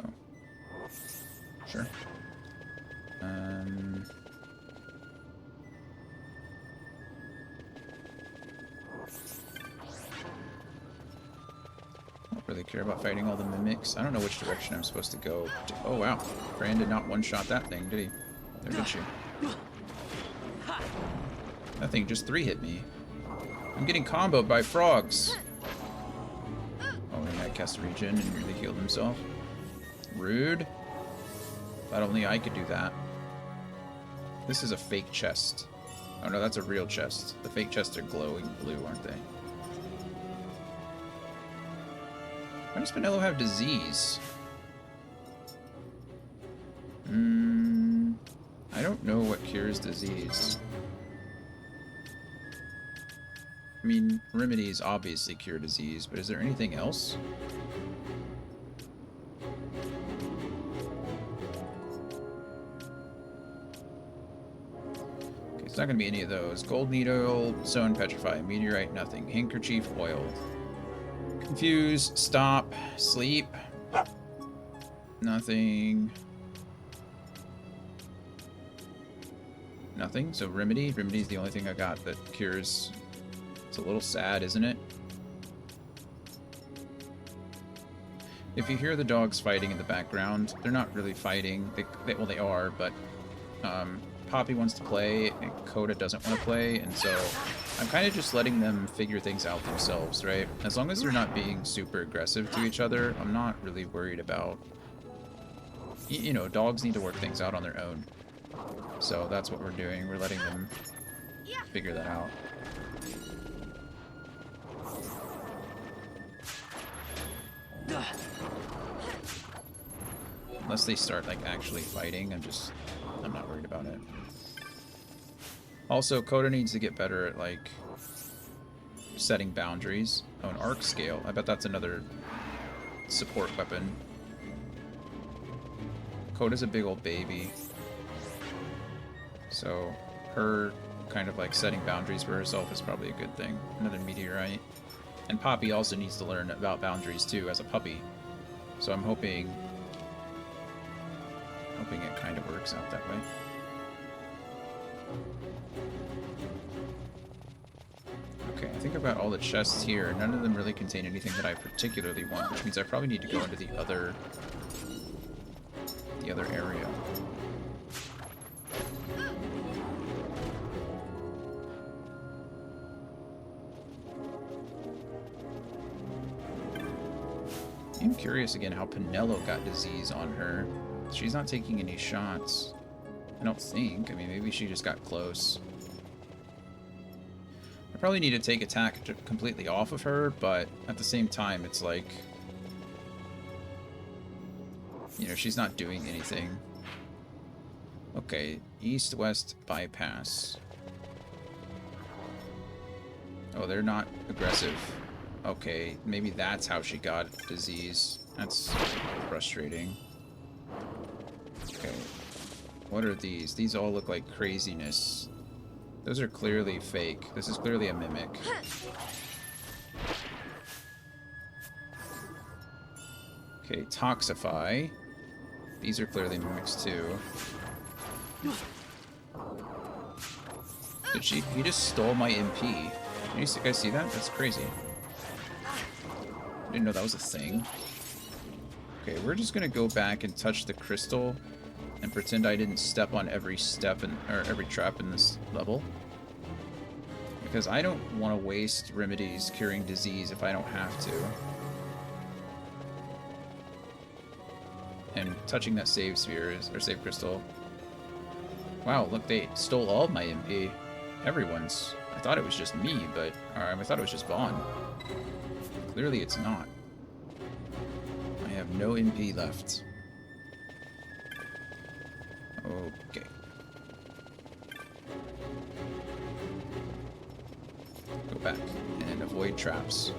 Sure. Really care about fighting all the mimics. I don't know which direction I'm supposed to go. Oh wow, Fran did not one-shot that thing, did he? Or did she? That thing just 3-hit me. I'm getting comboed by frogs. Oh, and I cast regen and really healed himself. Rude. Thought only I could do that. This is a fake chest. Oh no, that's a real chest. The fake chests are glowing blue, aren't they? Why does Spinello have disease? I don't know what cures disease. I mean, remedies obviously cure disease, but is there anything else? Okay, it's not going to be any of those. Gold needle, sewn petrify, meteorite, nothing. Handkerchief, oiled. Confuse, stop, sleep. Nothing. Nothing. So remedy. Remedy's the only thing I got that cures. It's a little sad, isn't it? If you hear the dogs fighting in the background, they're not really fighting. Well, they are, but Poppy wants to play, and Coda doesn't want to play, and so I'm kind of just letting them figure things out themselves, right? As long as they're not being super aggressive to each other, I'm not really worried about... You know, dogs need to work things out on their own. So that's what we're doing. We're letting them figure that out. Unless they start, like, actually fighting, I'm not worried about it. Also, Coda needs to get better at, like, setting boundaries. Oh, an arc scale. I bet that's another support weapon. Coda's a big old baby. So, her kind of, like, setting boundaries for herself is probably a good thing. Another meteorite. And Poppy also needs to learn about boundaries, too, as a puppy. So I'm hoping it kind of works out that way. Okay, I think about all the chests here. None of them really contain anything that I particularly want, which means I probably need to go into the other area. I'm curious again how Pinello got disease on her. She's not taking any shots. I don't think. I mean, maybe she just got close. I probably need to take attack completely off of her, but at the same time, it's like... You know, she's not doing anything. Okay, east-west bypass. Oh, they're not aggressive. Okay, maybe that's how she got disease. That's frustrating. Okay, what are these? These all look like craziness. Those are clearly fake. This is clearly a mimic. Okay, Toxify. These are clearly mimics too. Did she? He just stole my MP. Can you guys see that? That's crazy. I didn't know that was a thing. Okay, we're just gonna go back and touch the crystal and pretend I didn't step on every step or every trap in this level. Because I don't want to waste remedies curing disease if I don't have to. And touching that save sphere or save crystal. Wow, look, they stole all of my MP. Everyone's. I thought it was just me, but I thought it was just Vaughn. Clearly it's not. I have no MP left. Okay. Go back and avoid traps.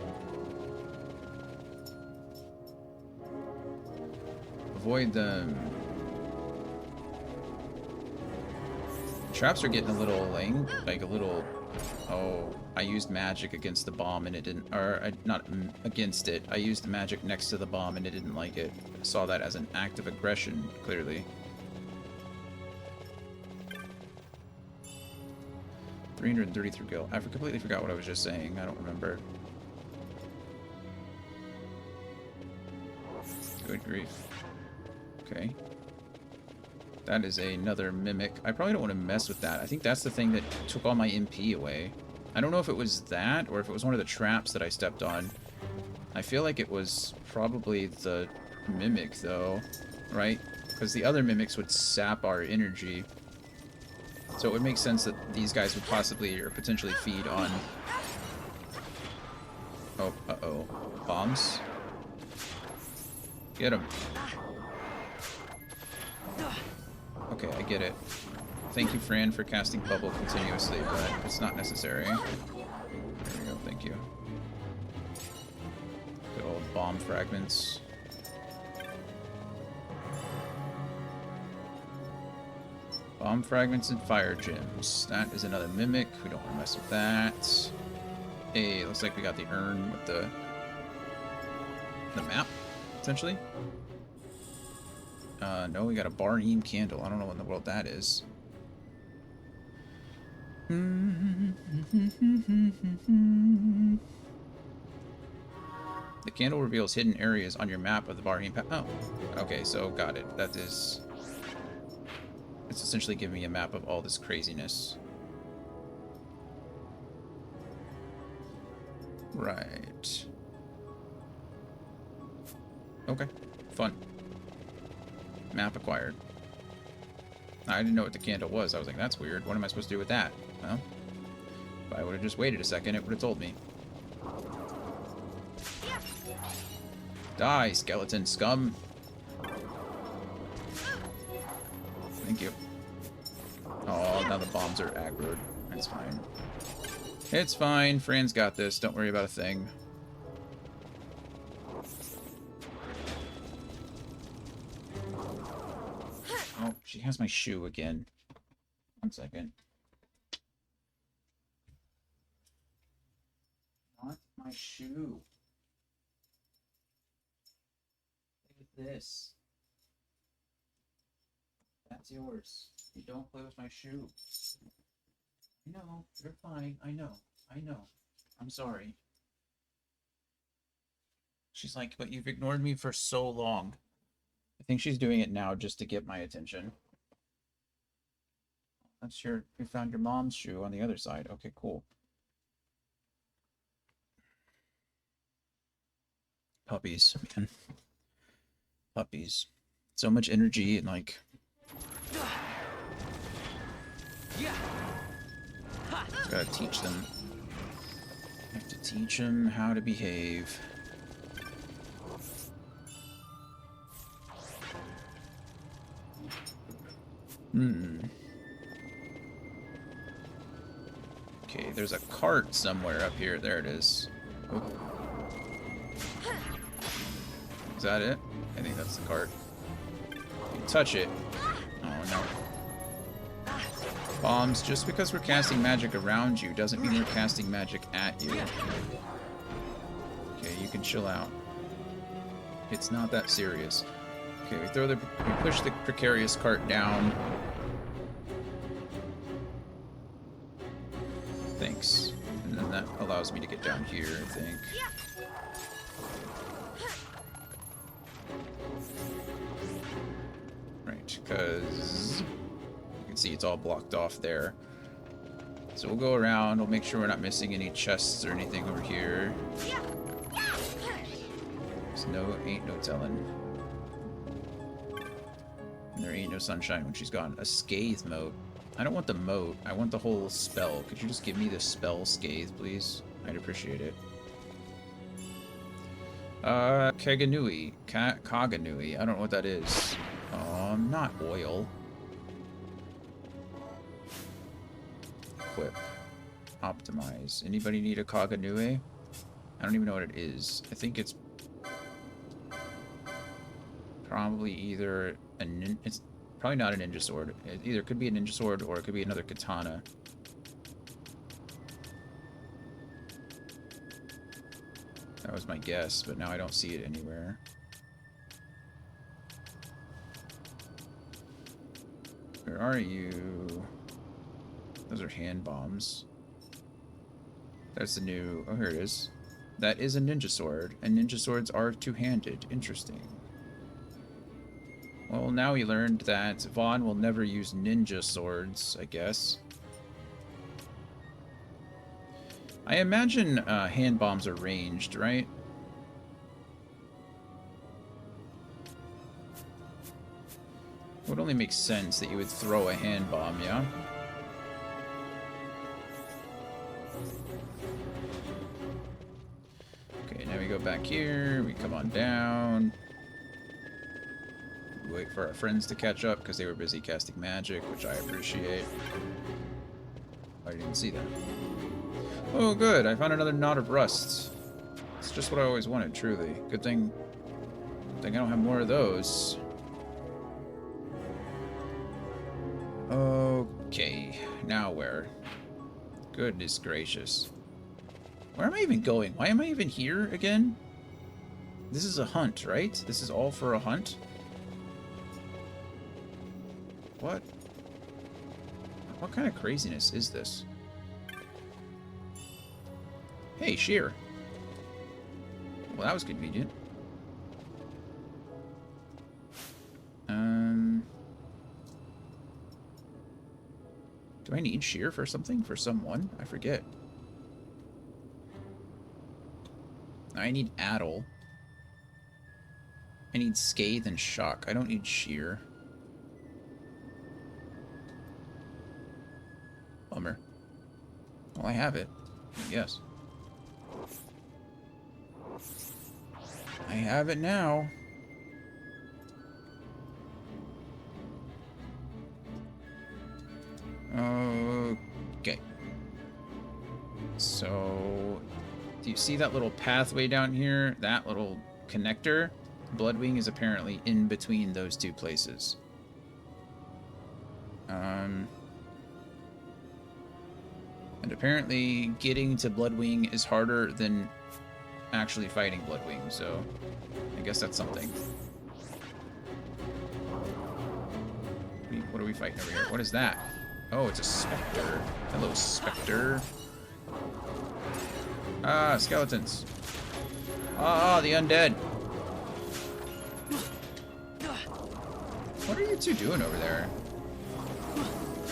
Avoid them. Traps are getting a little lame, like a little... Oh, I used magic against the bomb and it didn't... Or, not against it. I used magic next to the bomb and it didn't like it. I saw that as an act of aggression, clearly. 333 gil. I completely forgot what I was just saying. I don't remember. Good grief. Okay. That is another mimic. I probably don't want to mess with that. I think that's the thing that took all my MP away. I don't know if it was that or if it was one of the traps that I stepped on. I feel like it was probably the mimic, though, right? Because the other mimics would sap our energy. So it would make sense that these guys would possibly or potentially feed on... Oh, uh-oh. Bombs? Get them. Okay, I get it. Thank you, Fran, for casting bubble continuously, but it's not necessary. There we go, thank you. Good old bomb fragments. Bomb fragments and fire gems. That is another mimic. We don't want to mess with that. Hey, looks like we got the urn with the map, essentially. No, we got a Barneem candle. I don't know what in the world that is. The candle reveals hidden areas on your map of the Barheen Pass. Oh, okay, so got it. That is... It's essentially giving me a map of all this craziness. Right. Okay, fun. Map acquired. I didn't know what the candle was. I was like, that's weird. What am I supposed to do with that? Well, if I would have just waited a second, it would have told me. Die, skeleton scum. Thank you. Oh, now the bombs are aggroed. It's fine. It's fine. Fran's got this. Don't worry about a thing. Oh, she has my shoe again. 1 second. Not my shoe. Look at this. That's yours. You don't play with my shoe. I know. You're fine. I know. I know. I'm sorry. She's like, but you've ignored me for so long. I think she's doing it now just to get my attention. That's your... You found your mom's shoe on the other side. Okay, cool. Puppies, man. Puppies. So much energy and, like... Just gotta teach them. I have to teach them how to behave. Okay, there's a cart somewhere up here. There it is. Oh. Is that it? I think that's the cart. You touch it. Oh no. Bombs, just because we're casting magic around you doesn't mean we're casting magic at you. Okay, you can chill out. It's not that serious. Okay, we push the precarious cart down. Thanks. And then that allows me to get down here, I think. Right, because you can see it's all blocked off there. So we'll go around, we'll make sure we're not missing any chests or anything over here. Ain't no telling. And there ain't no sunshine when she's gone. A Scathe moat. I don't want the moat. I want the whole spell. Could you just give me the spell Scathe, please? I'd appreciate it. Kaganui. Kaganui. I don't know what that is. Not oil. Equip. Optimize. Anybody need a Kaganui? I don't even know what it is. I think it's probably either it's probably not a ninja sword. It either could be a ninja sword or it could be another katana. That was my guess, but now I don't see it anywhere. Where are you? Those are hand bombs. That's the new... Oh, here it is. That is a ninja sword, and ninja swords are two-handed. Interesting. Well, now we learned that Vaughn will never use ninja swords, I guess. I imagine hand bombs are ranged, right? It would only make sense that you would throw a hand bomb, yeah? Okay, now we go back here, we come on down. Wait for our friends to catch up because they were busy casting magic, which I appreciate. I didn't see that. Oh, good. I found another knot of rust. It's just what I always wanted, truly. Good thing I don't have more of those. Okay. Now where? Goodness gracious. Where am I even going? Why am I even here again? This is a hunt, right? This is all for a hunt? What? What kind of craziness is this? Hey, Sheer. Well, that was convenient. Do I need shear for something? For someone? I forget. I need addle. I need scathe and shock. I don't need shear. Bummer. Well, I have it. Yes. I have it now. Okay. So, do you see that little pathway down here? That little connector? Bloodwing is apparently in between those two places. And apparently getting to Bloodwing is harder than actually fighting Bloodwing, so I guess that's something. What are we fighting over here? What is that? Oh, it's a specter. Hello, specter. Ah, skeletons. Ah, the undead. What are you two doing over there?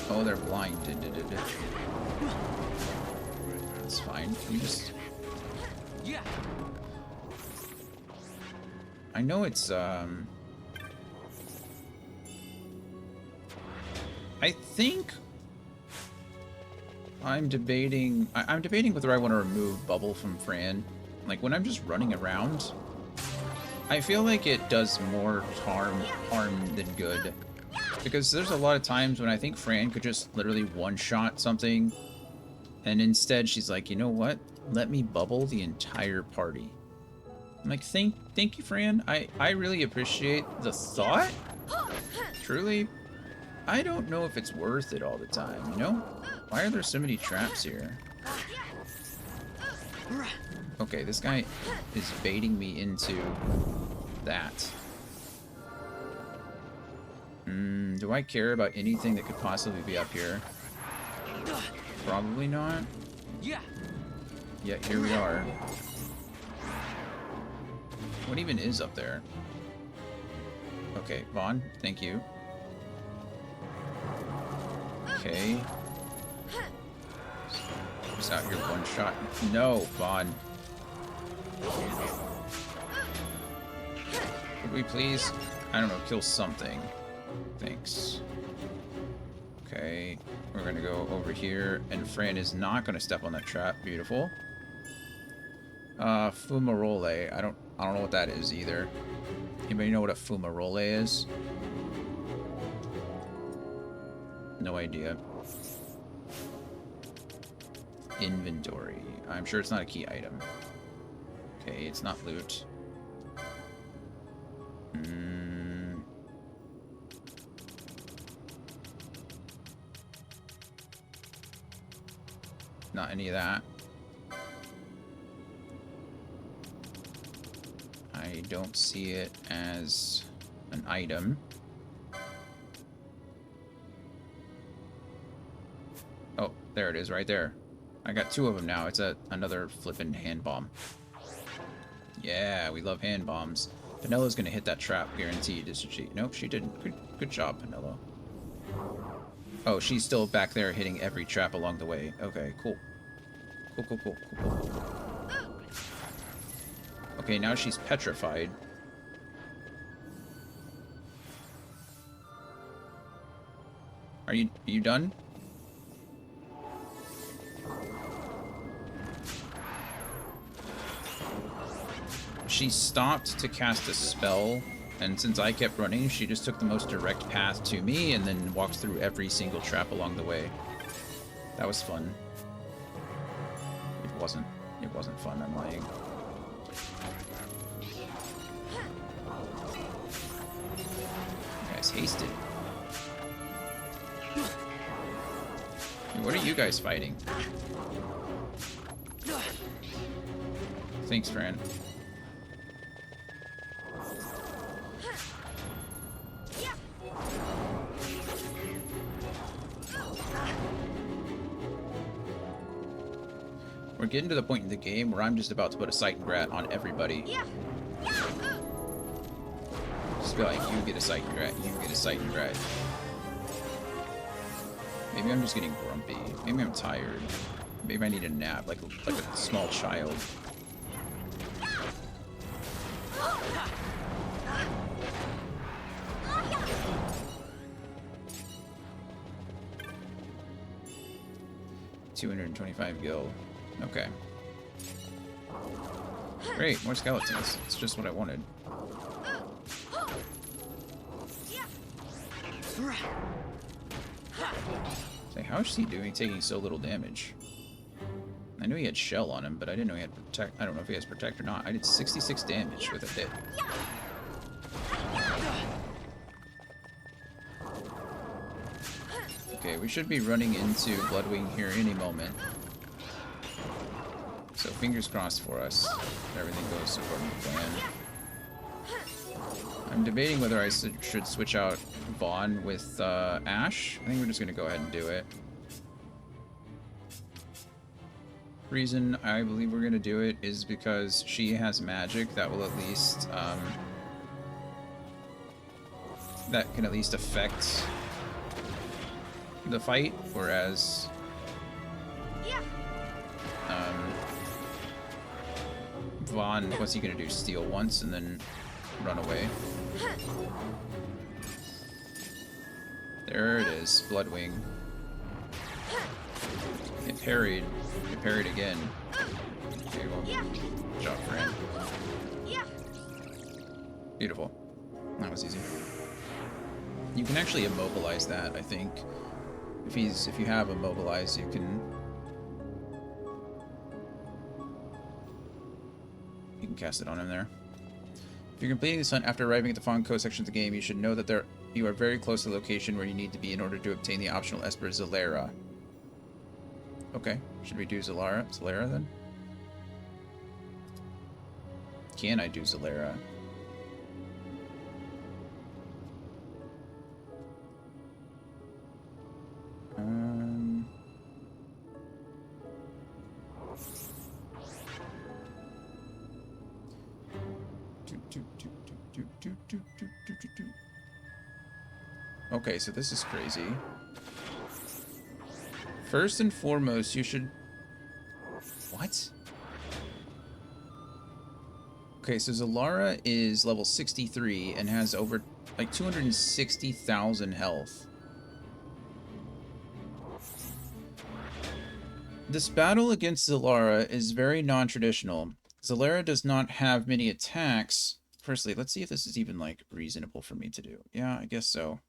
Oh, they're blinded. That's fine. Can you just... Yeah. I know it's, I think I'm debating whether I want to remove Bubble from Fran. Like, when I'm just running around, I feel like it does more harm than good. Because there's a lot of times when I think Fran could just literally one-shot something, and instead she's like, you know what? Let me bubble the entire party. I'm like, thank you, Fran. I really appreciate the thought. Truly. I don't know if it's worth it all the time, you know? Why are there so many traps here? Okay, this guy is baiting me into that. Do I care about anything that could possibly be up here? Probably not. Yeah. Yet here we are. What even is up there? Okay, Vaughn, thank you. Okay. Just out here one shot. No, Vaughn. Could we please, I don't know, kill something? Thanks. Okay, we're gonna go over here, and Fran is not gonna step on that trap. Beautiful. Fumarole. I don't know what that is either. Anybody know what a fumarole is? No idea. Inventory. I'm sure it's not a key item. Okay, it's not loot. Not any of that. I don't see it as an item. Oh, there it is, right there. I got two of them now. It's another flippin' hand bomb. Yeah, we love hand bombs. Penelo's gonna hit that trap, guaranteed, isn't she? Nope, she didn't. Good job, Penelo. Oh, she's still back there hitting every trap along the way. Okay, cool. Cool. Okay, now she's petrified. Are you done? She stopped to cast a spell, and since I kept running, she just took the most direct path to me and then walked through every single trap along the way. That was fun. It wasn't fun, I'm lying. Guys, hasted. What are you guys fighting? Thanks, Fran. We're we're getting to the point in the game where I'm just about to put a sight and grat on everybody. Just be like, you get a sight and grat, you get a sight and grat. Maybe I'm just getting grumpy. Maybe I'm tired. Maybe I need a nap, like a small child. $225 gil. Okay. Great, more skeletons. It's just what I wanted. Say, how is he doing taking so little damage? I knew he had shell on him, but I didn't know he had protect. I don't know if he has protect or not. I did 66 damage with a hit. Okay, we should be running into Bloodwing here any moment. So fingers crossed for us. Everything goes according to plan. I'm debating whether I should switch out Vaughn with Ash. I think we're just going to go ahead and do it. Reason I believe we're going to do it is because she has magic that will at least that can at least affect the fight, whereas Vaughn, what's he gonna do? Steal once and then run away? There it is, Bloodwing. It parried. It parried again. Okay, well, good job for him. Beautiful. That was easy. You can actually immobilize that, I think. If you have immobilize, you can cast it on him there. If you're completing this hunt after arriving at the Fawn Coast section of the game, you should know that you are very close to the location where you need to be in order to obtain the optional Esper Zalera. Okay, should we do Zalera then? Can I do Zalera? Okay, so this is crazy. First and foremost, you should... What? Okay, so Zalara is level 63 and has over, like, 260,000 health. This battle against Zalara is very non-traditional. Zalara does not have many attacks. Firstly, let's see if this is even, like, reasonable for me to do. Yeah, I guess so.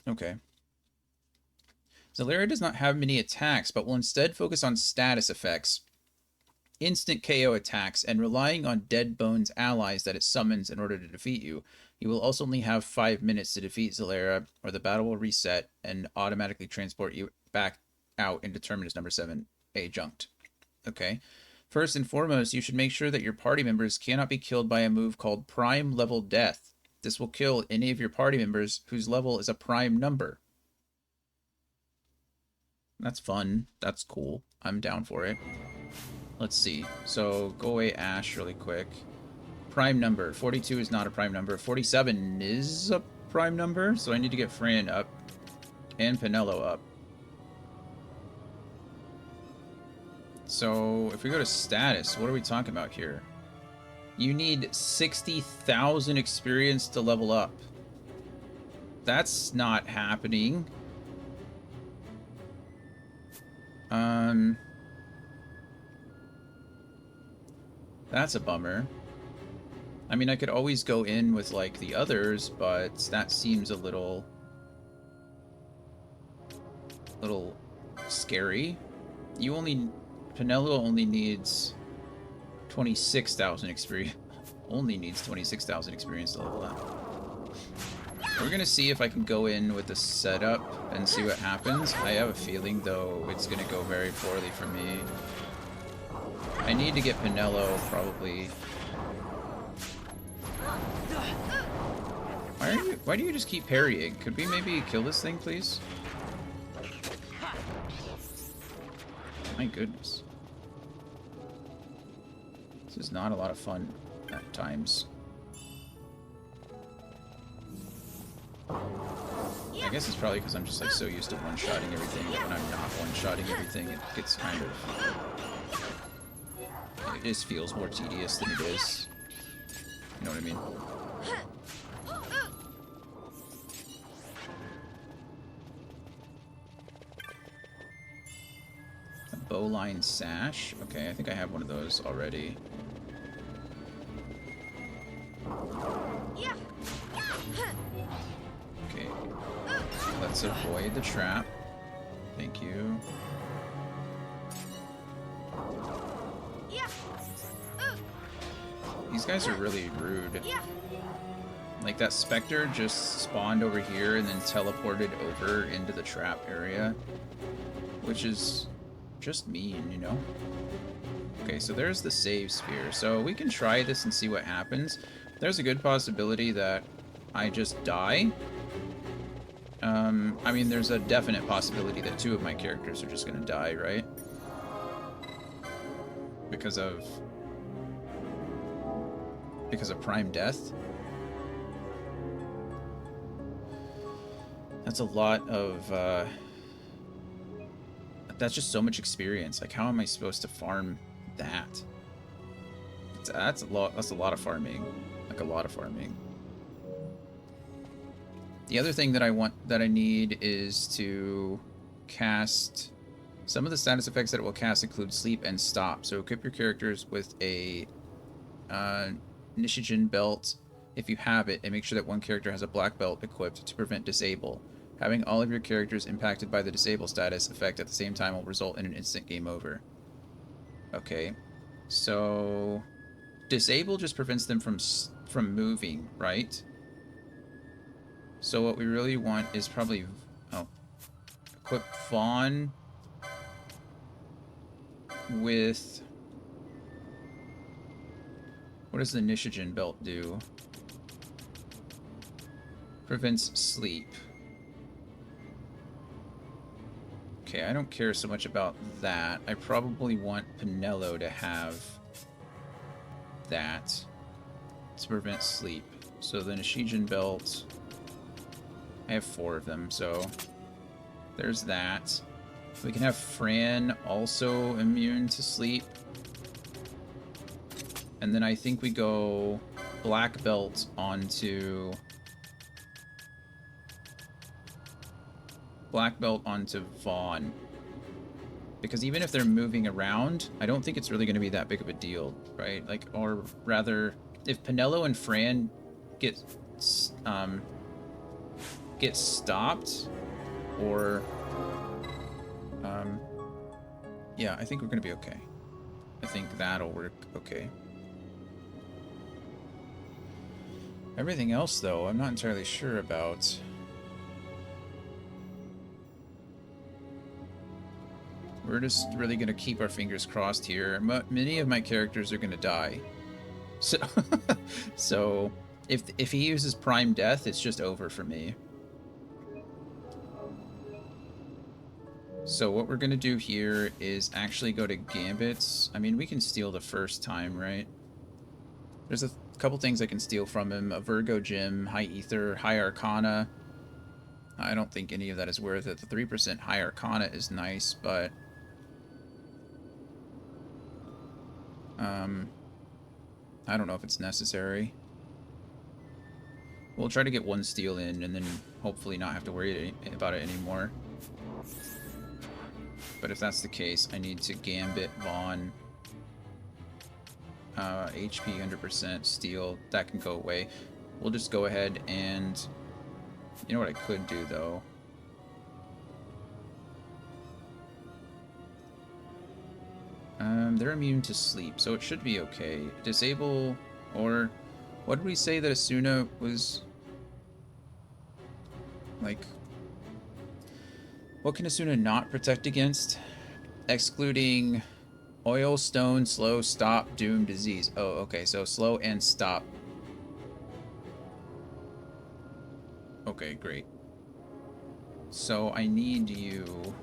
Okay. Zalara does not have many attacks, but will instead focus on status effects, instant KO attacks, and relying on Dead Bones allies that it summons in order to defeat you. You will also only have 5 minutes to defeat Zalara, or the battle will reset and automatically transport you back out into Terminus number 7, adjunct. Okay. First and foremost, you should make sure that your party members cannot be killed by a move called Prime Level Death. This will kill any of your party members whose level is a prime number. That's fun. That's cool. I'm down for it. Let's see. So, go away Ash really quick. Prime number. 42 is not a prime number. 47 is a prime number, so I need to get Fran up. And Pinello up. So, if we go to status, what are we talking about here? You need 60,000 experience to level up. That's not happening. That's a bummer. I mean, I could always go in with, like, the others, but that seems a little scary. Pinello only needs 26,000 experience. Only needs 26,000 experience to level up. We're gonna see if I can go in with the setup and see what happens. I have a feeling, though, it's gonna go very poorly for me. I need to get Pinello, probably. Why do you just keep parrying? Could we maybe kill this thing, please? My goodness. This is not a lot of fun at times. I guess it's probably because I'm just like so used to one-shotting everything that when I'm not one-shotting everything, it gets kind of... It just feels more tedious than it is. You know what I mean? A bowline sash? Okay, I think I have one of those already. Okay. Let's avoid the trap. Thank you. These guys are really rude. Like, that Spectre just spawned over here and then teleported over into the trap area. Which is just mean, you know? Okay, so there's the save sphere. So we can try this and see what happens. There's a good possibility that I just die. I mean, there's a definite possibility that 2 of my characters are just gonna die, right? Because of prime death. That's a lot of, that's just so much experience. Like, how am I supposed to farm that? That's a lot of farming. Like, a lot of farming. The other thing that I need is to cast... Some of the status effects that it will cast include sleep and stop. So equip your characters with a Nishigen belt if you have it, and make sure that one character has a black belt equipped to prevent disable. Having all of your characters impacted by the disable status effect at the same time will result in an instant game over. Okay, so disable just prevents them from moving, right? So what we really want is probably equip Vaughn with... What does the Nishigen belt do? Prevents sleep. Okay, I don't care so much about that. I probably want Pinello to have that to prevent sleep. So the Nishigen belt... I have 4 of them, so there's that. We can have Fran also immune to sleep. And then I think we go black belt onto... Black belt onto Vaughn. Because even if they're moving around, I don't think it's really going to be that big of a deal, right? Like, or rather, if Pinello and Fran get stopped, or yeah, I think we're gonna be okay. I think that'll work okay. Everything else, though, I'm not entirely sure about. We're just really gonna keep our fingers crossed here. Many of my characters are gonna die, so so if he uses Prime Death, it's just over for me. So what we're going to do here is actually go to Gambit's. I mean, we can steal the first time, right? There's a couple things I can steal from him. A Virgo Gem, High Ether, High Arcana. I don't think any of that is worth it. The 3% High Arcana is nice, but... I don't know if it's necessary. We'll try to get 1 steal in, and then hopefully not have to worry about it anymore. But if that's the case, I need to Gambit Vaughn. HP 100% steal. That can go away. We'll just go ahead and... You know what I could do, though? They're immune to sleep, so it should be okay. Disable, or... What did we say that Asuna was... Like... What can Asuna not protect against? Excluding oil, stone, slow, stop, doom, disease. Oh, okay, so slow and stop. Okay, great. So I need you...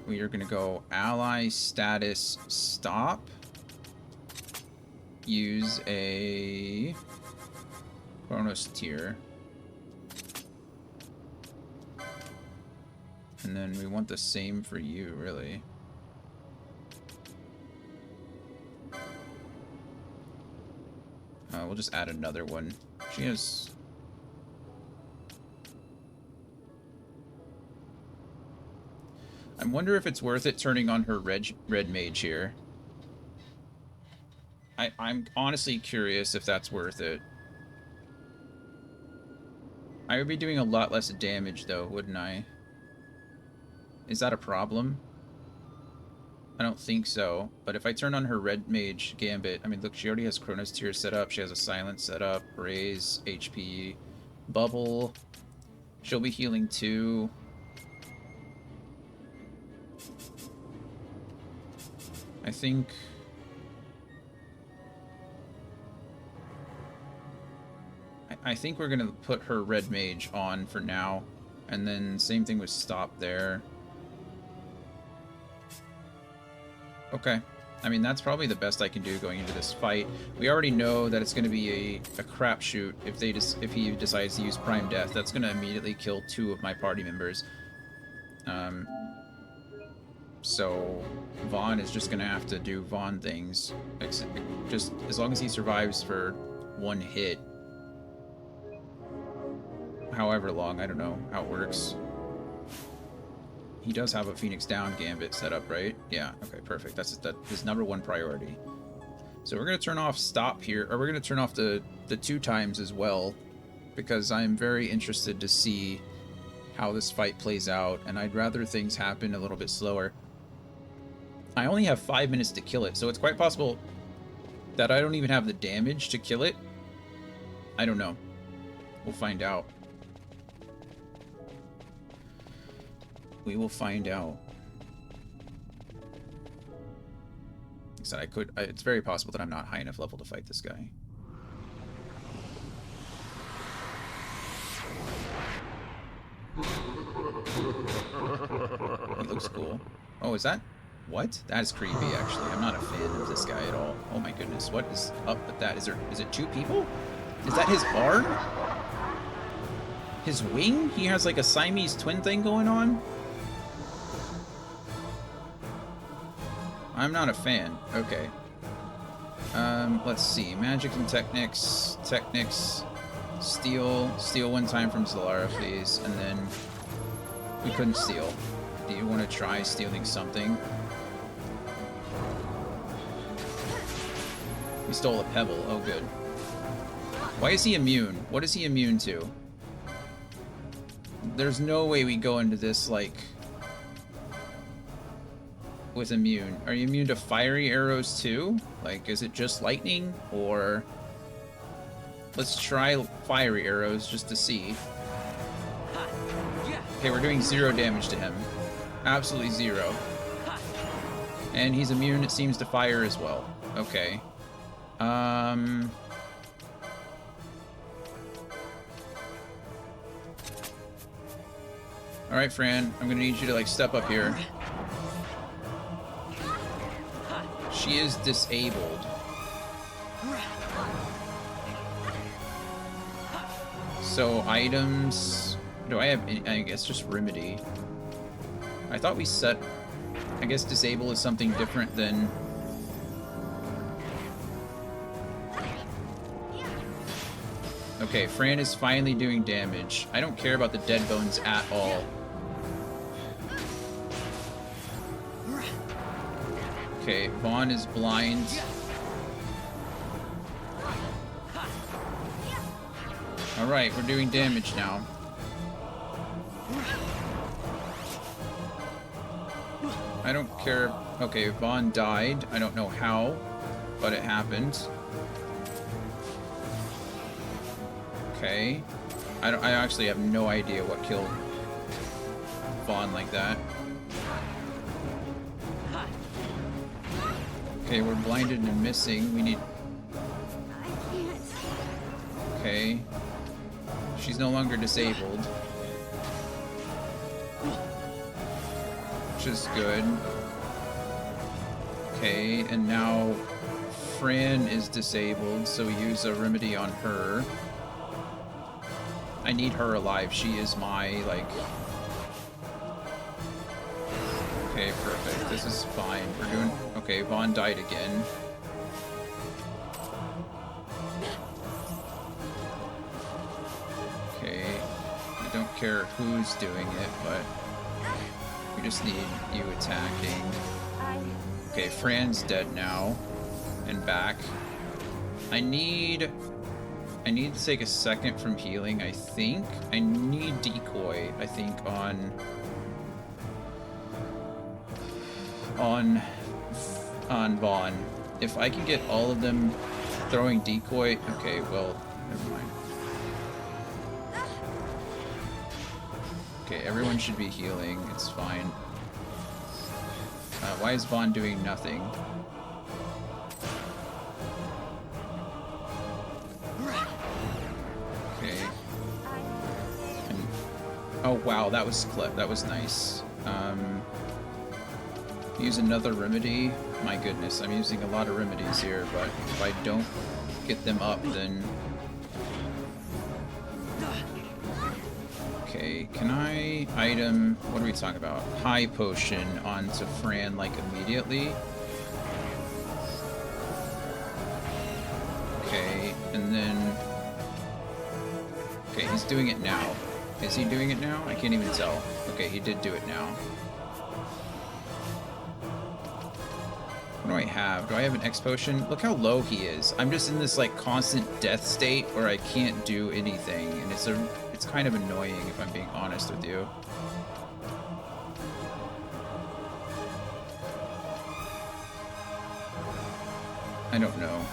We are going to go ally status stop. Use a Chronos tier. And then we want the same for you, really. We'll just add another one. She has... I wonder if it's worth it turning on her red mage here. I'm honestly curious if that's worth it. I would be doing a lot less damage, though, wouldn't I? Is that a problem? I don't think so. But if I turn on her red mage gambit, I mean, look, she already has Chronos tier set up. She has a silence set up, raise, HP, bubble. She'll be healing too. I think... I think we're gonna put her red mage on for now. And then same thing with stop there. Okay. I mean, that's probably the best I can do going into this fight. We already know that it's going to be a crapshoot if he decides to use Prime Death. That's going to immediately kill 2 of my party members. So Vaughn is just going to have to do Vaughn things. Just as long as he survives for 1 hit. However long, I don't know how it works. He does have a Phoenix Down gambit set up, right? Yeah, okay, perfect. That's his #1 priority. So we're going to turn off stop here, or we're going to turn off the 2 times as well, because I'm very interested to see how this fight plays out, and I'd rather things happen a little bit slower. I only have 5 minutes to kill it, so it's quite possible that I don't even have the damage to kill it. I don't know. We'll find out. We will find out. Like I said, it's very possible that I'm not high enough level to fight this guy. It looks cool. Oh, is that... What? That is creepy, actually. I'm not a fan of this guy at all. Oh my goodness, what is up with that? Is it 2 people? Is that his arm? His wing? He has like a Siamese twin thing going on? I'm not a fan. Okay. Let's see. Magic and Technics. Technics. Steal. Steal 1 time from Zalara, please. And then... We couldn't steal. Do you want to try stealing something? We stole a pebble. Oh, good. Why is he immune? What is he immune to? There's no way we go into this, like... with immune. Are you immune to fiery arrows too? Like, is it just lightning? Or... Let's try fiery arrows just to see. Okay, we're doing 0 damage to him. Absolutely 0. And he's immune, it seems, to fire as well. Okay. Alright, Fran. I'm gonna need you to, like, step up here. She is disabled. So, items... Do I have any? I guess just Remedy. I thought we set... I guess disable is something different than... Okay, Fran is finally doing damage. I don't care about the dead bones at all. Okay, Vaughn is blind. Alright, we're doing damage now. I don't care. Okay, Vaughn died. I don't know how, but it happened. Okay. I actually have no idea what killed Vaughn like that. Okay, we're blinded and missing. We need... Okay. She's no longer disabled. which is good. Okay, and now Fran is disabled, so we use a remedy on her. I need her alive. She is my, like... Okay, perfect. This is fine. We're doing... Okay, Vaughn died again. Okay. I don't care who's doing it, but... We just need you attacking. Okay, Fran's dead now. And back. I need to take a second from healing, I think. I need decoy, I think, on Vaughn. If I can get all of them throwing decoy... Okay, well, never mind. Okay, everyone should be healing. It's fine. Why is Vaughn doing nothing? Okay. Oh wow, that was nice. Use another remedy. My goodness, I'm using a lot of remedies here, but if I don't get them up, then... Okay, can I item... What are we talking about? High potion onto Fran, like, immediately? Okay, and then... Okay, he's doing it now. Is he doing it now? I can't even tell. Okay, he did do it now. What do I have? Do I have an X potion? Look how low he is. I'm just in this, like, constant death state where I can't do anything, and it's kind of annoying, if I'm being honest with you. I don't know.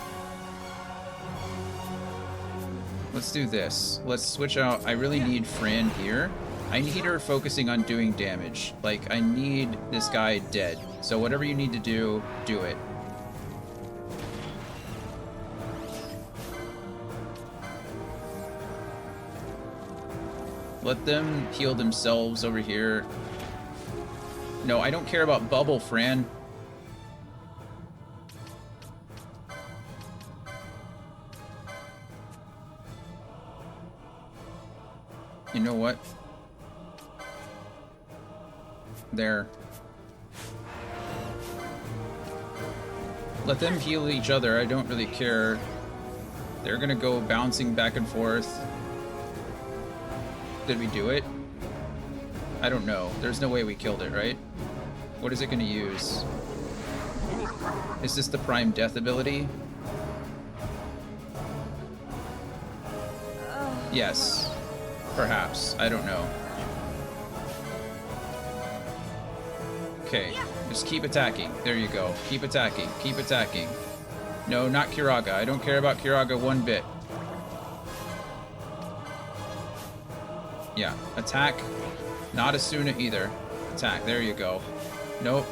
Let's do this. Let's switch out. I really need Fran here. I need her focusing on doing damage. Like, I need this guy dead. So whatever you need to do, do it. Let them heal themselves over here. No, I don't care about bubble, Fran. You know what? There. Let them heal each other. I don't really care. They're gonna go bouncing back and forth. Did we do it? I don't know. There's no way we killed it, right? What is it gonna use? Is this the prime death ability? Yes. Perhaps. I don't know. Okay. Just keep attacking. There you go. Keep attacking. Keep attacking. No, not Kiraga. I don't care about Kiraga one bit. Yeah. Attack. Not Asuna either. Attack. There you go. Nope.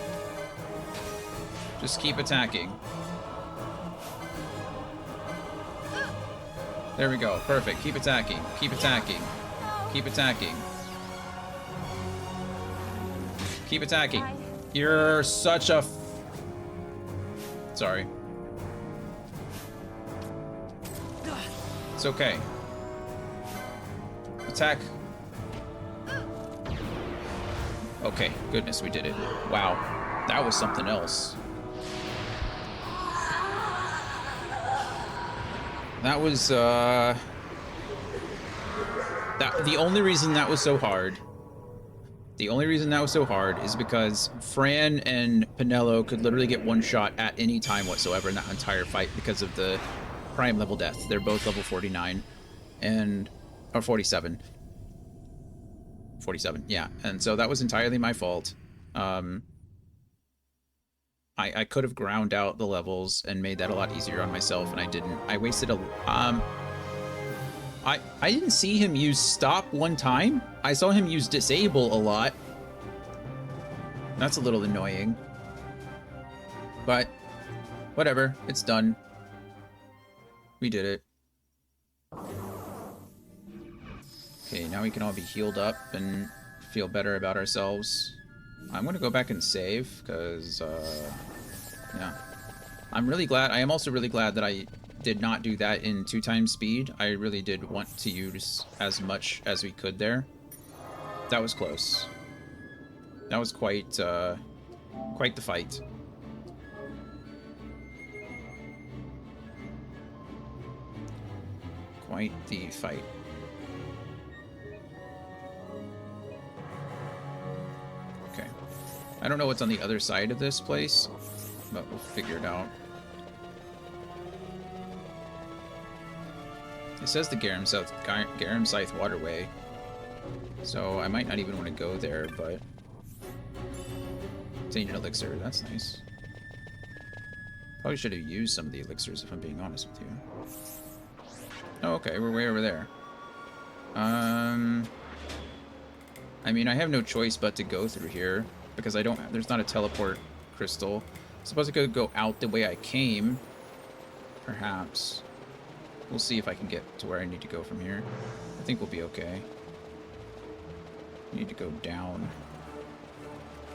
Just keep attacking. There we go. Perfect. Keep attacking. Keep attacking. Keep attacking. Keep attacking. You're such a... Sorry. It's okay. Attack. Okay, goodness, we did it. Wow. That was something else. That was, the only reason that was so hard... The only reason that was so hard is because Fran and Pinello could literally get one shot at any time whatsoever in that entire fight because of the prime level death. They're both level 49 and... or 47. 47, yeah. And so that was entirely my fault. I could have ground out the levels and made that a lot easier on myself, and I didn't. I wasted a... I didn't see him use stop one time. I saw him use disable a lot. That's a little annoying. But, whatever. It's done. We did it. Okay, now we can all be healed up and feel better about ourselves. I'm gonna go back and save, because, yeah. I'm really glad, I am also really glad that I did not do that in 2 times speed. I really did want to use as much as we could there. That was close. That was quite the fight. Quite the fight. Okay. I don't know what's on the other side of this place, but we'll figure it out. It says the Garum Scythe Waterway, so I might not even want to go there, but... Tainted Elixir, that's nice. Probably should have used some of the elixirs, if I'm being honest with you. Oh, okay, we're way over there. I mean, I have no choice but to go through here, because I don't... There's not a teleport crystal. I suppose I could go out the way I came. Perhaps. We'll see if I can get to where I need to go from here. I think we'll be okay. Need to go down.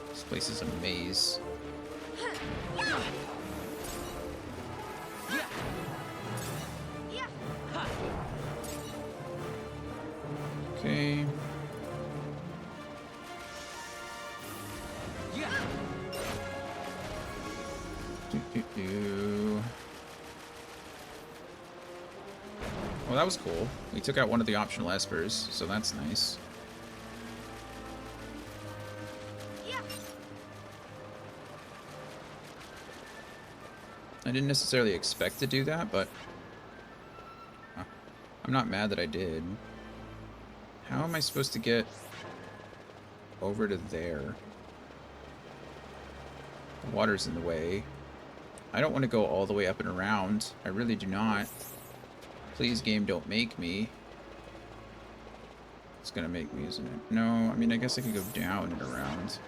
This place is a maze. Okay. Well, that was cool. We took out one of the optional espers, so that's nice. I didn't necessarily expect to do that, but I'm not mad that I did. How am I supposed to get over to there? The water's in the way. I don't want to go all the way up and around. I really do not. Please, game, don't make me. It's gonna make me, isn't it? No, I mean, I guess I could go down and around.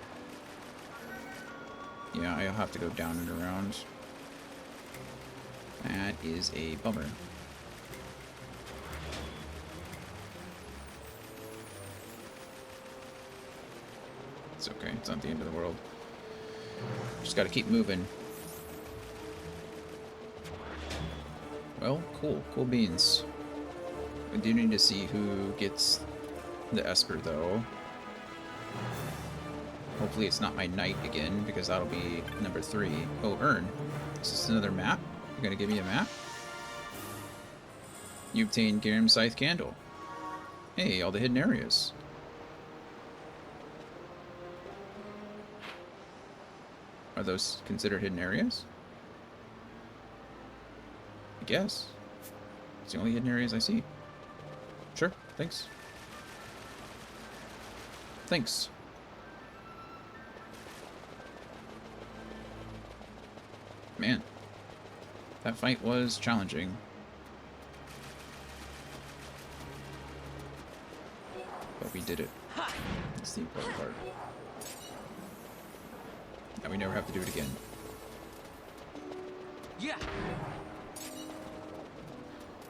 Yeah, I'll have to go down and around. That is a bummer. It's okay, it's not the end of the world. Just gotta keep moving. Well, cool. Cool beans. I do need to see who gets the Esper, though. Hopefully it's not my knight again, because that'll be number 3. Oh, Urn. Is this another map? You're gonna give me a map? You obtained Garum Scythe Candle. Hey, all the hidden areas. Are those considered hidden areas? I guess. It's the only hidden areas I see. Sure, thanks. Thanks. Man, that fight was challenging. But we did it. That's the important part. Now we never have to do it again. Yeah.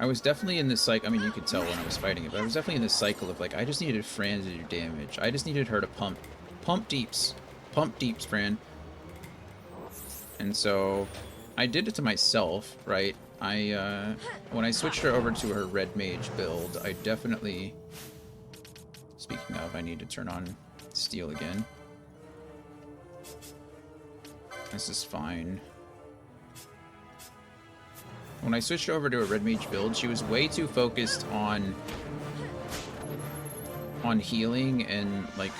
I was definitely in this cycle. I mean, you could tell when I was fighting it, but I was definitely in this cycle of like, I just needed Fran to do damage. I just needed her to pump deeps, Fran. And so I did it to myself, right? When I switched her over to her red mage build, I definitely, speaking of, I need to turn on steel again. This is fine. When I switched over to a red mage build, she was way too focused on healing and like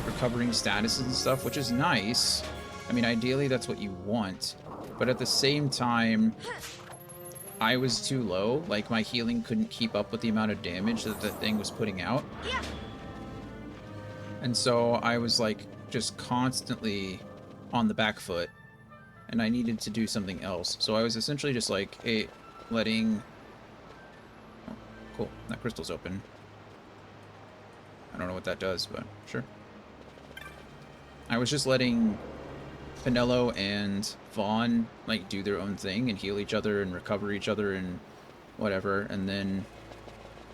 recovering statuses and stuff, which is nice. I mean, ideally that's what you want, but at the same time, I was too low. Like, my healing couldn't keep up with the amount of damage that the thing was putting out. And so I was like just constantly on the back foot, and I needed to do something else. So I was essentially just like, hey, letting... Oh, cool. That crystal's open. I don't know what that does, but sure. I was just letting Pinello and Vaughn, like, do their own thing and heal each other and recover each other and whatever, and then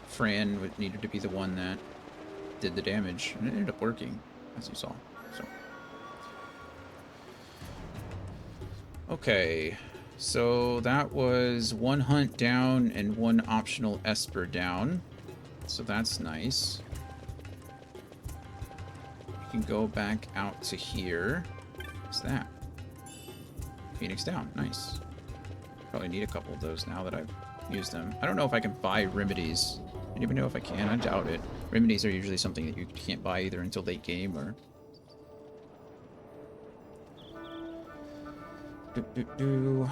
Fran needed to be the one that did the damage, and it ended up working, as you saw, so... Okay, so that was 1 hunt down and 1 optional Esper down. So that's nice. You can go back out to here. What's that? Phoenix down. Nice. Probably need a couple of those now that I've used them. I don't know if I can buy remedies. Anybody know if I can? I doubt it. Remedies are usually something that you can't buy either until late game or... Do.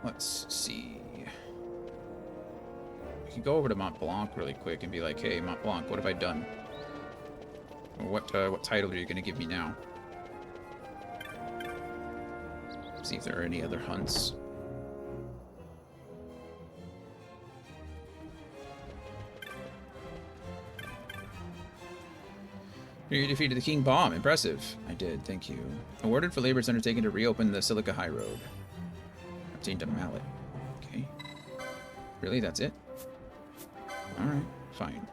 Let's see. We could go over to Mont Blanc really quick and be like, hey, Mont Blanc, what have I done? Or what title are you going to give me now? See if there are any other hunts. You defeated the King Bomb. Impressive. I did, thank you. Awarded for labors undertaken to reopen the Silica High Road. Obtained a mallet. Okay. Really? That's it? Alright, fine.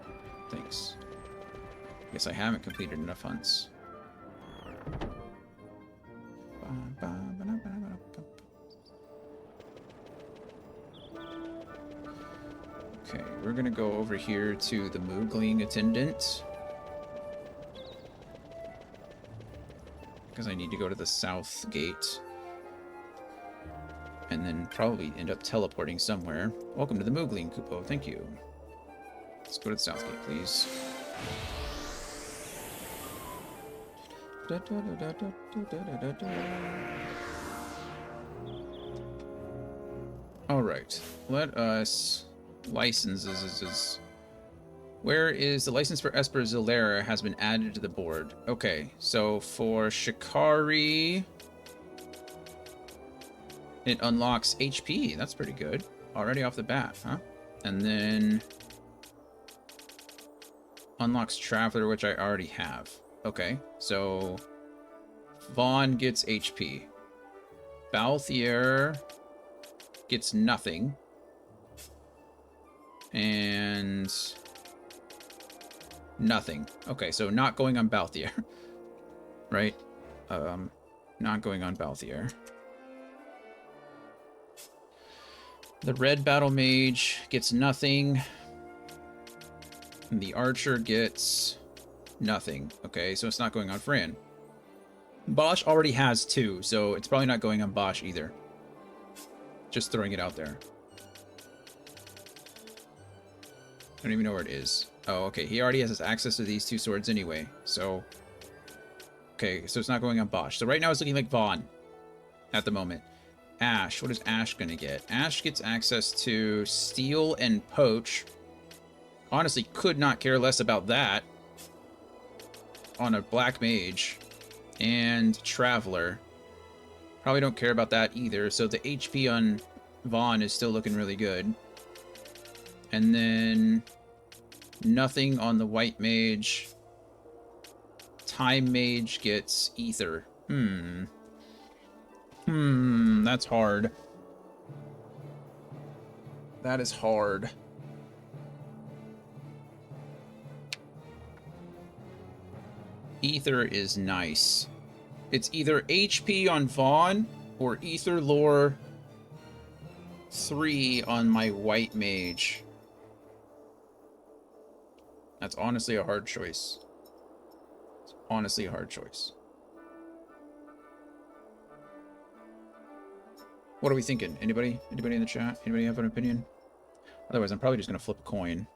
Thanks. Guess I haven't completed enough hunts. Okay, we're gonna go over here to the Moogling attendant. Because I need to go to the south gate. And then probably end up teleporting somewhere. Welcome to the Moogling, Kupo. Thank you. Let's go to the south gate, please. Alright. Let us... Licenses. Where is the license for Esper Zolera has been added to the board? Okay, so for Shikari, it unlocks HP. That's pretty good. Already off the bat, huh? And then unlocks Traveler, which I already have. Okay, so Vaughn gets HP. Balthier gets nothing. And... nothing. Okay, so not going on Balthier. Right? Not going on Balthier. The red battle mage gets nothing. And the archer gets nothing. Okay, so it's not going on Fran. Bosch already has 2, so it's probably not going on Bosch either. Just throwing it out there. I don't even know where it is. Oh, okay. He already has access to these 2 swords anyway. So, okay. So it's not going on Bosch. So right now it's looking like Vaughn at the moment. Ash. What is Ash going to get? Ash gets access to Steal and Poach. Honestly, could not care less about that on a Black Mage. And Traveler. Probably don't care about that either. So the HP on Vaughn is still looking really good. And then nothing on the White Mage. Time Mage gets Ether. That's hard. That is hard. Ether is nice. It's either HP on Vaughn or Ether Lore 3 on my White Mage. That's honestly a hard choice. It's honestly a hard choice. What are we thinking? Anybody? Anybody in the chat? Anybody have an opinion? Otherwise, I'm probably just going to flip a coin.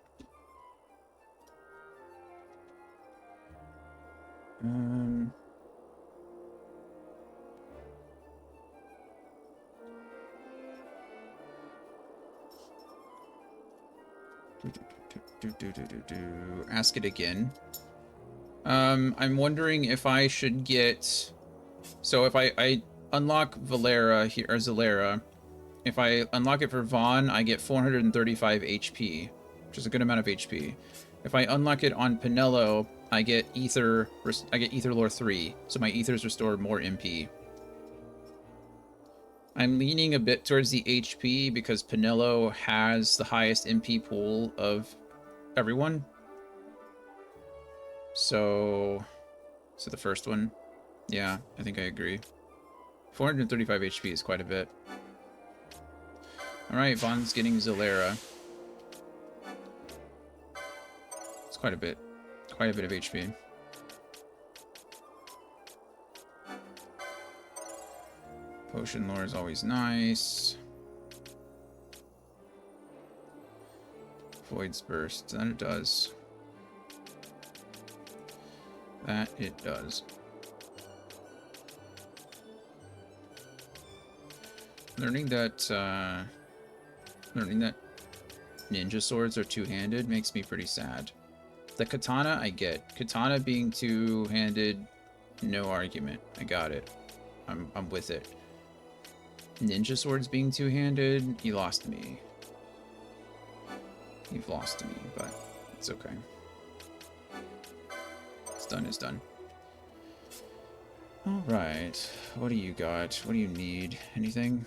Ask it again. I'm wondering if I should get... So if I unlock Valera here, or Zolera, if I unlock it for Vaughn, I get 435 HP, which is a good amount of HP. If I unlock it on Pinello, I get Ether Lore 3, so my Ethers restore more MP. I'm leaning a bit towards the HP because Pinello has the highest MP pool of everyone. So the first one. Yeah, I think I agree. 435 HP is quite a bit. Alright, Vaughn's getting Zalera. It's quite a bit. Quite a bit of HP. Potion lore is always nice. Void's Burst. That it does. That it does. Learning that ninja swords are two-handed makes me pretty sad. The katana, I get. Katana being two-handed, no argument. I got it. I'm with it. Ninja swords being two-handed, he lost me. You've lost me, but it's okay. It's done is done. Alright. What do you got? What do you need? Anything?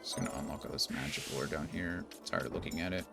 Just gonna unlock all this magic lore down here. Tired of looking at it.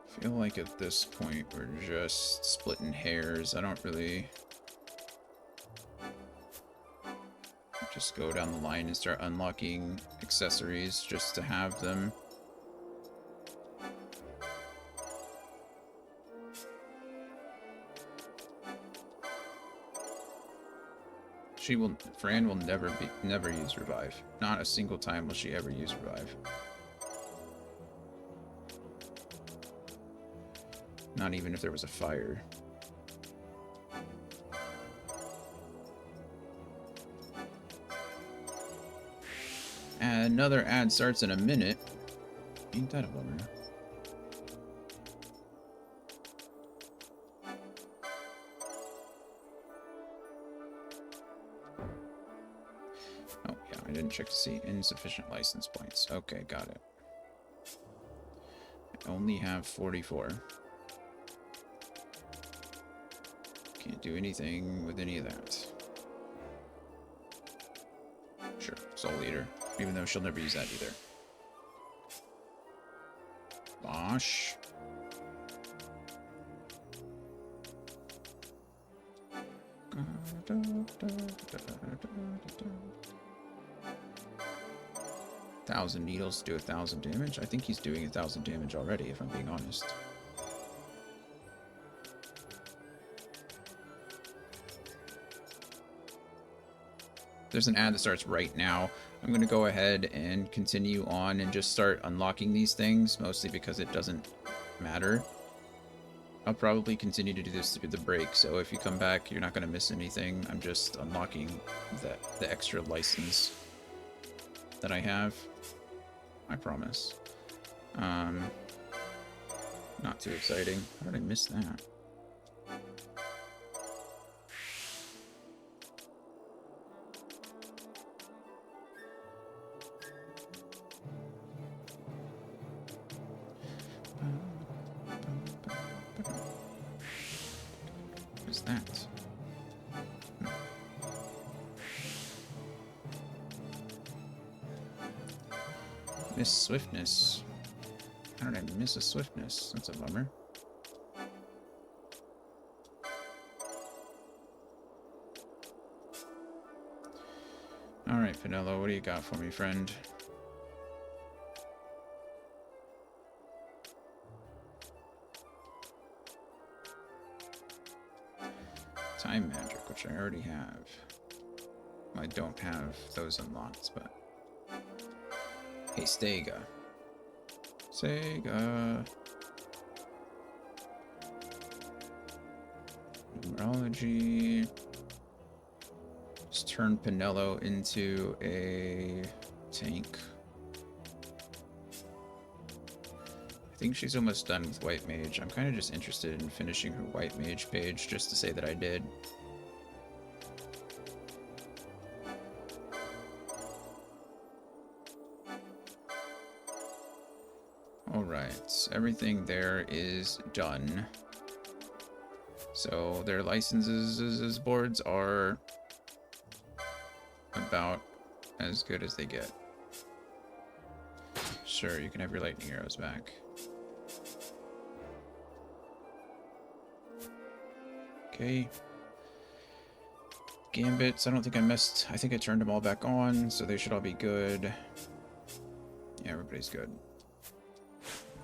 I feel like at this point we're just splitting hairs. I don't really just go down the line and start unlocking accessories just to have them. Fran will never use revive. Not a single time will she ever use revive. Not even if there was a fire. And another ad starts in a minute. Ain't that a bummer? Oh, yeah, I didn't check to see. Insufficient license points. Okay, got it. I only have 44. Can't do anything with any of that. Sure, Soul Eater. Even though she'll never use that either. Bosh. Thousand needles do 1,000 damage. I think he's doing 1,000 damage already, if I'm being honest. There's an ad that starts right now. I'm going to go ahead and continue on and just start unlocking these things, mostly because it doesn't matter. I'll probably continue to do this through the break, so if you come back, you're not going to miss anything. I'm just unlocking the extra license that I have. I promise. Not too exciting. How did I miss that? What's that? Miss Swiftness. How did I miss a Swiftness? That's a bummer. Alright, Pinello, what do you got for me, friend? Time Magic, which I already have. I don't have those unlocked, but... Hey, Stega. Sega. Numerology. Let's turn Pinello into a tank. I think she's almost done with White Mage. I'm kind of just interested in finishing her White Mage page just to say that I did. Alright, everything there is done. So their licenses boards are about as good as they get. Sure, you can have your lightning arrows back. Okay. Gambits, I don't think I missed. I think I turned them all back on, so they should all be good. Yeah, everybody's good.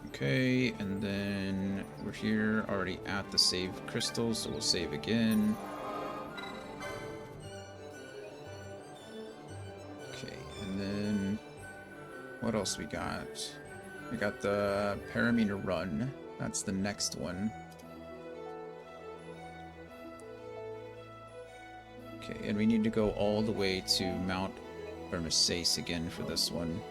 Okay, and then we're here already at the save crystal, so we'll save again. Okay, and then what else we got? We got the Paramina Run. That's the next one. Okay, and we need to go all the way to Mount Vermisace again for this one.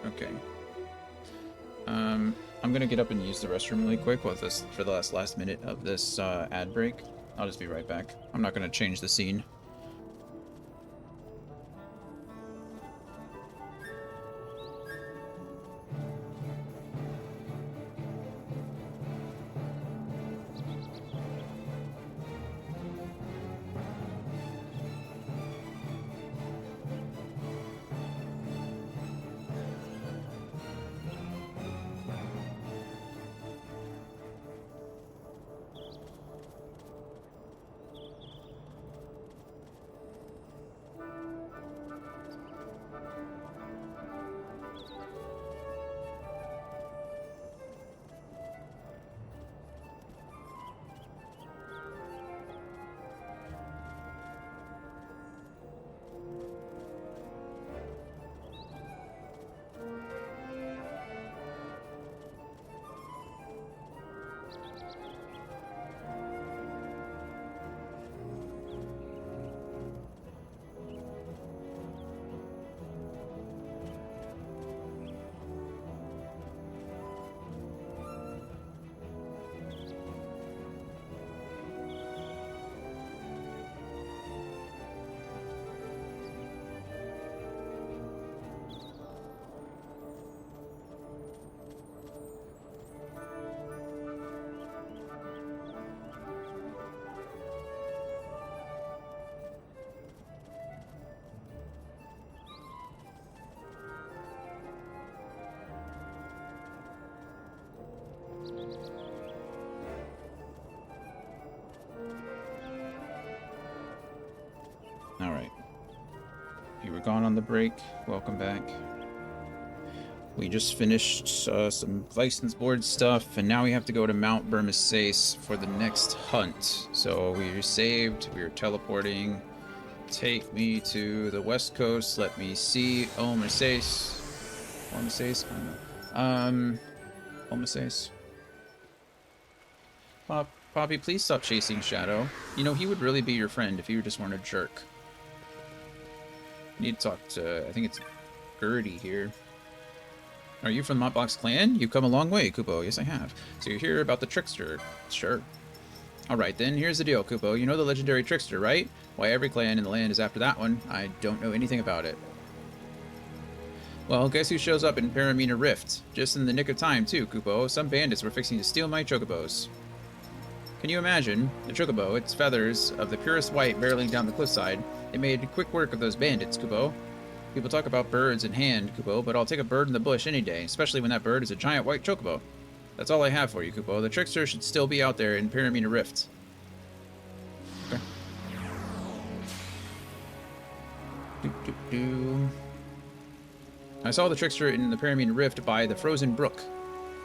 Okay. I'm gonna get up and use the restroom really quick with this for the last minute of this ad break. I'll just be right back. I'm not gonna change the scene. Alright. You were gone on the break. Welcome back. We just finished some license board stuff, and now we have to go to Mount Vermisace for the next hunt. So we saved, we are teleporting. Take me to the west coast. Let me see Vermisace. Vermisace? I don't know. Vermisace. Poppy, please stop chasing Shadow. You know, he would really be your friend if you just weren't a jerk. Need to talk to, I think it's Gertie here. Are you from the Motbox clan? You've come a long way, Kupo. Yes, I have. So you're here about the Trickster. Sure. Alright then, here's the deal, Kupo. You know the legendary Trickster, right? Why, every clan in the land is after that one. I don't know anything about it. Well, guess who shows up in Paramina Rift? Just in the nick of time, too, Kupo. Some bandits were fixing to steal my chocobos. Can you imagine? The chocobo, its feathers of the purest white barreling down the cliffside. It made quick work of those bandits, Kupo. People talk about birds in hand, Kupo, but I'll take a bird in the bush any day, especially when that bird is a giant white chocobo. That's all I have for you, Kupo. The Trickster should still be out there in Paramina Rift. Okay. I saw the Trickster in the Paramina Rift by the Frozen Brook.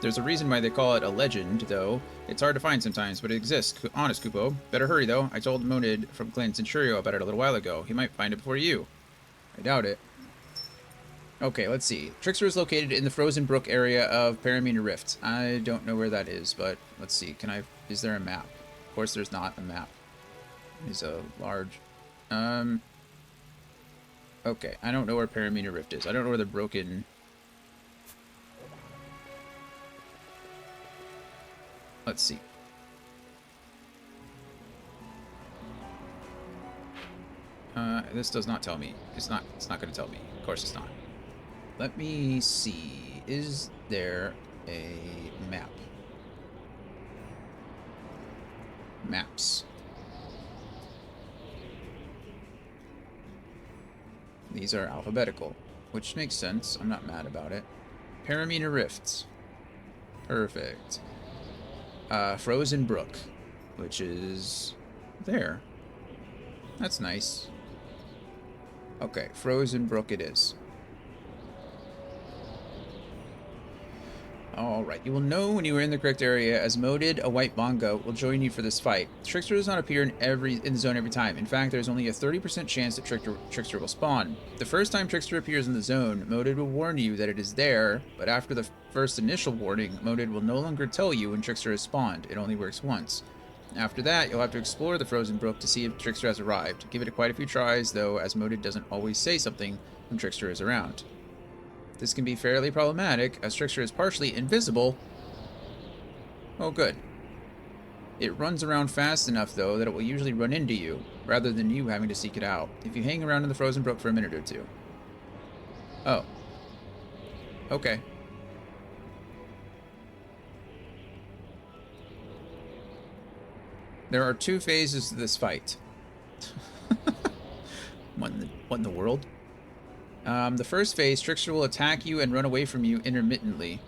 There's a reason why they call it a legend, though. It's hard to find sometimes, but it exists. Honest, Kupo. Better hurry, though. I told Monid from Clan Centurio about it a little while ago. He might find it before you. I doubt it. Okay, let's see. Trickster is located in the Frozen Brook area of Paramina Rift. I don't know where that is, but let's see. Is there a map? Of course there's not a map. It's a large... Okay, I don't know where Paramina Rift is. I don't know where the broken... Let's see. This does not tell me. It's not going to tell me. Of course it's not. Let me see. Is there a map? Maps. These are alphabetical, which makes sense. I'm not mad about it. Paramina Rifts. Perfect. Frozen Brook, which is there. That's nice. Okay, Frozen Brook it is. Alright, you will know when you are in the correct area, as Moded, a white bongo, will join you for this fight. Trickster does not appear in the zone every time. In fact, there's only a 30% chance that Trickster will spawn. The first time Trickster appears in the zone, Moded will warn you that it is there, but after the first initial warning, Moded will no longer tell you when Trickster has spawned. It only works once. After that, you'll have to explore the Frozen Brook to see if Trickster has arrived. Give it quite a few tries, though, as Moded doesn't always say something when Trickster is around. This can be fairly problematic, as Trickster is partially invisible. Oh, good. It runs around fast enough, though, that it will usually run into you, rather than you having to seek it out, if you hang around in the Frozen Brook for a minute or two. Oh. Okay. There are 2 phases to this fight. What in the world? The first phase, Trickster will attack you and run away from you intermittently.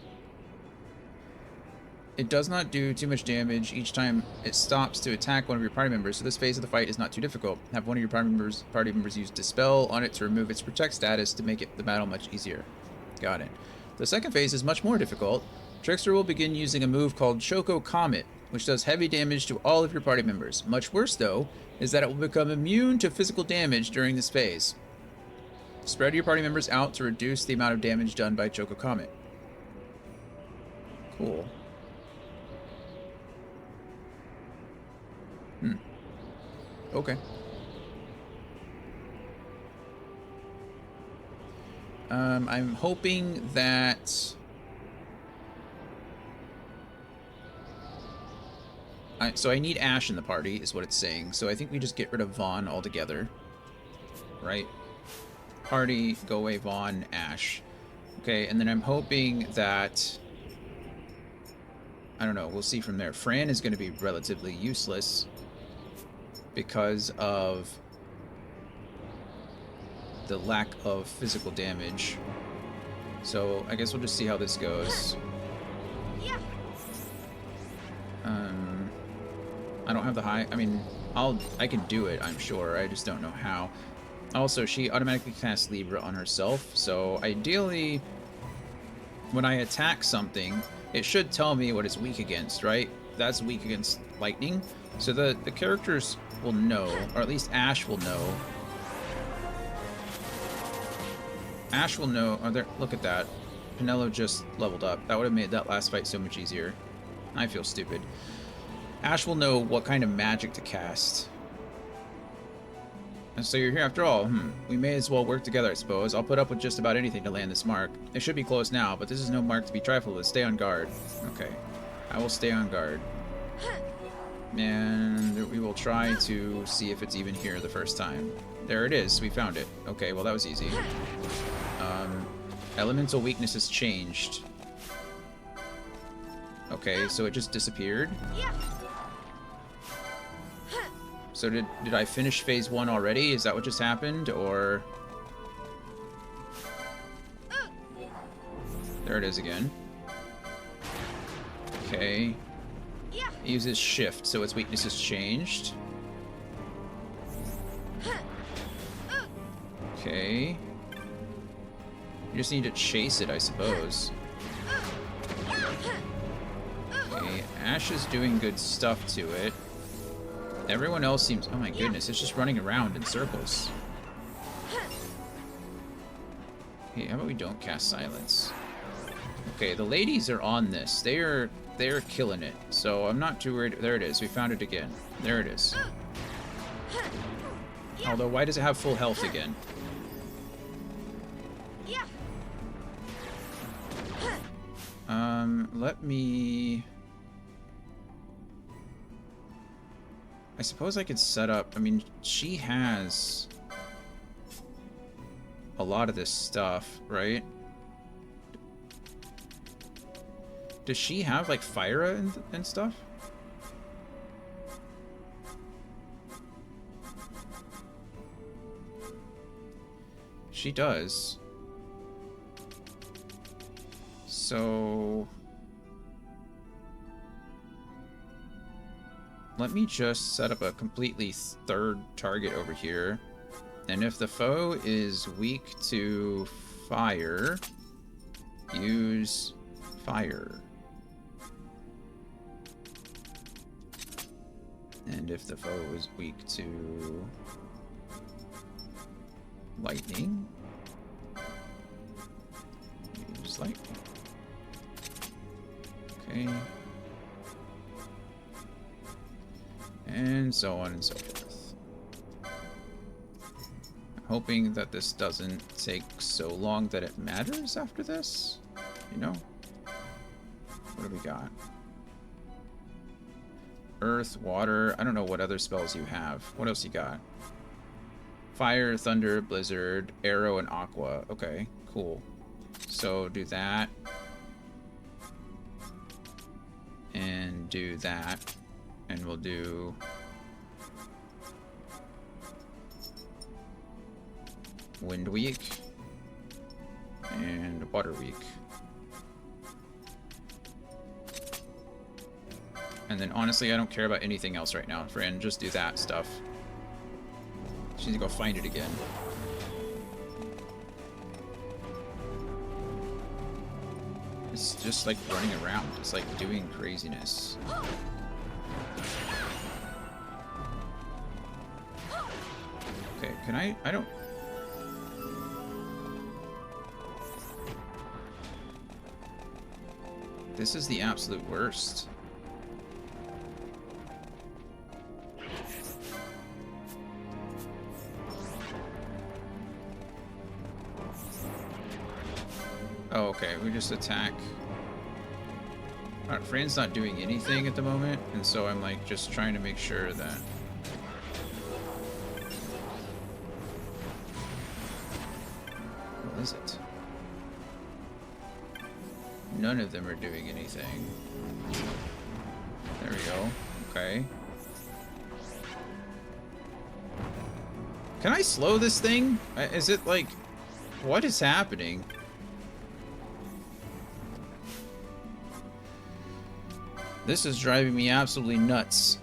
It does not do too much damage each time it stops to attack one of your party members, so this phase of the fight is not too difficult. Have one of your party members use Dispel on it to remove its Protect status to make the battle much easier. Got it. The second phase is much more difficult. Trickster will begin using a move called Choco Comet, which does heavy damage to all of your party members. Much worse, though, is that it will become immune to physical damage during this phase. Spread your party members out to reduce the amount of damage done by Choco Comet. Cool. Okay. I'm hoping that... So I need Ash in the party, is what it's saying. So I think we just get rid of Vaughn altogether. Right? Party, go away, Vaughn, Ash. Okay, and then I'm hoping that... I don't know, we'll see from there. Fran is going to be relatively useless because of the lack of physical damage. So I guess we'll just see how this goes. I don't have the high... I mean, I can do it, I'm sure. I just don't know how. Also, she automatically casts Libra on herself, so ideally, when I attack something, it should tell me what it's weak against, right? That's weak against lightning. So the characters will know, or at least Ash will know. Ash will know... Oh, there, look at that. Pinello just leveled up. That would have made that last fight so much easier. I feel stupid. Ash will know what kind of magic to cast. And so you're here after all. We may as well work together, I suppose. I'll put up with just about anything to land this mark. It should be close now, but this is no mark to be trifled with. Stay on guard. Okay. I will stay on guard. And we will try to see if it's even here the first time. There it is. We found it. Okay, well that was easy. Elemental weakness has changed. Okay, so it just disappeared. So did I finish phase 1 already? Is that what just happened, or... There it is again. Okay. It uses shift, so its weakness has changed. Okay. You just need to chase it, I suppose. Okay, Ash is doing good stuff to it. Everyone else seems... Oh my goodness, it's just running around in circles. Hey, how about we don't cast silence? Okay, the ladies are on this. They're killing it. So I'm not too worried. There it is. We found it again. There it is. Although, why does it have full health again? Let me... I suppose I could set up... I mean, she has a lot of this stuff, right? Does she have, like, fire and stuff? She does. So... let me just set up a completely third target over here. And if the foe is weak to fire, use fire. And if the foe is weak to lightning, use lightning. Okay. And so on and so forth. I'm hoping that this doesn't take so long that it matters after this. You know? What do we got? Earth, water. I don't know what other spells you have. What else you got? Fire, thunder, blizzard, arrow, and aqua. Okay, cool. So do that. And do that. And we'll do... wind weak. And water weak. And then honestly, I don't care about anything else right now, friend. Just do that stuff. Just need to go find it again. It's just like running around. It's like doing craziness. Okay, can I don't... This is the absolute worst. Oh, okay, we just attack. Alright, Fran's not doing anything at the moment, and so I'm like just trying to make sure that... What is it? None of them are doing anything. There we go. Okay. Can I slow this thing? Is it like... What is happening? This is driving me absolutely nuts.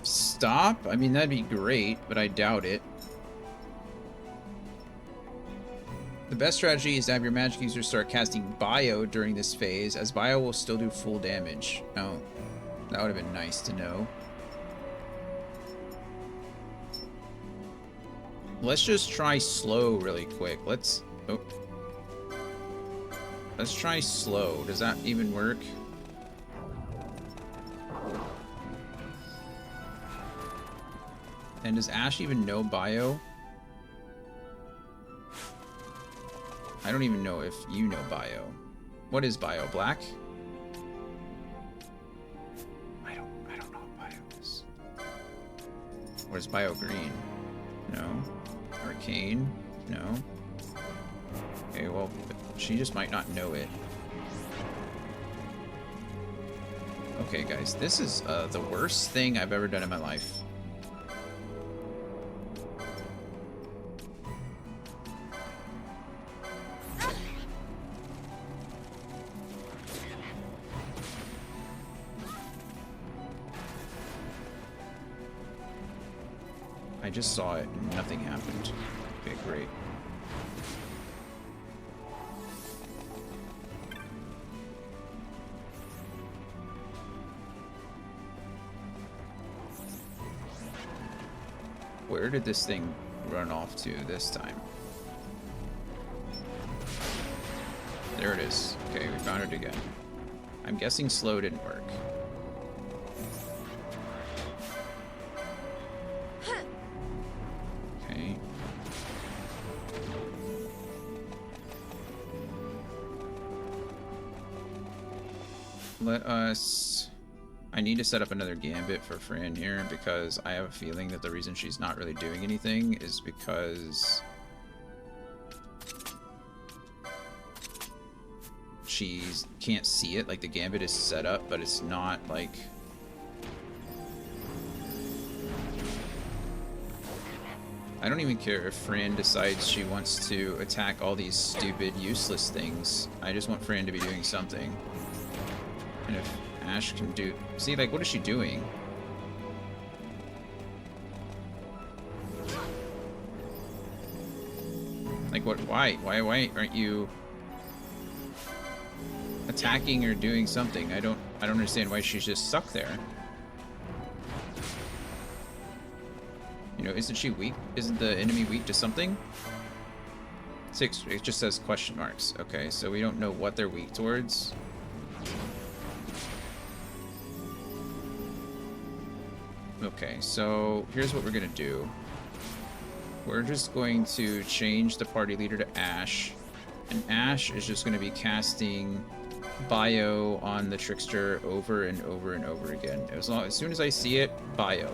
Stop? I mean, that'd be great, but I doubt it. The best strategy is to have your magic user start casting bio during this phase, as bio will still do full damage. Oh, that would have been nice to know. Let's just try slow really quick. Let's try slow. Does that even work? And does Ash even know bio? I don't even know if you know bio. What is bio? Black? I don't know what bio is. What is bio green? No. Arcane? No. Okay, well, she just might not know it. Okay, guys, this is the worst thing I've ever done in my life. I just saw it and nothing happened. Okay, great. Where did this thing run off to this time? There it is. Okay, we found it again. I'm guessing slow didn't work. Okay. Let us... I need to set up another gambit for Fran here because I have a feeling that the reason she's not really doing anything is because she can't see it. Like, the gambit is set up, but it's not, like... I don't even care if Fran decides she wants to attack all these stupid, useless things. I just want Fran to be doing something. And if Ash can do... See, like, what is she doing? Like, what? Why? Why aren't you attacking or doing something? I don't understand why she's just stuck there. You know, isn't she weak? Isn't the enemy weak to something? 6, it just says question marks. Okay, so we don't know what they're weak towards. Okay, so here's what we're gonna do. We're just going to change the party leader to Ash. And Ash is just gonna be casting Bio on the Trickster over and over and over again. As soon as I see it, Bio.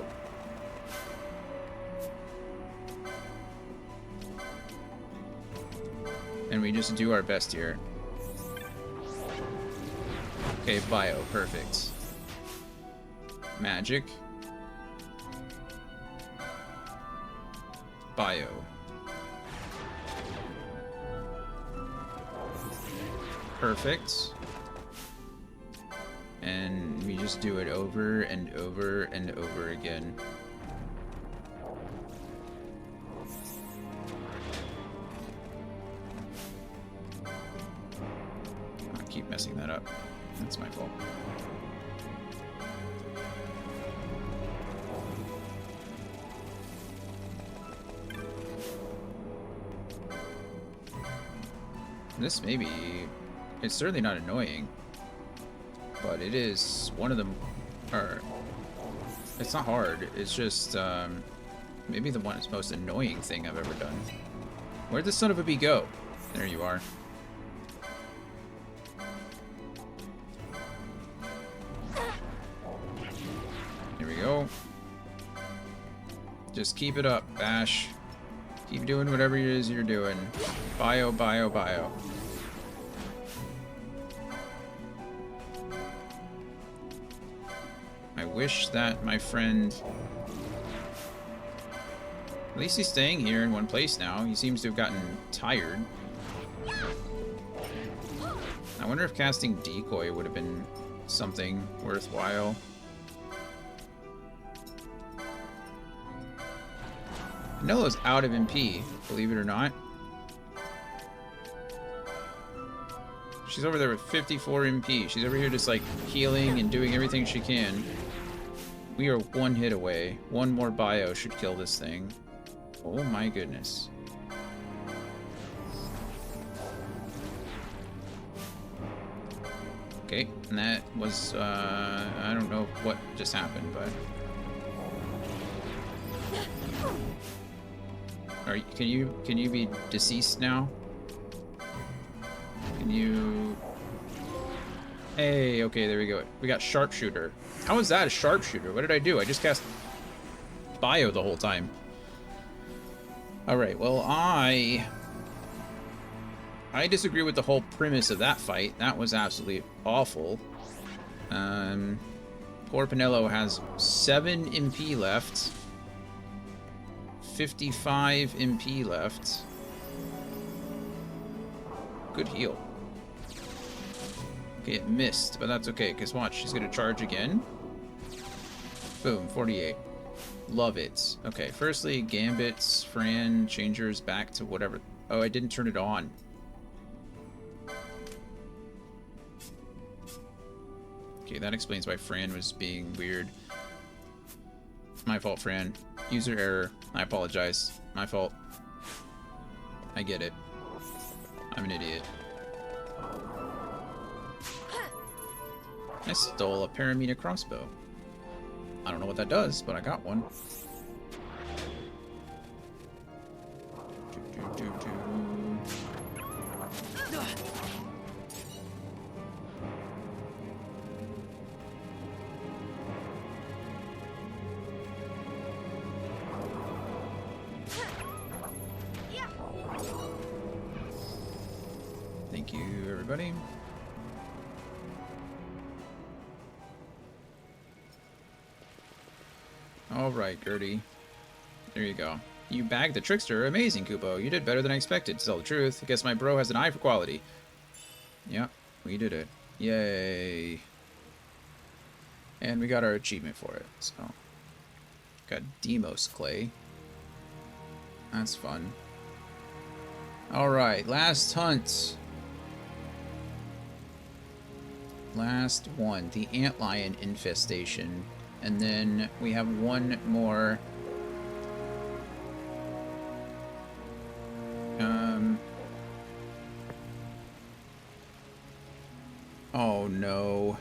And we just do our best here. Okay, Bio, perfect. Magic. Bio. Perfect. And we just do it over and over and over again. I keep messing that up. That's my fault. This maybe... It's certainly not annoying. But it is one of them... Or... It's not hard. It's just, maybe the most annoying thing I've ever done. Where'd the son of a bee go? There you are. Here we go. Just keep it up, Ash. Keep doing whatever it is you're doing. Bio, bio, bio. I wish that my friend... At least he's staying here in one place now. He seems to have gotten tired. I wonder if casting Decoy would have been something worthwhile. Nolla's out of MP, believe it or not. She's over there with 54 MP. She's over here just like healing and doing everything she can. We are one hit away. One more bio should kill this thing. Oh my goodness. Okay, and that was, I don't know what just happened, but... Can you be deceased now? Can you... Hey, okay, there we go. We got Sharpshooter. How is that a Sharpshooter? What did I do? I just cast Bio the whole time. Alright, well, I disagree with the whole premise of that fight. That was absolutely awful. Poor Pinello has 7 MP left. 55 MP left. Good heal. Okay, it missed, but that's okay, because watch, she's gonna charge again. Boom, 48. Love it. Okay, firstly, Gambits, Fran, Changers back to whatever. Oh, I didn't turn it on. Okay, that explains why Fran was being weird. My fault, Fran. User error. I apologize. My fault. I get it. I'm an idiot. I stole a Paramita crossbow. I don't know what that does, but I got one. Thank you, everybody. All right, Gertie. There you go. You bagged the trickster. Amazing, Kupo. You did better than I expected, to tell the truth. I guess my bro has an eye for quality. Yep, we did it. Yay. And we got our achievement for it, so. Got Demos Clay. That's fun. Alright, last hunt. Last one. The antlion infestation. And then we have one more. Oh no.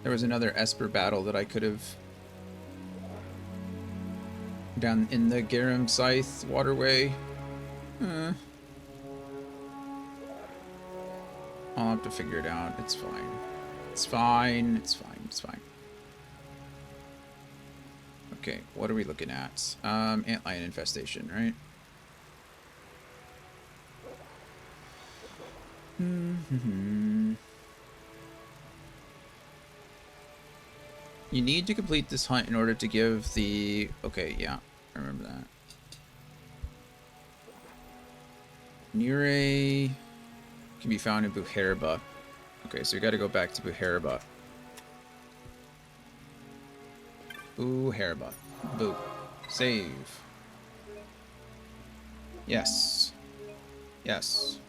There was another Esper battle that I could have down in the Garum Scythe waterway. I'll have to figure it out. It's fine. It's fine. It's fine. It's fine. Okay, what are we looking at? Antlion infestation, right? You need to complete this hunt in order to give the... Okay, yeah, I remember that. Nire can be found in Buherba. Okay, so we gotta go back to Buherba. Buherba. Boo. Save. Yes. Yes.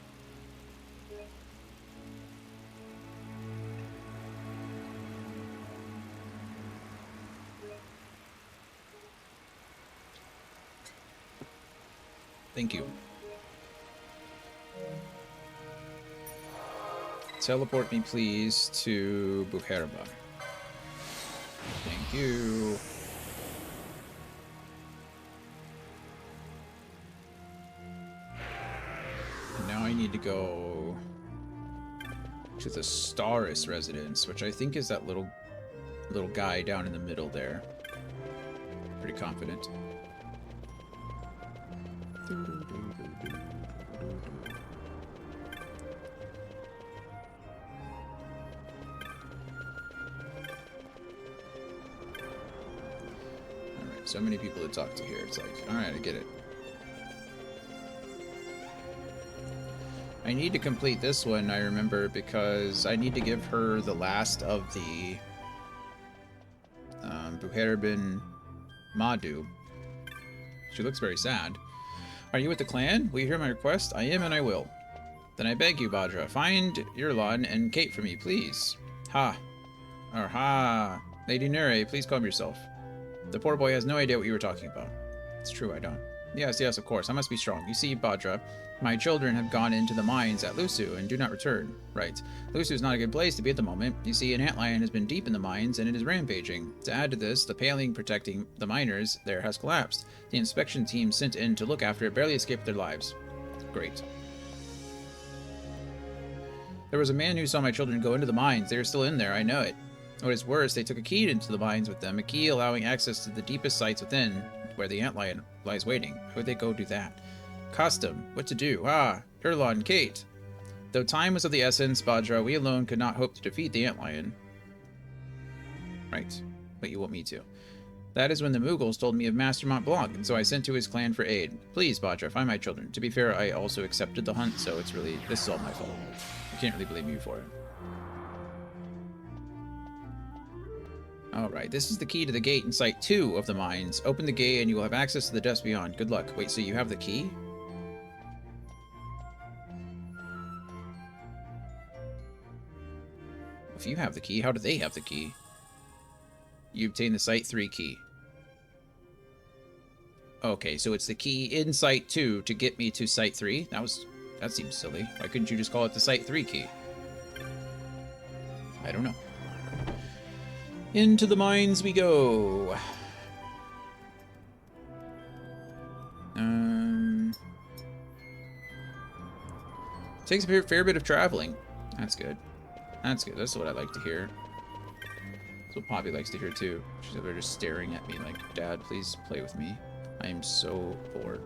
Thank you. Teleport me, please, to Buherba. Thank you. And now I need to go to the Staris residence, which I think is that little guy down in the middle there. Pretty confident. Alright, so many people to talk to here. It's like, alright, I get it. I need to complete this one, I remember, because I need to give her the last of the Buherbin Madu. She looks very sad. Are you with the clan? Will you hear my request? I am, and I will. Then I beg you, Badra, find Yurlon and Kate for me, please. Ha. Or ha. Lady Nure, please calm yourself. The poor boy has no idea what you were talking about. It's true, I don't. Yes, yes, of course. I must be strong. You see, Badra, my children have gone into the mines at Lusu and do not return. Right. Lusu is not a good place to be at the moment. You see, an antlion has been deep in the mines and it is rampaging. To add to this, the paling protecting the miners there has collapsed. The inspection team sent in to look after it barely escaped their lives. Great. There was a man who saw my children go into the mines. They are still in there, I know it. What is worse, they took a key into the mines with them, a key allowing access to the deepest sites within, where the antlion lies waiting. How would they go do that? Custom. What to do? Ah, Erlon, Kate. Though time was of the essence, Badra, we alone could not hope to defeat the antlion. Right. But you want me to. That is when the Mughals told me of Master Mont Blanc, and so I sent to his clan for aid. Please, Badra, find my children. To be fair, I also accepted the hunt, so it's really... This is all my fault. I can't really blame you for it. Alright, this is the key to the gate in Site 2 of the mines. Open the gate and you will have access to the depths beyond. Good luck. Wait, so you have the key? If you have the key, how do they have the key? You obtain the Site 3 key. Okay, so it's the key in Site 2 to get me to Site 3? That was That seems silly. Why couldn't you just call it the Site 3 key? I don't know. Into the mines we go. Takes a fair bit of traveling. That's good. That's good. That's what I like to hear. That's what Poppy likes to hear too. She's over there just staring at me like, Dad, please play with me. I am so bored.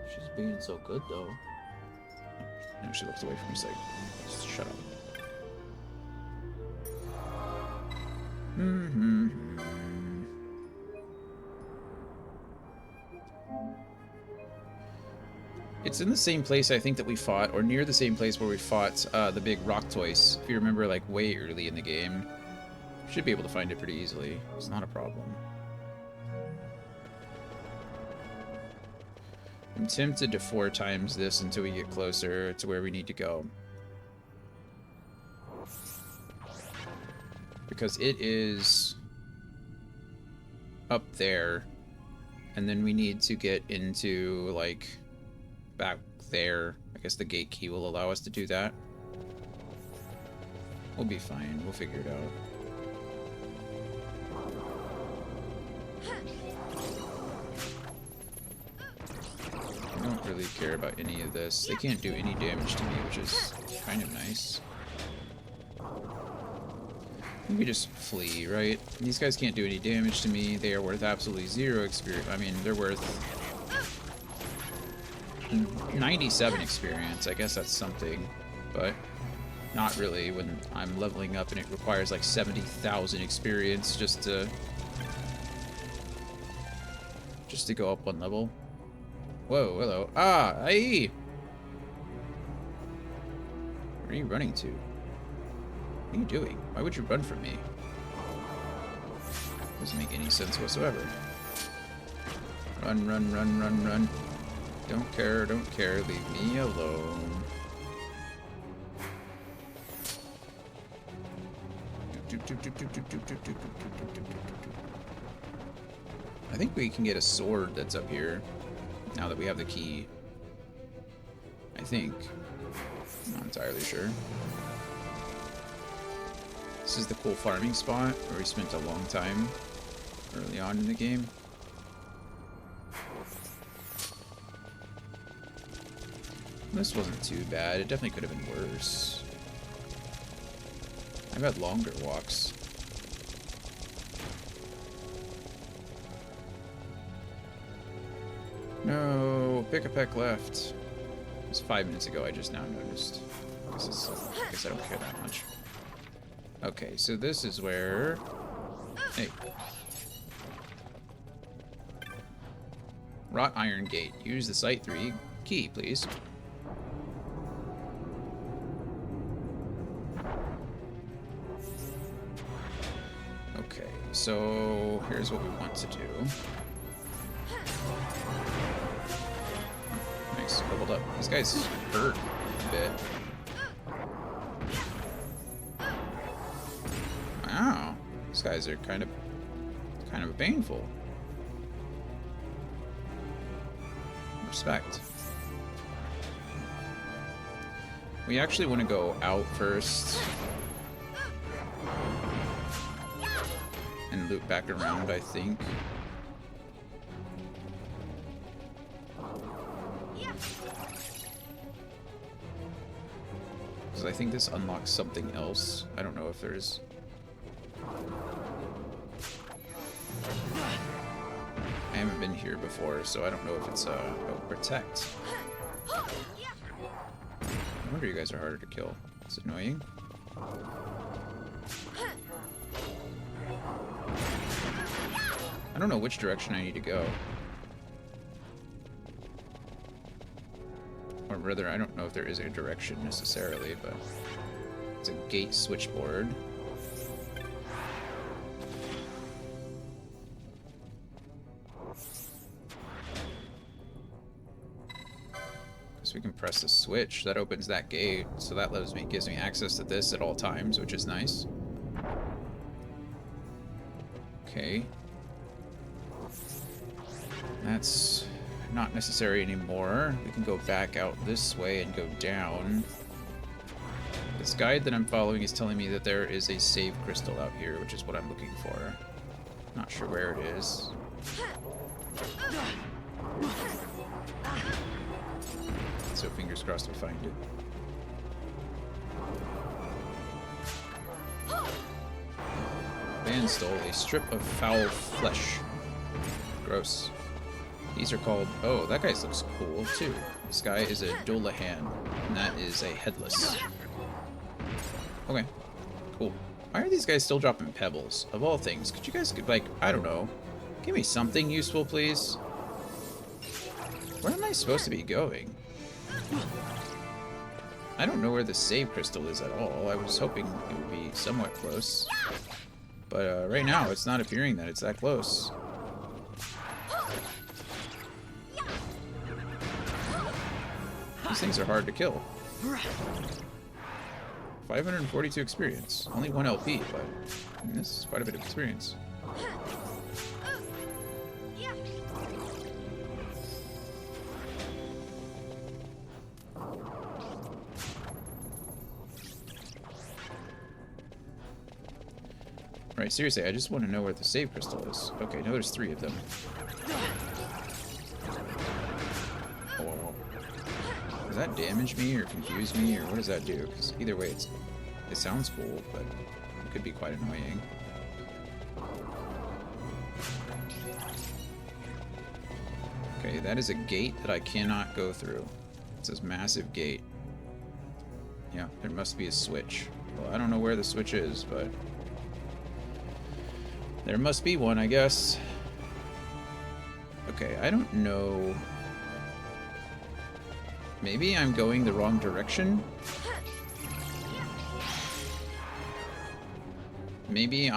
She's being so good though. And she looks away from me, like, just shut up. It's in the same place, I think, that we fought, or near the same place where we fought the big rock toys. If you remember, like, way early in the game. Should be able to find it pretty easily. It's not a problem. I'm tempted to 4 times this until we get closer to where we need to go. Because it is up there, and then we need to get into, like, back there. I guess the gate key will allow us to do that. We'll be fine. We'll figure it out. I don't really care about any of this. They can't do any damage to me, which is kind of nice. We just flee, right? These guys can't do any damage to me. They are worth absolutely 0 experience. I mean, they're worth 97 experience. I guess that's something, but not really when I'm leveling up and it requires like 70,000 experience just to go up 1 level. Whoa, hello. Ah, hey! Where are you running to? What are you doing? Why would you run from me? Doesn't make any sense whatsoever. Run, run, run, run, run. Don't care, leave me alone. I think we can get a sword that's up here, now that we have the key. I think. I'm not entirely sure. This is the cool farming spot where we spent a long time early on in the game. This wasn't too bad. It definitely could have been worse. I've had longer walks. No, pick a peck left. It was 5 minutes ago. I just now noticed. I guess I don't care that much. Okay, so this is where... Hey. Wrought iron gate. Use the Site 3 key, please. Okay, so here's what we want to do. Nice, leveled up. These guys hurt a bit. Wow, these guys are kind of painful. Respect. We actually want to go out first and loop back around, I think. Because I think this unlocks something else. I don't know if there's... I haven't been here before, so I don't know if it's oh, protect. No wonder you guys are harder to kill. It's annoying. I don't know which direction I need to go. Or rather, I don't know if there is a direction necessarily, but it's a gate switchboard. So we can press the switch that opens that gate, so that gives me access to this at all times, which is nice. Okay. That's not necessary anymore. We can go back out this way and go down. This guide that I'm following is telling me that there is a save crystal out here, which is what I'm looking for. Not sure where it is. So fingers crossed we find it. Man stole a strip of foul flesh. Gross. These are called... Oh, that guy looks cool, too. This guy is a Dolahan, and that is a headless. Okay. Cool. Why are these guys still dropping pebbles? Of all things, could you guys, like, I don't know, give me something useful, please? Where am I supposed to be going? I don't know where the save crystal is at all. I was hoping it would be somewhat close. But right now, it's not appearing that it's that close. These things are hard to kill. 542 experience. Only 1 LP, but I mean, this is quite a bit of experience. Right, seriously, I just want to know where the save crystal is. Okay, now there's 3 of them. Oh. Does that damage me or confuse me, or what does that do? Because either way, it sounds cool, but it could be quite annoying. Okay, that is a gate that I cannot go through. It's this massive gate. Yeah, there must be a switch. Well, I don't know where the switch is, but there must be one, I guess. Okay, I don't know. Maybe I'm going the wrong direction? Maybe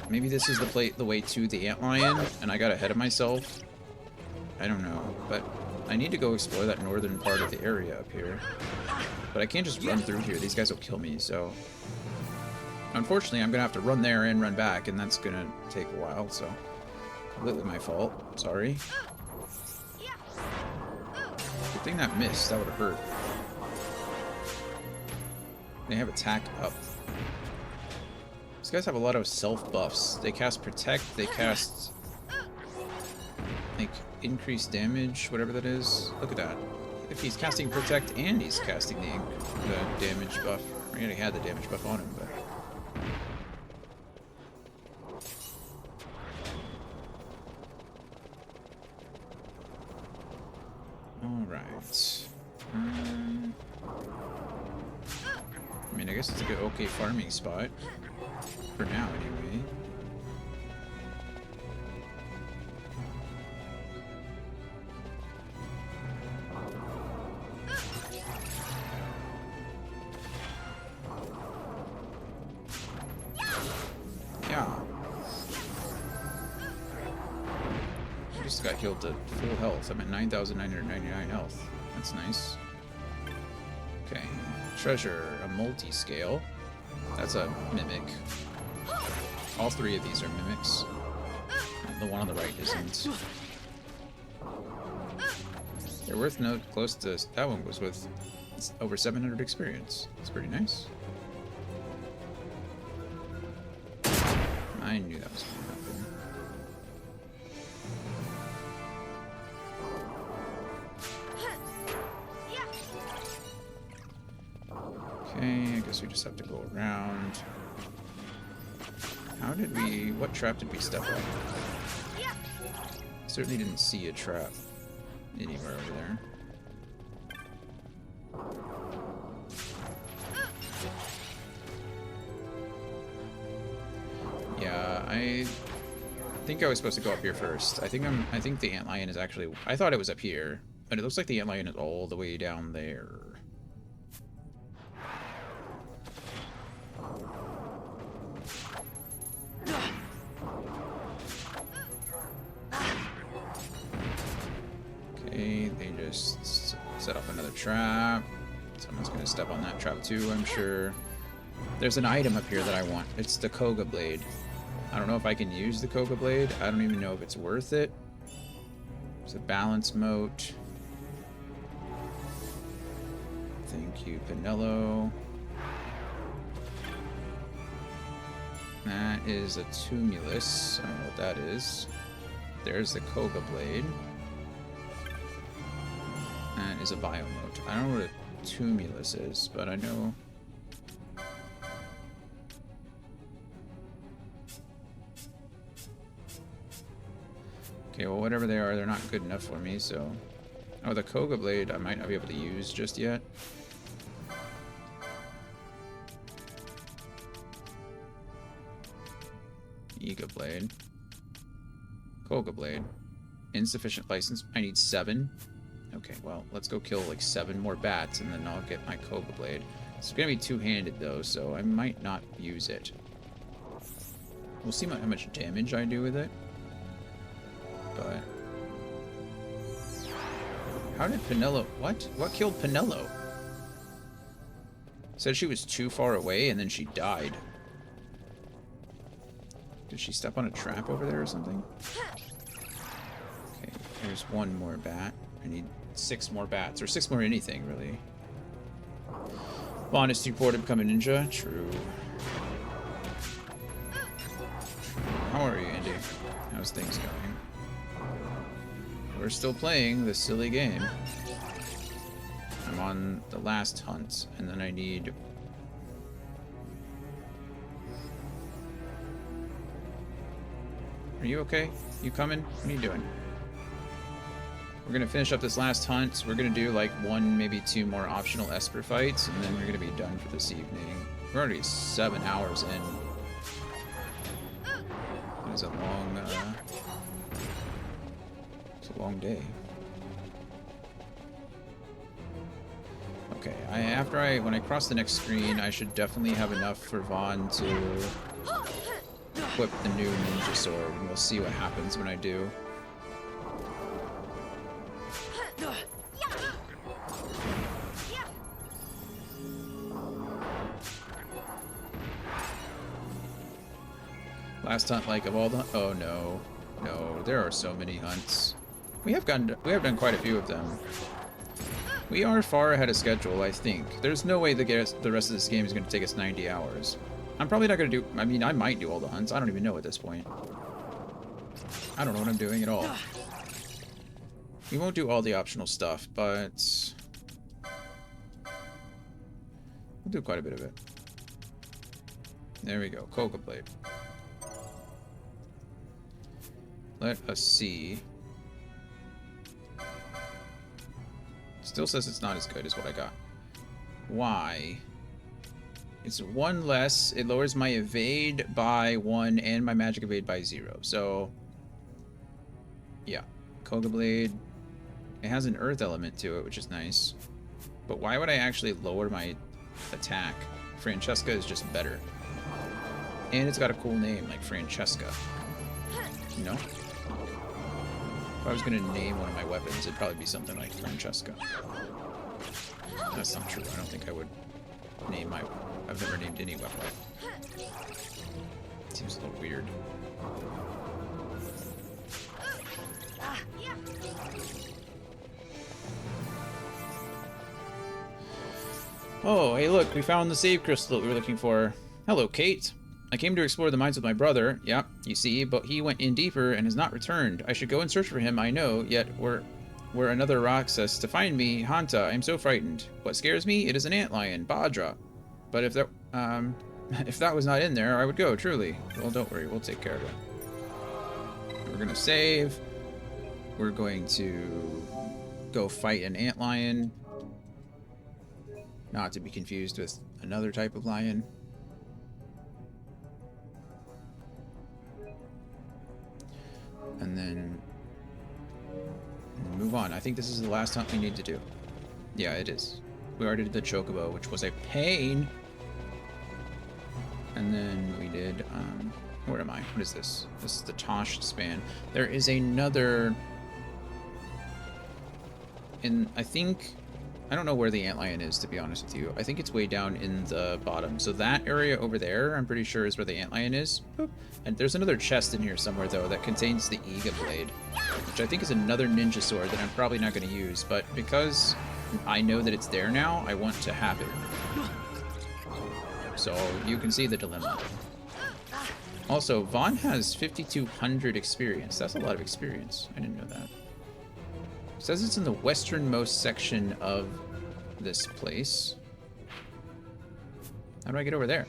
this is the way to the antlion, and I got ahead of myself. I don't know, but I need to go explore that northern part of the area up here. But I can't just run through here. These guys will kill me, so... Unfortunately, I'm gonna have to run there and run back, and that's gonna take a while, so... Completely my fault. Sorry. Good thing that missed. That would have hurt. They have attack up. These guys have a lot of self-buffs. They cast Protect, they cast... like, increased damage, whatever that is. Look at that. If he's casting Protect and he's casting the damage buff. I already had the damage buff on him, but... Alright. I mean, I guess it's a good, okay farming spot. For now, anyway. Yeah. I just got healed to full health. I'm at 9,999 health. That's nice. Okay. Treasure, a multi-scale. That's a mimic. All 3 of these are mimics. The one on the right isn't. They're worth no close to... That one was with over 700 experience. It's pretty nice. I knew that was going to happen. Okay, I guess we just have to go around. How did we... What trap did we step on? Certainly didn't see a trap anywhere over there. Yeah, I think I was supposed to go up here first. I think the antlion is actually... I thought it was up here, but it looks like the antlion is all the way down there. Okay, they just set up another trap. Someone's gonna step on that trap too, I'm sure. There's an item up here that I want. It's the Koga Blade. I don't know if I can use the Koga Blade. I don't even know if it's worth it. There's a balance moat. Thank you, Pinello. That is a Tumulus. I don't know what that is. There's the Koga Blade. That is a Biomote. I don't know what a Tumulus is, but I know... Okay, well, whatever they are, they're not good enough for me, so... Oh, the Koga Blade I might not be able to use just yet. Ega Blade. Koga Blade. Insufficient license. I need 7. Okay, well, let's go kill like 7 more bats and then I'll get my Koga Blade. It's gonna be two-handed though, so I might not use it. We'll see how much damage I do with it. But... How did Pinello... What? What killed Pinello? Said she was too far away and then she died. Did she step on a trap over there or something? Okay, there's 1 more bat. I need 6 more bats. Or 6 more anything, really. Vaughn is too poor to become a ninja. True. How are you, Andy? How's things going? We're still playing this silly game. I'm on the last hunt, and then I need... Are you okay? You coming? What are you doing? We're gonna finish up this last hunt. We're gonna do like 1, maybe 2 more optional Esper fights, and then we're gonna be done for this evening. We're already 7 hours in. It was a long, it's a long day. Okay, when I cross the next screen, I should definitely have enough for Vaughn to equip the new ninja sword, and we'll see what happens when I do. Last hunt, like, of all the... Oh, no. No, there are so many hunts. We have done quite a few of them. We are far ahead of schedule, I think. There's no way the rest of this game is going to take us 90 hours. I'm probably not going to do... I mean, I might do all the hunts. I don't even know at this point. I don't know what I'm doing at all. We won't do all the optional stuff, but... we'll do quite a bit of it. There we go. Koga Blade. Let us see. Still says it's not as good as what I got. Why? It's 1 less. It lowers my evade by 1 and my magic evade by 0. So, yeah. Koga Blade. It has an earth element to it, which is nice. But why would I actually lower my attack? Francesca is just better. And it's got a cool name, like Francesca. No? If I was going to name one of my weapons, it'd probably be something like Francesca. That's not true. I don't think I would name my... I've never named any weapon. Seems a little weird. Oh, hey look, we found the save crystal that we were looking for. Hello, Kate. I came to explore the mines with my brother, yeah, you see, but he went in deeper and has not returned. I should go and search for him, I know, yet where another rock says to find me, Hanta, I am so frightened. What scares me? It is an antlion, Badra. But if that was not in there, I would go, truly. Well, don't worry, we'll take care of it. We're gonna save. We're going to go fight an antlion. Not to be confused with another type of lion. And then move on. I think this is the last hunt we need to do. Yeah, it is. We already did the Chocobo, which was a pain. And then we did, where am I? What is this? This is the Tosh span. There is another, I think I don't know where the antlion is, to be honest with you. I think it's way down in the bottom. So that area over there, I'm pretty sure is where the antlion is. Boop. And there's another chest in here somewhere, though, that contains the Iga Blade, which I think is another ninja sword that I'm probably not going to use. But because I know that it's there now, I want to have it. So you can see the dilemma. Also, Vaughn has 5,200 experience. That's a lot of experience. I didn't know that. It says it's in the westernmost section of this place. How do I get over there?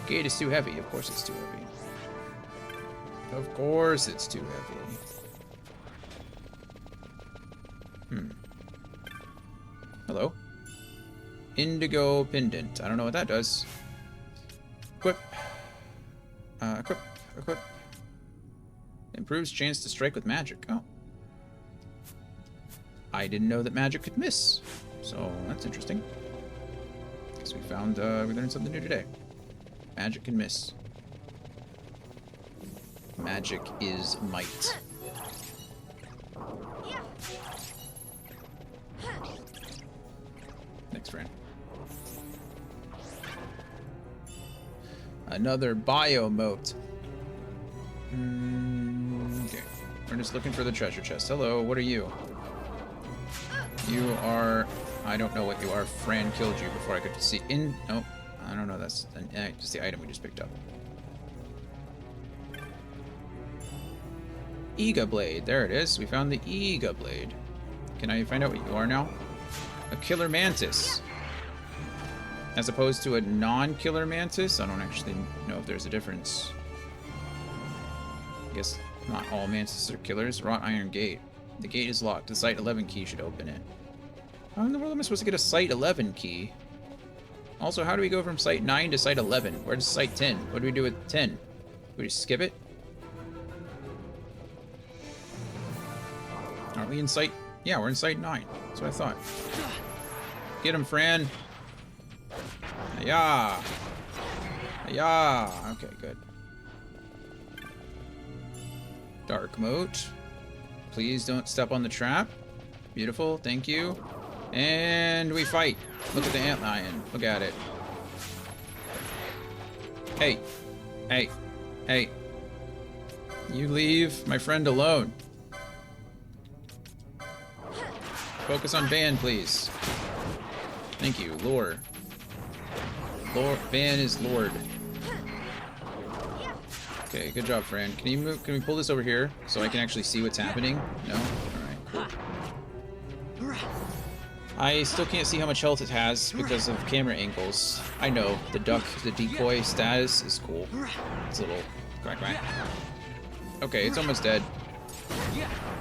Gate is too heavy. Of course it's too heavy. Of course it's too heavy. Hello? Indigo pendant. I don't know what that does. Equip. Equip. Equip. Improves chance to strike with magic. Oh. I didn't know that magic could miss. So, that's interesting. Guess we found, we learned something new today. Magic can miss. Magic is might. Thanks, friend. Another biomote. Okay. We're just looking for the treasure chest. Hello, what are you? You are... I don't know what you are. Fran killed you before I could see... Nope. I don't know. That's just the item we just picked up. Iga Blade. There it is. We found the Iga Blade. Can I find out what you are now? A killer mantis. As opposed to a non-killer mantis? I don't actually know if there's a difference. I guess not all mantises are killers. Wrought iron gate. The gate is locked. The Site 11 key should open it. How in the world am I supposed to get a Site 11 key? Also, how do we go from Site 9 to Site 11? Where's Site 10? What do we do with 10? We just skip it? Aren't we in Site... Yeah, we're in Site 9. That's what I thought. Get him, Fran. Yeah. Yeah. Okay, good. Dark moat. Please don't step on the trap. Beautiful. Thank you. And we fight. Look at the antlion. Look at it. Hey. Hey. Hey. You leave my friend alone. Focus on Van, please. Thank you. Lore. Van is Lord. Okay, good job, Fran. Can you move? Can we pull this over here so I can actually see what's happening? No? Alright, cool. I still can't see how much health it has because of camera angles. I know, the duck, the decoy status is cool. It's a little quack quack. Okay, it's almost dead.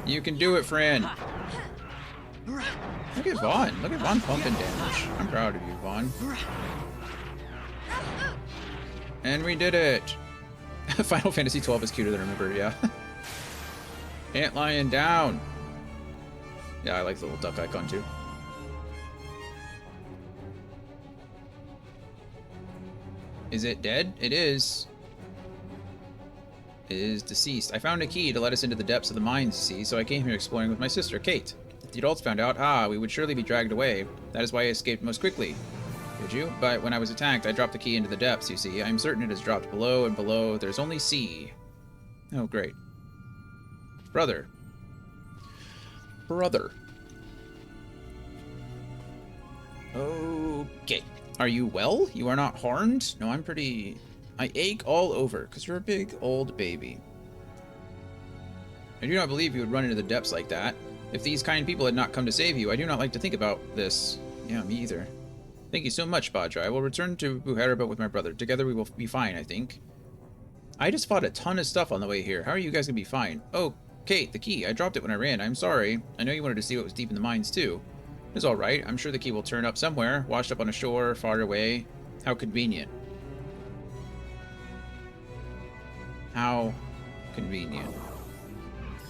You can do it, Fran. Look at Vaughn. Look at Vaughn pumping damage. I'm proud of you, Vaughn. And we did it! Final Fantasy XII is cuter than I remember, yeah. Antlion down! Yeah, I like the little duck icon too. Is it dead? It is. It is deceased. I found a key to let us into the depths of the mines, you see, so I came here exploring with my sister, Kate. If the adults found out, we would surely be dragged away. That is why I escaped most quickly. Did you? But when I was attacked, I dropped the key into the depths, you see. I'm certain it has dropped below and below. There's only sea. Oh, great. Brother. Brother. Okay. Are you well? You are not harmed? No, I'm pretty... I ache all over, because you're a big old baby. I do not believe you would run into the depths like that. If these kind people had not come to save you, I do not like to think about this. Yeah, me either. Thank you so much, Badra. I will return to Buharaba with my brother. Together we will be fine, I think. I just fought a ton of stuff on the way here. How are you guys gonna be fine? Oh, Kate, the key. I dropped it when I ran. I'm sorry. I know you wanted to see what was deep in the mines, too. It's alright. I'm sure the key will turn up somewhere, washed up on a shore, far away. How convenient. How convenient.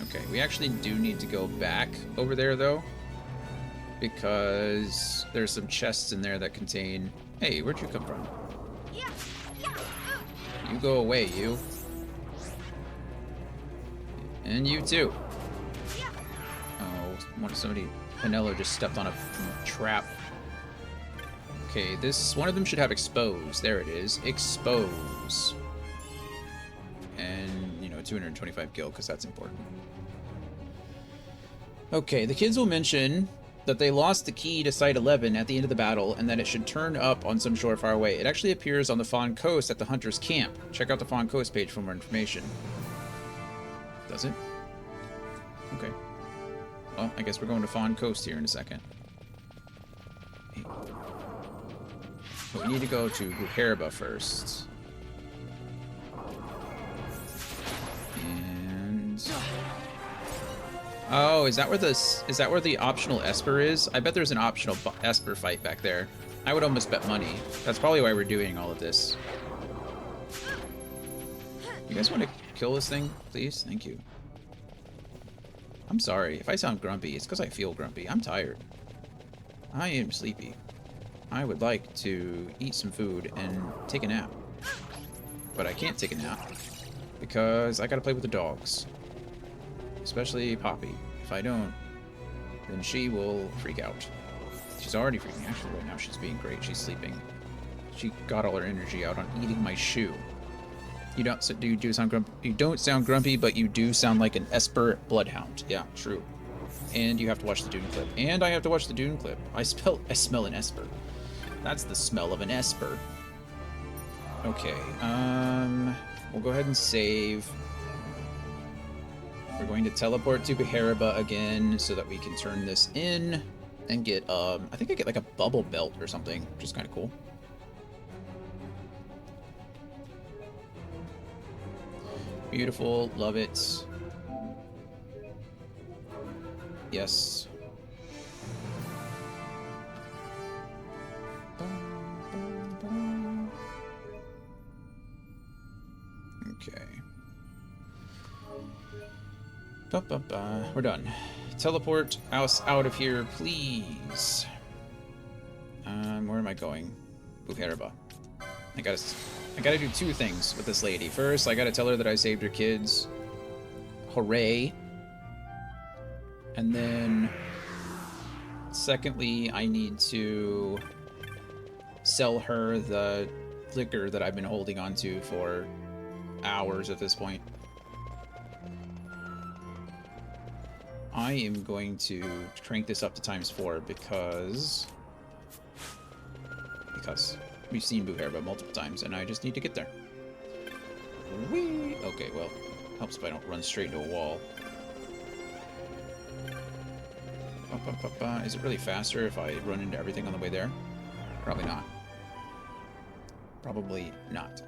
Okay, we actually do need to go back over there, though. Because there's some chests in there that contain... Hey, where'd you come from? You go away, you. And you too. Oh, somebody Pinello just stepped on a trap. Okay, this one of them should have expose. There it is. Expose. And, you know, 225 gil, because that's important. Okay, the kids will mention that they lost the key to Site 11 at the end of the battle, and that it should turn up on some shore far away. It actually appears on the Fawn Coast at the Hunter's Camp. Check out the Fawn Coast page for more information. Does it? Okay. Well, I guess we're going to Fawn Coast here in a second. But we need to go to Buherba first. And... oh, is that where the optional Esper is? I bet there's an optional Esper fight back there. I would almost bet money. That's probably why we're doing all of this. You guys want to kill this thing, please? Thank you. I'm sorry. If I sound grumpy, it's because I feel grumpy. I'm tired. I am sleepy. I would like to eat some food and take a nap. But I can't take a nap because I gotta play with the dogs. Especially Poppy. If I don't, then she will freak out. She's already freaking out. Actually, right now she's being great. She's sleeping. She got all her energy out on eating my shoe. You don't sound grumpy. You don't sound grumpy, but you do sound like an Esper bloodhound. Yeah, true. And you have to watch the Dune clip. And I have to watch the Dune clip. I smell an Esper. That's the smell of an Esper. Okay. We'll go ahead and save. We're going to teleport to Buherba again so that we can turn this in and get, I think I get like a bubble belt or something, which is kind of cool. Beautiful, love it. Yes. Okay. We're done. Teleport us out of here, please. Where am I going? Buherba. I gotta do two things with this lady. First, I gotta tell her that I saved her kids. Hooray. And then, secondly, I need to sell her the liquor that I've been holding on to for hours at this point. I am going to crank this up to ×4 because we've seen Buherba multiple times and I just need to get there. Whee! Okay, well, helps if I don't run straight into a wall. Is it really faster if I run into everything on the way there? Probably not. Probably not.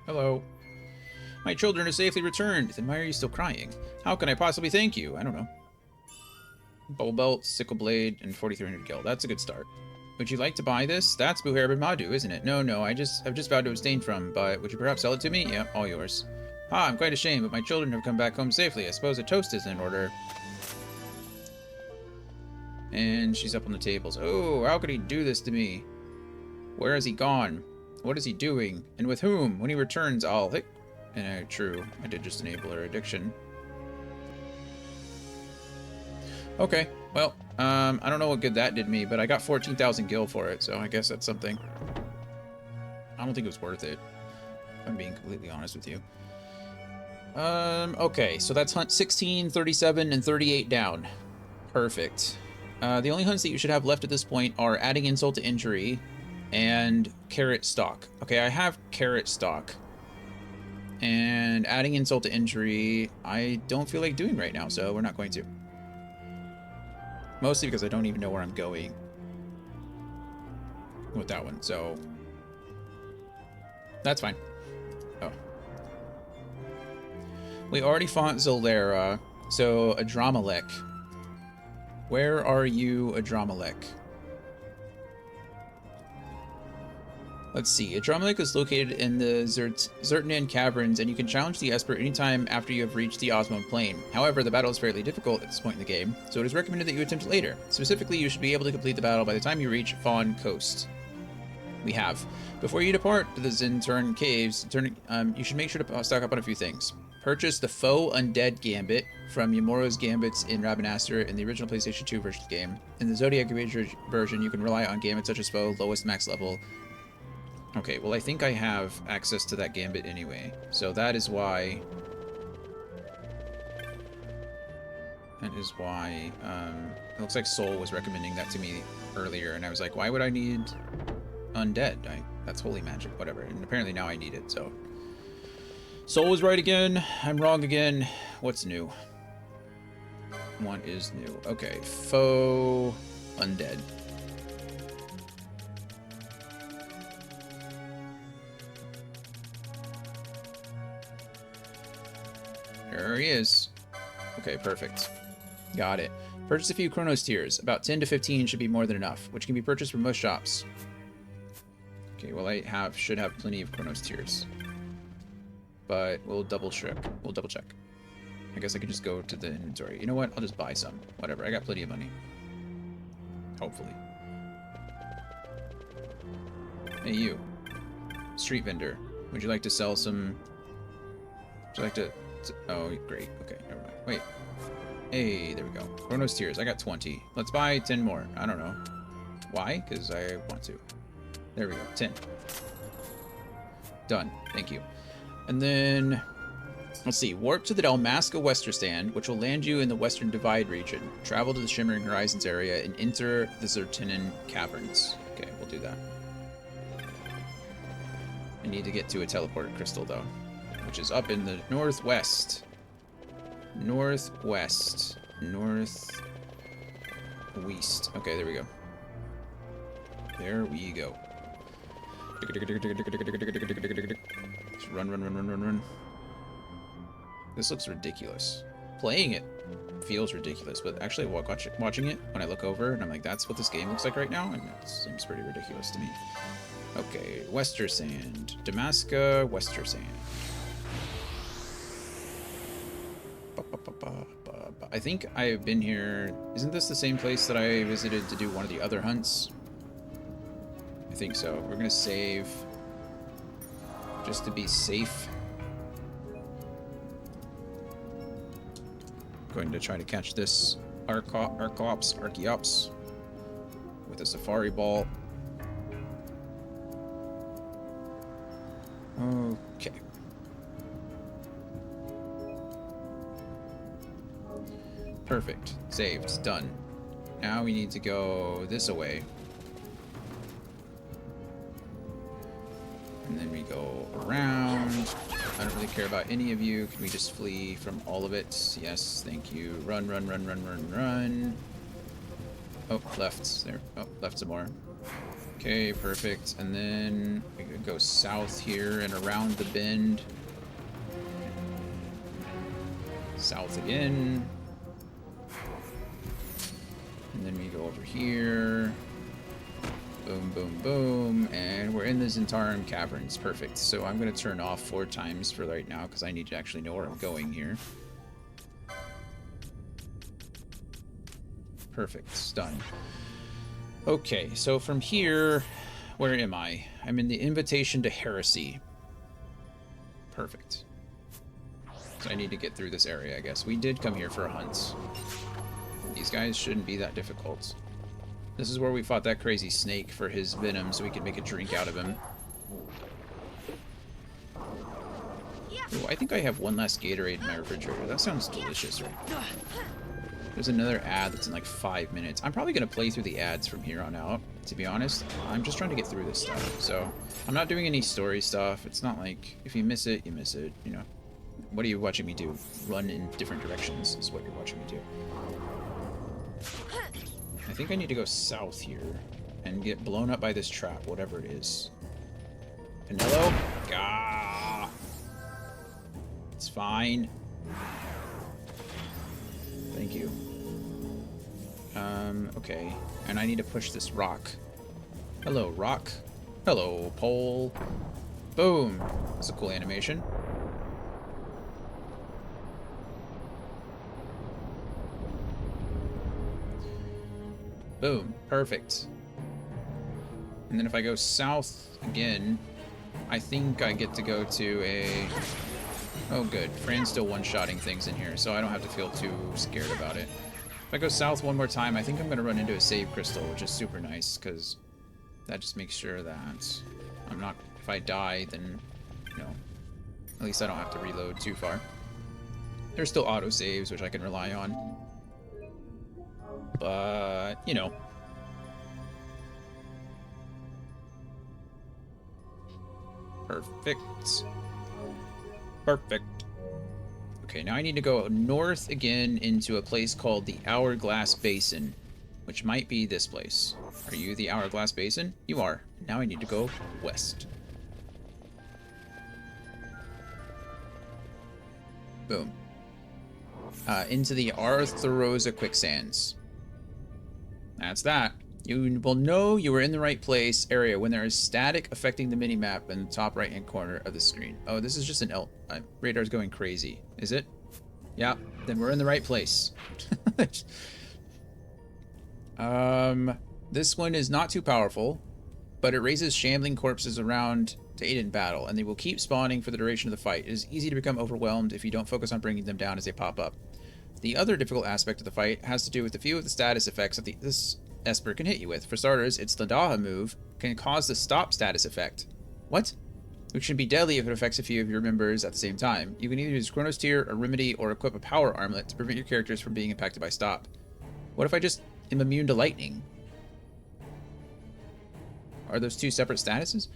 Hello. My children are safely returned. Then why are you still crying? How can I possibly thank you? I don't know. Bubble belt, sickle blade, and 4,300 gil. That's a good start. Would you like to buy this? That's Buherba Madu, isn't it? No, I've just vowed to abstain from, but would you perhaps sell it to me? Yeah, all yours. Ah, I'm quite ashamed, but my children have come back home safely. I suppose a toast is in order. And she's up on the tables. Oh, how could he do this to me? Where has he gone? What is he doing? And with whom? When he returns, I'll hit. True. I did just enable her addiction. Okay. Well, I don't know what good that did me, but I got 14,000 gil for it, so I guess that's something. I don't think it was worth it, if I'm being completely honest with you. Okay, so that's hunt 16, 37, and 38 down. Perfect. The only hunts that you should have left at this point are adding insult to injury and carrot stock. Okay, I have carrot stock. And adding insult to injury, I don't feel like doing right now, so we're not going to. Mostly because I don't even know where I'm going with that one, so that's fine. Oh. We already fought Zolera, so Adramelech. Where are you, Adramelech? Let's see. Adramelech is located in the Zertinan Caverns, and you can challenge the Esper anytime after you have reached the Osmond Plain. However, the battle is fairly difficult at this point in the game, so it is recommended that you attempt it later. Specifically, you should be able to complete the battle by the time you reach Fawn Coast. We have. Before you depart to the Zintern Caves, you should make sure to stock up on a few things. Purchase the faux undead gambit from Yamoro's gambits in Rabanastre in the original PlayStation 2 version of the game. In the Zodiac version, you can rely on gambits such as foe, lowest max level. Okay, well I think I have access to that gambit anyway. So that is why... That is why, it looks like Soul was recommending that to me earlier, and I was like, why would I need undead? That's holy magic, whatever. And apparently now I need it, so... Soul was right again. I'm wrong again. What's new? What is new? Okay, faux undead. There he is. Okay, perfect. Got it. Purchase a few Chronos tiers. About 10 to 15 should be more than enough, which can be purchased from most shops. Okay, well I should have plenty of Chronos tiers. But we'll double check. I guess I could just go to the inventory. You know what? I'll just buy some. Whatever. I got plenty of money. Hopefully. Hey, you. Street vendor. Would you like to sell some... Would you like to... Oh, great. Okay, never mind. Wait. Hey, there we go. Chronos tiers. I got 20. Let's buy 10 more. I don't know. Why? Because I want to. There we go. 10. Done. Thank you. And then, let's see, warp to the Dalmasca Western Stand, which will land you in the Western Divide region. Travel to the Shimmering Horizons area and enter the Zertinin Caverns. Okay, we'll do that. I need to get to a teleported crystal, though, which is up in the northwest. Northwest. Northeast. Okay, there we go. There we go. Just run. This looks ridiculous. Playing it feels ridiculous, but actually watching it, when I look over and I'm like, that's what this game looks like right now, and it seems pretty ridiculous to me. Okay, Western Sand. Dalmasca, Western Sand. I think I've been here... Isn't this the same place that I visited to do one of the other hunts? I think so. We're gonna save... just to be safe. Going to try to catch this Archeops with a safari ball. Okay. Perfect. Saved. Done. Now we need to go this way. And then we go around. I don't really care about any of you. Can we just flee from all of it? Yes, thank you. Run. Oh, left. There. Oh, left some more. Okay, perfect. And then we could go south here and around the bend. South again. And then we go over here. Boom, and we're in the Zentarum Caverns. Perfect. So I'm going to turn off 4 times for right now, because I need to actually know where I'm going here. Perfect. Done. Okay, so from here, where am I? I'm in the Invitation to Heresy. Perfect. So I need to get through this area, I guess. We did come here for a hunt. These guys shouldn't be that difficult. This is where we fought that crazy snake for his venom so we could make a drink out of him. Ooh, I think I have one last Gatorade in my refrigerator. That sounds delicious, right? There's another ad that's in like 5 minutes. I'm probably going to play through the ads from here on out, to be honest. I'm just trying to get through this stuff. So I'm not doing any story stuff. It's not like if you miss it, you miss it, you know. What are you watching me do? Run in different directions is what you're watching me do. I think I need to go south here and get blown up by this trap, whatever it is. Pinello? Gah! It's fine. Thank you. Okay. And I need to push this rock. Hello, rock. Hello, pole. Boom. That's a cool animation. Boom. Perfect. And then if I go south again, I think I get to go to a... Oh, good. Fran's still one-shotting things in here, so I don't have to feel too scared about it. If I go south one more time, I think I'm going to run into a save crystal, which is super nice, because that just makes sure that I'm not... If I die, then, you know, at least I don't have to reload too far. There's still auto-saves, which I can rely on. But, you know. Perfect. Perfect. Okay, now I need to go north again into a place called the Hourglass Basin, which might be this place. Are you the Hourglass Basin? You are. Now I need to go west. Boom. Into the Arthrosa Quicksands. That's that. You will know you are in the right place area when there is static affecting the minimap in the top right-hand corner of the screen. Oh, this is just an radar's going crazy. Is it? Yeah, then we're in the right place. This one is not too powerful, but it raises shambling corpses around to aid in battle, and they will keep spawning for the duration of the fight. It is easy to become overwhelmed if you don't focus on bringing them down as they pop up. The other difficult aspect of the fight has to do with a few of the status effects that this Esper can hit you with. For starters, its Ladaha move can cause the stop status effect. What? Which can be deadly if it affects a few of your members at the same time. You can either use Chronos Tier, a Remedy, or equip a Power Armlet to prevent your characters from being impacted by stop. What if I just am immune to lightning? Are those two separate statuses?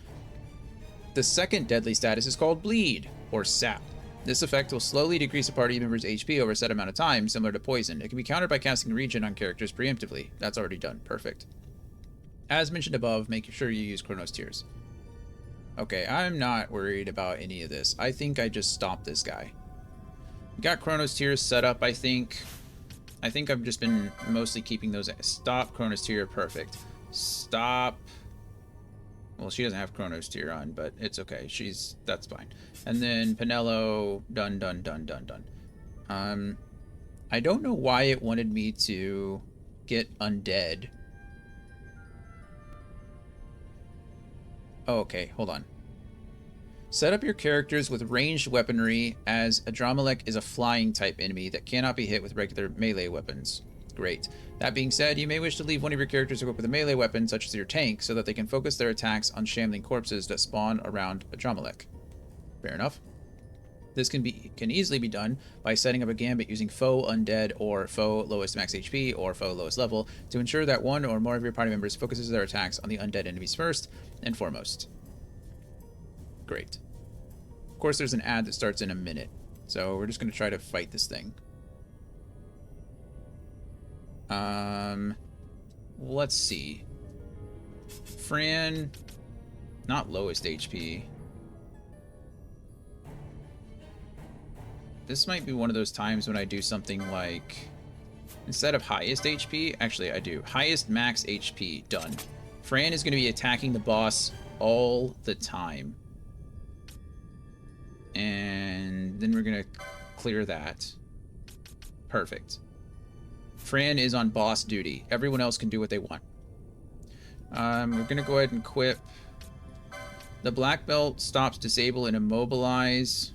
The second deadly status is called Bleed, or Sap. This effect will slowly decrease a party member's HP over a set amount of time, similar to Poison. It can be countered by casting Regen on characters preemptively. That's already done. Perfect. As mentioned above, make sure you use Chronos Tiers. Okay, I'm not worried about any of this. I think I just stopped this guy. Got Chronos Tiers set up, I think. I think I've just been mostly keeping those... Stop Chronos Tier, perfect. Stop... Well, she doesn't have Chronos Tier on, but it's okay. That's fine. And then Penelo, done. I don't know why it wanted me to get undead. Oh, okay, hold on. Set up your characters with ranged weaponry, as Adramelech is a flying type enemy that cannot be hit with regular melee weapons. Great. That being said, you may wish to leave one of your characters equipped with a melee weapon, such as your tank, so that they can focus their attacks on shambling corpses that spawn around Adramelech. Fair enough. This can easily be done by setting up a gambit using foe undead or foe lowest max HP or foe lowest level to ensure that one or more of your party members focuses their attacks on the undead enemies first and foremost. Great. Of course, there's an ad that starts in a minute, so we're just going to try to fight this thing. Let's see. Fran, not lowest HP. This might be one of those times when I do something like, instead of highest HP, actually I do. Highest max HP, done. Fran is going to be attacking the boss all the time. And then we're going to clear that. Perfect. Fran is on boss duty. Everyone else can do what they want. We're going to go ahead and equip. The black belt stops disable and immobilize,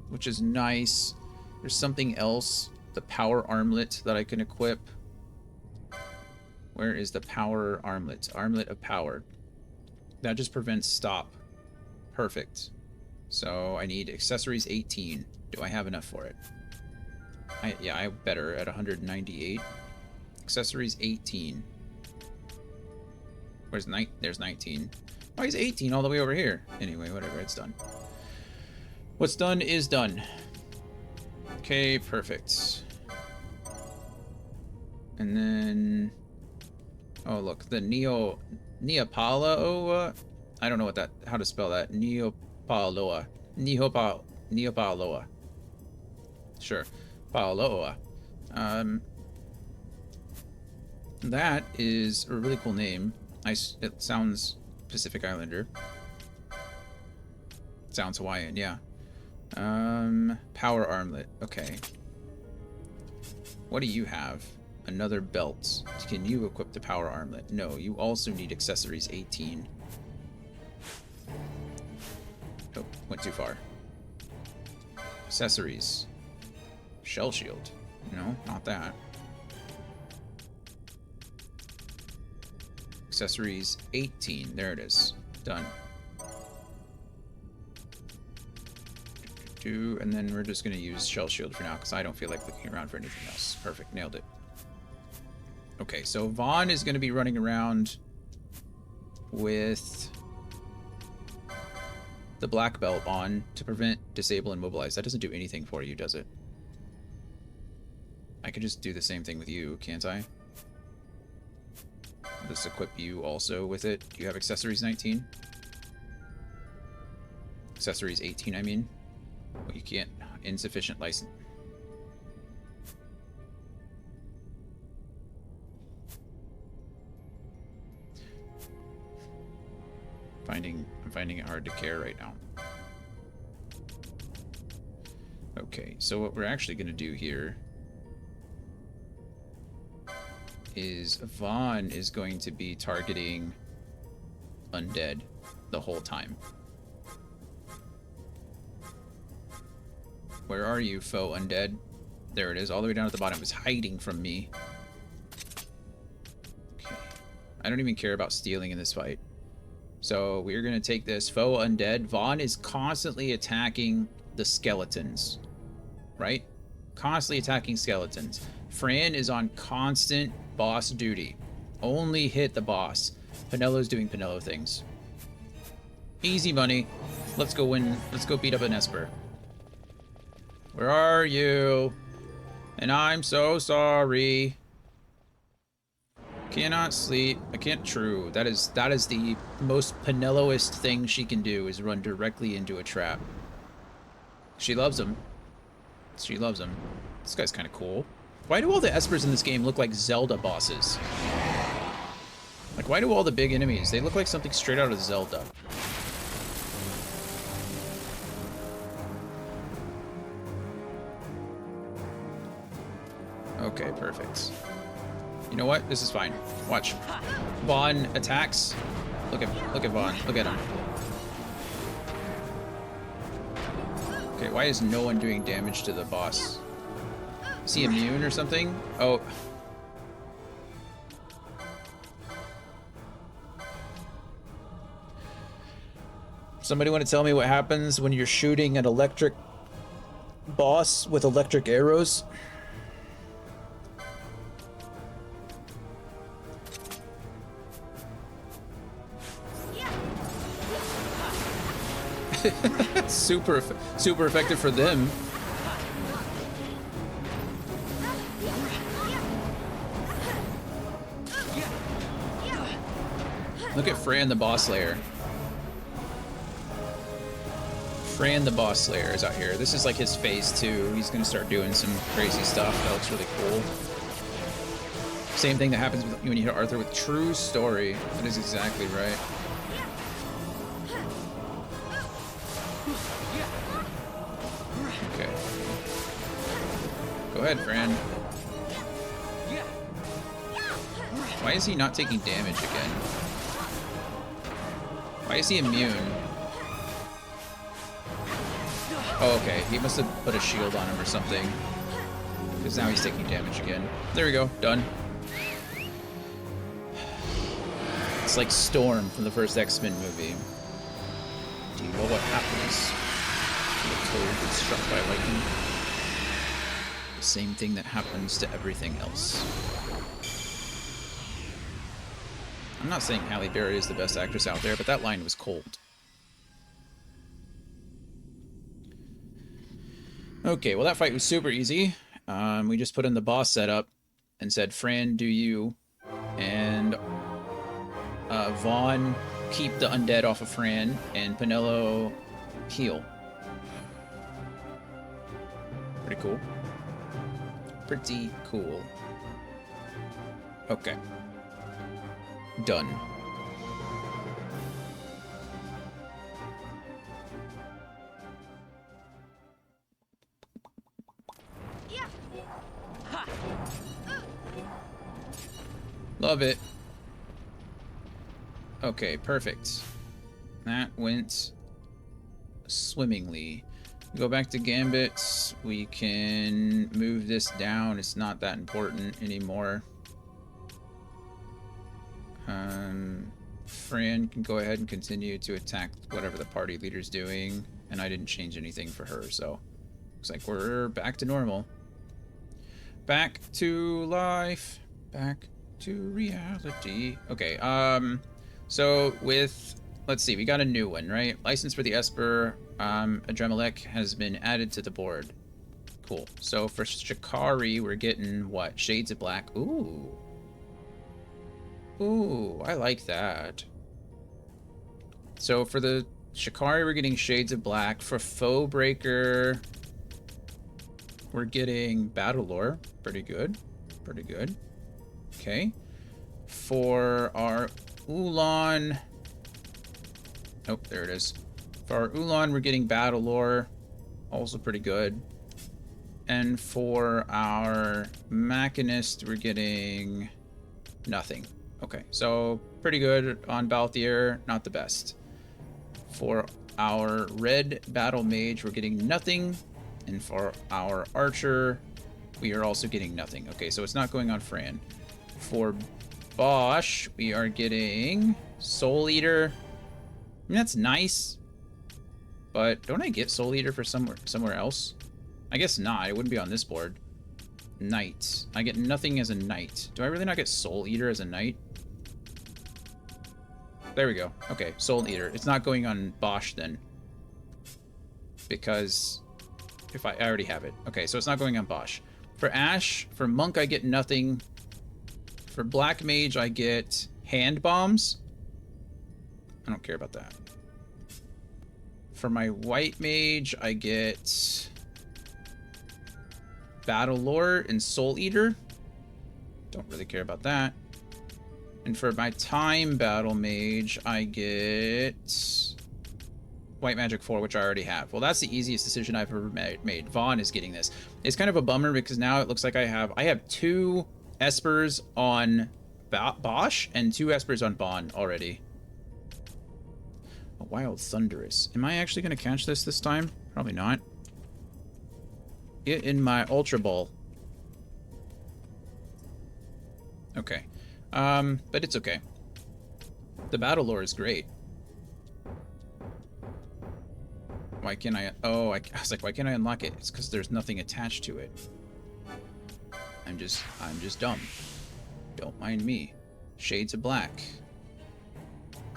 which is nice. There's something else, the power armlet that I can equip. Where is the power armlet? Armlet of power. That just prevents stop. Perfect. So I need accessories 18. Do I have enough for it? Yeah, I better at 198. Accessories 18. Where's there's 19. Why is 18 all the way over here? Anyway, whatever, it's done. What's done is done. Okay, perfect. And then... Oh, look, the Neopaloa? I don't know how to spell that. Neopaloa. Neopaloa. Sure. Paoloa. That is a really cool name. It sounds Pacific Islander. Sounds Hawaiian, yeah. Power armlet. Okay. What do you have? Another belt. Can you equip the power armlet? No, you also need accessories 18. Oh, went too far. Accessories. Shell shield. No, not that. Accessories 18. There it is. Done. And then we're just going to use shell shield for now because I don't feel like looking around for anything else. Perfect. Nailed it. Okay, so Vaughn is going to be running around with the black belt on to prevent, disable, and mobilize. That doesn't do anything for you, does it? I could just do the same thing with you, can't I? I'll just equip you also with it. Do you have accessories 19? Accessories 18, I mean. Well, you can't. Insufficient license. I'm finding it hard to care right now. Okay, so what we're actually going to do here is Vaughn is going to be targeting undead the whole time. Where are you, foe undead? There it is, all the way down at the bottom. It was hiding from me. Okay. I don't even care about stealing in this fight. So we're going to take this foe undead. Vaughn is constantly attacking the skeletons. Right? Constantly attacking skeletons. Fran is on constant boss duty. Only hit the boss. Penelo's doing Penelo things. Easy money. Let's go win. Let's go beat up an Esper. Where are you? And I'm so sorry. Cannot sleep. I can't. True. That is the most Peneloist thing she can do, is run directly into a trap. She loves him. She loves him. This guy's kind of cool. Why do all the Espers in this game look like Zelda bosses? Like, why do all the big enemies, they look like something straight out of Zelda? Okay, perfect. You know what? This is fine. Watch. Vaughn attacks. Look at Vaughn. Look at him. Okay, why is no one doing damage to the boss? Is he immune or something? Oh. Somebody want to tell me what happens when you're shooting an electric boss with electric arrows? super effective for them. Look at Fran the Boss Slayer. Fran the Boss Slayer is out here. This is like his phase 2. He's gonna start doing some crazy stuff. That looks really cool. Same thing that happens when you hit Arthur with True Story. That is exactly right. Okay. Go ahead, Fran. Why is he not taking damage again? Why is he immune? Oh, okay. He must have put a shield on him or something. Because now he's taking damage again. There we go. Done. It's like Storm from the first X-Men movie. Do you know what happens when a toad gets struck by lightning? The same thing that happens to everything else. I'm not saying Halle Berry is the best actress out there, but that line was cold. Okay, well that fight was super easy. We just put in the boss setup and said, Fran, do you, and Vaughn, keep the undead off of Fran, and Penelo, heal. Pretty cool. Pretty cool. Okay. Done. Love it. Okay, perfect. That went swimmingly. Go back to Gambits. We can move this down. It's not that important anymore. Fran can go ahead and continue to attack whatever the party leader's doing. And I didn't change anything for her, so looks like we're back to normal. Back to life. Back to reality. Okay, so with, let's see, we got a new one, right? License for the Esper, Adremelech has been added to the board. Cool. So for Shikari, we're getting what? Shades of Black. Ooh. Ooh, I like that. So for the Shikari, we're getting Shades of Black. For Foe Breaker, we're getting Battle Lore. Pretty good. Pretty good. Okay. For our Ulan... Oh, there it is. For our Ulan, we're getting Battle Lore. Also pretty good. And for our Machinist, we're getting nothing. Okay, so pretty good on Balthier, not the best. For our Red Battle Mage, we're getting nothing. And for our Archer, we are also getting nothing. Okay, so it's not going on Fran. For Bosch, we are getting Soul Eater. I mean, that's nice. But don't I get Soul Eater for somewhere else? I guess not. It wouldn't be on this board. Knight. I get nothing as a knight. Do I really not get Soul Eater as a knight? There we go. Okay, Soul Eater. It's not going on Bosch then. Because if I already have it. Okay, so it's not going on Bosch. For Ash, for Monk, I get nothing. For Black Mage, I get Hand Bombs. I don't care about that. For my White Mage, I get Battle Lore and Soul Eater. Don't really care about that. And for my Time Battle Mage, I get White Magic 4, which I already have. Well, that's the easiest decision I've ever made. Vaughn is getting this. It's kind of a bummer because now it looks like I have 2 Espers on Bosch and 2 Espers on Bon already. A Wild Thunderous. Am I actually going to catch this time? Probably not. Get in my Ultra Ball. Okay. But it's okay. The Battle Lore is great. Why can't I... Oh, I was like, why can't I unlock it? It's because there's nothing attached to it. I'm just dumb. Don't mind me. Shades of Black.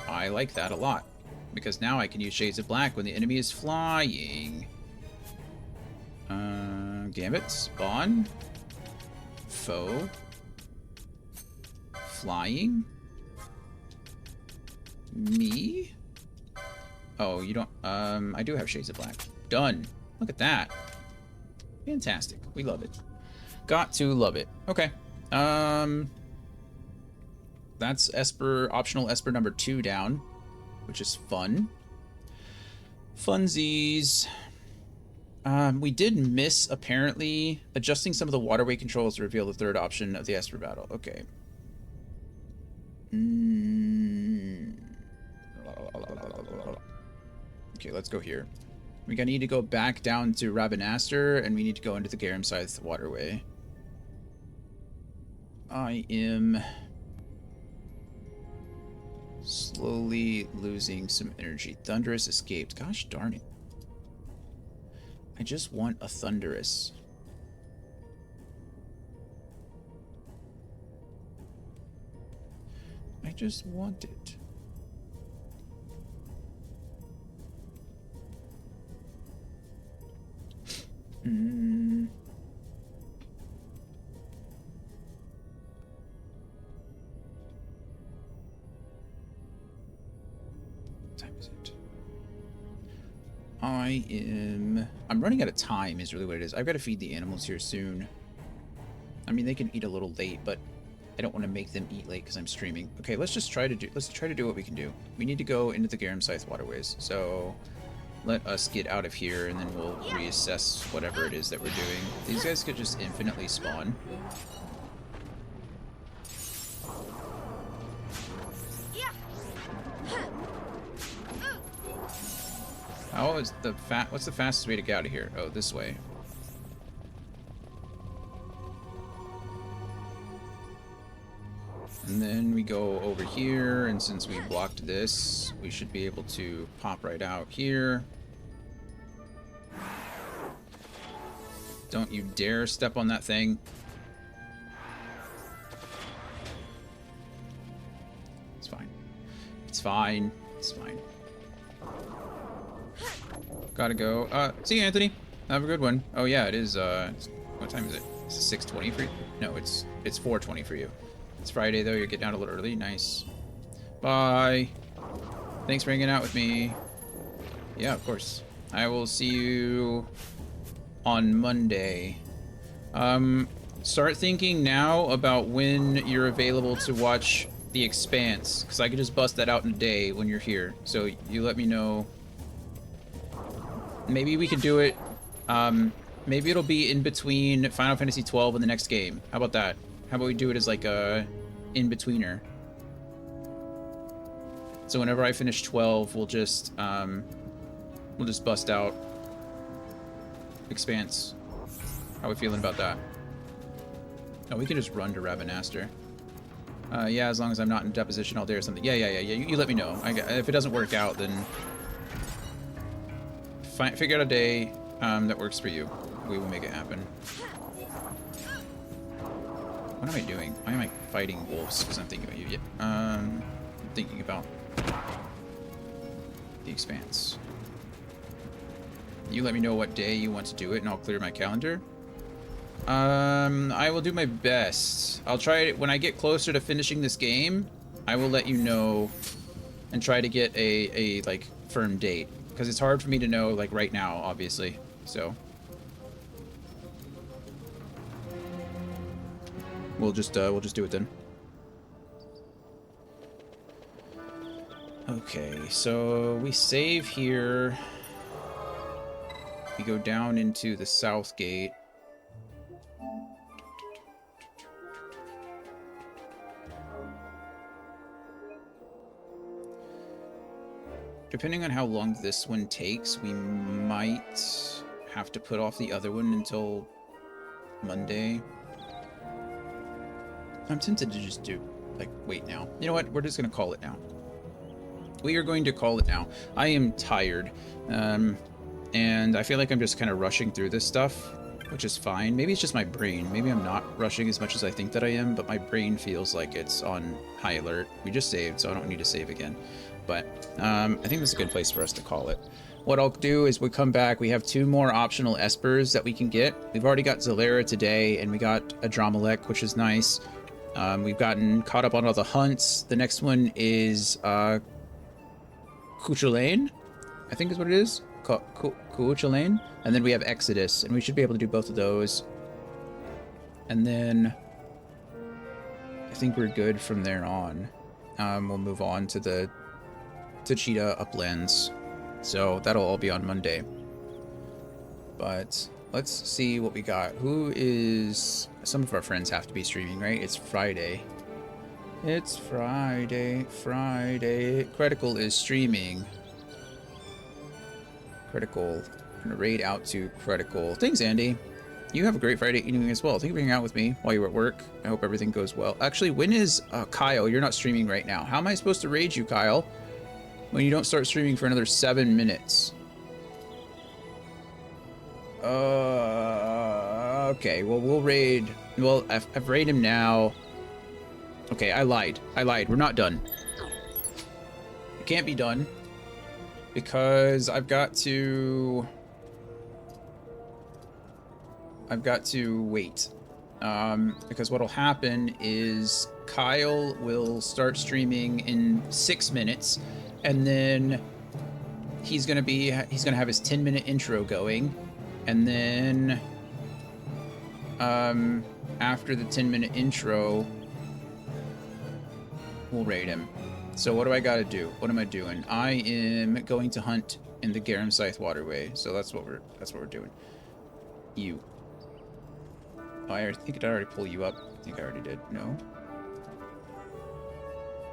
I like that a lot. Because now I can use Shades of Black when the enemy is flying. Gambit, Spawn. Foe. Flying. Me. Oh, you don't... I do have Shades of Black. Done. Look at that. Fantastic. We love it. Got to love it. Okay. That's Esper, optional Esper number 2 down, which is fun. Funsies. We did miss, apparently, adjusting some of the waterway controls to reveal the 3rd option of the Esper battle. Okay. Okay, let's go here. We need to go back down to Rabanastre, and we need to go into the Garum Scythe waterway. I am slowly losing some energy. Thunderous escaped. Gosh darn it. I just want a Thunderous. I just want it. What time is it? I'm running out of time is really what it is. I've got to feed the animals here soon. I mean, they can eat a little late, but I don't want to make them eat late because I'm streaming. Okay, let's try to do what we can do. We need to go into the Garum Scythe waterways. So let us get out of here, and then we'll reassess whatever it is that we're doing. These guys could just infinitely spawn. How is the what's the fastest way to get out of here? Oh, this way. And then we go over here, and since we blocked this, we should be able to pop right out here. Don't you dare step on that thing. It's fine. It's fine. It's fine. Gotta go. See you, Anthony. Have a good one. Oh yeah, it is, what time is it? Is it 6:20 for you? No, it's 4:20 for you. It's Friday, though. You're getting out a little early. Nice. Bye. Thanks for hanging out with me. Yeah, of course. I will see you on Monday. Start thinking now about when you're available to watch The Expanse, because I could just bust that out in a day when you're here. So you let me know. Maybe we could do it. Maybe it'll be in between Final Fantasy 12 and the next game. How about that? How about we do it as like a in-betweener? So whenever I finish 12, we'll just bust out Expanse. How are we feeling about that? Oh, we can just run to Ravenaster. Yeah, as long as I'm not in deposition all day or something. Yeah. You let me know. If it doesn't work out, then figure out a day that works for you. We will make it happen. What am I doing? Why am I fighting wolves? Because I'm thinking about you. I'm thinking about The Expanse. You let me know what day you want to do it, and I'll clear my calendar. I will do my best. I'll try it when I get closer to finishing this game. I will let you know and try to get a like firm date, because it's hard for me to know like right now, obviously. So we'll just do it then. Okay, so we save here. We go down into the south gate. Depending on how long this one takes, we might have to put off the other one until Monday. I'm tempted to just do, like, wait now. You know what? We're just going to call it now. We are going to call it now. I am tired. And I feel like I'm just kind of rushing through this stuff, which is fine. Maybe it's just my brain. Maybe I'm not rushing as much as I think that I am, but my brain feels like it's on high alert. We just saved, so I don't need to save again. But I think this is a good place for us to call it. What I'll do is we come back. We have 2 more optional espers that we can get. We've already got Zalera today, and we got a Dramalek, which is nice. We've gotten caught up on all the hunts. The next one is Cuchulainn, I think is what it is. Cuchulainn. And then we have Exodus, and we should be able to do both of those. And then I think we're good from there on. We'll move on to the Cheetah Uplands. So that'll all be on Monday. But let's see what we got. Who is... Some of our friends have to be streaming, right? It's Friday. It's Friday. Critical is streaming. Critical. I'm gonna raid out to Critical. Thanks, Andy. You have a great Friday evening as well. Thank you for hanging out with me while you were at work. I hope everything goes well. Actually, when is... Kyle, you're not streaming right now. How am I supposed to raid you, Kyle, when you don't start streaming for another 7 minutes? Okay, well, we'll raid... Well, I've raided him now. Okay, I lied. We're not done. It can't be done. Because I've got to wait. Because what'll happen is Kyle will start streaming in 6 minutes, and then he's gonna have his 10-minute intro going, and then after the 10-minute intro, we'll raid him. So what do I gotta do? What am I doing? I am going to hunt in the Garam Scythe waterway. So that's what we're doing. You. Oh, I think did I already pull you up? I think I already did. No.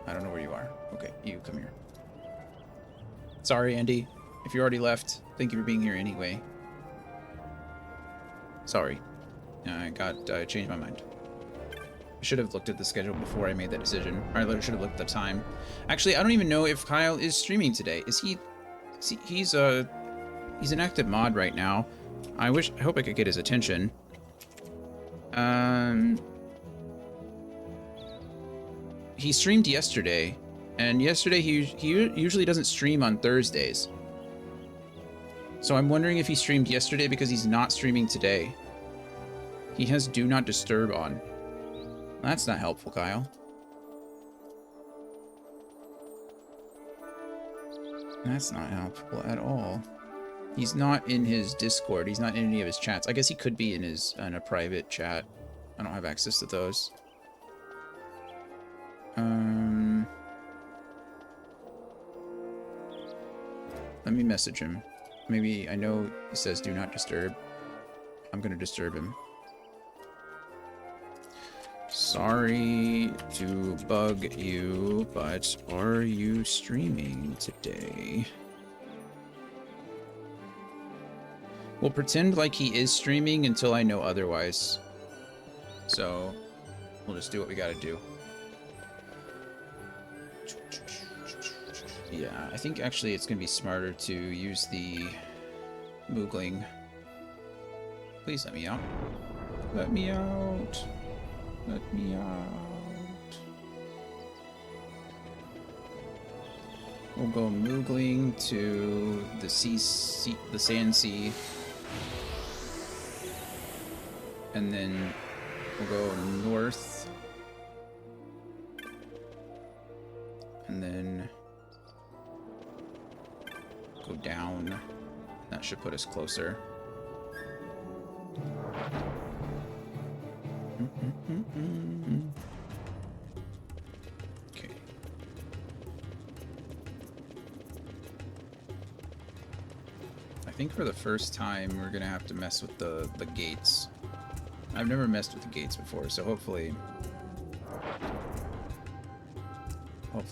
I don't know where you are. Okay, you come here. Sorry, Andy. If you already left, thank you for being here anyway. Sorry. I changed my mind. I should have looked at the schedule before I made that decision. Or I should have looked at the time. Actually, I don't even know if Kyle is streaming today. He's an active mod right now. I hope I could get his attention. He streamed yesterday, and yesterday he usually doesn't stream on Thursdays. So I'm wondering if he streamed yesterday because he's not streaming today. He has Do Not Disturb on. That's not helpful, Kyle. That's not helpful at all. He's not in his Discord. He's not in any of his chats. I guess he could be in a private chat. I don't have access to those. Let me message him. Maybe, I know he says do not disturb. I'm gonna disturb him. Sorry to bug you, but are you streaming today? We'll pretend like he is streaming until I know otherwise. So, we'll just do what we gotta do. Yeah, I think actually it's gonna be smarter to use the Moogling. Please let me out. Let me out. Let me out. We'll go Moogling to the the Sand Sea. And then we'll go north. And then go down. That should put us closer. Okay. I think for the first time we're gonna have to mess with the gates. I've never messed with the gates before, so hopefully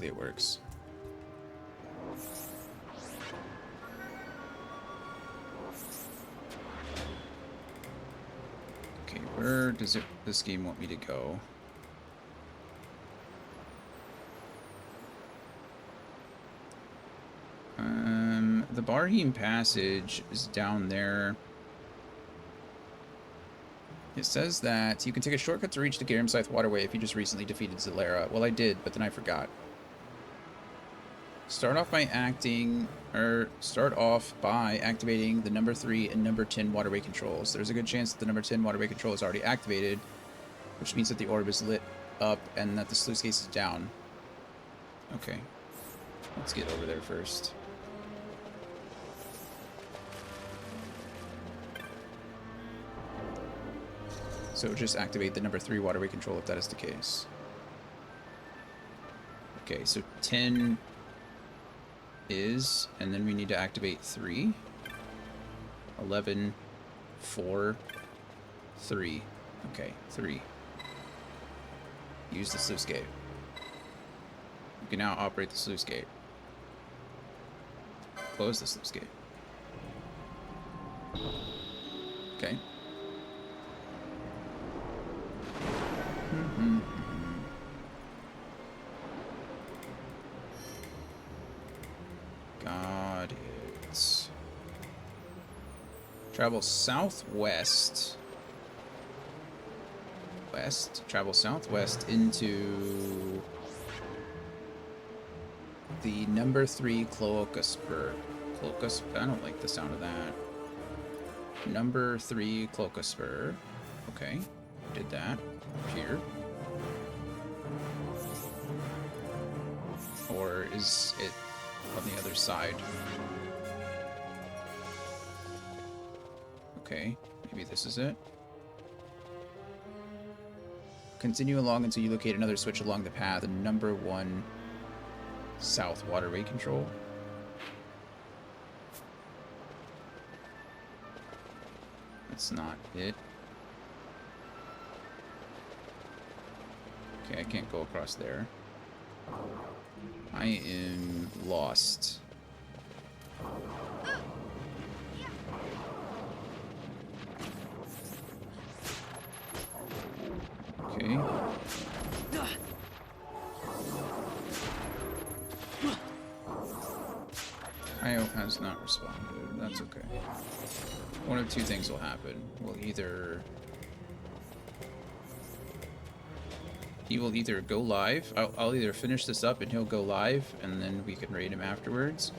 it works. Okay, where does this game want me to go? The Barheem Passage is down there. It says that you can take a shortcut to reach the Garamscythe Waterway if you just recently defeated Zalera. Well, I did, but then I forgot. Start off by activating the number 3 and number 10 waterway controls. There's a good chance that the number 10 waterway control is already activated, which means that the orb is lit up and that the sluice case is down. Okay. Let's get over there first. So just activate the number 3 waterway control if that is the case. Okay, so 10 is, and then we need to activate 3. 11, 4, 3. Okay, 3. Use the sluice gate. You can now operate the sluice gate. Close the sluice gate. Okay. Got it. Travel southwest. Travel southwest into the number 3 Cloaca Spur. I don't like the sound of that. Number 3 Cloaca Spur. Okay, did that. Here. Or is it on the other side? Okay, maybe this is it. Continue along until you locate another switch along the path and number 1 south waterway control. That's not it. Okay, I can't go across there. I am lost. has not responded. That's okay. One of two things will happen. He will either go live. I'll either finish this up and he'll go live, and then we can raid him afterwards.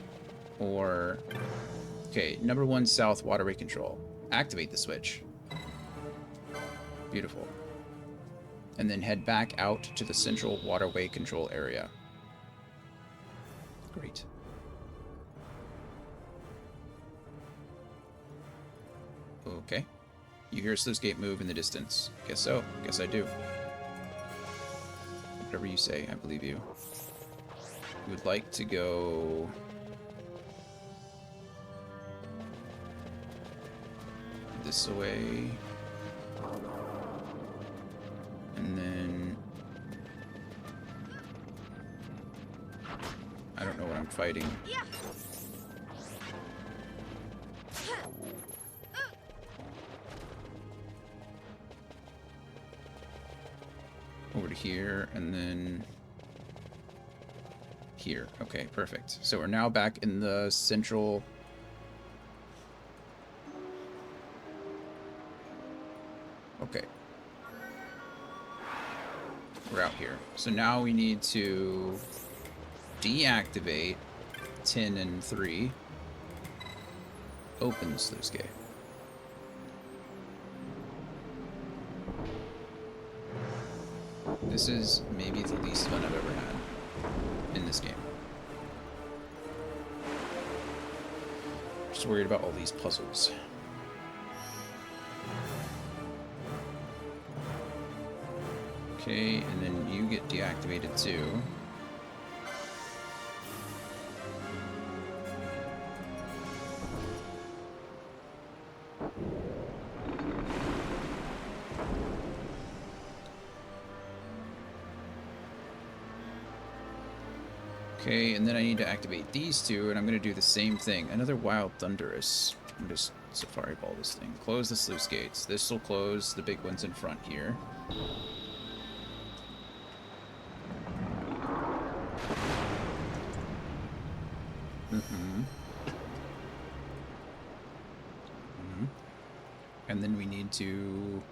Or... Okay, number 1 south waterway control. Activate the switch. Beautiful. And then head back out to the central waterway control area. Great. Okay. You hear a sluice gate move in the distance. Guess so. Guess I do. Whatever you say, I believe you. You would like to go... this way. And then... I don't know what I'm fighting. Over to here, and then... here. Okay, perfect. So we're now back in the central... Okay. We're out here. So now we need to deactivate 10 and 3. Open the sluice gate. This is maybe the least fun I've ever had in this game. Just worried about all these puzzles. Okay, and then you get deactivated too. Okay, and then I need to activate these two, and I'm going to do the same thing. Another Wild Thunderous. I'm just Safari Ball this thing. Close the sluice gates. This will close the big ones in front here. And then we need to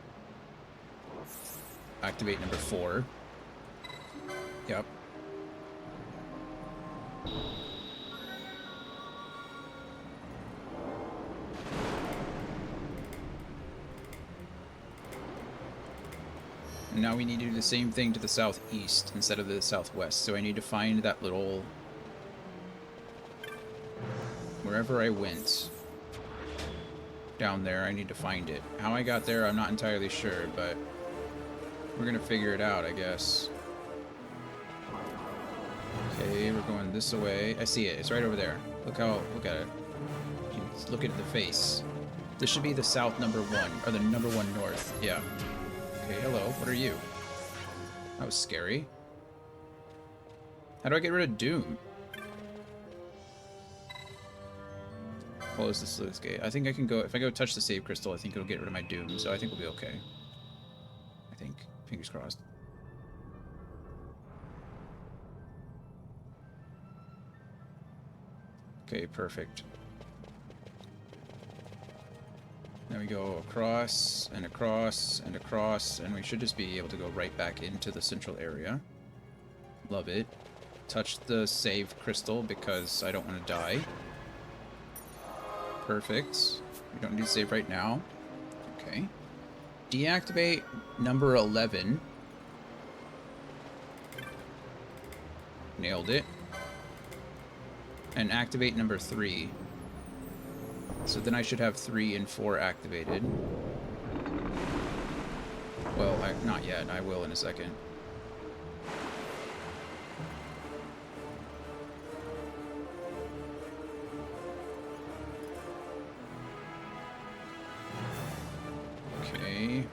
activate number 4. Yep. And now we need to do the same thing to the southeast instead of the southwest. So I need to find that little... wherever I went down there, I need to find it. How I got there, I'm not entirely sure, but we're gonna figure it out, I guess. Okay, we're going this way. I see it. It's right over there. Look at it. You can look at the face. This should be the south number 1, or the number 1 north. Yeah. Okay, hello. What are you? That was scary. How do I get rid of Doom? Close the sluice gate. I think I can go... if I go touch the save crystal, I think it'll get rid of my Doom, so I think we'll be okay. I think. Fingers crossed. Okay, perfect. Then we go across, and across, and across, and we should just be able to go right back into the central area. Love it. Touch the save crystal because I don't want to die. Perfect. We don't need to save right now. Okay. Deactivate number 11. Nailed it. And activate number 3. So then I should have 3 and 4 activated. Well, not yet. I will in a second. Okay.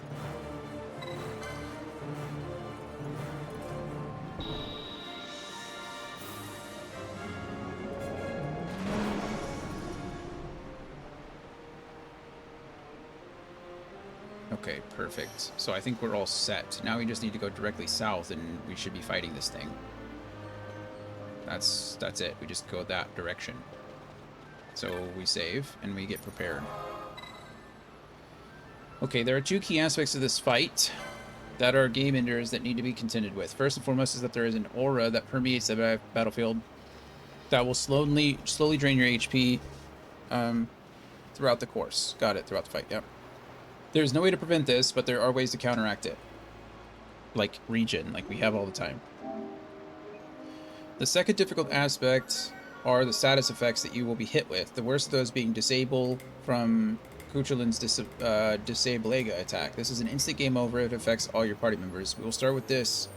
Okay, perfect. So I think we're all set. Now we just need to go directly south and we should be fighting this thing. That's it. We just go that direction. So we save, and we get prepared. Okay, there are two key aspects of this fight that are game enders that need to be contended with. First and foremost is that there is an aura that permeates the battlefield that will slowly drain your HP throughout the course. Got it, throughout the fight, yep. There's no way to prevent this, but there are ways to counteract it. Like regen, like we have all the time. The second difficult aspect are the status effects that you will be hit with. The worst of those being Disable from Kuchelin's Disablega attack. This is an instant game over. It affects all your party members. We will start with this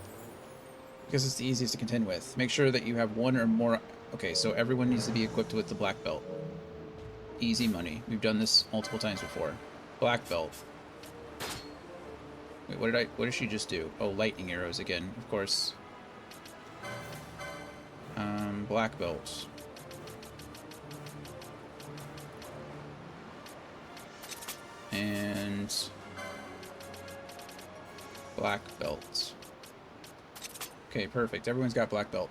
because it's the easiest to contend with. Make sure that you have one or more... Okay, so everyone needs to be equipped with the black belt. Easy money. We've done this multiple times before. Black belt. Wait, what did she just do? Oh, lightning arrows again, of course. Black belt. And black belt. Okay, perfect. Everyone's got black belt.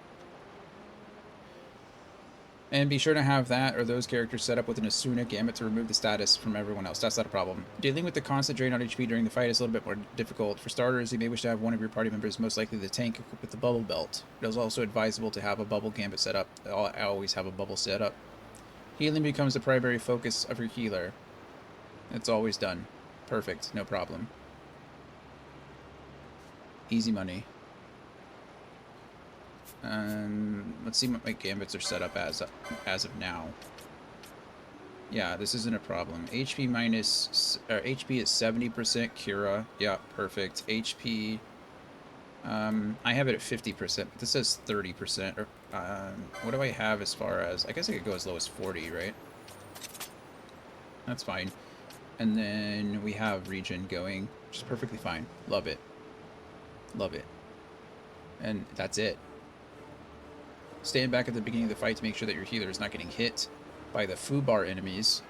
And be sure to have that or those characters set up with an Asuna Gambit to remove the status from everyone else. That's not a problem. Dealing with the constant drain on HP during the fight is a little bit more difficult. For starters, you may wish to have one of your party members, most likely the tank, equipped with the bubble belt. It is also advisable to have a bubble gambit set up. I always have a bubble set up. Healing becomes the primary focus of your healer. It's always done. Perfect. No problem. Easy money. Let's see what my gambits are set up as of now. Yeah, this isn't a problem. HP minus... HP is 70%. Cura. Yeah, perfect. HP... I have it at 50%. But this says 30%. Or, what do I have as far as... I guess I could go as low as 40, right? That's fine. And then we have regen going, which is perfectly fine. Love it. Love it. And that's it. Stand back at the beginning of the fight to make sure that your healer is not getting hit by the Fubar enemies.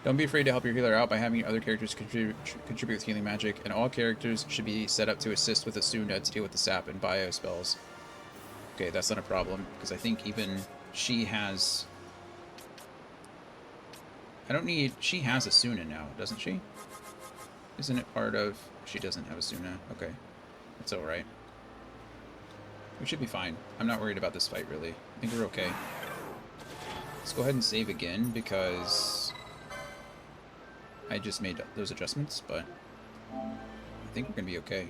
Don't be afraid to help your healer out by having other characters contribute with healing magic, and all characters should be set up to assist with Asuna to deal with the sap and bio spells. Okay, that's not a problem, because I think even she has... She has Asuna now, doesn't she? Isn't it part of... She doesn't have Asuna. Okay. That's alright. We should be fine. I'm not worried about this fight, really. I think we're okay. Let's go ahead and save again, because I just made those adjustments, but I think we're going to be okay.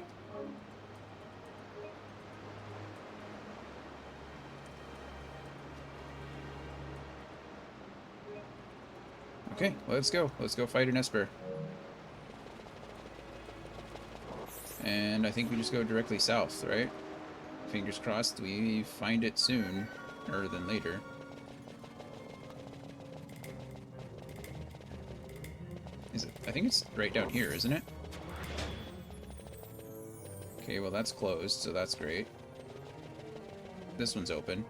Okay, let's go. Let's go fight an Esper. And I think we just go directly south, right? Fingers crossed we find it soon, rather than later. Is it? I think it's right down here, isn't it? Okay, well that's closed, so that's great. This one's open.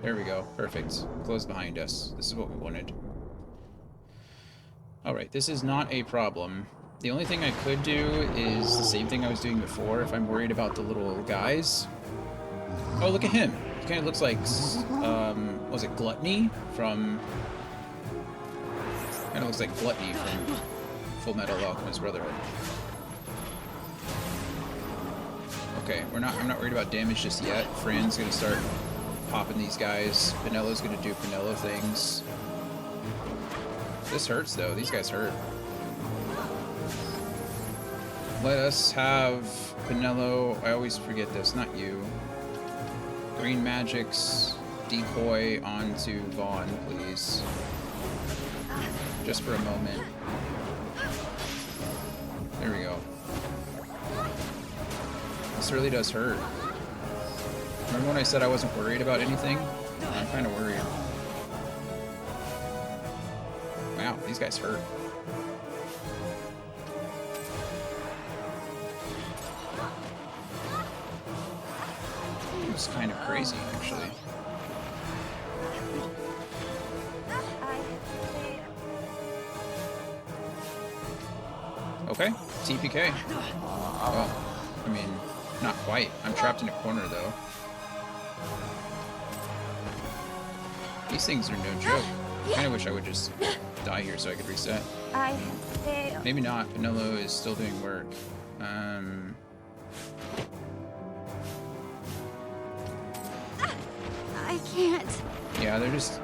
There we go. Perfect. Closed behind us. This is what we wanted. Alright, this is not a problem. The only thing I could do is the same thing I was doing before if I'm worried about the little guys. Oh, look at him. He kind of looks like, was it Gluttony from... Kind of looks like Gluttony from Full Metal Alchemist Brotherhood. Okay, I'm not worried about damage just yet. Fran's gonna start popping these guys. Pinello's gonna do Pinello things. This hurts though. These guys hurt. Let us have Pinello. I always forget this, not you. Green Magic's decoy onto Vaughn, please. Just for a moment. There we go. This really does hurt. Remember when I said I wasn't worried about anything? I'm kind of worried. Wow, these guys hurt. It was kind of crazy, actually. Okay, TPK. Well, I mean, not quite. I'm trapped in a corner, though. These things are no joke. kinda wish I would just die here so I could reset. I have failed. Maybe not. Vanillo is still doing work. I can't. Yeah, they're just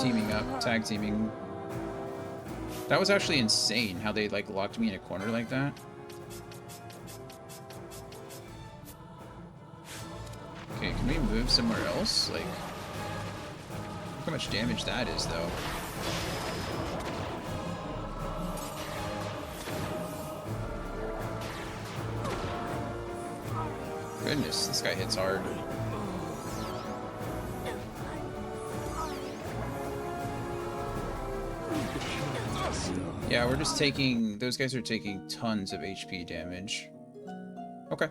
teaming up, tag teaming. That was actually insane how they like locked me in a corner like that. Okay, can we move somewhere else? Like, look how much damage that is, though. Goodness, this guy hits hard. Yeah, we're just taking... Those guys are taking tons of HP damage. Okay.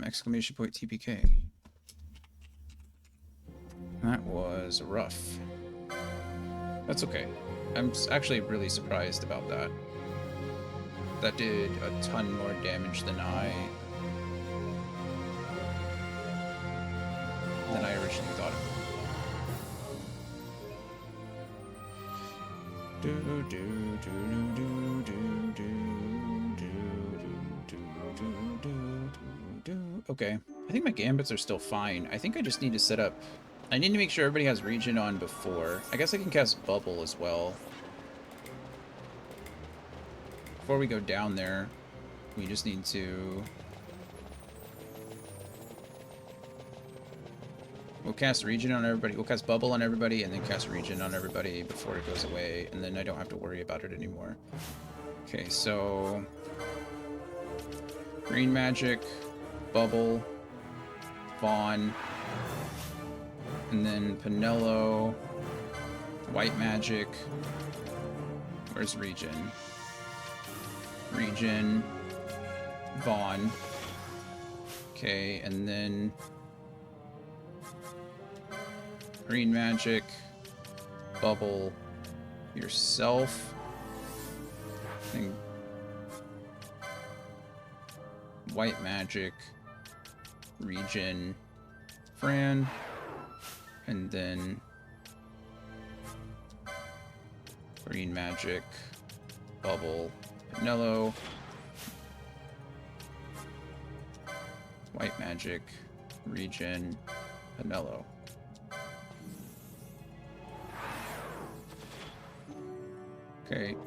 Exclamation point TPK. That was rough. That's okay. I'm actually really surprised about that. That did a ton more damage than I originally thought it. Okay, I think my gambits are still fine. I think I just need to set up... I need to make sure everybody has regen on before. I guess I can cast bubble as well. Before we go down there, we just need to... We'll cast regen on everybody. We'll cast bubble on everybody and then cast regen on everybody before it goes away. And then I don't have to worry about it anymore. Okay, so... Green magic, bubble, Vaughn, and then Pinello, white magic. Where's regen? Regen, Vaughn. Okay, and then green magic, bubble, yourself, and white magic, regen, Fran, and then green magic, bubble, Pinello, white magic, regen, Pinello. Okay. Here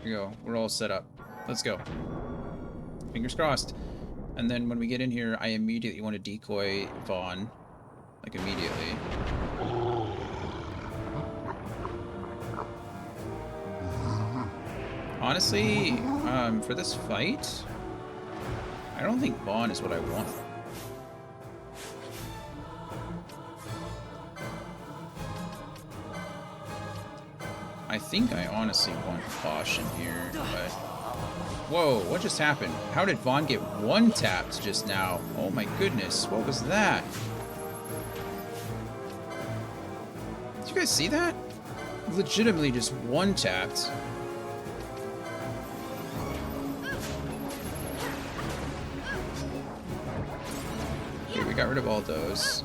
we go. We're all set up. Let's go. Fingers crossed. And then when we get in here, I immediately want to decoy Vaughn. Like, immediately. Honestly, for this fight, I don't think Vaughn is what I want. I think I honestly want caution here, but... Whoa, what just happened? How did Vaughn get one tapped just now? Oh my goodness, what was that? Did you guys see that? Legitimately just one tapped. Okay, we got rid of all those.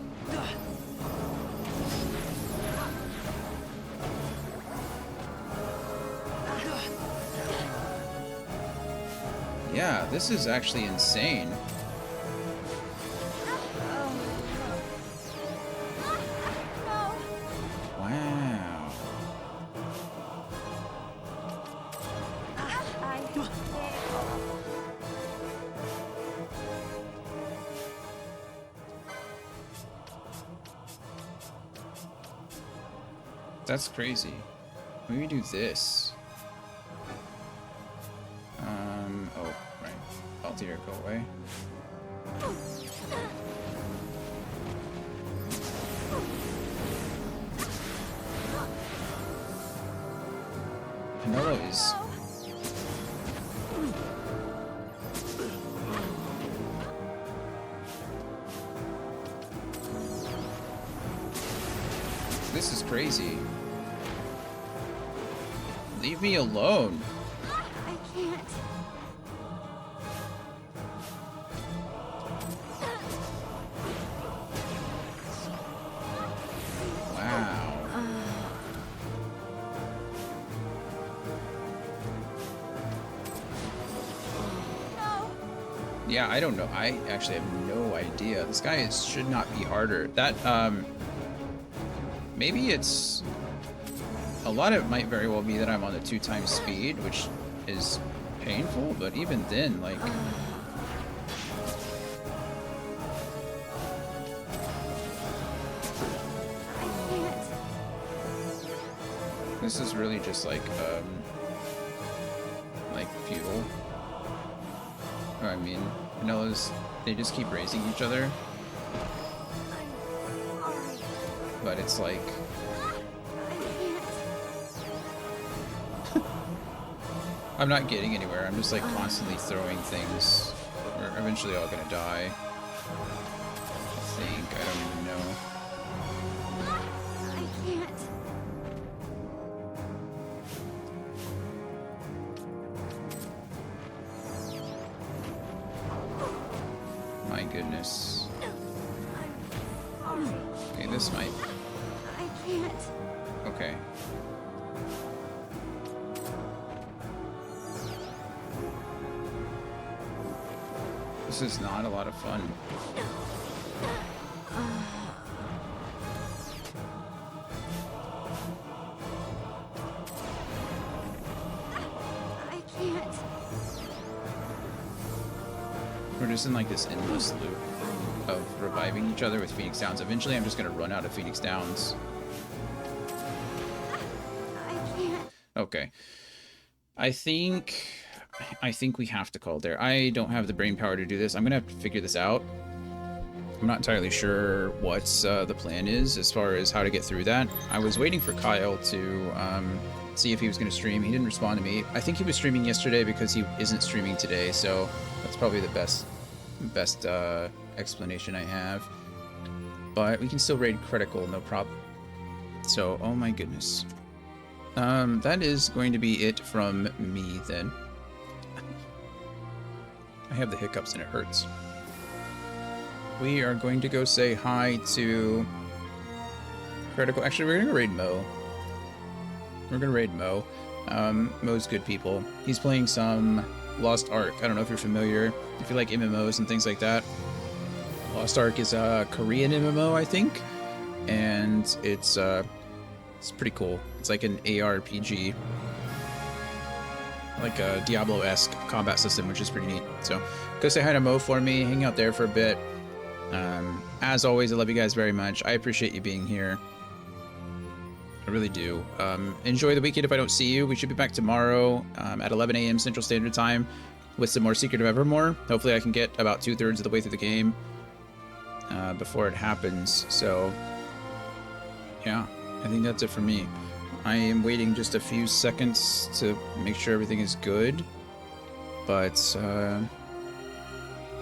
Yeah, this is actually insane. Wow. That's crazy. Maybe do this. Oh, right. Altier, go away. Pinello is... This is crazy. Leave me alone. I can't. Yeah, I don't know. I actually have no idea. This guy should not be harder. That, maybe it's... A lot of it might very well be that I'm on the 2x speed, which is painful, but even then, like... This is really just like futile. I mean, vanillas, they just keep raising each other. But it's like... I'm not getting anywhere. I'm just like constantly throwing things. We're eventually all gonna die. I think. I don't even know. I can't. My goodness. Okay, this might... I can't. Okay. This is not a lot of fun. I can't. We're just in like this endless loop of reviving each other with Phoenix Downs. Eventually I'm just gonna run out of Phoenix Downs. I can't. Okay. I think we have to call it there. I don't have the brain power to do this. I'm gonna have to figure this out. I'm not entirely sure what the plan is as far as how to get through that. I was waiting for Kyle to see if he was going to stream. He didn't respond to me. I think he was streaming yesterday because he isn't streaming today, so that's probably the best explanation I have. But we can still raid critical, no problem. So, oh my goodness. That is going to be it from me then. I have the hiccups and it hurts. We are going to go say hi to critical. Actually, we're gonna raid Mo. We're gonna raid Mo. Mo's good people. He's playing some Lost Ark. I don't know if you're familiar. If you like MMOs and things like that. Lost Ark is a Korean MMO, I think, and it's pretty cool. It's like an ARPG, like a Diablo-esque combat system, which is pretty neat. So go say hi to Mo for me. Hang out there for a bit. As always, I love you guys very much. I appreciate you being here. I really do. Enjoy the weekend if I don't see you. We should be back tomorrow at 11 a.m. Central Standard Time with some more Secret of Evermore. Hopefully I can get about 2/3 of the way through the game before it happens. So, yeah, I think that's it for me. I am waiting just a few seconds to make sure everything is good. But,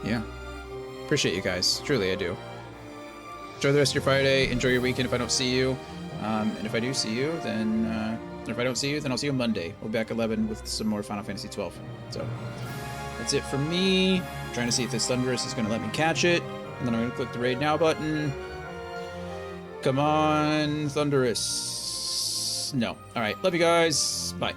yeah. Appreciate you guys. Truly, I do. Enjoy the rest of your Friday. Enjoy your weekend if I don't see you. And if I do see you, then... or if I don't see you, then I'll see you on Monday. We'll be back 11 with some more Final Fantasy 12. So, that's it for me. I'm trying to see if this Thunderous is going to let me catch it. And then I'm going to click the Raid Now button. Come on, Thunderous. No. Alright, love you guys. Bye.